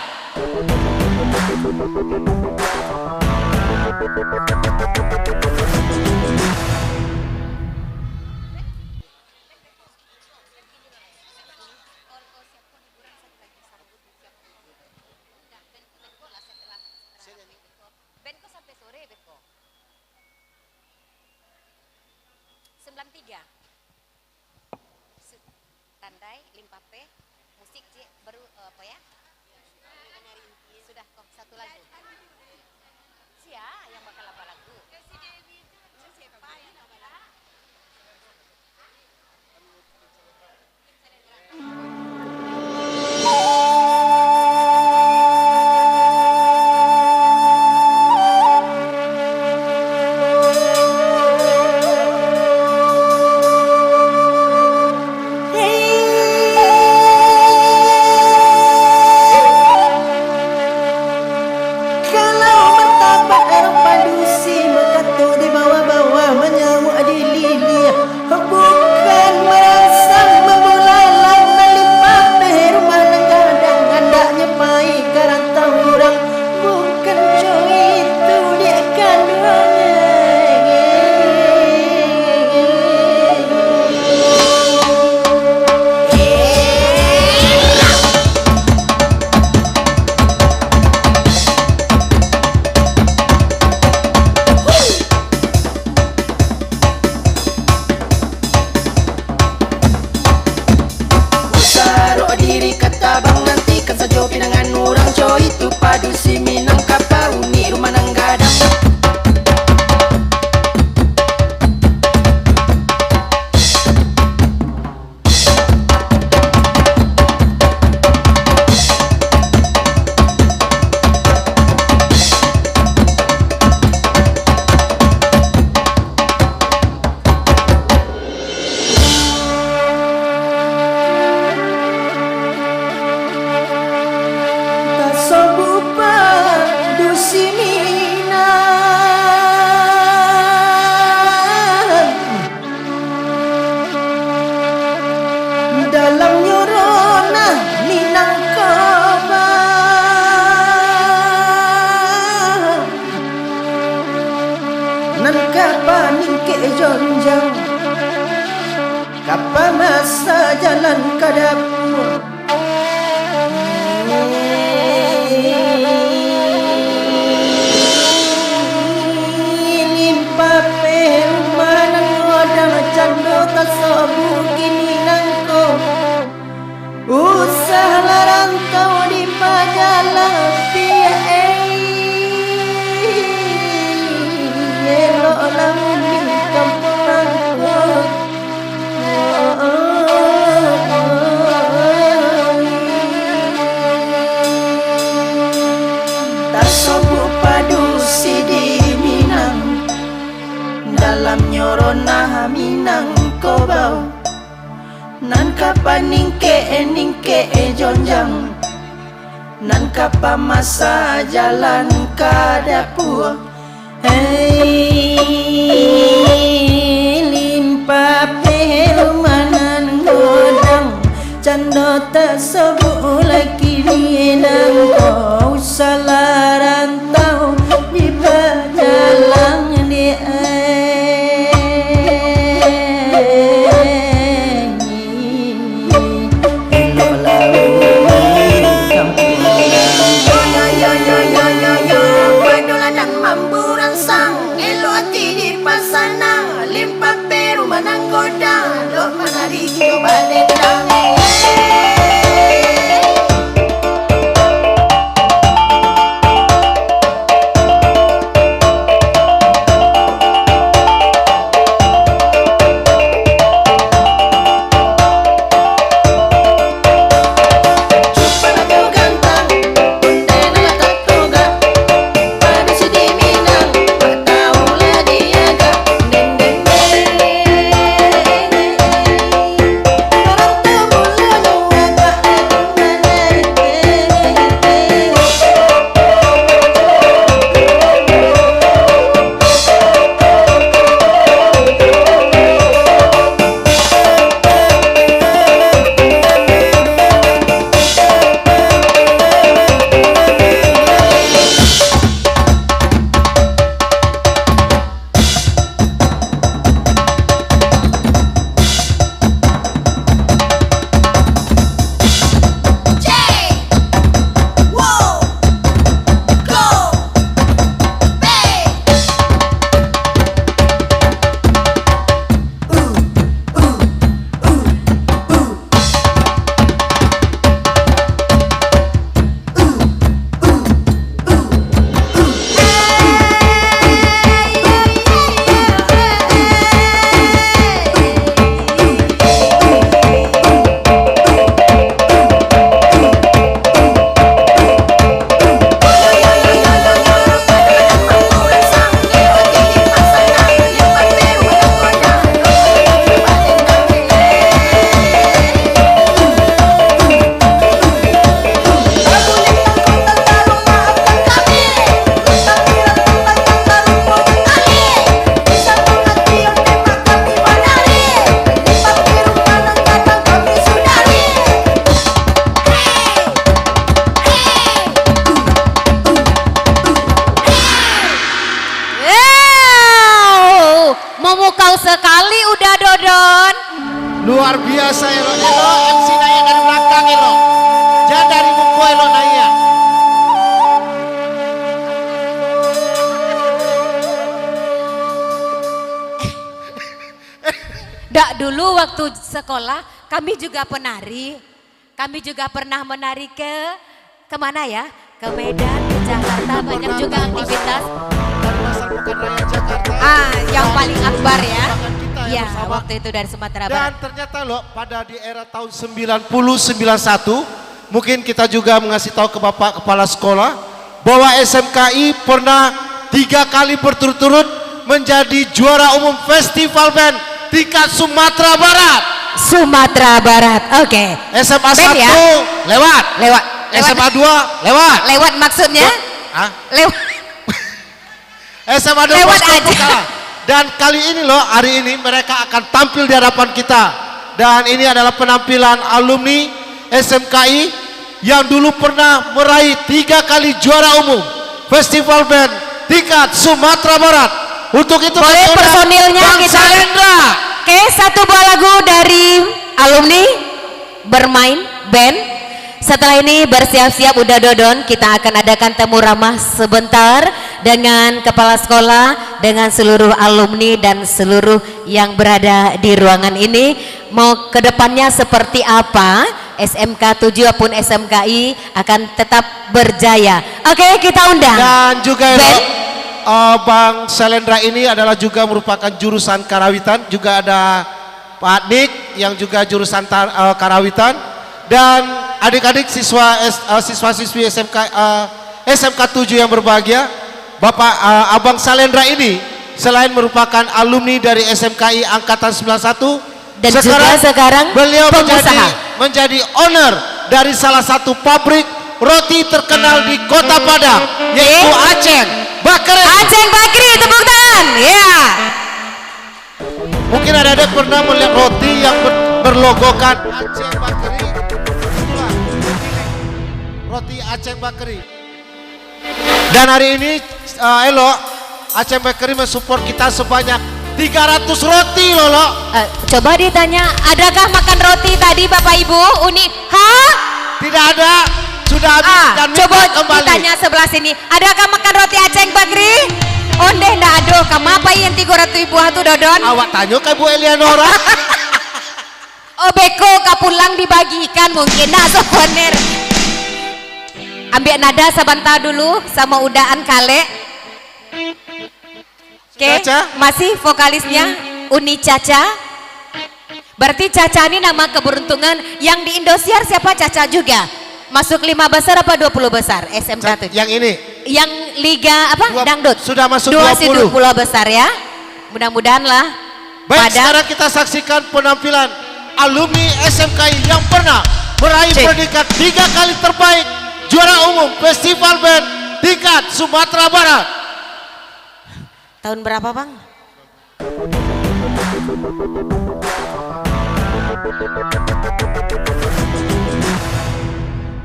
Benko sampai sore Benko. 93. Tandai, Limpape, musik Cik, baru apa ya? Sudah kok satu lagu. Sia yang bakal apa lagu? Kalau martabak padu si mekato di bawah-bawah menyawak di lili, bukan merangsang memulai lana Limpape rumah nenggadang andaknya pai karantau orang, bukan coy itu dia Taruh diri kata bang nanti kan saja pinangan orang coy itu padu si minang kapau ni rumah nanggadang. Sobupa dusi minang dalam nyorona minang kabang nan kapaning ke jonjang kapa masa jalan kadapur Limpape rumah nang ngodang cando tasabu kini nangko usah larang kau di majalah pia elok lamun di kampung nangko tak sobu padu si di Minang Malam nyorona minang kobau nan kapa ningke jonjang nan kapa masa jalan kadapu limpa perumanan godang cando tersebut lagi dinang kau salah rantau di jalan di sekali udah Dodon. Luar biasa Elo, MC Naya dari belakang Elo. Jangan dari buku Elo Naya. Dak dulu waktu sekolah kami juga penari. Kami juga pernah menari ke kemana ya? Ke Medan, ke Jakarta, banyak juga aktivitas. Yang paling akbar ya. Ya, waktu itu dari Sumatera Barat. Dan ternyata loh pada di era tahun 90-91 mungkin kita juga mengasih tahu ke Bapak Kepala Sekolah bahwa SMKI pernah 3 kali berturut-turut menjadi juara umum festival band tingkat Sumatera Barat. Sumatera Barat, oke. SMA 1 ya? lewat. SMA 2 lewat. Lewat maksudnya? Lewat. SMA 2 lewat aja. kalah. Dan kali ini loh, hari ini mereka akan tampil di hadapan kita. Dan ini adalah penampilan alumni SMKI yang dulu pernah meraih 3 kali juara umum festival band tingkat Sumatera Barat. Untuk itu boleh personilnya kita. Oke, satu buah lagu dari alumni bermain band. Setelah ini bersiap-siap udah Dodon, kita akan adakan temu ramah sebentar dengan kepala sekolah, dengan seluruh alumni dan seluruh yang berada di ruangan ini. Mau ke depannya seperti apa? SMK 7 maupun SMKI akan tetap berjaya. Oke, kita undang. Dan juga Bang Selendra ini adalah juga merupakan jurusan Karawitan. Juga ada Pak Dik yang juga jurusan Karawitan. Dan adik-adik siswa-siswi SMK 7 yang berbahagia, Bapak Abang Salendra ini selain merupakan alumni dari SMKI angkatan 91 dan sekarang beliau pengusaha. menjadi owner dari salah satu pabrik roti terkenal di Kota Padang, yaitu Aceng Bakery. Aceng Bakery, tepuk tangan. Ya. Mungkin ada pernah melihat roti yang berlogokan Aceng Bakery. Itulah roti Aceng Bakery. Dan hari ini Elo, Aceng Bakery mensupport kita sebanyak 300 roti Lolo. Coba ditanya, adakah makan roti tadi Bapak Ibu? Uni, Tidak ada, sudah habis dan coba kembali. ditanya sebelah sini, adakah makan roti Aceng Bakery? Ondeh ndak ado, kamu apa yang 300 ibu hatu dodon? Awak tanya ke Bu Elianora. Beko kapulang dibagikan mungkin, nah souvenir. Ambil nada sebentar dulu sama udaan kale. Oke, masih vokalisnya Uni Caca. Berarti Caca ini nama keberuntungan. Yang di Indosiar siapa? Caca juga. Masuk 5 besar apa 20 besar SMK? Yang ini. Yang Liga apa? Dangdut. Sudah masuk 20 besar ya. Mudah-mudahan lah. Baik, sekarang kita saksikan penampilan alumni SMKI yang pernah meraih predikat 3 kali terbaik juara umum Festival Band tingkat Sumatera Barat. Tahun berapa Bang?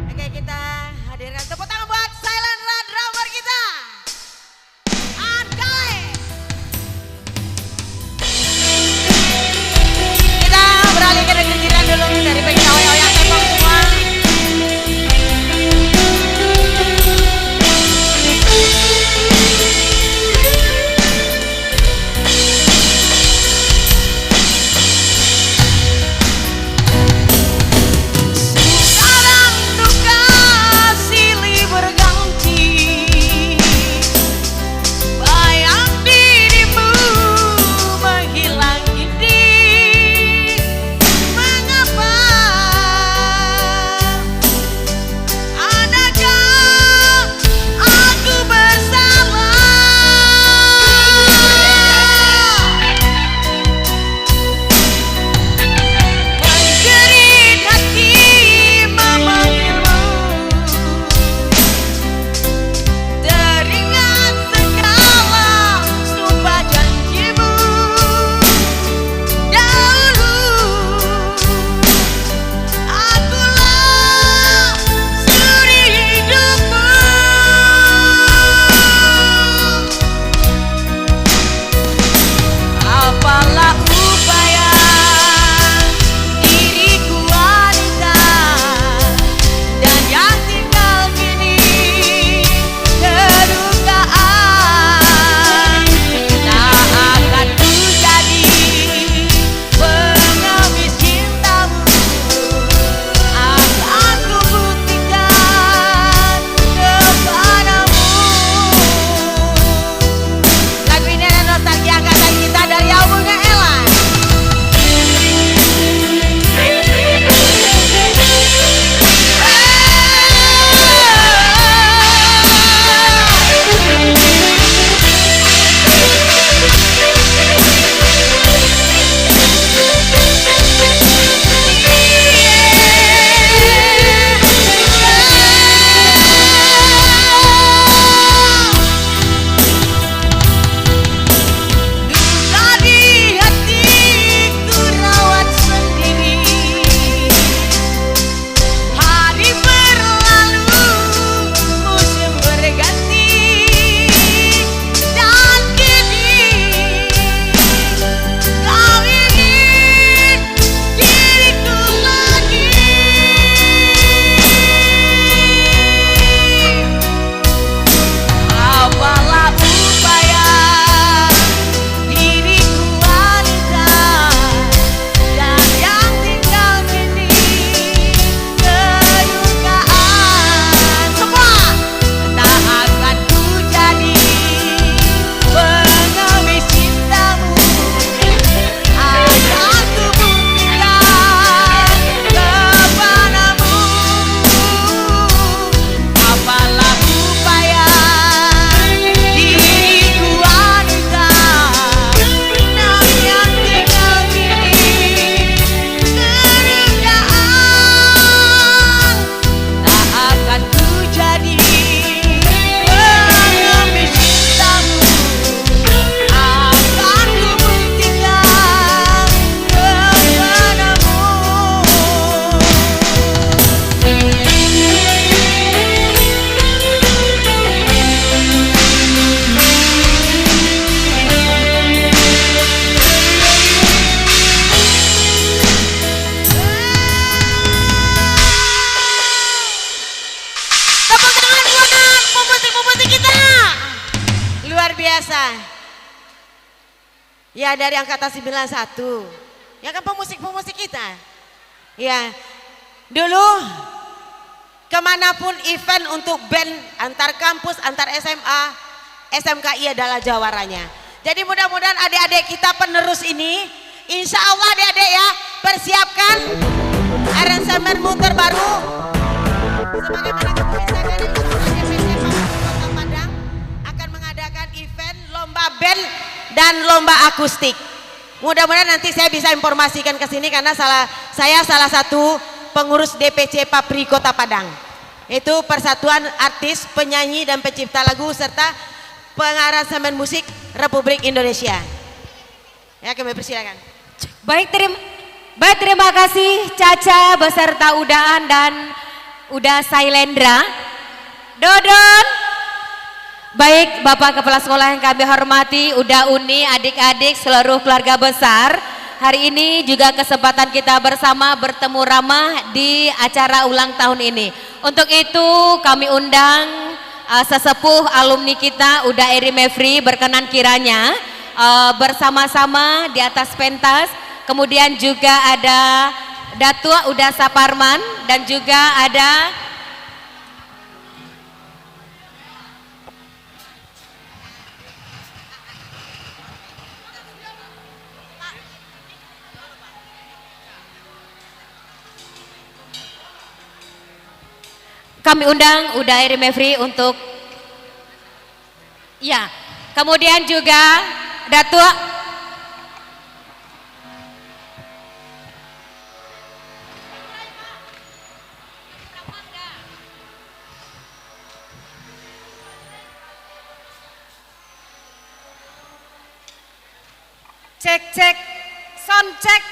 Oke, kita hadirkan tepuk tangan buat Silent Rad drummer kita. Ankai. Kita beralih ke giliran dulu dari pengen oyak-oyak tembak semua. Ya, dari angkatan 91. Ya kan pemusik-pemusik kita. Ya, dulu kemanapun event untuk band antar kampus, antar SMA, SMKI adalah jawaranya. Jadi mudah-mudahan adik-adik kita penerus ini, insya Allah adik-adik ya, persiapkan aransemen muter baru. Sebagaimana kebiasaan DPC Kota Padang akan mengadakan event lomba band dan lomba akustik. Mudah-mudahan nanti saya bisa informasikan ke sini karena saya salah satu pengurus DPC Papri Kota Padang. Itu Persatuan Artis, Penyanyi dan Pencipta Lagu serta Pengaransemen Musik Republik Indonesia. Ya, kami persilakan. Baik, terima kasih Caca beserta Udaan dan Uda Sailendra. Dodon. Baik, Bapak Kepala Sekolah yang kami hormati, Uda Uni, adik-adik, seluruh keluarga besar. Hari ini juga kesempatan kita bersama bertemu ramah di acara ulang tahun ini. Untuk itu kami undang sesepuh alumni kita, Uda Eri Mevri, berkenan kiranya bersama-sama di atas pentas. Kemudian juga ada Datuk Uda Saparman dan juga ada kami undang Uda Eri Mevri untuk ya, kemudian juga Datuk cek sound check.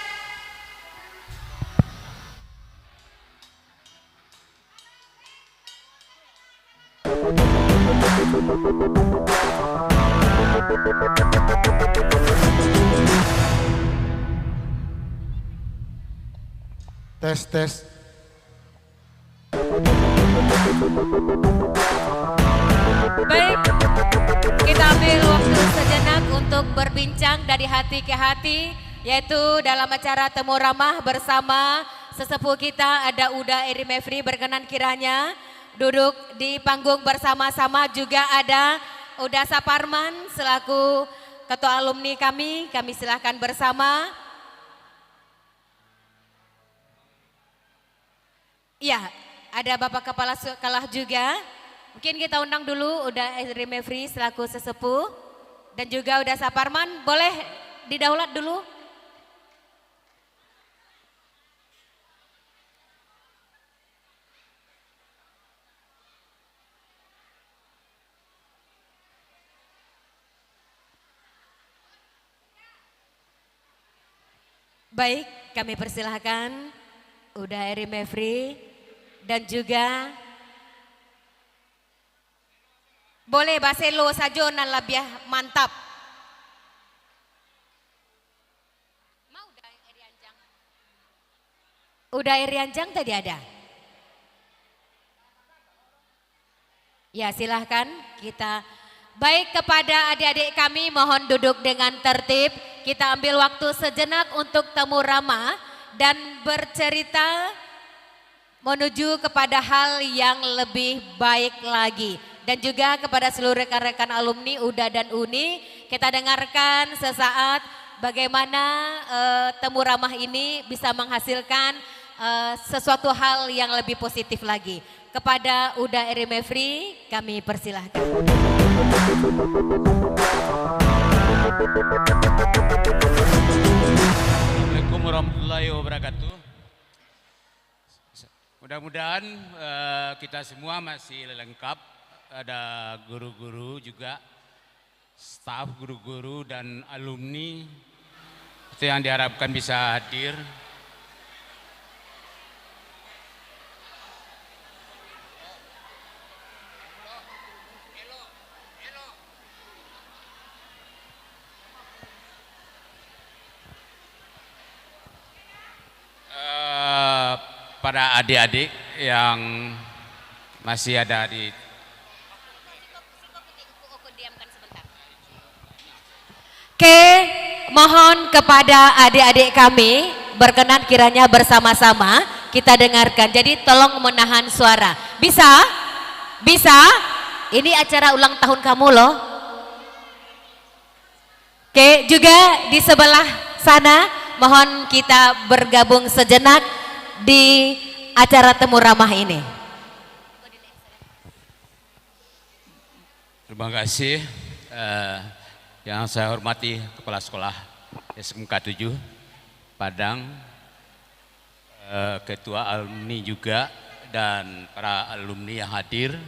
Tes. Baik, kita ambil waktu sejenak untuk berbincang dari hati ke hati, yaitu dalam acara Temu Ramah bersama sesepuh kita ada Uda Eri Mevri, berkenan kiranya duduk di panggung bersama-sama. Juga ada Uda Saparman selaku ketua alumni kami silahkan bersama. Ya, ada Bapak Kepala Sekolah juga. Mungkin kita undang dulu Uda Eri Mevri selaku sesepuh dan juga Uda Saparman, boleh didaulat dulu. Baik, kami persilahkan Uda Eri Mevri dan juga boleh baselo saja nan lebih mantap. Uda Eri Anjang tadi ada? Ya, silahkan kita. Baik, kepada adik-adik kami mohon duduk dengan tertib. Kita ambil waktu sejenak untuk temu ramah dan bercerita menuju kepada hal yang lebih baik lagi. Dan juga kepada seluruh rekan-rekan alumni Uda dan Uni, kita dengarkan sesaat bagaimana temu ramah ini bisa menghasilkan sesuatu hal yang lebih positif lagi. Kepada Uda Eri Mevri kami persilahkan. Assalamualaikum warahmatullahi wabarakatuh. Mudah-mudahan kita semua masih lengkap. Ada guru-guru juga, staf guru-guru dan alumni itu yang diharapkan bisa hadir. Para adik-adik yang masih ada di Oke, mohon kepada adik-adik kami berkenan kiranya bersama-sama kita dengarkan. Jadi tolong menahan suara. Bisa? Bisa? Ini acara ulang tahun kamu loh. Oke, juga di sebelah sana mohon kita bergabung sejenak di acara temu ramah ini. Terima kasih yang saya hormati Kepala Sekolah SMK 7 Padang, Ketua Alumni juga, dan para alumni yang hadir,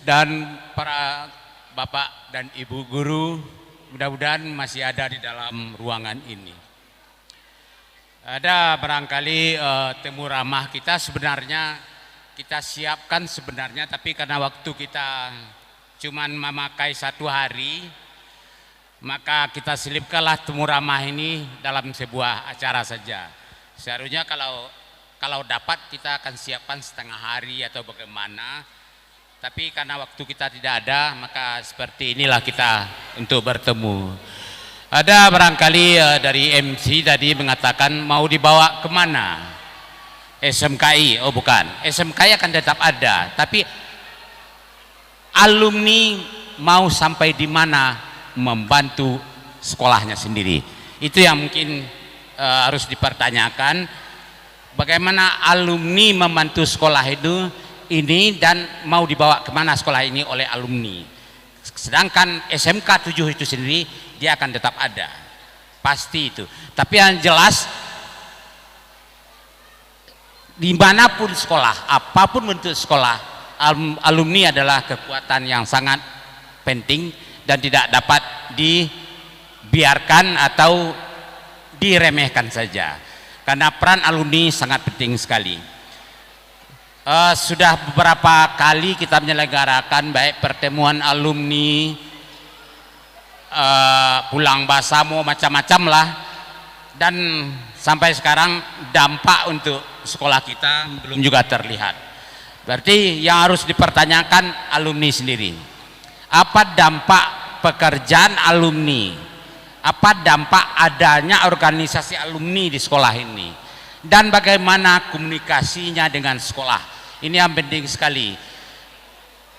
dan para Bapak dan Ibu guru, mudah-mudahan masih ada di dalam ruangan ini. Ada barangkali temu ramah kita sebenarnya kita siapkan sebenarnya, tapi karena waktu kita cuman memakai 1 hari, maka kita selipkanlah temu ramah ini dalam sebuah acara saja. Seharusnya kalau dapat kita akan siapkan setengah hari atau bagaimana, tapi karena waktu kita tidak ada, maka seperti inilah kita untuk bertemu. Ada barangkali dari MC tadi mengatakan mau dibawa kemana? SMKI, oh bukan, SMKI akan tetap ada, tapi alumni mau sampai di mana membantu sekolahnya sendiri. Itu yang mungkin harus dipertanyakan, bagaimana alumni membantu sekolah ini dan mau dibawa kemana sekolah ini oleh alumni. Sedangkan SMK 7 itu sendiri dia akan tetap ada, pasti itu. Tapi yang jelas dimanapun sekolah, apapun bentuk sekolah, alumni adalah kekuatan yang sangat penting dan tidak dapat dibiarkan atau diremehkan saja, karena peran alumni sangat penting sekali. Sudah beberapa kali kita menyelenggarakan baik pertemuan alumni, pulang basamo, macam-macam lah, dan sampai sekarang dampak untuk sekolah kita belum juga terlihat. Berarti yang harus dipertanyakan alumni sendiri. Apa dampak pekerjaan alumni? Apa dampak adanya organisasi alumni di sekolah ini? Dan bagaimana komunikasinya dengan sekolah? Ini yang penting sekali.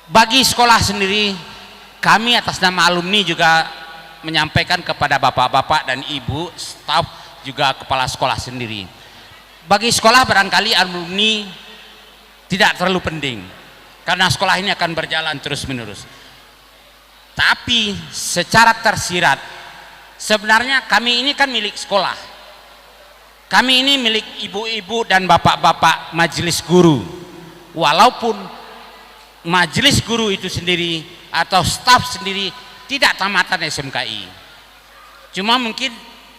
Bagi sekolah sendiri, kami atas nama alumni juga menyampaikan kepada bapak-bapak dan ibu, staf, juga kepala sekolah sendiri. Bagi sekolah barangkali alumni tidak terlalu penting, karena sekolah ini akan berjalan terus menerus. Tapi secara tersirat, sebenarnya kami ini kan milik sekolah. Kami ini milik ibu-ibu dan bapak-bapak majelis guru. Walaupun majelis guru itu sendiri atau staf sendiri tidak tamatan SMKI. Cuma mungkin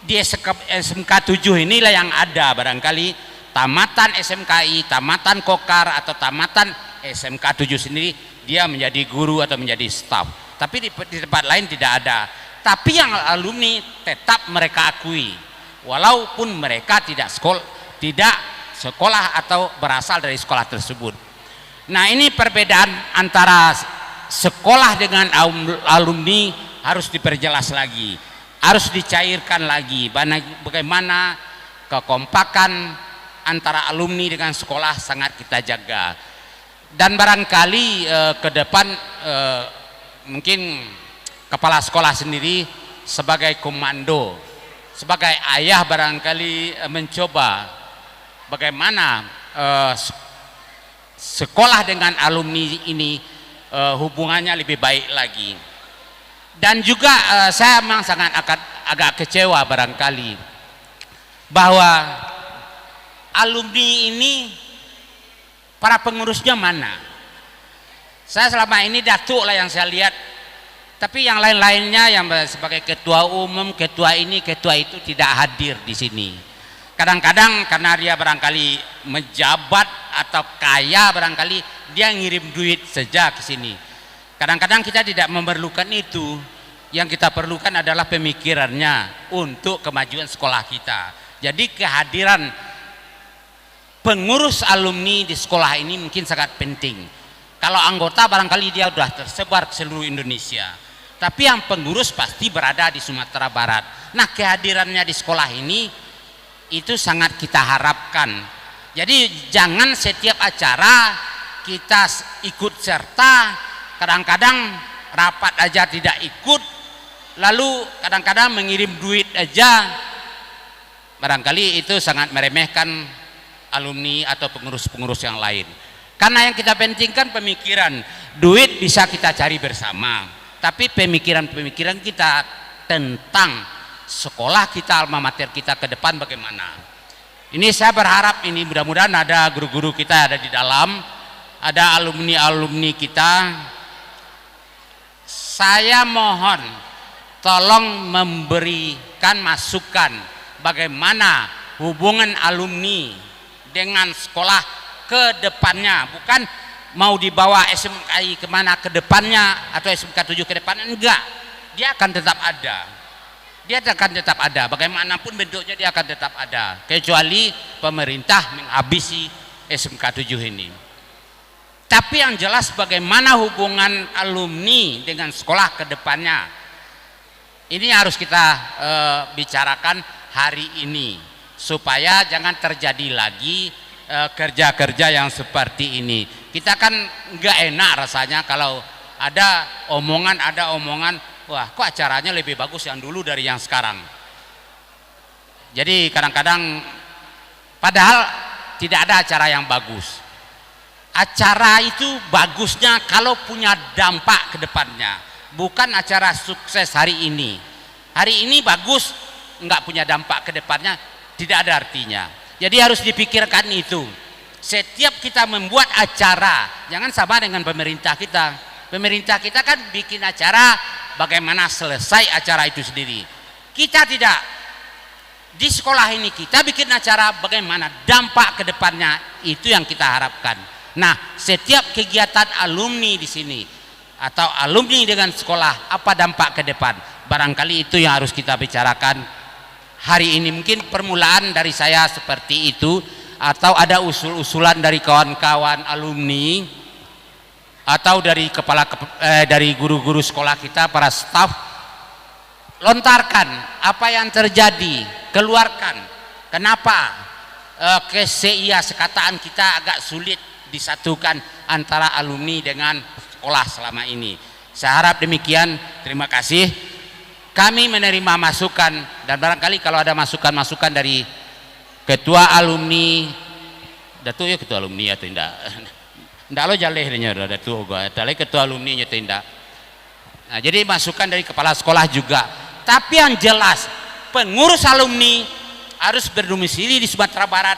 di SMK 7 inilah yang ada barangkali tamatan SMKI, tamatan Kokar atau tamatan SMK 7 sendiri dia menjadi guru atau menjadi staf. Tapi di tempat lain tidak ada. Tapi yang alumni tetap mereka akui, walaupun mereka tidak sekolah atau berasal dari sekolah tersebut. Nah, ini perbedaan antara sekolah dengan alumni harus diperjelas lagi, harus dicairkan lagi. Bagaimana kekompakan antara alumni dengan sekolah sangat kita jaga. Dan barangkali ke depan mungkin kepala sekolah sendiri sebagai komando, sebagai ayah barangkali mencoba bagaimana sekolah dengan alumni ini hubungannya lebih baik lagi. Dan juga saya memang sangat agak kecewa barangkali bahwa alumni ini para pengurusnya mana. Saya selama ini datuk lah yang saya lihat, tapi yang lain-lainnya yang sebagai ketua umum, ketua ini, ketua itu tidak hadir di sini. Kadang-kadang karena dia barangkali menjabat atau kaya, barangkali dia ngirim duit saja ke sini. Kadang-kadang kita tidak memerlukan itu. Yang kita perlukan adalah pemikirannya untuk kemajuan sekolah kita. Jadi kehadiran pengurus alumni di sekolah ini mungkin sangat penting. Kalau anggota barangkali dia sudah tersebar ke seluruh Indonesia. Tapi yang pengurus pasti berada di Sumatera Barat. Nah, kehadirannya di sekolah ini itu sangat kita harapkan. Jadi jangan setiap acara kita ikut serta, kadang-kadang rapat aja tidak ikut, lalu kadang-kadang mengirim duit aja. Barangkali itu sangat meremehkan alumni atau pengurus-pengurus yang lain. Karena yang kita pentingkan pemikiran, duit bisa kita cari bersama, tapi pemikiran-pemikiran kita tentang sekolah kita, alma mater kita ke depan bagaimana. Ini saya berharap ini mudah-mudahan ada guru-guru kita ada di dalam, ada alumni-alumni kita. Saya mohon tolong memberikan masukan bagaimana hubungan alumni dengan sekolah ke depannya, bukan mau dibawa SMKI kemana ke depannya atau SMK 7 ke depannya, enggak, dia akan tetap ada, bagaimanapun bentuknya dia akan tetap ada, kecuali pemerintah menghabisi SMK 7 ini. Tapi yang jelas bagaimana hubungan alumni dengan sekolah ke depannya, ini harus kita bicarakan hari ini, supaya jangan terjadi lagi kerja-kerja yang seperti ini. Kita kan nggak enak rasanya kalau ada omongan, wah kok acaranya lebih bagus yang dulu dari yang sekarang. Jadi kadang-kadang padahal tidak ada acara yang bagus. Acara itu bagusnya kalau punya dampak ke depannya, bukan acara sukses hari ini. Hari ini bagus, nggak punya dampak ke depannya, tidak ada artinya. Jadi harus dipikirkan itu. Setiap kita membuat acara, jangan sama dengan pemerintah kita. Pemerintah kita kan bikin acara bagaimana selesai acara itu sendiri. Kita tidak. Di sekolah ini kita bikin acara bagaimana dampak ke depannya, itu yang kita harapkan. Nah, setiap kegiatan alumni di sini atau alumni dengan sekolah, apa dampak ke depan? Barangkali itu yang harus kita bicarakan hari ini. Mungkin permulaan dari saya seperti itu, atau ada usul-usulan dari kawan-kawan alumni atau dari dari guru-guru sekolah kita, para staf, lontarkan apa yang terjadi, keluarkan kenapa KCIA sekataan kita agak sulit disatukan antara alumni dengan sekolah selama ini. Saya harap demikian. Terima kasih. Kami menerima masukan, dan barangkali kalau ada masukan-masukan dari ketua alumni, datu ya ketua alumni atau tidak, tidak lo jalehnya datu gua, dalih ketua alumni atau tidak. Nah, jadi masukan dari kepala sekolah juga. Tapi yang jelas pengurus alumni harus berdomisili di Sumatera Barat,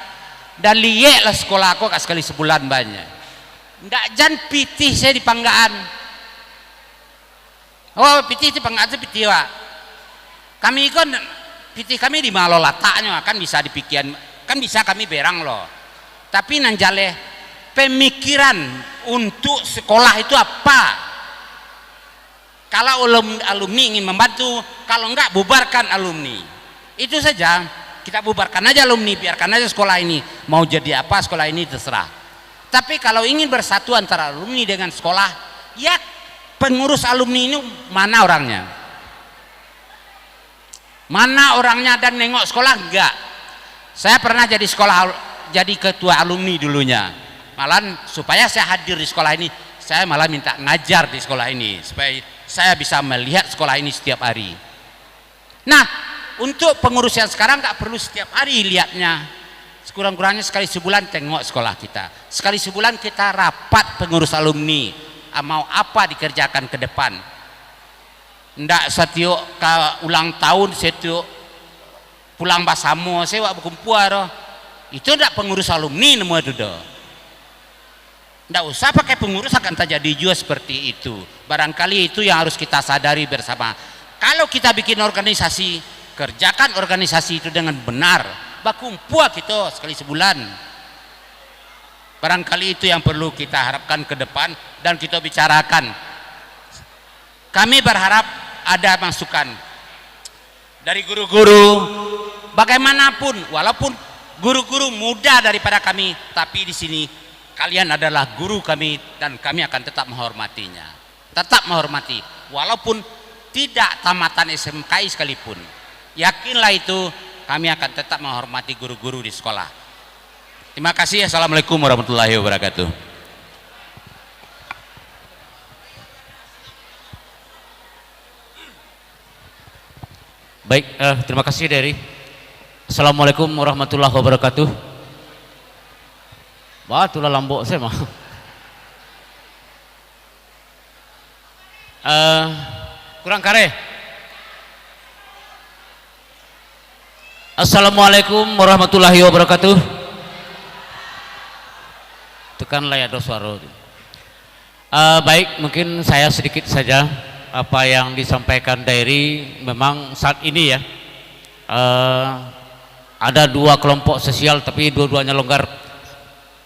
dan lihat lah sekolah aku sekali sebulan banyak. Nggak jan pitih saya di Panggaan. Oh pitih di Panggaan itu pitih wa. Kami kan pitih kami di malo lataknya kan bisa dipikiran, kan bisa kami berang loh. Tapi nanjale pemikiran untuk sekolah itu apa? Kalau alumni ingin membantu, kalau enggak bubarkan alumni. Itu saja, kita bubarkan aja alumni, biarkan aja sekolah ini mau jadi apa sekolah ini terserah. Tapi kalau ingin bersatu antara alumni dengan sekolah, ya pengurus alumni ini mana orangnya? Mana orangnya dan nengok sekolah enggak? Saya pernah jadi jadi ketua alumni dulunya. Malah supaya saya hadir di sekolah ini, saya malah minta ngajar di sekolah ini supaya saya bisa melihat sekolah ini setiap hari. Nah, untuk pengurus yang sekarang nggak perlu setiap hari lihatnya. Sekurang-kurangnya sekali sebulan tengok sekolah kita. Sekali sebulan kita rapat pengurus alumni. Mau apa dikerjakan ke depan. Ndak setiap ulang tahun, setiap pulang basamo, saya wak berkumpul. Itu ndak pengurus alumni nemu itu dah. Ndak usah pakai pengurus akan terjadi juga seperti itu. Barangkali itu yang harus kita sadari bersama. Kalau kita bikin organisasi, kerjakan organisasi itu dengan benar. Bakumpul kita sekali sebulan. Barangkali itu yang perlu kita harapkan ke depan dan kita bicarakan. Kami berharap ada masukan dari guru-guru. Bagaimanapun, walaupun guru-guru muda daripada kami, tapi di sini kalian adalah guru kami dan kami akan tetap menghormatinya. Tetap menghormati, walaupun tidak tamatan SMKI sekalipun. Yakinlah itu, kami akan tetap menghormati guru-guru di sekolah. Terima kasih. Assalamualaikum warahmatullahi wabarakatuh. Baik, terima kasih dari. Assalamualaikum warahmatullahi wabarakatuh. Wah, tulah lambok saya mah. Kurang kare. Assalamualaikum warahmatullahi wabarakatuh. Tekanlah ya do suara. Baik, mungkin saya sedikit saja apa yang disampaikan dari memang saat ini ya. Ada dua kelompok sosial tapi dua-duanya longgar.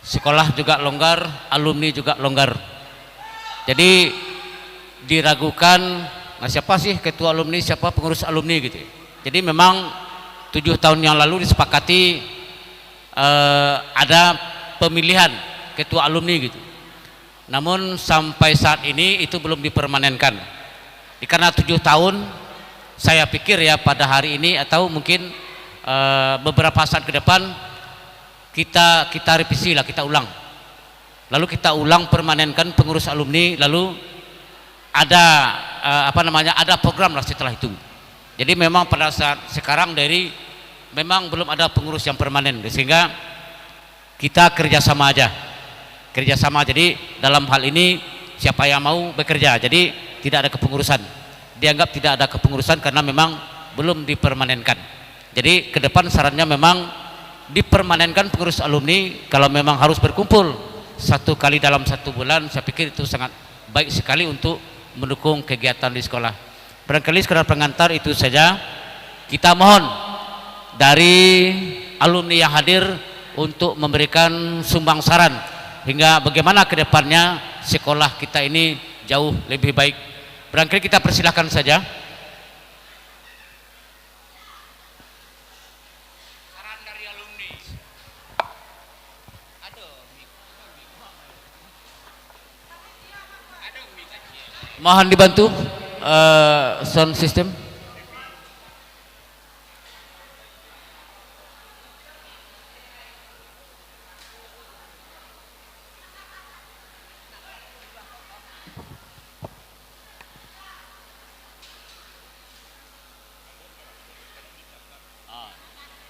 Sekolah juga longgar, alumni juga longgar. Jadi diragukan, nah siapa sih ketua alumni, siapa pengurus alumni gitu. Jadi memang 7 tahun yang lalu disepakati ada pemilihan ketua alumni gitu. Namun sampai saat ini itu belum dipermanenkan. Karena 7 tahun, saya pikir ya pada hari ini atau mungkin beberapa saat ke depan kita revisi lah, kita ulang. Lalu kita ulang permanenkan pengurus alumni, lalu ada ada program lah setelah itu. Jadi memang pada saat sekarang dari memang belum ada pengurus yang permanen, sehingga kita kerjasama aja, kerjasama. Jadi dalam hal ini siapa yang mau bekerja, jadi tidak ada kepengurusan. Dianggap tidak ada kepengurusan karena memang belum dipermanenkan. Jadi ke depan sarannya memang dipermanenkan pengurus alumni. Kalau memang harus berkumpul 1 kali dalam 1 bulan, saya pikir itu sangat baik sekali untuk mendukung kegiatan di sekolah. Barangkali sekadar pengantar itu saja. Kita mohon dari alumni yang hadir untuk memberikan sumbang saran hingga bagaimana ke depannya sekolah kita ini jauh lebih baik. Barangkali kita persilahkan saja. Mohon dibantu sound system.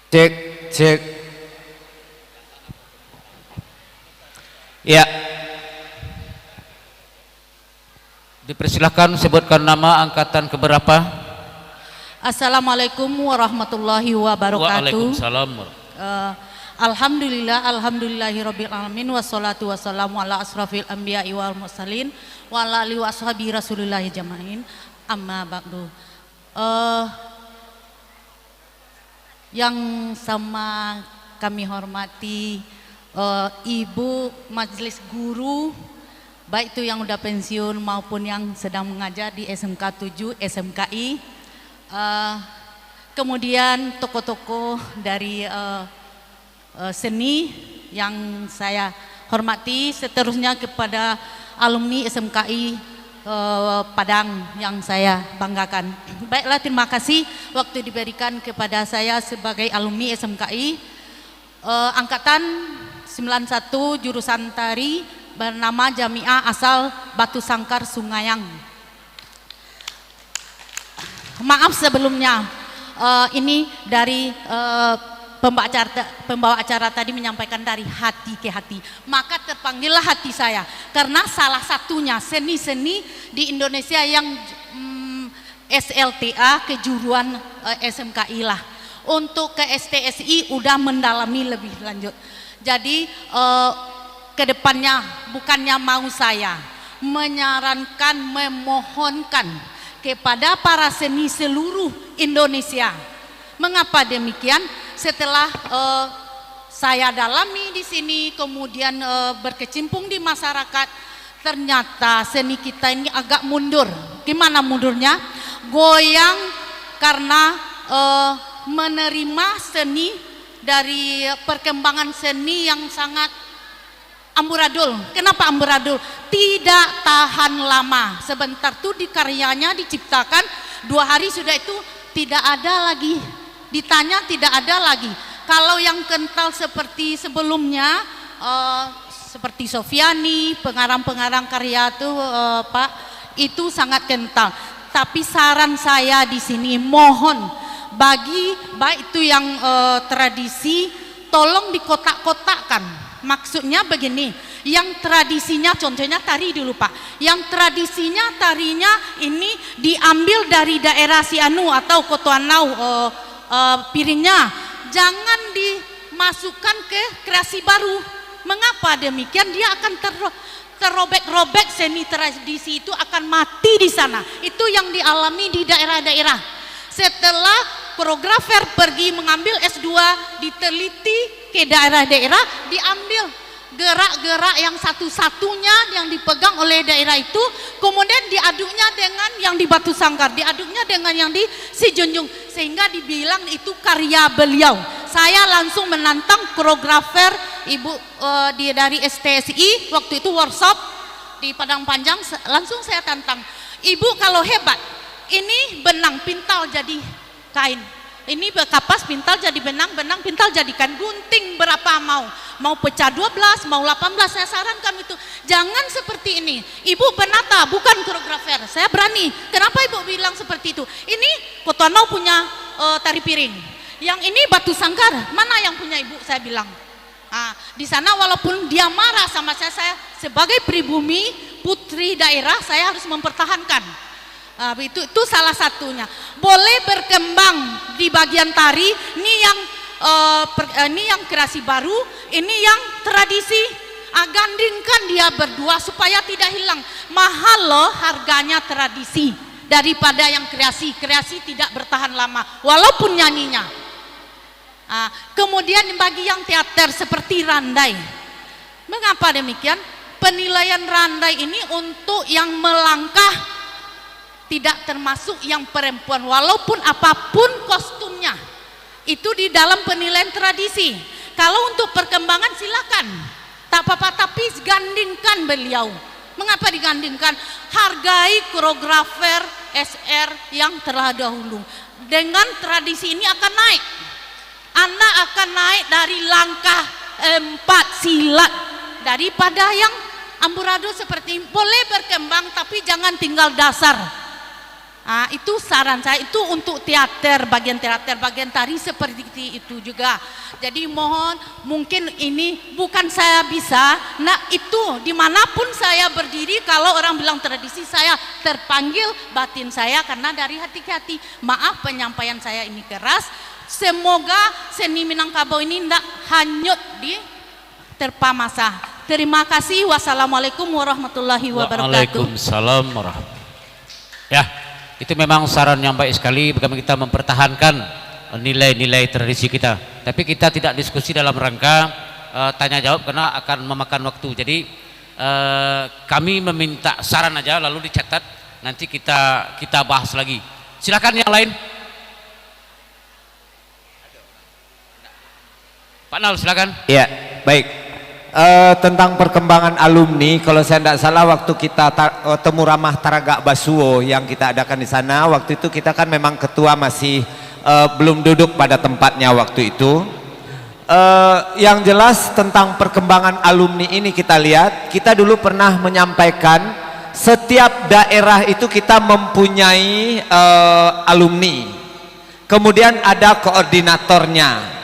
Cek, cek. Ya. Dipersilahkan sebutkan nama, angkatan keberapa. Assalamualaikum warahmatullahi wabarakatuh. Waalaikumsalam. Alhamdulillahirabbil alamin wassalatu wassalamu ala asrafil anbiya'i wal mursalin wa ala alihi washabi rasulillahi jamain. Amma ba'du. Yang sama kami hormati Ibu Majelis Guru, baik itu yang udah pensiun maupun yang sedang mengajar di SMK 7 SMKI, kemudian tokoh-tokoh dari seni yang saya hormati, seterusnya kepada alumni SMKI Padang yang saya banggakan. Baiklah, terima kasih waktu diberikan kepada saya sebagai alumni SMKI angkatan 91 jurusan tari bernama Jamiah asal Batu Sangkar Sungayang. Maaf sebelumnya, ini dari pembawa acara tadi menyampaikan dari hati ke hati, maka terpanggillah hati saya karena salah satunya seni-seni di Indonesia yang SLTA kejuruan SMKI lah. Untuk ke STSI udah mendalami lebih lanjut. Jadi kedepannya bukannya mau saya menyarankan, memohonkan kepada para seni seluruh Indonesia. Mengapa demikian? Setelah saya dalami di sini, kemudian berkecimpung di masyarakat, ternyata seni kita ini agak mundur. Gimana mundurnya? Goyang karena menerima seni dari perkembangan seni yang sangat amburadul. Kenapa amburadul? Tidak tahan lama. Sebentar tuh di karyanya diciptakan, 2 hari sudah itu tidak ada lagi. Ditanya tidak ada lagi. Kalau yang kental seperti sebelumnya, seperti Sofiani, pengarang-pengarang karya tuh Pak, itu sangat kental. Tapi saran saya di sini, mohon bagi baik itu yang tradisi, tolong dikotak-kotakkan. Maksudnya begini, yang tradisinya, contohnya tari dulu Pak, yang tradisinya tarinya ini diambil dari daerah Sianu atau Kotoanau piringnya, jangan dimasukkan ke kreasi baru. Mengapa demikian? Dia akan terrobek-robek, seni tradisi itu akan mati di sana. Itu yang dialami di daerah-daerah. Setelah koreografer pergi mengambil S2, diteliti ke daerah-daerah, diambil gerak-gerak yang satu-satunya yang dipegang oleh daerah itu, kemudian diaduknya dengan yang di Batu Sangkar, diaduknya dengan yang di Sijunjung, sehingga dibilang itu karya beliau. Saya langsung menantang koreografer Ibu dari STSI, waktu itu workshop di Padang Panjang, langsung saya tantang, Ibu kalau hebat, ini benang pintal jadi kain, ini kapas pintal jadi benang, benang pintal jadi kain, gunting berapa mau pecah 12, mau 18, saya sarankan itu jangan seperti ini. Ibu penata bukan koreografer, saya berani. Kenapa Ibu bilang seperti itu? Ini Kotoanau punya tari piring, yang ini Batu Sangkar, mana yang punya Ibu? Saya bilang di sana walaupun dia marah sama saya sebagai pribumi putri daerah, saya harus mempertahankan. Itu salah satunya. Boleh berkembang di bagian tari, ini yang kreasi baru, ini yang tradisi. Gandingkan dia berdua supaya tidak hilang. Mahal loh harganya tradisi daripada yang kreasi. Kreasi tidak bertahan lama walaupun nyanyinya. Kemudian bagi yang teater seperti Randai, mengapa demikian? Penilaian Randai ini untuk yang melangkah, tidak termasuk yang perempuan, walaupun apapun kostumnya itu di dalam penilaian tradisi. Kalau untuk perkembangan silakan, tak apa-apa, tapi gandingkan beliau. Mengapa digandingkan? Hargai koreografer SR yang telah dahulu. Dengan tradisi ini akan naik, Anda akan naik dari langkah 4 silat daripada yang amburadul seperti ini. Boleh berkembang tapi jangan tinggal dasar. Itu saran saya, itu untuk teater, bagian tari seperti itu juga. Jadi mohon, mungkin ini bukan saya bisa, nah itu dimanapun saya berdiri, kalau orang bilang tradisi, saya terpanggil batin saya karena dari hati ke hati. Maaf penyampaian saya ini keras, semoga seni Minangkabau ini tidak hanyut di terpa masa. Terima kasih. Wassalamualaikum warahmatullahi wabarakatuh. Waalaikumsalam warahmatullahi. Ya, itu memang saran yang baik sekali bagaimana kita mempertahankan nilai-nilai tradisi kita. Tapi kita tidak diskusi dalam rangka tanya jawab karena akan memakan waktu. Jadi kami meminta saran aja lalu dicatat, nanti kita bahas lagi. Silakan yang lain. Pak Nal, silakan. Ya, baik. Tentang perkembangan alumni, kalau saya tidak salah waktu kita temu ramah Taraga Basuo yang kita adakan di sana, waktu itu kita kan memang ketua masih belum duduk pada tempatnya waktu itu. Yang jelas tentang perkembangan alumni ini kita lihat, kita dulu pernah menyampaikan setiap daerah itu kita mempunyai alumni, kemudian ada koordinatornya,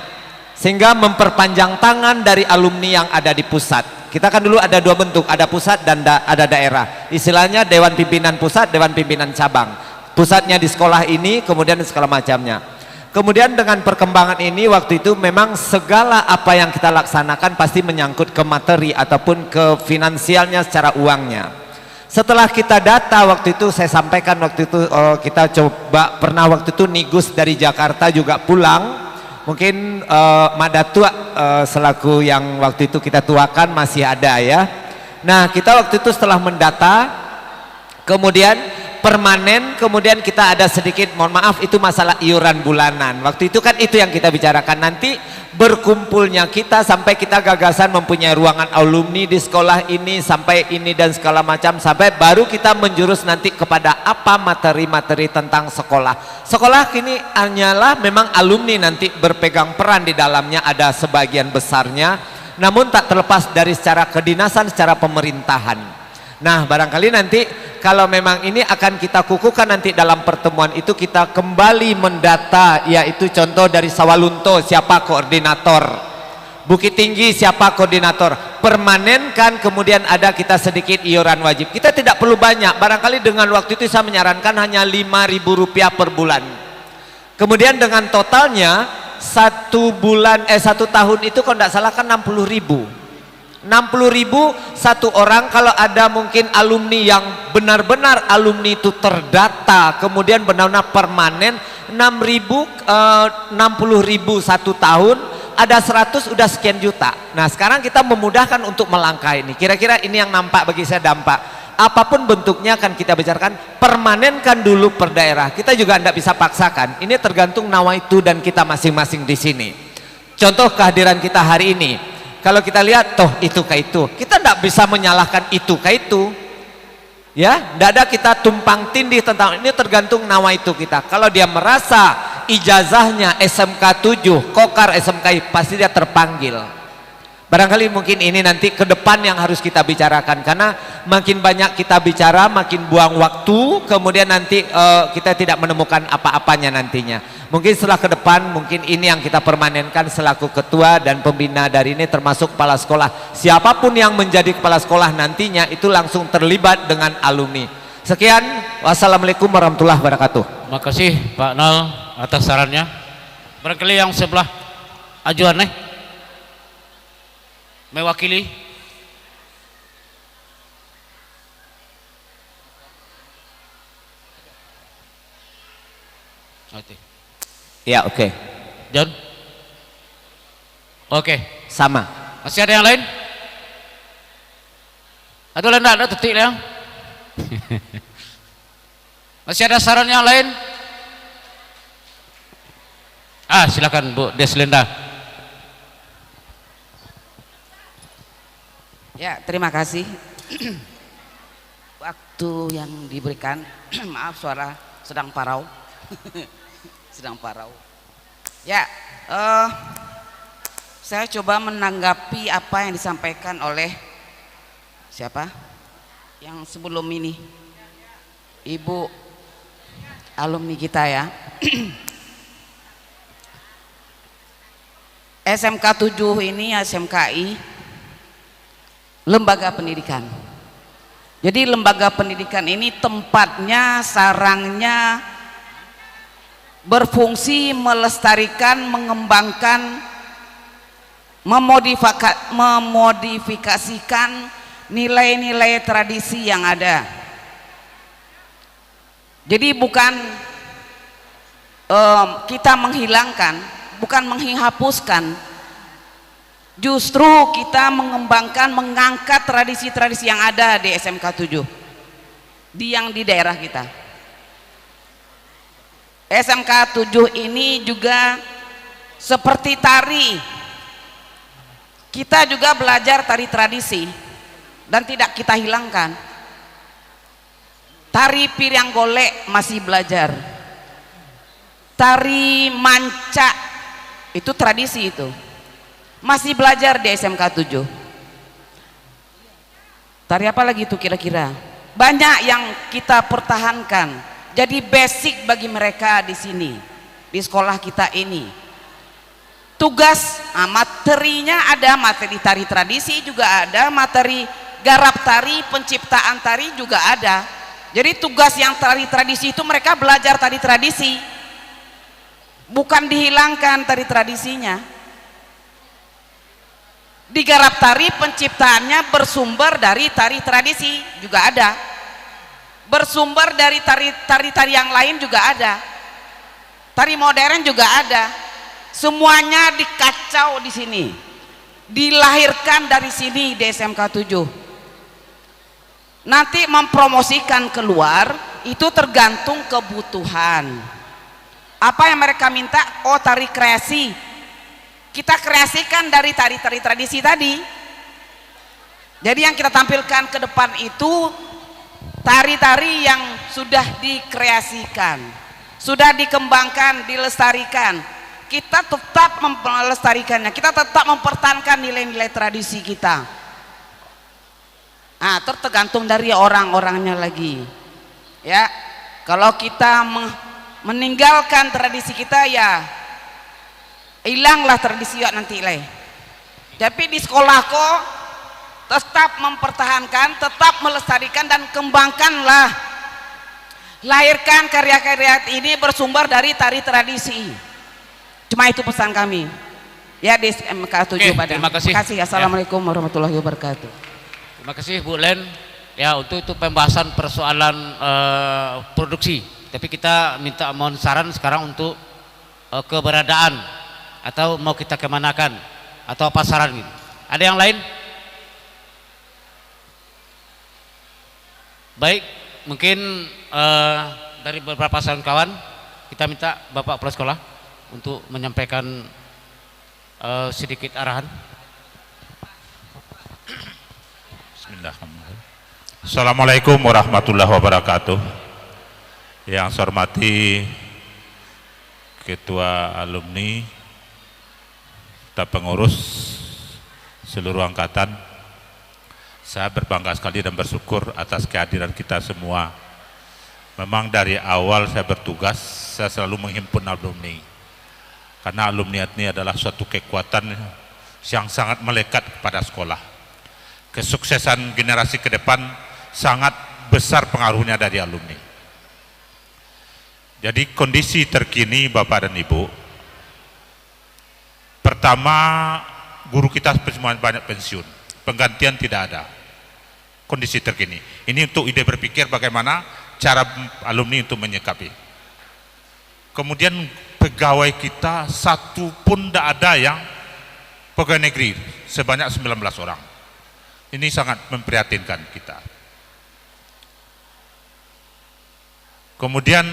sehingga memperpanjang tangan dari alumni yang ada di pusat. Kita kan dulu ada 2 bentuk, ada pusat dan ada daerah. Istilahnya Dewan Pimpinan Pusat, Dewan Pimpinan Cabang. Pusatnya di sekolah ini, kemudian segala macamnya. Kemudian dengan perkembangan ini, waktu itu memang segala apa yang kita laksanakan pasti menyangkut ke materi ataupun ke finansialnya secara uangnya. Setelah kita data waktu itu, saya sampaikan waktu itu kita coba pernah waktu itu Nigus dari Jakarta juga pulang. Mungkin Madatua selaku yang waktu itu kita tuakan masih ada ya. Nah, kita waktu itu setelah mendata, kemudian permanen, kemudian kita ada sedikit, mohon maaf, itu masalah iuran bulanan. Waktu itu kan itu yang kita bicarakan. Nanti berkumpulnya kita sampai kita gagasan mempunyai ruangan alumni di sekolah ini, sampai ini dan segala macam, sampai baru kita menjurus nanti kepada apa materi-materi tentang sekolah. Sekolah kini hanyalah memang alumni nanti berpegang peran di dalamnya, ada sebagian besarnya, namun tak terlepas dari secara kedinasan, secara pemerintahan. Nah, barangkali nanti kalau memang ini akan kita kukuhkan nanti dalam pertemuan itu, kita kembali mendata, yaitu contoh dari Sawalunto siapa koordinator, Bukit Tinggi siapa koordinator, permanenkan, kemudian ada kita sedikit iuran wajib. Kita tidak perlu banyak, barangkali dengan waktu itu saya menyarankan hanya Rp5.000 per bulan. Kemudian dengan totalnya satu tahun itu kalau tidak salah kan 60.000. 60.000 satu orang. Kalau ada mungkin alumni yang benar-benar alumni itu terdata, kemudian benar-benar permanen, 60.000 satu tahun, ada 100 udah sekian juta. Nah, sekarang kita memudahkan untuk melangkah ini. Kira-kira ini yang nampak bagi saya dampak. Apapun bentuknya akan kita bicarakan, permanenkan dulu per daerah. Kita juga tidak bisa paksakan. Ini tergantung nawaitu dan kita masing-masing di sini. Contoh kehadiran kita hari ini. Kalau kita lihat toh itu ke itu, kita tidak bisa menyalahkan itu ke itu, ya. Tidak ada kita tumpang tindih tentang ini, tergantung nawaitu kita. Kalau dia merasa ijazahnya SMK 7, Kokar SMKI, pasti dia terpanggil. Barangkali mungkin ini nanti ke depan yang harus kita bicarakan, karena makin banyak kita bicara makin buang waktu, kemudian nanti kita tidak menemukan apa-apanya nantinya. Mungkin setelah ke depan, mungkin ini yang kita permanenkan selaku ketua dan pembina dari ini, termasuk kepala sekolah. Siapapun yang menjadi kepala sekolah nantinya itu langsung terlibat dengan alumni. Sekian, wassalamualaikum warahmatullahi wabarakatuh. Terima kasih Pak Nal atas sarannya. Barangkali yang sebelah ajuan mewakili. Ya, oke. John. Oke. Sama. Masih ada yang lain? Atau lain ada titik yang? Masih ada saran yang lain? Silakan Bu Deslenda. Ya, terima kasih. Waktu yang diberikan, maaf suara sedang parau. Sedang parau. Ya, saya coba menanggapi apa yang disampaikan oleh siapa? Yang sebelum ini, Ibu alumni kita ya. SMK 7 ini SMKI lembaga pendidikan. Jadi lembaga pendidikan ini tempatnya, sarangnya berfungsi melestarikan, mengembangkan, memodifikasikan nilai-nilai tradisi yang ada. Jadi bukan kita menghilangkan, bukan menghapuskan, justru kita mengembangkan, mengangkat tradisi-tradisi yang ada di SMK 7 yang di daerah kita. SMK 7 ini juga seperti tari, kita juga belajar tari tradisi dan tidak kita hilangkan. Tari piring golek masih belajar, tari manca itu tradisi, itu masih belajar di SMK 7. Tari apa lagi itu kira-kira? Banyak yang kita pertahankan. Jadi basic bagi mereka di sini, di sekolah kita ini. Tugas, materinya ada, materi tari tradisi juga ada, materi garap tari, penciptaan tari juga ada. Jadi tugas yang tari tradisi itu mereka belajar tari tradisi, bukan dihilangkan tari tradisinya. Di garap tari, penciptaannya bersumber dari tari tradisi juga ada, bersumber dari tari-tari yang lain juga ada, tari modern juga ada. Semuanya dikacau di sini, dilahirkan dari sini di SMK 7. Nanti mempromosikan keluar itu tergantung kebutuhan. Apa yang mereka minta? Oh, tari kreasi. Kita kreasikan dari tari-tari tradisi tadi. Jadi yang kita tampilkan ke depan itu tari-tari yang sudah dikreasikan, sudah dikembangkan, dilestarikan. Kita tetap melestarikannya, kita tetap mempertahankan nilai-nilai tradisi kita. Nah, tergantung dari orang-orangnya lagi. Ya, kalau kita meninggalkan tradisi kita, ya hilanglah tradisi nanti lah. Tapi di sekolah kok tetap mempertahankan, tetap melestarikan dan kembangkanlah. Lahirkan karya-karya ini bersumber dari tari tradisi. Cuma itu pesan kami. Ya di SMK 7 Padang. Terima kasih. Assalamualaikum warahmatullahi wabarakatuh. Terima kasih Bu Len. Ya, untuk itu pembahasan persoalan produksi. Tapi kita minta mohon saran sekarang untuk keberadaan atau mau kita kemanakan atau apa saran gitu. Ada yang lain? Baik, mungkin dari beberapa kawan kita minta Bapak Kepala Sekolah untuk menyampaikan sedikit arahan. Bismillahirrahmanirrahim. Assalamualaikum warahmatullahi wabarakatuh. Yang saya hormati Ketua Alumni, Ketua Pengurus seluruh angkatan, saya berbangga sekali dan bersyukur atas kehadiran kita semua. Memang dari awal saya bertugas, saya selalu menghimpun alumni. Karena alumni ini adalah suatu kekuatan yang sangat melekat kepada sekolah. Kesuksesan generasi ke depan sangat besar pengaruhnya dari alumni. Jadi kondisi terkini Bapak dan Ibu, pertama guru kita semua banyak pensiun, penggantian tidak ada. Kondisi terkini ini untuk ide berpikir bagaimana cara alumni untuk menyikapi. Kemudian pegawai kita satu pun tidak ada yang pegawai negeri, sebanyak 19 orang. Ini sangat memprihatinkan kita. Kemudian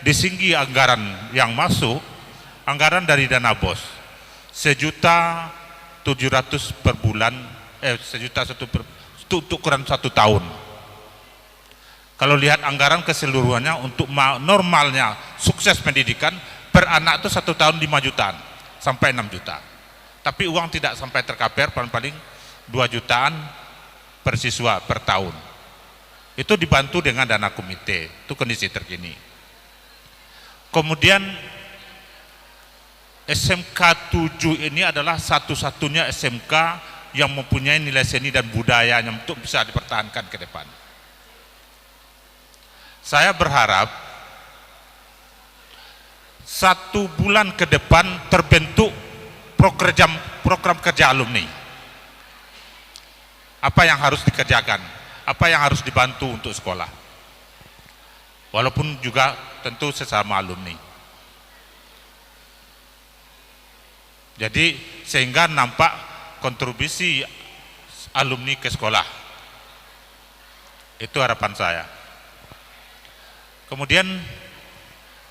di segi anggaran yang masuk, anggaran dari dana BOS 1.700.000 per bulan, 1.100.000 untuk ukuran 1 tahun. Kalau lihat anggaran keseluruhannya untuk normalnya sukses pendidikan per anak itu 1 tahun 5 jutaan sampai 6 juta. Tapi uang tidak sampai terkaper, paling 2 jutaan per siswa per tahun. Itu dibantu dengan dana komite. Itu kondisi terkini. Kemudian SMK 7 ini adalah satu-satunya SMK yang mempunyai nilai seni dan budayanya untuk bisa dipertahankan ke depan. Saya berharap 1 bulan ke depan terbentuk program kerja alumni. Apa yang harus dikerjakan, apa yang harus dibantu untuk sekolah. Walaupun juga tentu sesama alumni. Jadi sehingga nampak kontribusi alumni ke sekolah. Itu harapan saya. Kemudian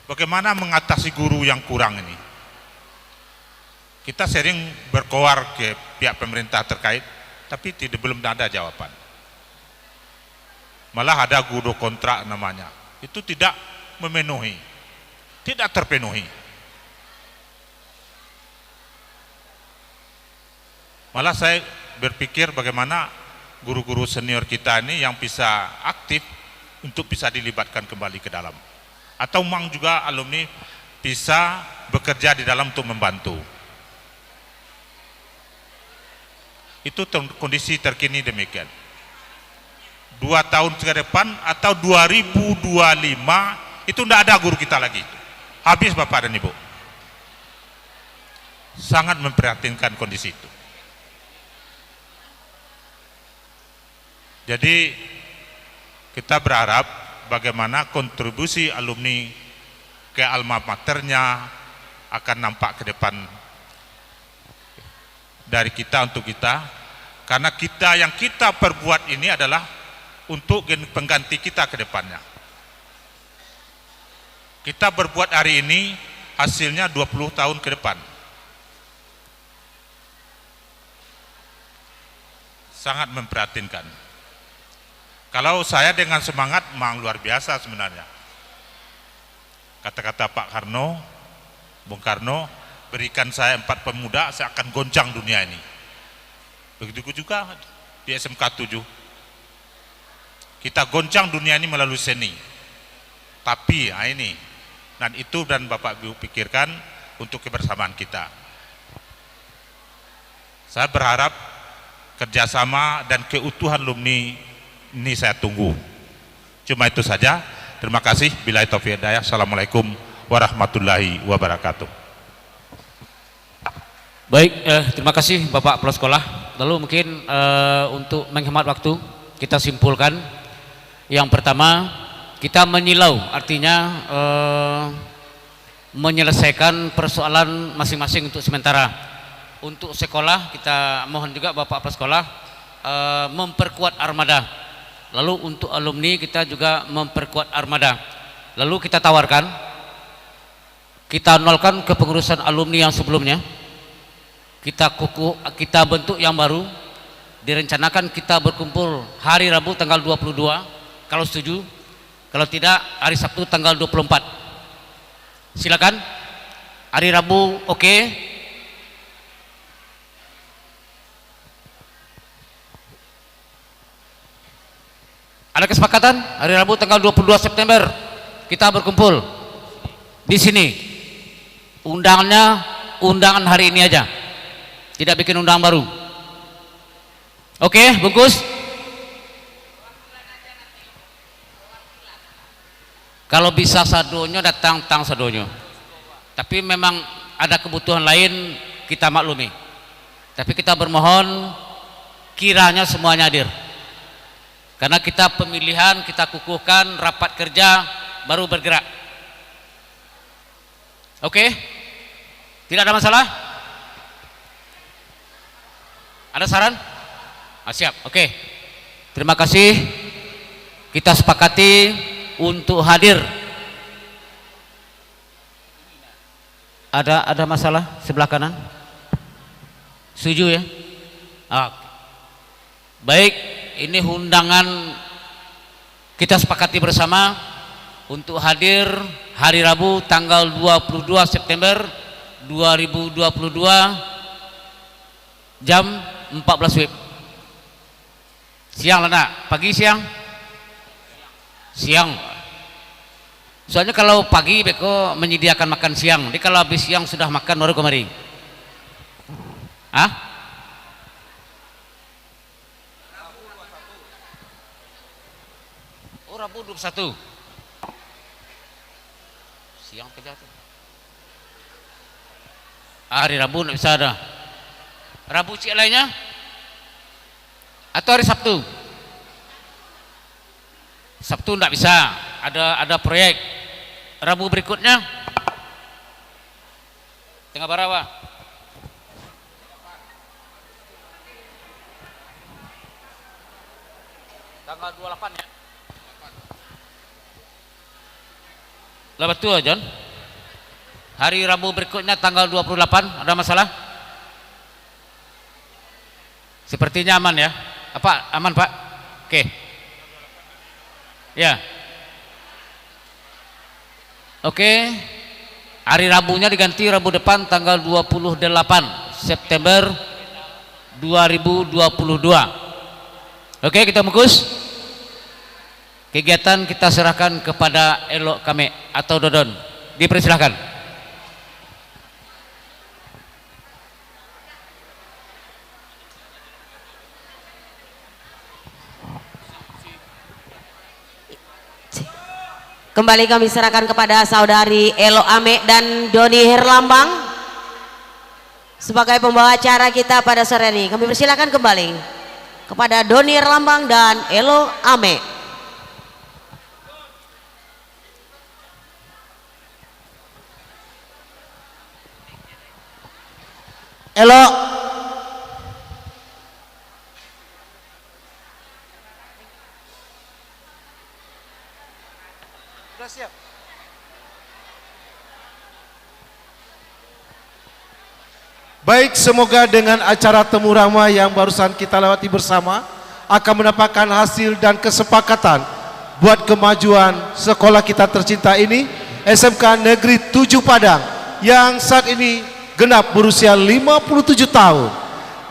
bagaimana mengatasi guru yang kurang ini? Kita sering berkoar ke pihak pemerintah terkait, tapi belum ada jawaban. Malah ada guru kontrak namanya, itu tidak memenuhi, tidak terpenuhi. Malah saya berpikir bagaimana guru-guru senior kita ini yang bisa aktif untuk bisa dilibatkan kembali ke dalam. Atau memang juga alumni bisa bekerja di dalam untuk membantu. Itu kondisi terkini demikian. 2 tahun ke depan atau 2025 itu tidak ada guru kita lagi. Habis Bapak dan Ibu. Sangat memprihatinkan kondisi itu. Jadi kita berharap bagaimana kontribusi alumni ke alma maternya akan nampak ke depan dari kita untuk kita, karena kita yang kita perbuat ini adalah untuk pengganti kita ke depannya. kita berbuat hari ini hasilnya 20 tahun ke depan. Sangat memprihatinkan. Kalau saya dengan semangat memang luar biasa sebenarnya. Kata-kata Pak Karno, Bung Karno, berikan saya 4 pemuda, saya akan goncang dunia ini. Begitu juga di SMK 7. Kita goncang dunia ini melalui seni. Tapi ini, dan itu dan Bapak Ibu pikirkan untuk kebersamaan kita. Saya berharap kerjasama dan keutuhan alumni ini saya tunggu. Cuma itu saja. Terima kasih. Billahi taufiq hidayah. Assalamualaikum warahmatullahi wabarakatuh. Baik, terima kasih Bapak Kepala Sekolah. Lalu mungkin untuk menghemat waktu kita simpulkan. Yang pertama, kita menyilau, artinya menyelesaikan persoalan masing-masing untuk sementara. Untuk sekolah kita mohon juga Bapak Kepala Sekolah memperkuat armada. Lalu untuk alumni kita juga memperkuat armada. Lalu kita tawarkan, kita nolkan kepengurusan alumni yang sebelumnya. Kita bentuk yang baru. Direncanakan kita berkumpul hari Rabu tanggal 22 kalau setuju. Kalau tidak hari Sabtu tanggal 24. Silakan. Hari Rabu oke. Ada kesepakatan hari Rabu tanggal 22 September kita berkumpul di sini. Undangan hari ini aja. Tidak bikin undangan baru. Oke, bungkus. Kalau bisa sadonyo datang sadonyo. Tapi memang ada kebutuhan lain kita maklumi. Tapi kita bermohon kiranya semuanya hadir. Karena kita pemilihan, kita kukuhkan rapat kerja baru bergerak. Oke? Tidak ada masalah? Ada saran? Siap, oke. Terima kasih. Kita sepakati untuk hadir. Ada masalah sebelah kanan? Setuju ya? Baik, ini undangan kita sepakati bersama untuk hadir hari Rabu tanggal 22 September 2022 jam 14 WIB. Siang lah nak? Pagi siang? Siang. Soalnya kalau pagi beko menyediakan makan siang. Jadi kalau habis siang sudah makan baru kemari. Hah? Oh, Rabu 21. Siang kerja tuh. Hari Rabu nggak bisa ada. Rabu cik lainnya? Atau hari Sabtu? Sabtu nggak bisa. Ada proyek. Rabu berikutnya? Tengah Barawa. Tanggal 28 ya? Lah betul John. Hari Rabu berikutnya tanggal 28, ada masalah? Sepertinya aman ya. Apa aman Pak? Oke. Ya. Oke. Hari Rabunya diganti Rabu depan tanggal 28 September 2022. Oke, kita bungkus. Kegiatan kita serahkan kepada Elok Kame atau Dodon. Dipersilahkan. Kembali kami serahkan kepada saudari Elok Ame dan Doni Herlambang sebagai pembawa acara kita pada sore ini. Kami persilakan kembali kepada Doni Herlambang dan Elok Ame. Elok. Sudah siap. Baik, semoga dengan acara temu ramah yang barusan kita lewati bersama akan mendapatkan hasil dan kesepakatan buat kemajuan sekolah kita tercinta ini, SMK Negeri 7 Padang, yang saat ini genap berusia 57 tahun.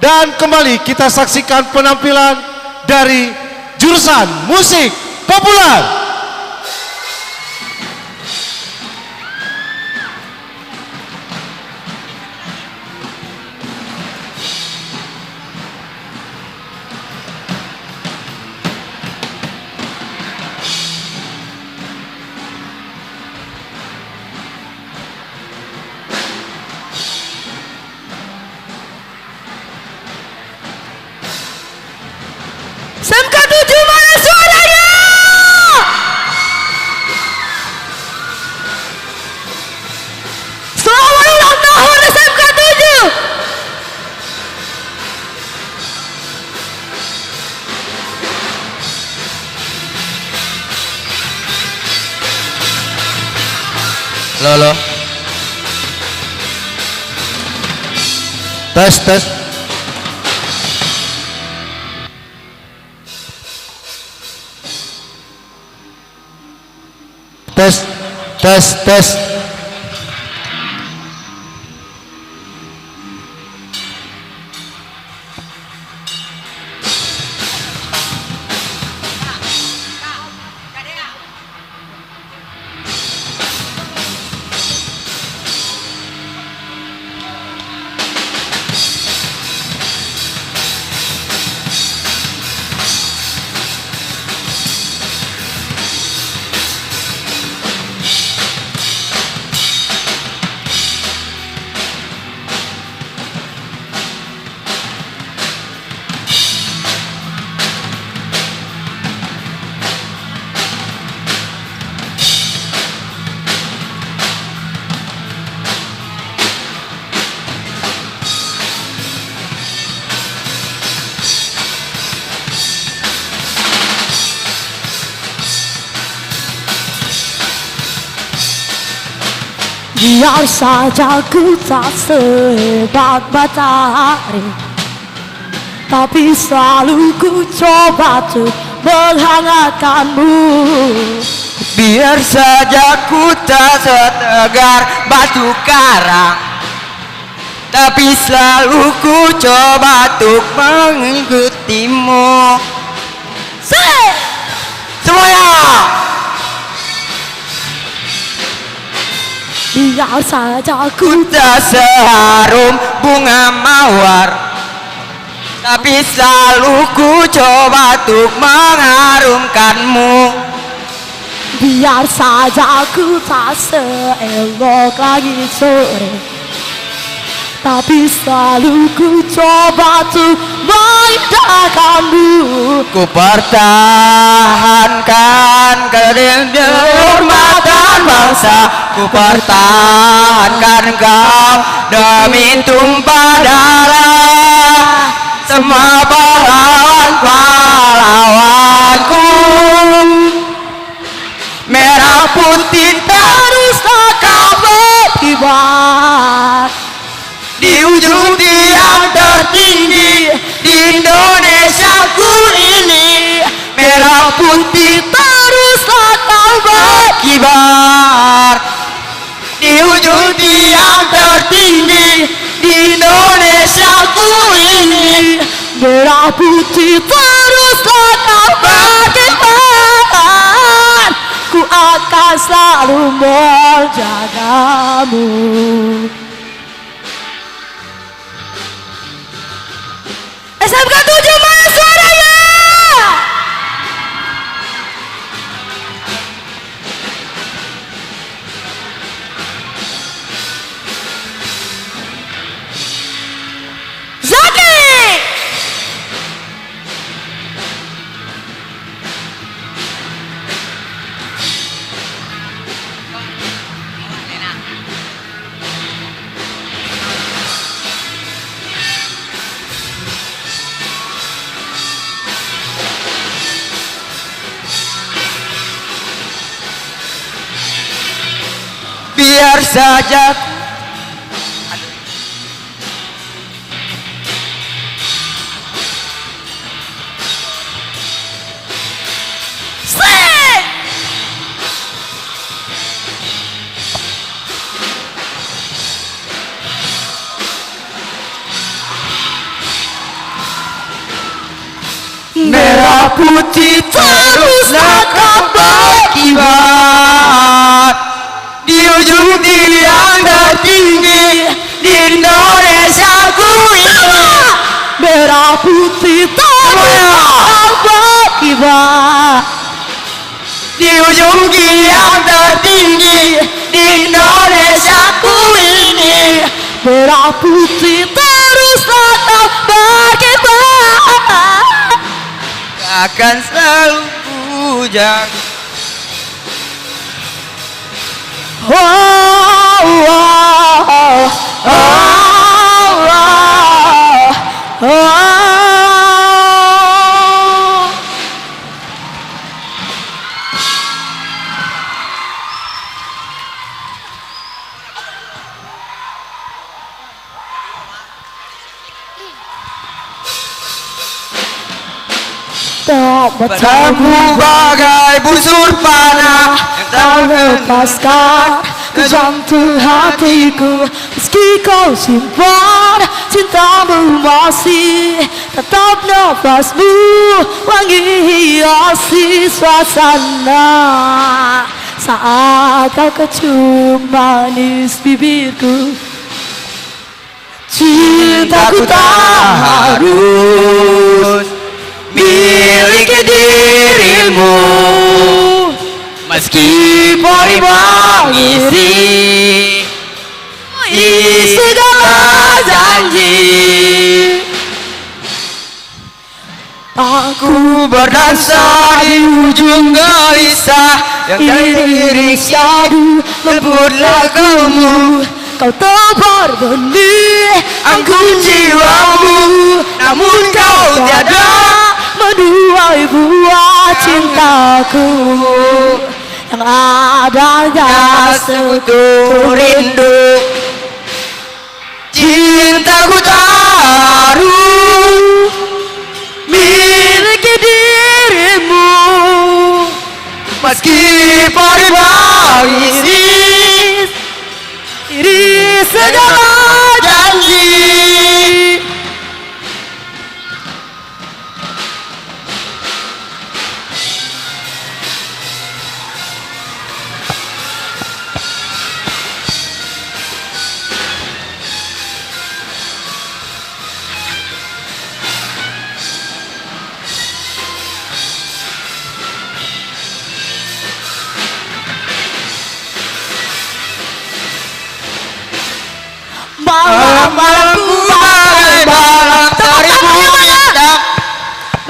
Dan kembali kita saksikan penampilan dari jurusan musik populer. SMK 7 mana suaranya? Selamat ulang tahun SMK 7. Lolo. Tes tes. Tes tes tes. Biar saja ku tak sehebat matahari, tapi selalu ku coba tuh menghangatkanmu. Biar saja ku tak setegar batu karang, tapi selalu ku coba untuk mengikutimu. Semuanya. Biar saja ku tak seharum bunga mawar, tapi selalu ku coba untuk mengharumkanmu. Biar saja ku tak seelok langit sore, tapi selalu ku coba untuk mengindahkanmu. Ku pertahankan kehormatan bangsa, ku pertahankan kau demi tumpah darah semua pahlawan-pahlawanku. Merah putih teruslah kau berkibar di ujung tiang tertinggi di Indonesia ku ini. Merah putih teruslah kau berkibar di ujung tiang tertinggi di Indonesia ku ini. Merah putih teruslah kau berkibar, ku akan selalu menjagamu. SMK 7 mana suaranya? Zaki! Biar saja putih teruslah kau berkibar di ujung tiang tertinggi di Indonesia ku ini. Merah putih teruslah berkibar di ujung tiang tertinggi di Indonesia ku ini. Merah putih teruslah kau berkibar, akan selalu puja. Oh, oh, oh, oh, oh, oh. Padaku bagai busur panah yang tak lepaskan ke jantung hatiku. Meski kau simpan cintamu masih tetap nafasmu wangi hiasi suasana saat kau kecium manis bibirku. Cintaku tak harus miliki dirimu, meski peri mengisi segala janji. Aku berdansa di ujung gelisah yang teriring syadu lembut lagumu. Kau tebar benih anggun jiwamu, namun kau tiada menuai buah cintaku yang adanya sekutu rindu. Cintaku tak harus miliki dirimu, meski peri mengisi segala janji. Malam-malamku bagai malam seribu bintang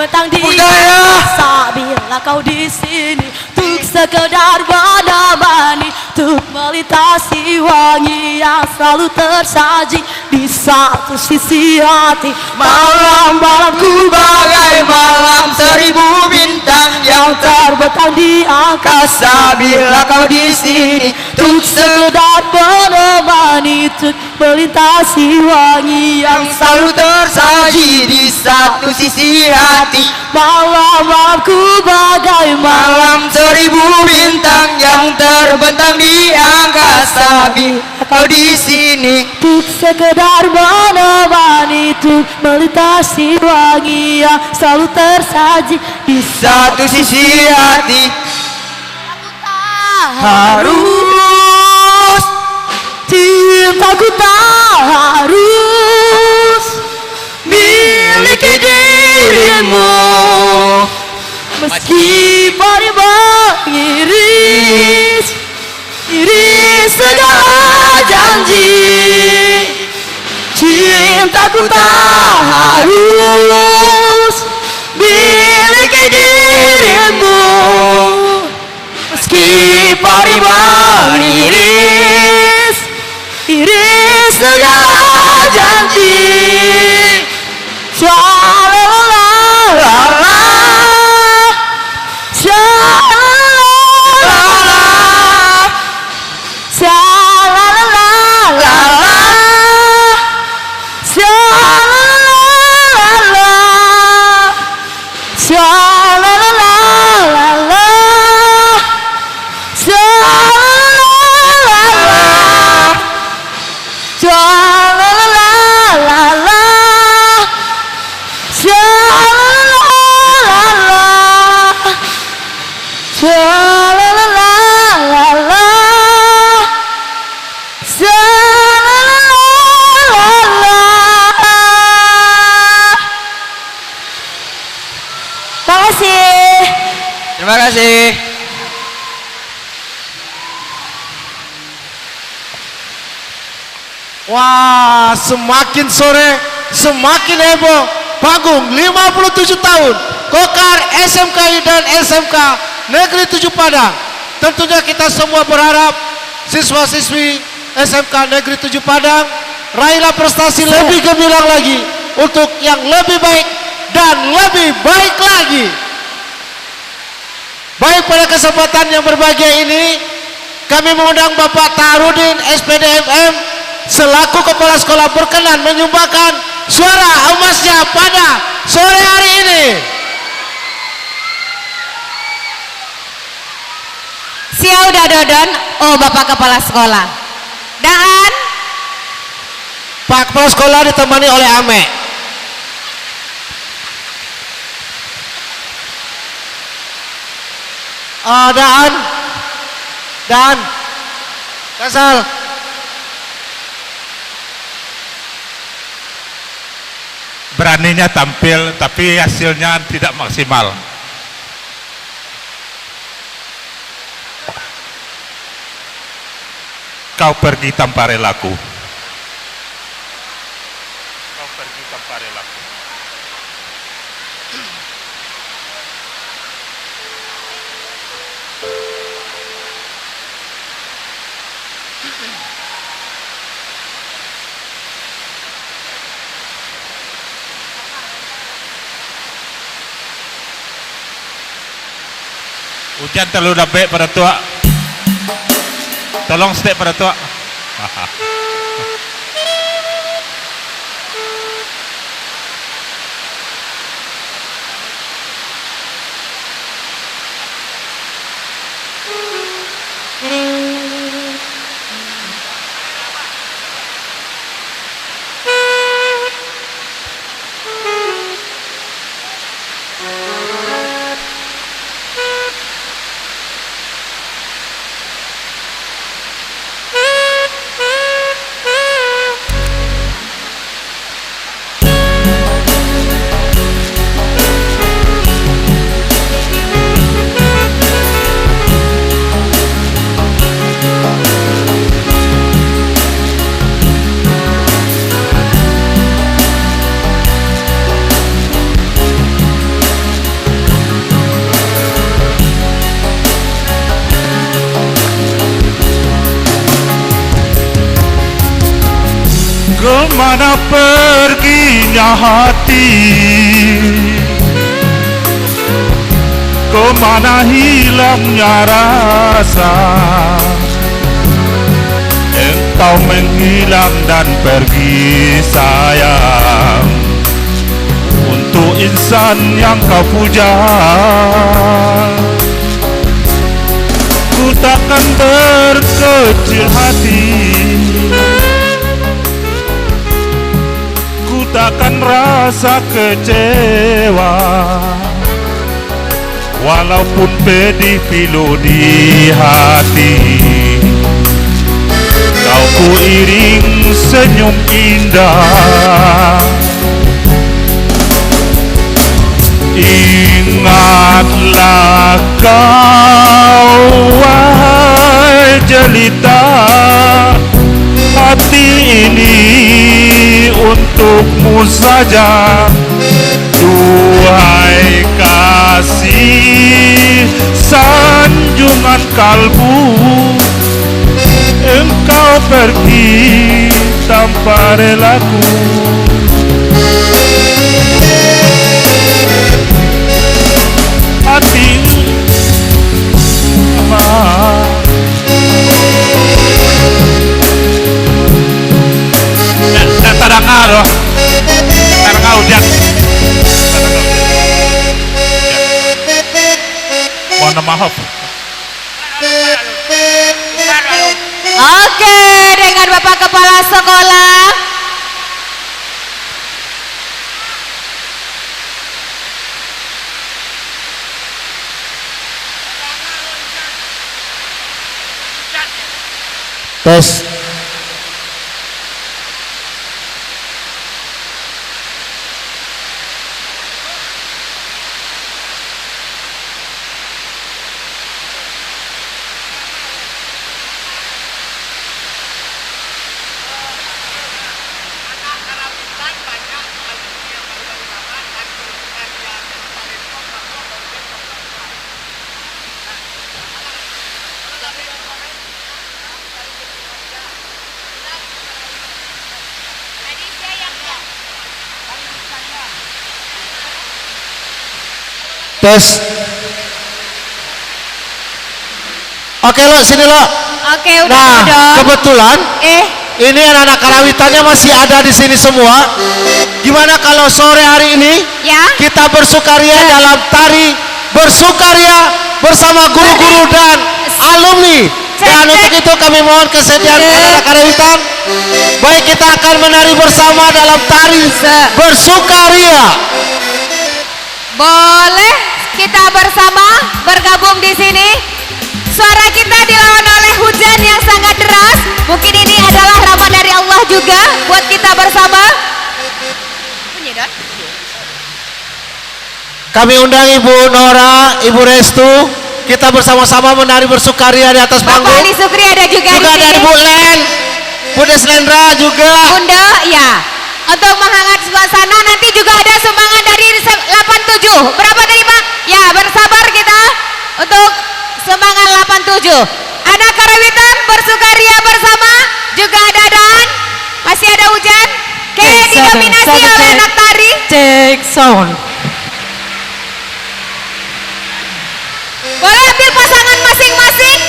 bentang di rasa bila kau di sini untuk sekedar menemani, untuk melintasi wangi yang selalu tersaji di satu sisi hati. Malam-malamku bagai malam seribu bintang yang terbentang di angkasa bila kau di sini untuk sekedar menemani, untuk melintasi wangi yang selalu tersaji di satu sisi hati. Malam-malamku bagai malam seribu bintang yang terbentang di angkasa bila kau di sini untuk sekedar menemani, untuk melintasi wangi yang selalu tersaji di satu sisi hati. Harus cintaku tak harus miliki dirimu, meski peri mengiris segala janji. Cintaku tak harus miliki dirimu, meski peri mengiris segala janji. Sha-la-la-la-la, sha-la-la-la-la, sha-la-la-la-la, sha-la-la-la-la, sha-la-la-la-la, sha-la-la-la-la, kasih. Wah, semakin sore semakin heboh. Panggung 57 tahun Kokar SMKI dan SMK Negeri 7 Padang. Tentunya kita semua berharap siswa-siswi SMK Negeri 7 Padang raihlah prestasi lebih gemilang lagi untuk yang lebih baik dan lebih baik lagi. Baik, pada kesempatan yang berbahagia ini kami mengundang Bapak Taharudin SPD MM selaku kepala sekolah berkenan menyumbangkan suara emasnya pada sore hari ini. Siau dadodon, oh Bapak Kepala Sekolah. Dan Pak Kepala Sekolah ditemani oleh Ame. Dan Kasal. Beraninya tampil tapi hasilnya tidak maksimal. Kau pergi tanpa relaku. Kau pergi tanpa relaku. Hujan terlalu dapat pada tua. Tolong step pada tua. Kemana perginya hati, kemana hilangnya rasa, engkau menghilang dan pergi sayang, untuk insan yang kau puja. Ku takkan berkecil hati, takkan rasa kecewa, walaupun pedih pilu di hati. Kau ku iring senyum indah, ingatlah kau wahai jelita, hati ini untukmu saja. Duhai kasih sanjungan kalbu, engkau pergi tanpa relaku. Hati tarangalo, tarangalo hujan. Mohon maaf. oke, dengan Bapak Kepala Sekolah. Tes. Tes. Oke lo, sini lo. Oke, udah Nah, dong. kebetulan ini anak-anak karawitannya masih ada di sini semua. Gimana kalau sore hari ini kita bersukaria dalam tari bersukaria bersama guru-guru dan alumni. Dan untuk itu kami mohon kesediaan anak-anak karawitan. Baik, kita akan menari bersama dalam tari bersukaria. Boleh kita bersama bergabung di sini. Suara kita dilawan oleh hujan yang sangat deras. Mungkin ini adalah rahmat dari Allah juga buat kita bersama. Bunyi dong. Kami undang Ibu Nora, Ibu Restu. Kita bersama-sama menari bersukaria di atas panggung. Bapak Ali Sukri ada juga di sini. Ada Bu Len, Bu Deslendra juga. Bunda, ya. Untuk menghangat suasana nanti juga ada sumbangan dari 87. Berapa tadi Pak? Ya, bersabar kita untuk sumbangan 87. Anak karawitan bersukaria bersama, juga ada Dan, masih ada hujan. Oke, didominasi oleh anak tari. Cek sound. Boleh ambil pasangan masing-masing.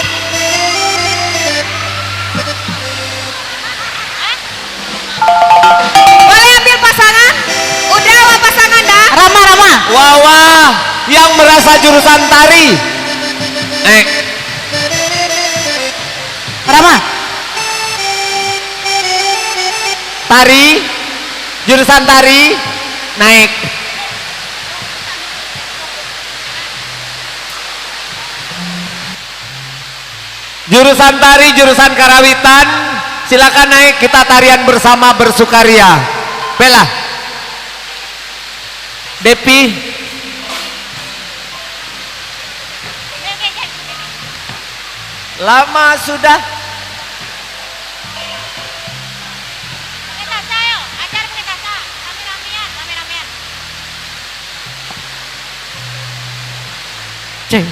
Boleh ambil pasangan. Udah wa pasangan dah. Rama. Wawa yang merasa jurusan tari. Rama. Tari, jurusan tari, naik. Jurusan tari, jurusan karawitan, silakan naik, kita tarian bersama bersukaria. Bella, Depi, lama sudah. Cek.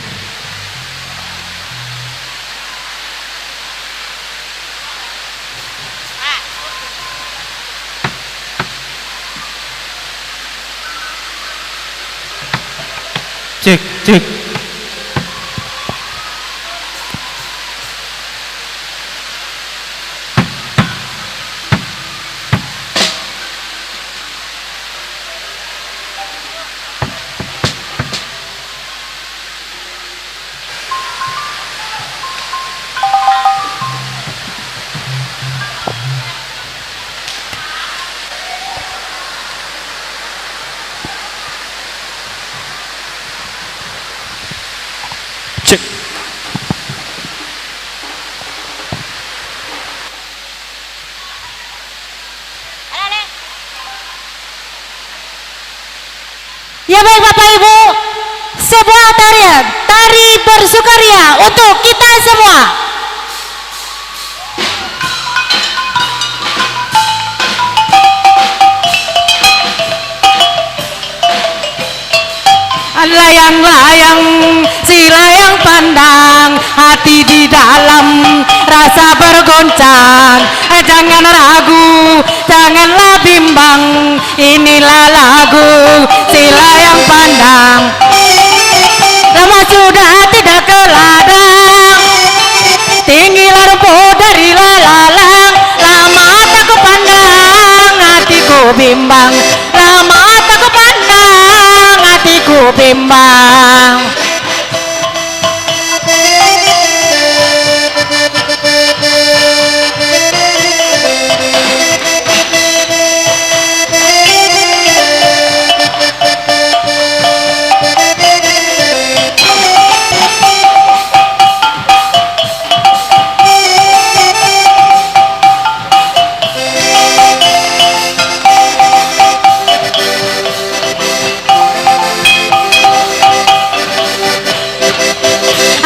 Cek. Ya baik Bapak Ibu, sebuah tarian, tari bersukaria untuk kita semua. Layang-layang, si layang pandang, hati di dalam rasa bergoncang. Jangan ragu, janganlah bimbang, inilah lagu si layang pandang. Lama sudah tidak ke ladang, tinggilah rumput dari lalang. Lama tak ku pandang, hatiku bimbang. Lama tak ku pandang, hatiku bimbang.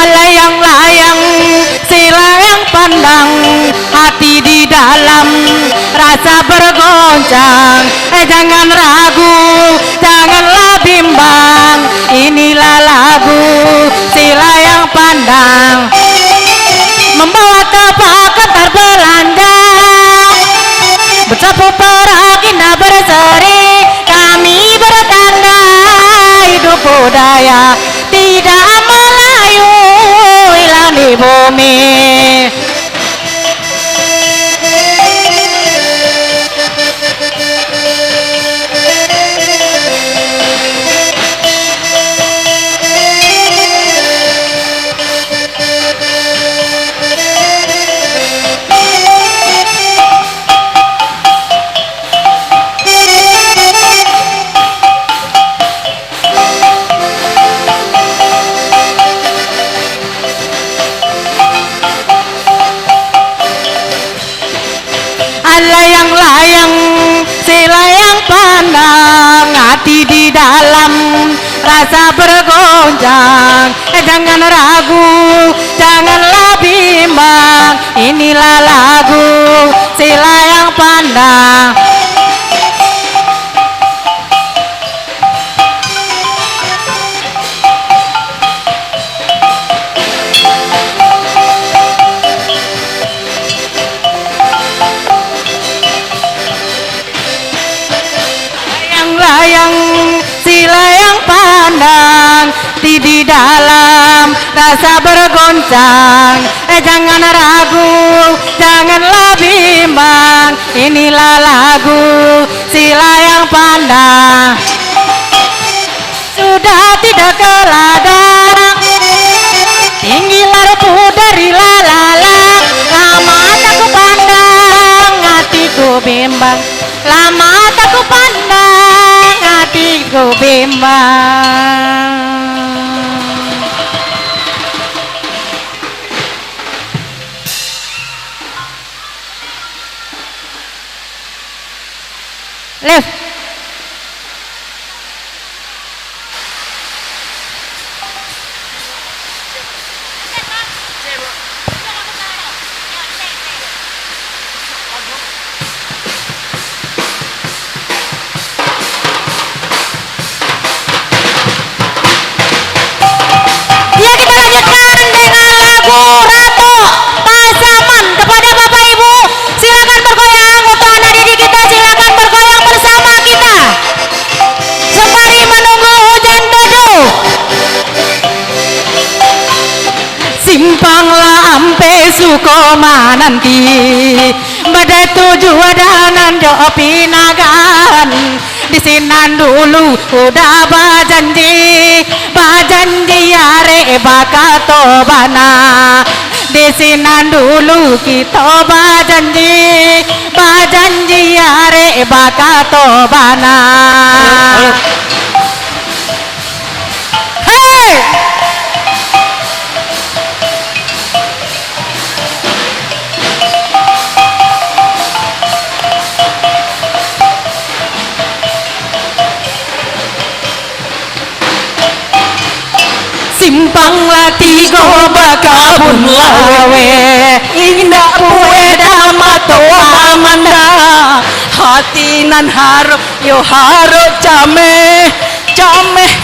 Layang-layang, si layang pandang, hati di dalam rasa bergoncang. Jangan ragu, janganlah bimbang, inilah lagu si layang pandang. Membawa tepakan terbelanda, bersapu perak indah berseri, kami bertanda hidupku budaya tidak melayu hilang di bumi. Layang-layang si layang pandang hati di dalam rasa bergoncang. Jangan ragu, janganlah bimbang, inilah lagu si layang pandang. Layang si layang pandang di dalam rasa bergoncang. Jangan ragu, janganlah bimbang, inilah lagu si layang pandang. Sudah tidak ke ladang, tinggilah rupu dari lalala. Lama tak ku pandang, hatiku bimbang. Lama tak ku pandang, hatiku bimbang. Left. Ya, kita lanjutkan dengan lagu Ratu Pasaman. Kepada Bapak Ibu, silakan bergoyang. Untuk anak didik kita, silakan bergoyang bersama kita sembari menunggu hujan dedu. Simpanglah ampe sukoma nanti, badai tujuh danan jo pinagan. Di sinan dulu udah bajanji are bakato bana. Di sinan dulu kita bajanji are bakato bana. Hey! Simpang lati go bakabun lawe, indah pue damato amanda. Hati nan haro yo haro came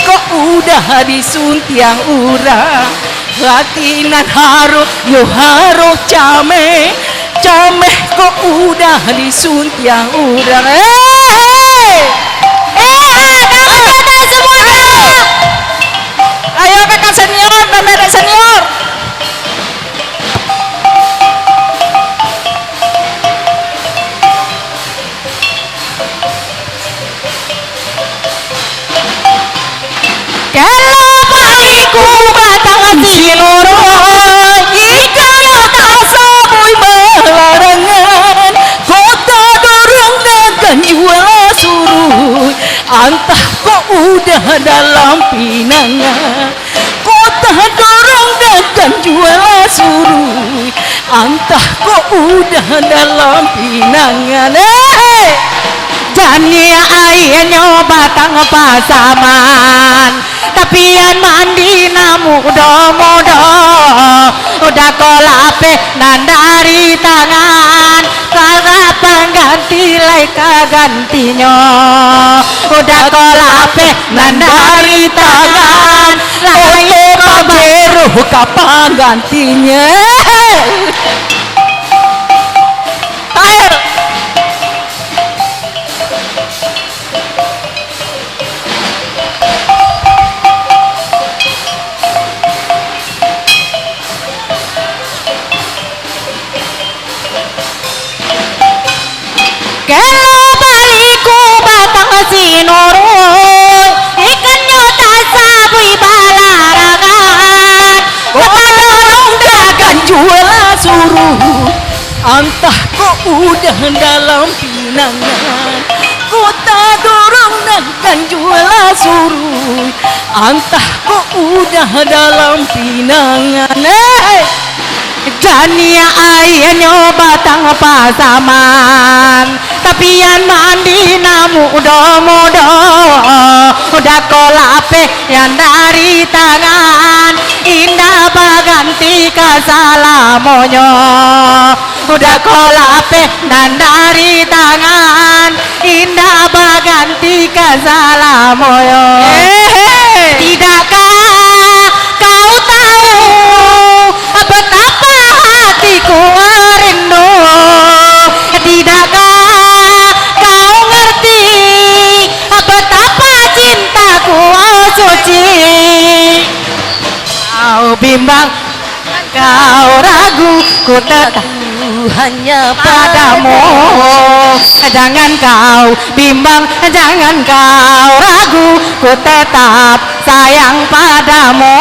kok udah disuntiang ura. Hati nan haro yo haro came kok udah disuntiang ura. Dapat semuanya. Ayo kakak senior dan dedek senior. Kalau baliku batang siluro, ikaya tak sabui melarangan. Kota dorong dan jiwa suruh, antah kok udah dalam pinangan. Kota dorong dan jual suruh, antah kok udah dalam pinangan. Jani airnya batang pasaman, tapi yang mandi muda-muda. Udah kolape nan dari tangan, karena pengganti laika gantinya. Udah kolape nan dari tangan, laika baru kapan gantinya. Ayo. Kelo baliku batang sinuruy ikan nyota sabui balaragan kota dorong dagan jual suruh antah kok udah dalam pinangan kota dorong dagan jual suruh antah kok udah dalam pinangan Jania ayenyo batang pasaman tapi yang mandi namu mudo udah kolape yang dari tangan indah baganti kasalamonyo udah kolape dan dari tangan indah baganti kasalamonyo tidakkah kau tahu betapa hatiku rindu tidakkah kau ngerti betapa cintaku suci kau bimbang kau ragu ku tetap hanya padamu jangan kau bimbang jangan kau ragu ku tetap sayang padamu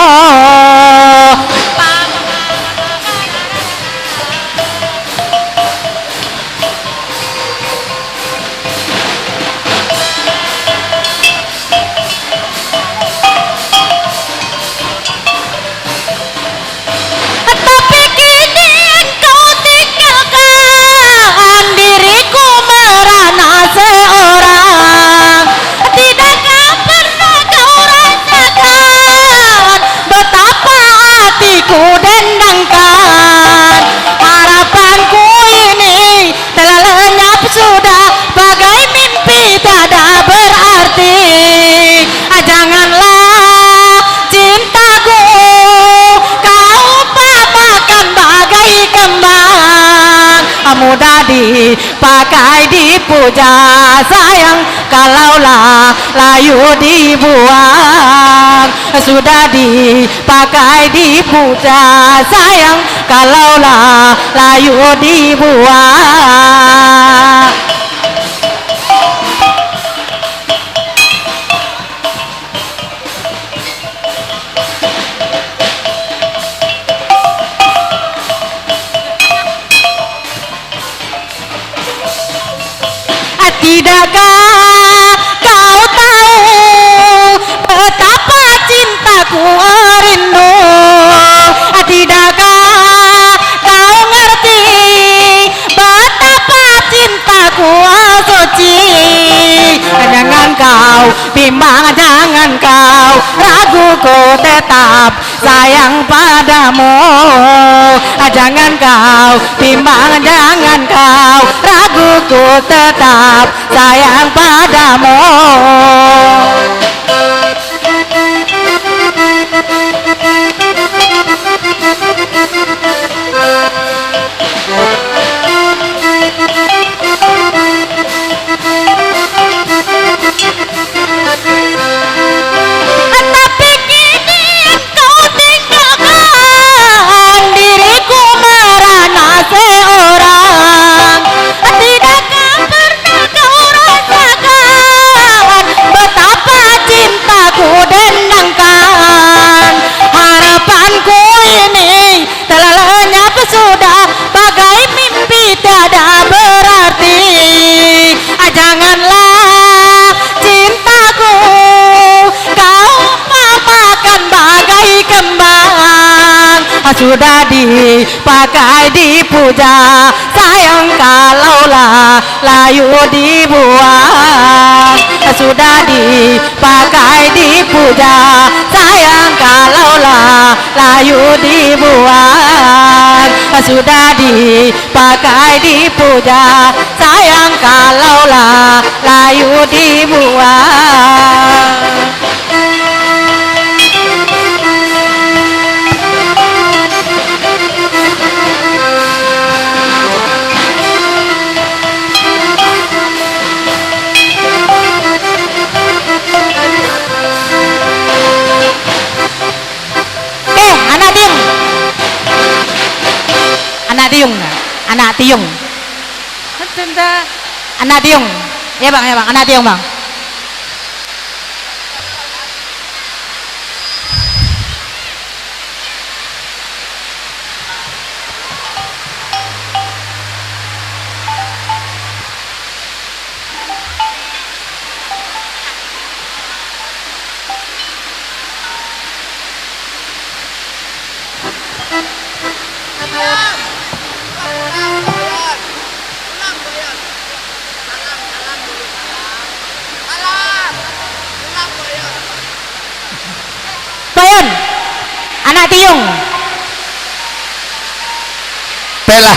mudah dipakai dipuja sayang kalaulah layu dibuang sudah dipakai dipuja sayang kalaulah layu dibuang tidakkah kau tahu betapa cintaku rindu tidakkah kau ngerti betapa cintaku suci jangan kau bimbang jangan kau ragu ku tetap sayang padamu jangan kau bimbang jangan kau ragu ku tetap sayang padamu tapi kini engkau tinggalkan diriku merana seorang tidakkah pernah kau rasakan betapa cintaku dendangkan harapanku ini telah lenyap sudah bagai mimpi tiada berarti janganlah cintaku kau memakan bagai kembang sudah dipakai dipuja sayang kalaulah layu dibuang sudah dipakai dipuja sayang kalaulah layu dibuang sudah dipakai dipuja sayang kalaulah layu dibuang anak tiung tenda Anak Tiung. Ya bang, anak Tiung bang. Bayan, anak Tiung. Bella.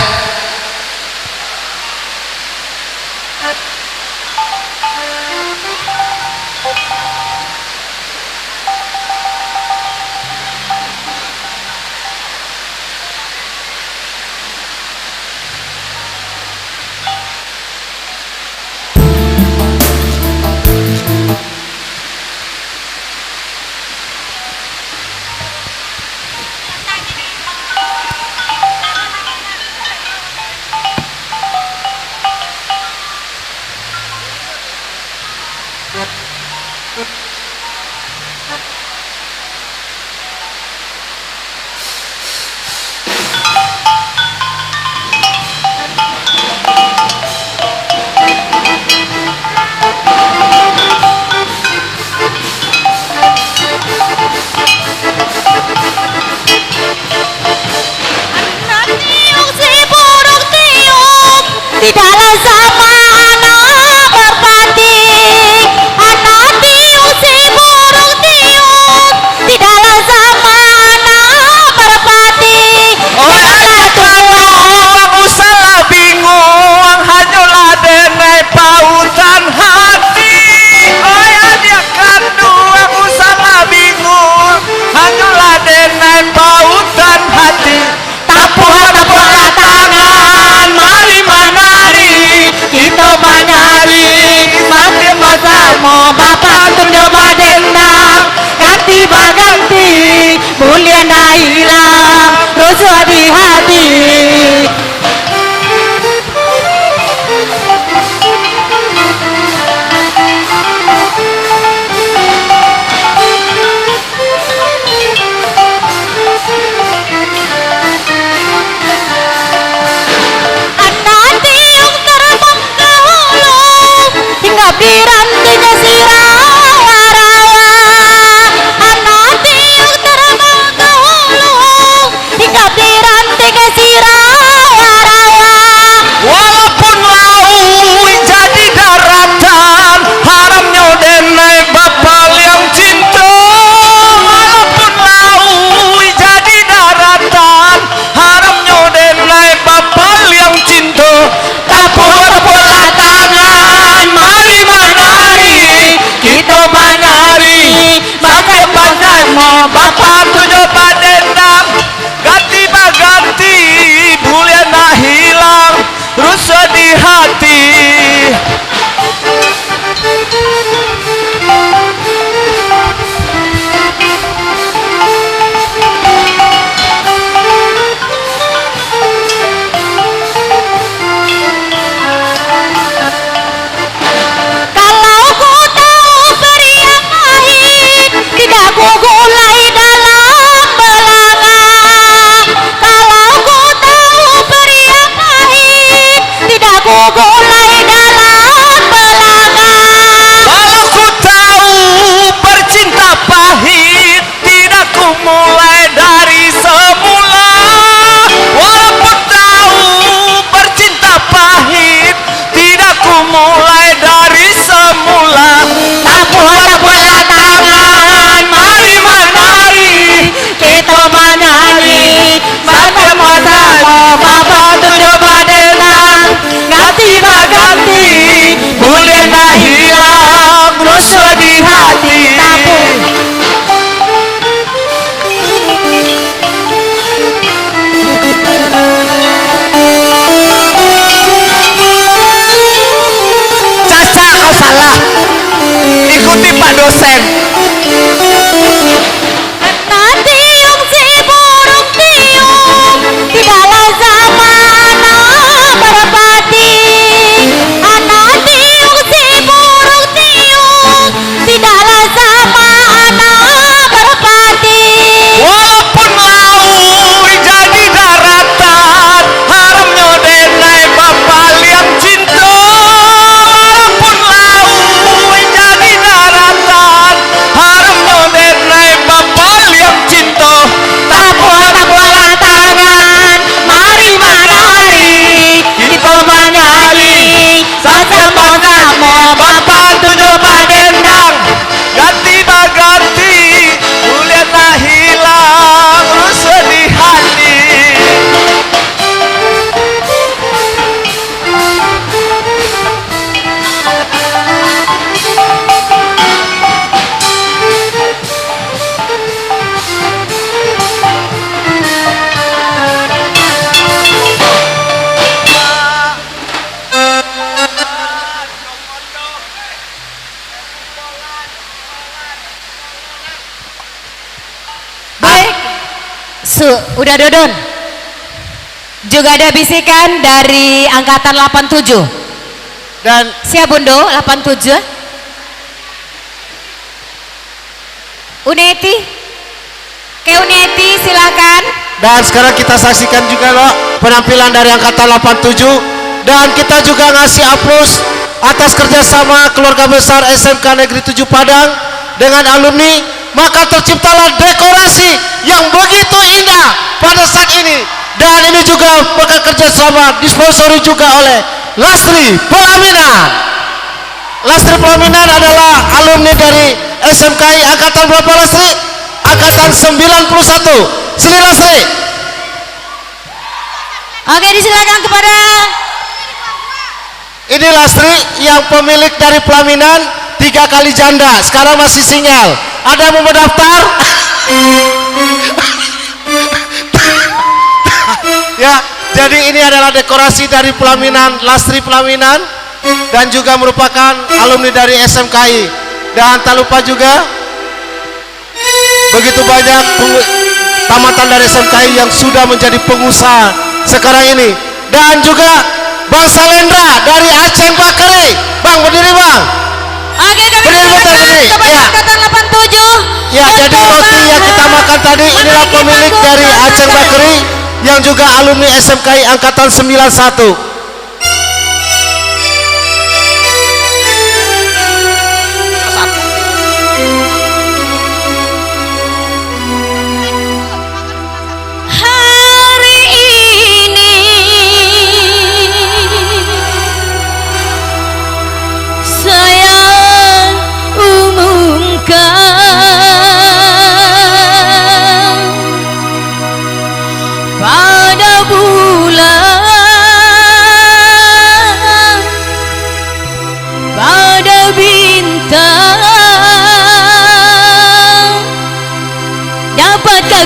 Tidaklah sama anak merpati, anak Tiung si burung tiung. Tidaklah sama anak merpati. Oh anak tua usahlah bingung, hanyalah denai pautan hati. Oh ya dia kandung usahlah bingung, hanyalah denai pautan hati. Tepuk-tepuklah tangan, mari menari, kita menari, mati bersama Bapak Tunjuk Badendang. Ganti baganti, mulia nak hilang, rasa di hati. Anak Tiung terbang ke hulu, hingga di rantingnya Sirawaraya. Anak Tiung terbang ke hulu, hingga di rantingnya Sirawaraya. Walaupun laut jadi daratan, haramnya denai Bapak yang cinta. Walaupun laut jadi daratan, haramnya denai Bapak yang cinta. Tepuk-tepuklah tangan, mari menari, kita menari, makai bersama Bapak Tunjuk Badendang. Ganti baganti, mulia nak hilang, rasa di hati. Kalau ku tahu beri yang pahit, tidak ku gulai dalam belanga. Kalau ku tahu beri yang pahit, tidak ku gulai dalam belanga. Kalau ku tahu bercinta pahit, tidak ku mulai dari semula. Walaupun tahu bercinta pahit, tidak ku mulai dari semula. Tepuk-tepuklah tangan, mari menari, kita menari, bersama-sama Bapak Tunjuk Badendang. Ganti baganti, mulia nak hilang, rasa di hati. Caca kau salah, ikuti Pak dosen. Anak Tiung si burung tiung, tidaklah sama anak merpati. Anak Udah Dodon. Juga ada bisikan dari angkatan 87. Dan siap Bundo 87. Uneti. Ke Uneti silakan. Dan sekarang kita saksikan juga loh penampilan dari angkatan 87, dan kita juga ngasih aplaus atas kerjasama keluarga besar SMK Negeri 7 Padang dengan alumni, maka terciptalah dekorasi yang begitu indah pada saat ini. Dan ini juga bekerja kerjasama disponsori juga oleh Lastri Pelaminan. Lastri Pelaminan adalah alumni dari SMKI angkatan berapa Lastri? Angkatan 91. Sini Lastri. Oke, disilakan kepada ini Lastri yang pemilik dari pelaminan 3 kali janda, sekarang masih single. Ada yang mau mendaftar? Ya, jadi ini adalah dekorasi dari pelaminan Lastri Pelaminan dan juga merupakan alumni dari SMKI. Dan tak lupa juga begitu banyak tamatan dari SMKI yang sudah menjadi pengusaha sekarang ini. Dan juga Bang Salendra dari Aceh Bakri. Bang, berdiri Bang. Oke, kami berdiri kepada ya. angkatan 87. Ya, jadi roti yang kita makan tadi inilah pemilik dari Aceh Bakri yang juga alumni SMKI angkatan 91.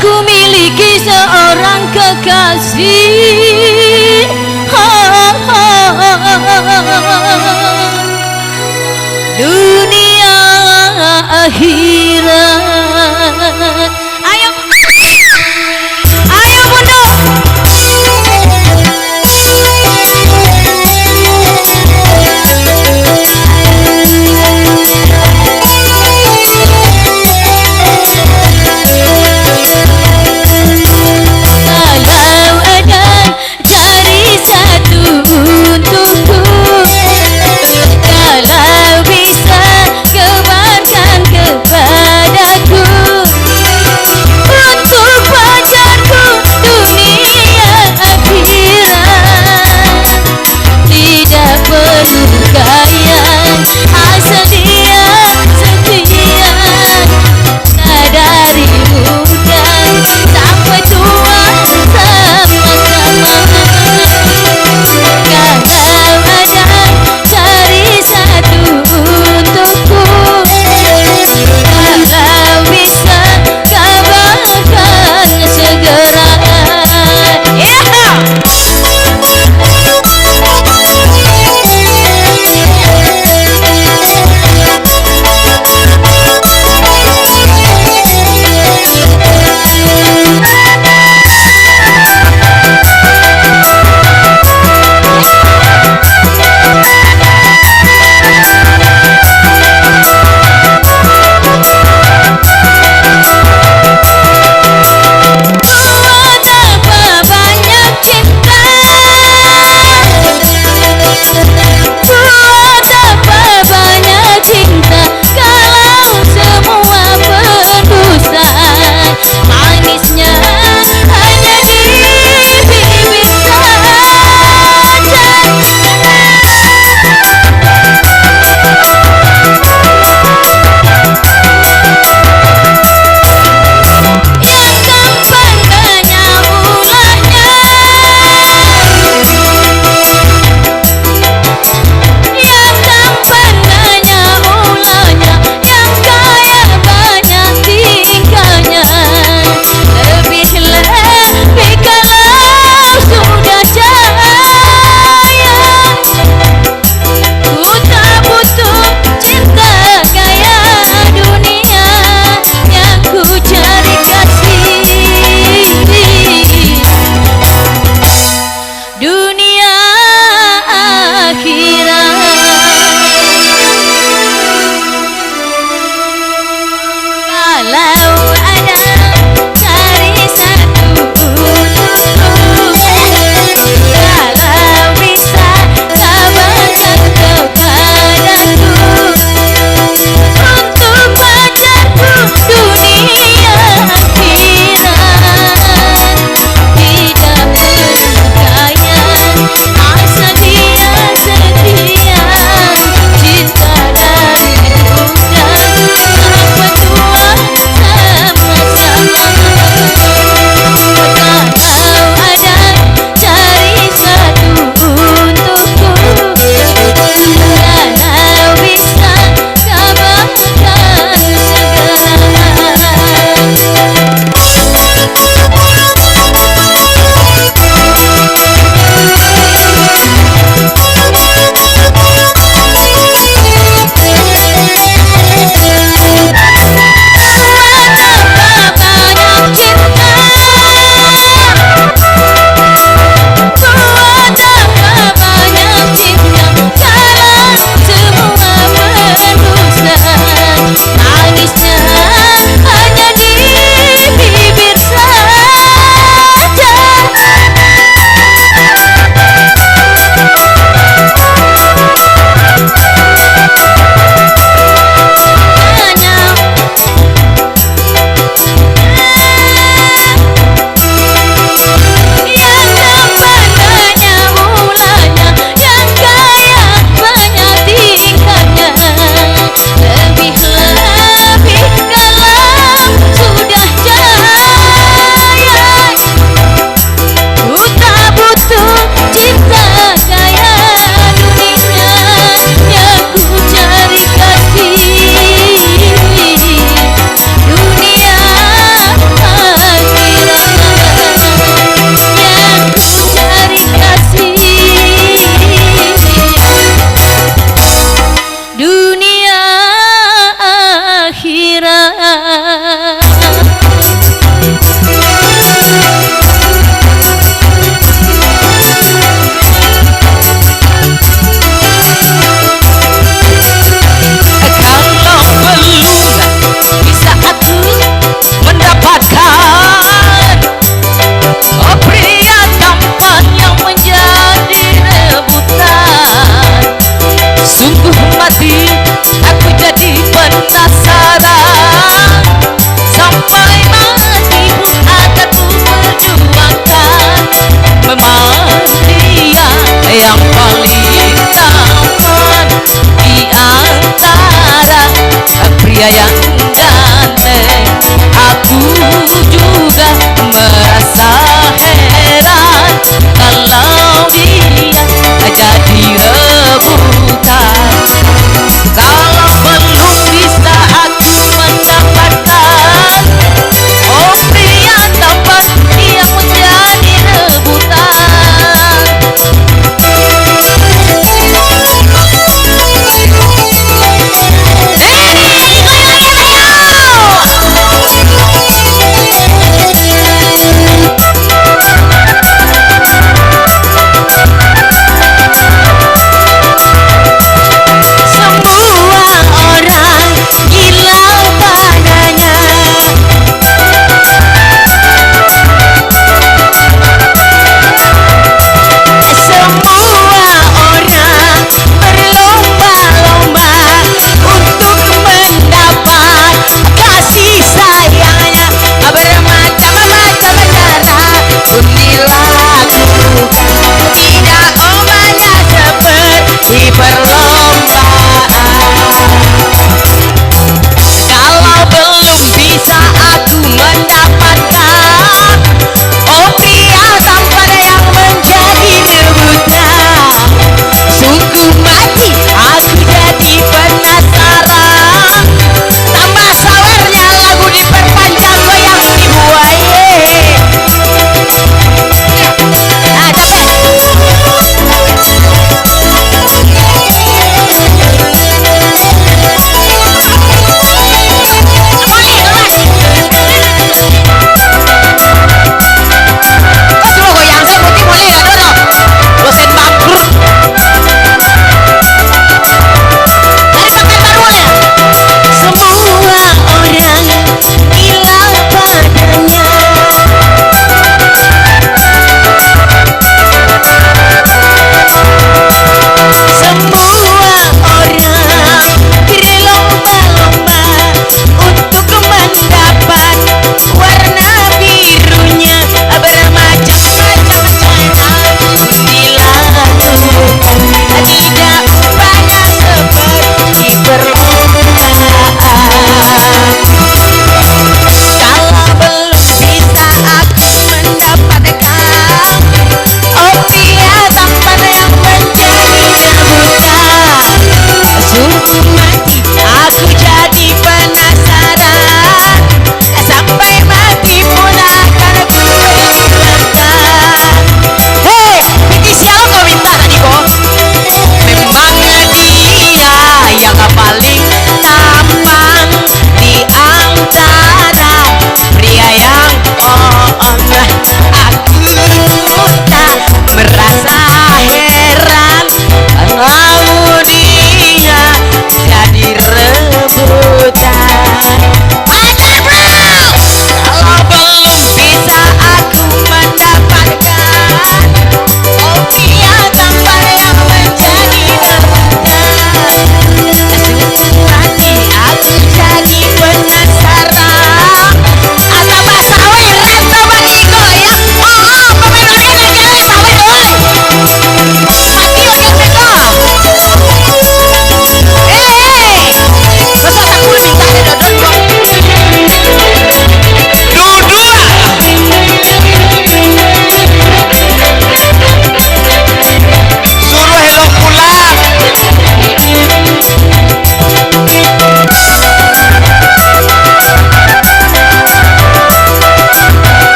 Ku miliki seorang kekasih, dunia akhirat. Ayo, ayo Bundo.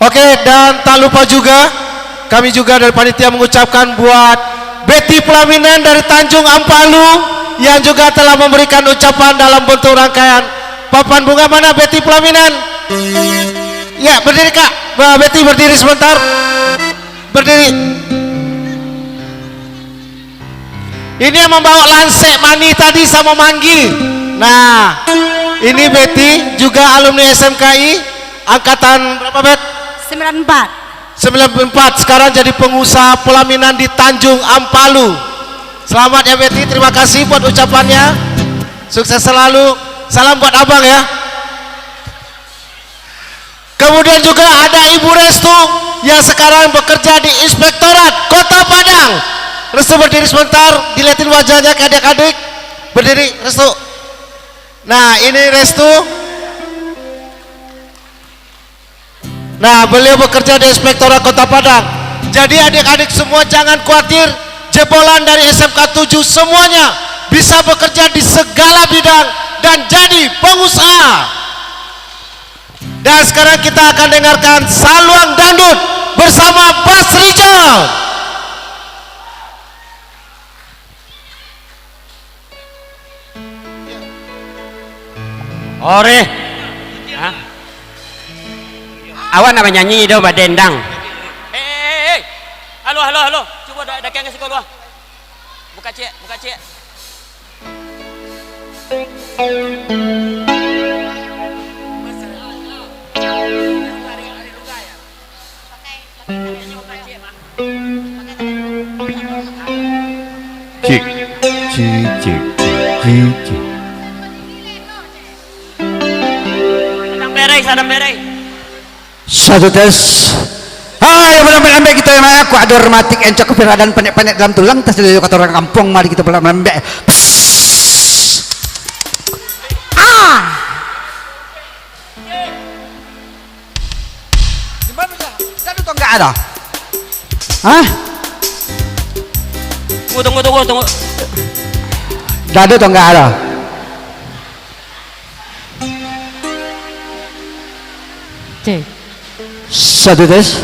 Oke, dan tak lupa juga kami juga dari panitia mengucapkan buat Betty Pelaminan dari Tanjung Ampalu yang juga telah memberikan ucapan dalam bentuk rangkaian papan bunga. Mana Betty Pelaminan? Ya, berdiri Kak. Betty berdiri sebentar. Berdiri. Ini yang membawa lansek mani tadi sama manggi. Nah, ini Betty juga alumni SMKI angkatan berapa Bet? 94 sekarang jadi pengusaha pelaminan di Tanjung Ampalu. Selamat ya Betty, terima kasih buat ucapannya, sukses selalu, salam buat abang ya. Kemudian juga ada Ibu Restu yang sekarang bekerja di Inspektorat Kota Padang. Restu berdiri sebentar, dilihatin wajahnya ke adik-adik, berdiri Restu. Nah ini Restu. Nah, beliau bekerja di Inspektorat Kota Padang. Jadi adik-adik semua jangan khawatir, jebolan dari SMK 7 semuanya bisa bekerja di segala bidang dan jadi pengusaha. Dan sekarang kita akan dengarkan Saluang Dangdut bersama Bas Rijal. Ore. Awan apa nyanyi itu Mbak Dendang. Halo. Coba dak yang ngasih keluar. Buka cek. Cik. Sadam berai. Satu tes. Hai, belambe kita yang aku ada hormatik encok keberadaan pendek-pendek dalam tulang tas dari kata orang kampung, mari kita belambe. Gimana dah? Dadu tuh enggak ada. Hah? Tunggu. Dadu tuh enggak ada. Cek. Satu tes.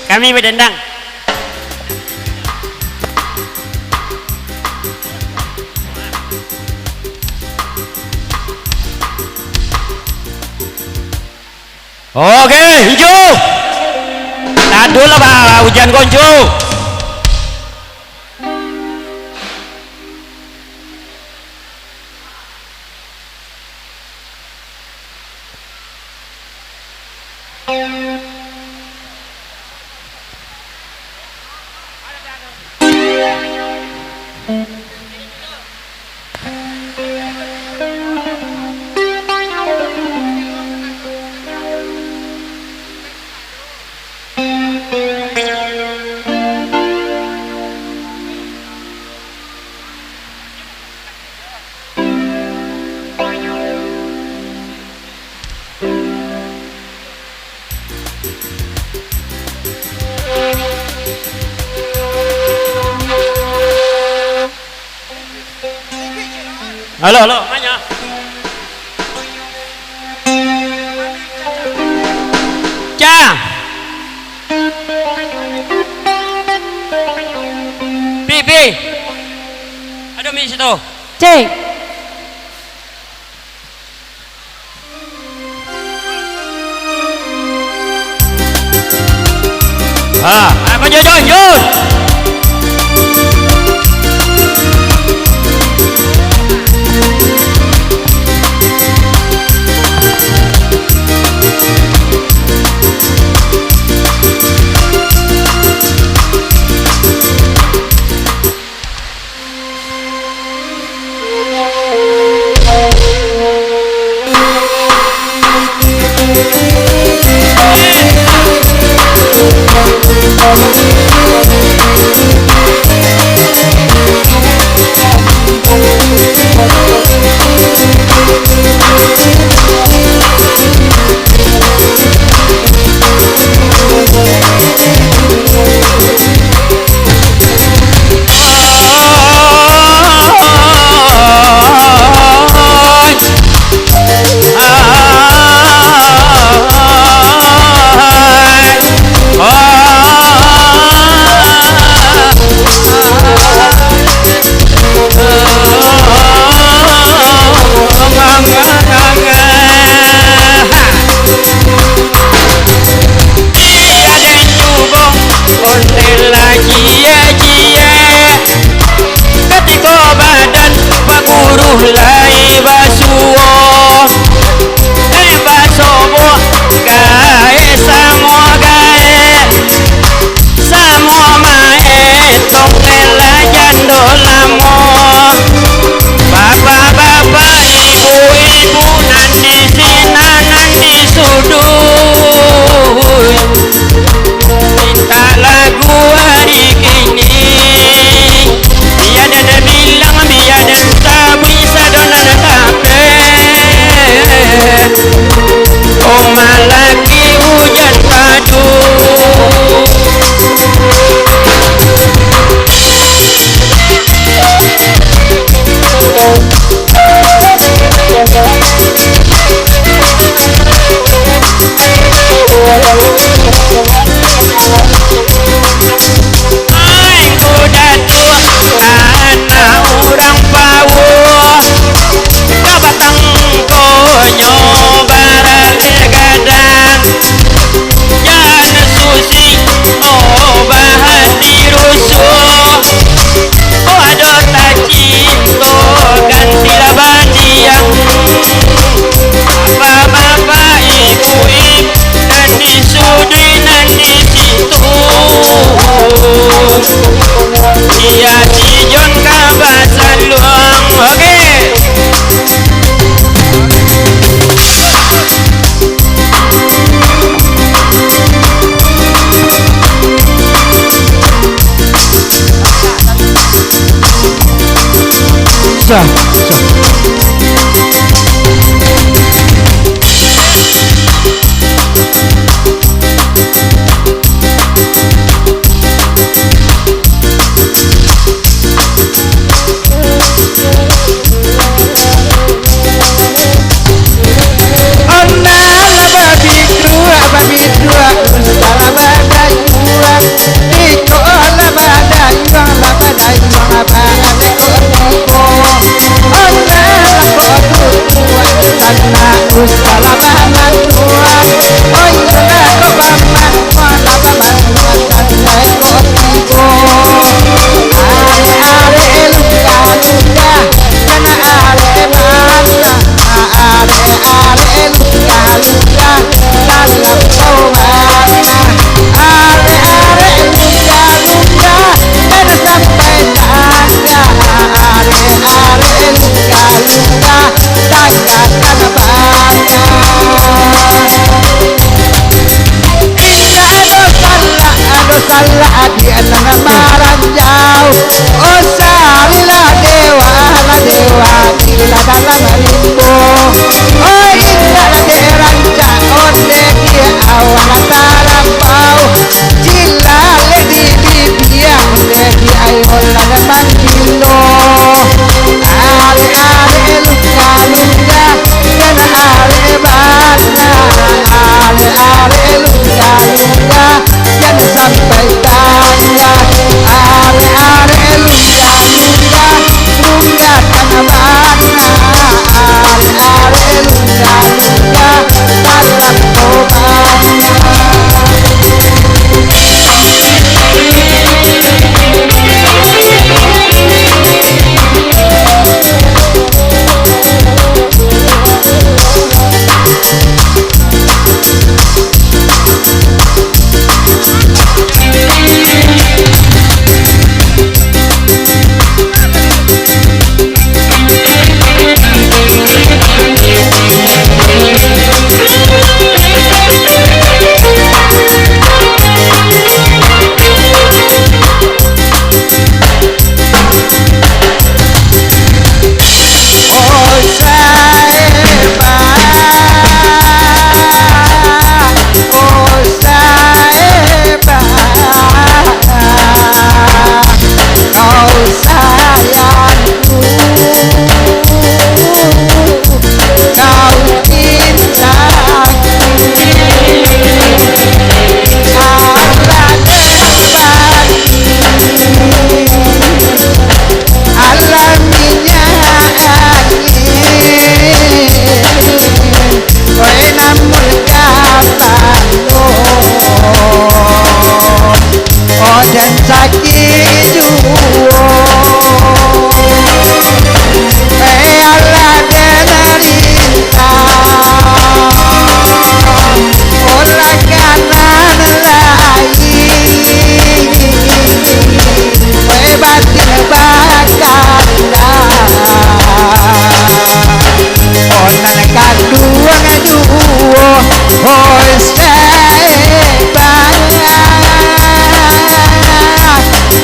Kami berdendang. Oke, hijau. Tadu lah Pak, hujan konjo. Halo, mana? Cang. Pipi. Ada mi situ. Cek. Apa Jun? iya cijon kabasan luang. Oke.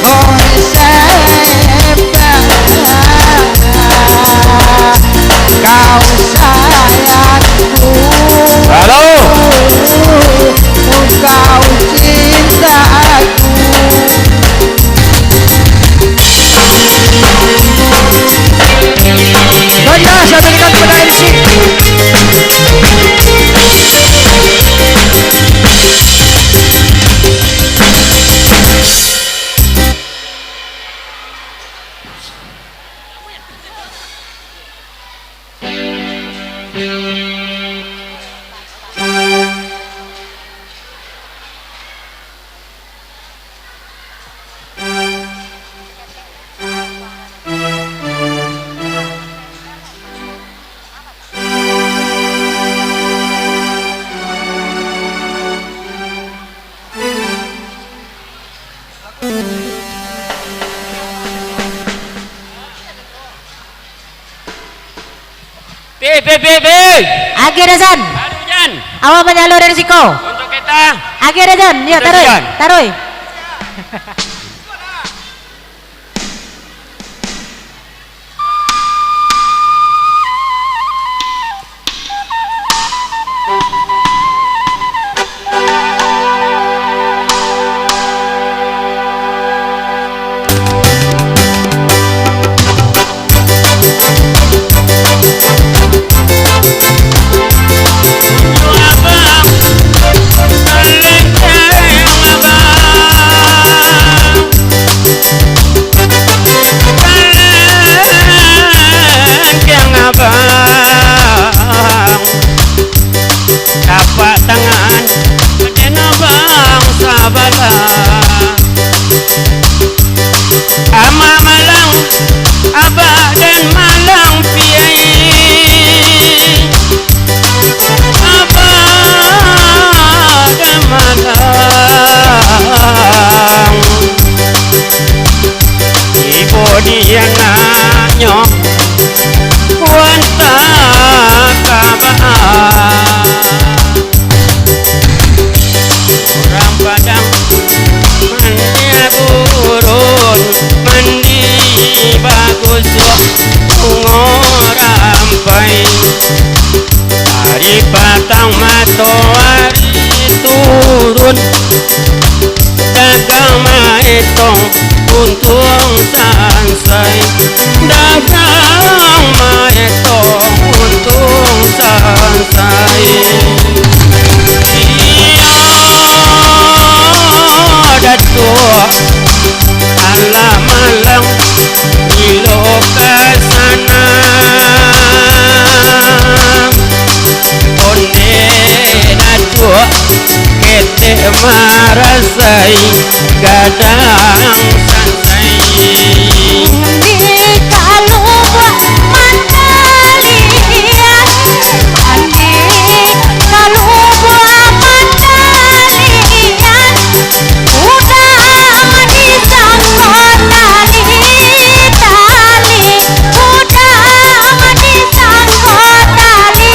Oh, Agi Rezan. Awal menyalur resiko. Untuk kita. Agi Rezan, ya taruh. Tapak tangan dengan bangsa bala ama malang abah dan malang piai abah dan malang ibu dia nanya wanta kabah orang Padang mandi burun mandi bagus ngorampai hari patang matahari turun dagang maitong untung sansai dagang maitong untung sansai datuk alam malang di lokasana onde datuk kete marasai gadang santai Di kalubah mandalian, mandi kalubah mandalian, udah disangkut tali, udah disangkut tali.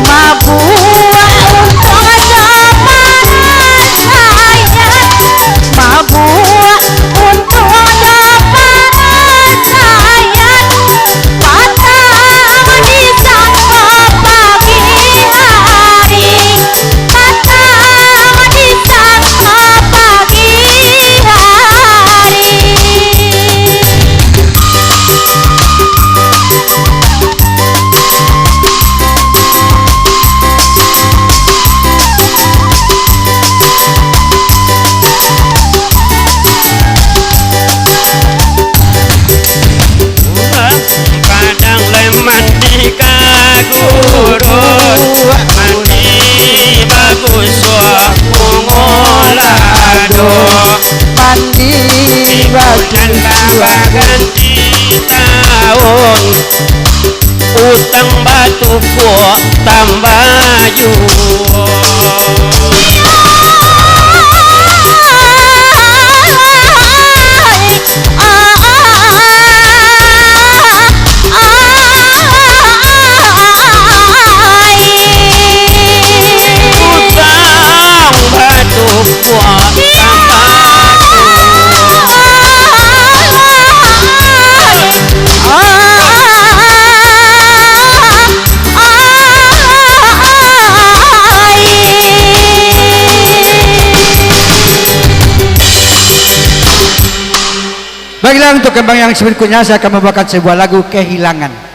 Mabuah untuk zaman saya, mabuah untuk zaman saya, patah disangkut pagi hari, patah disangkut pagi hari. Padang leman di kagurun mandi bagus ngolado mandi bagus ganti tahun utang batu kuat tambah Baiklah, untuk kembang yang berikutnya saya akan membawakan sebuah lagu Kehilangan.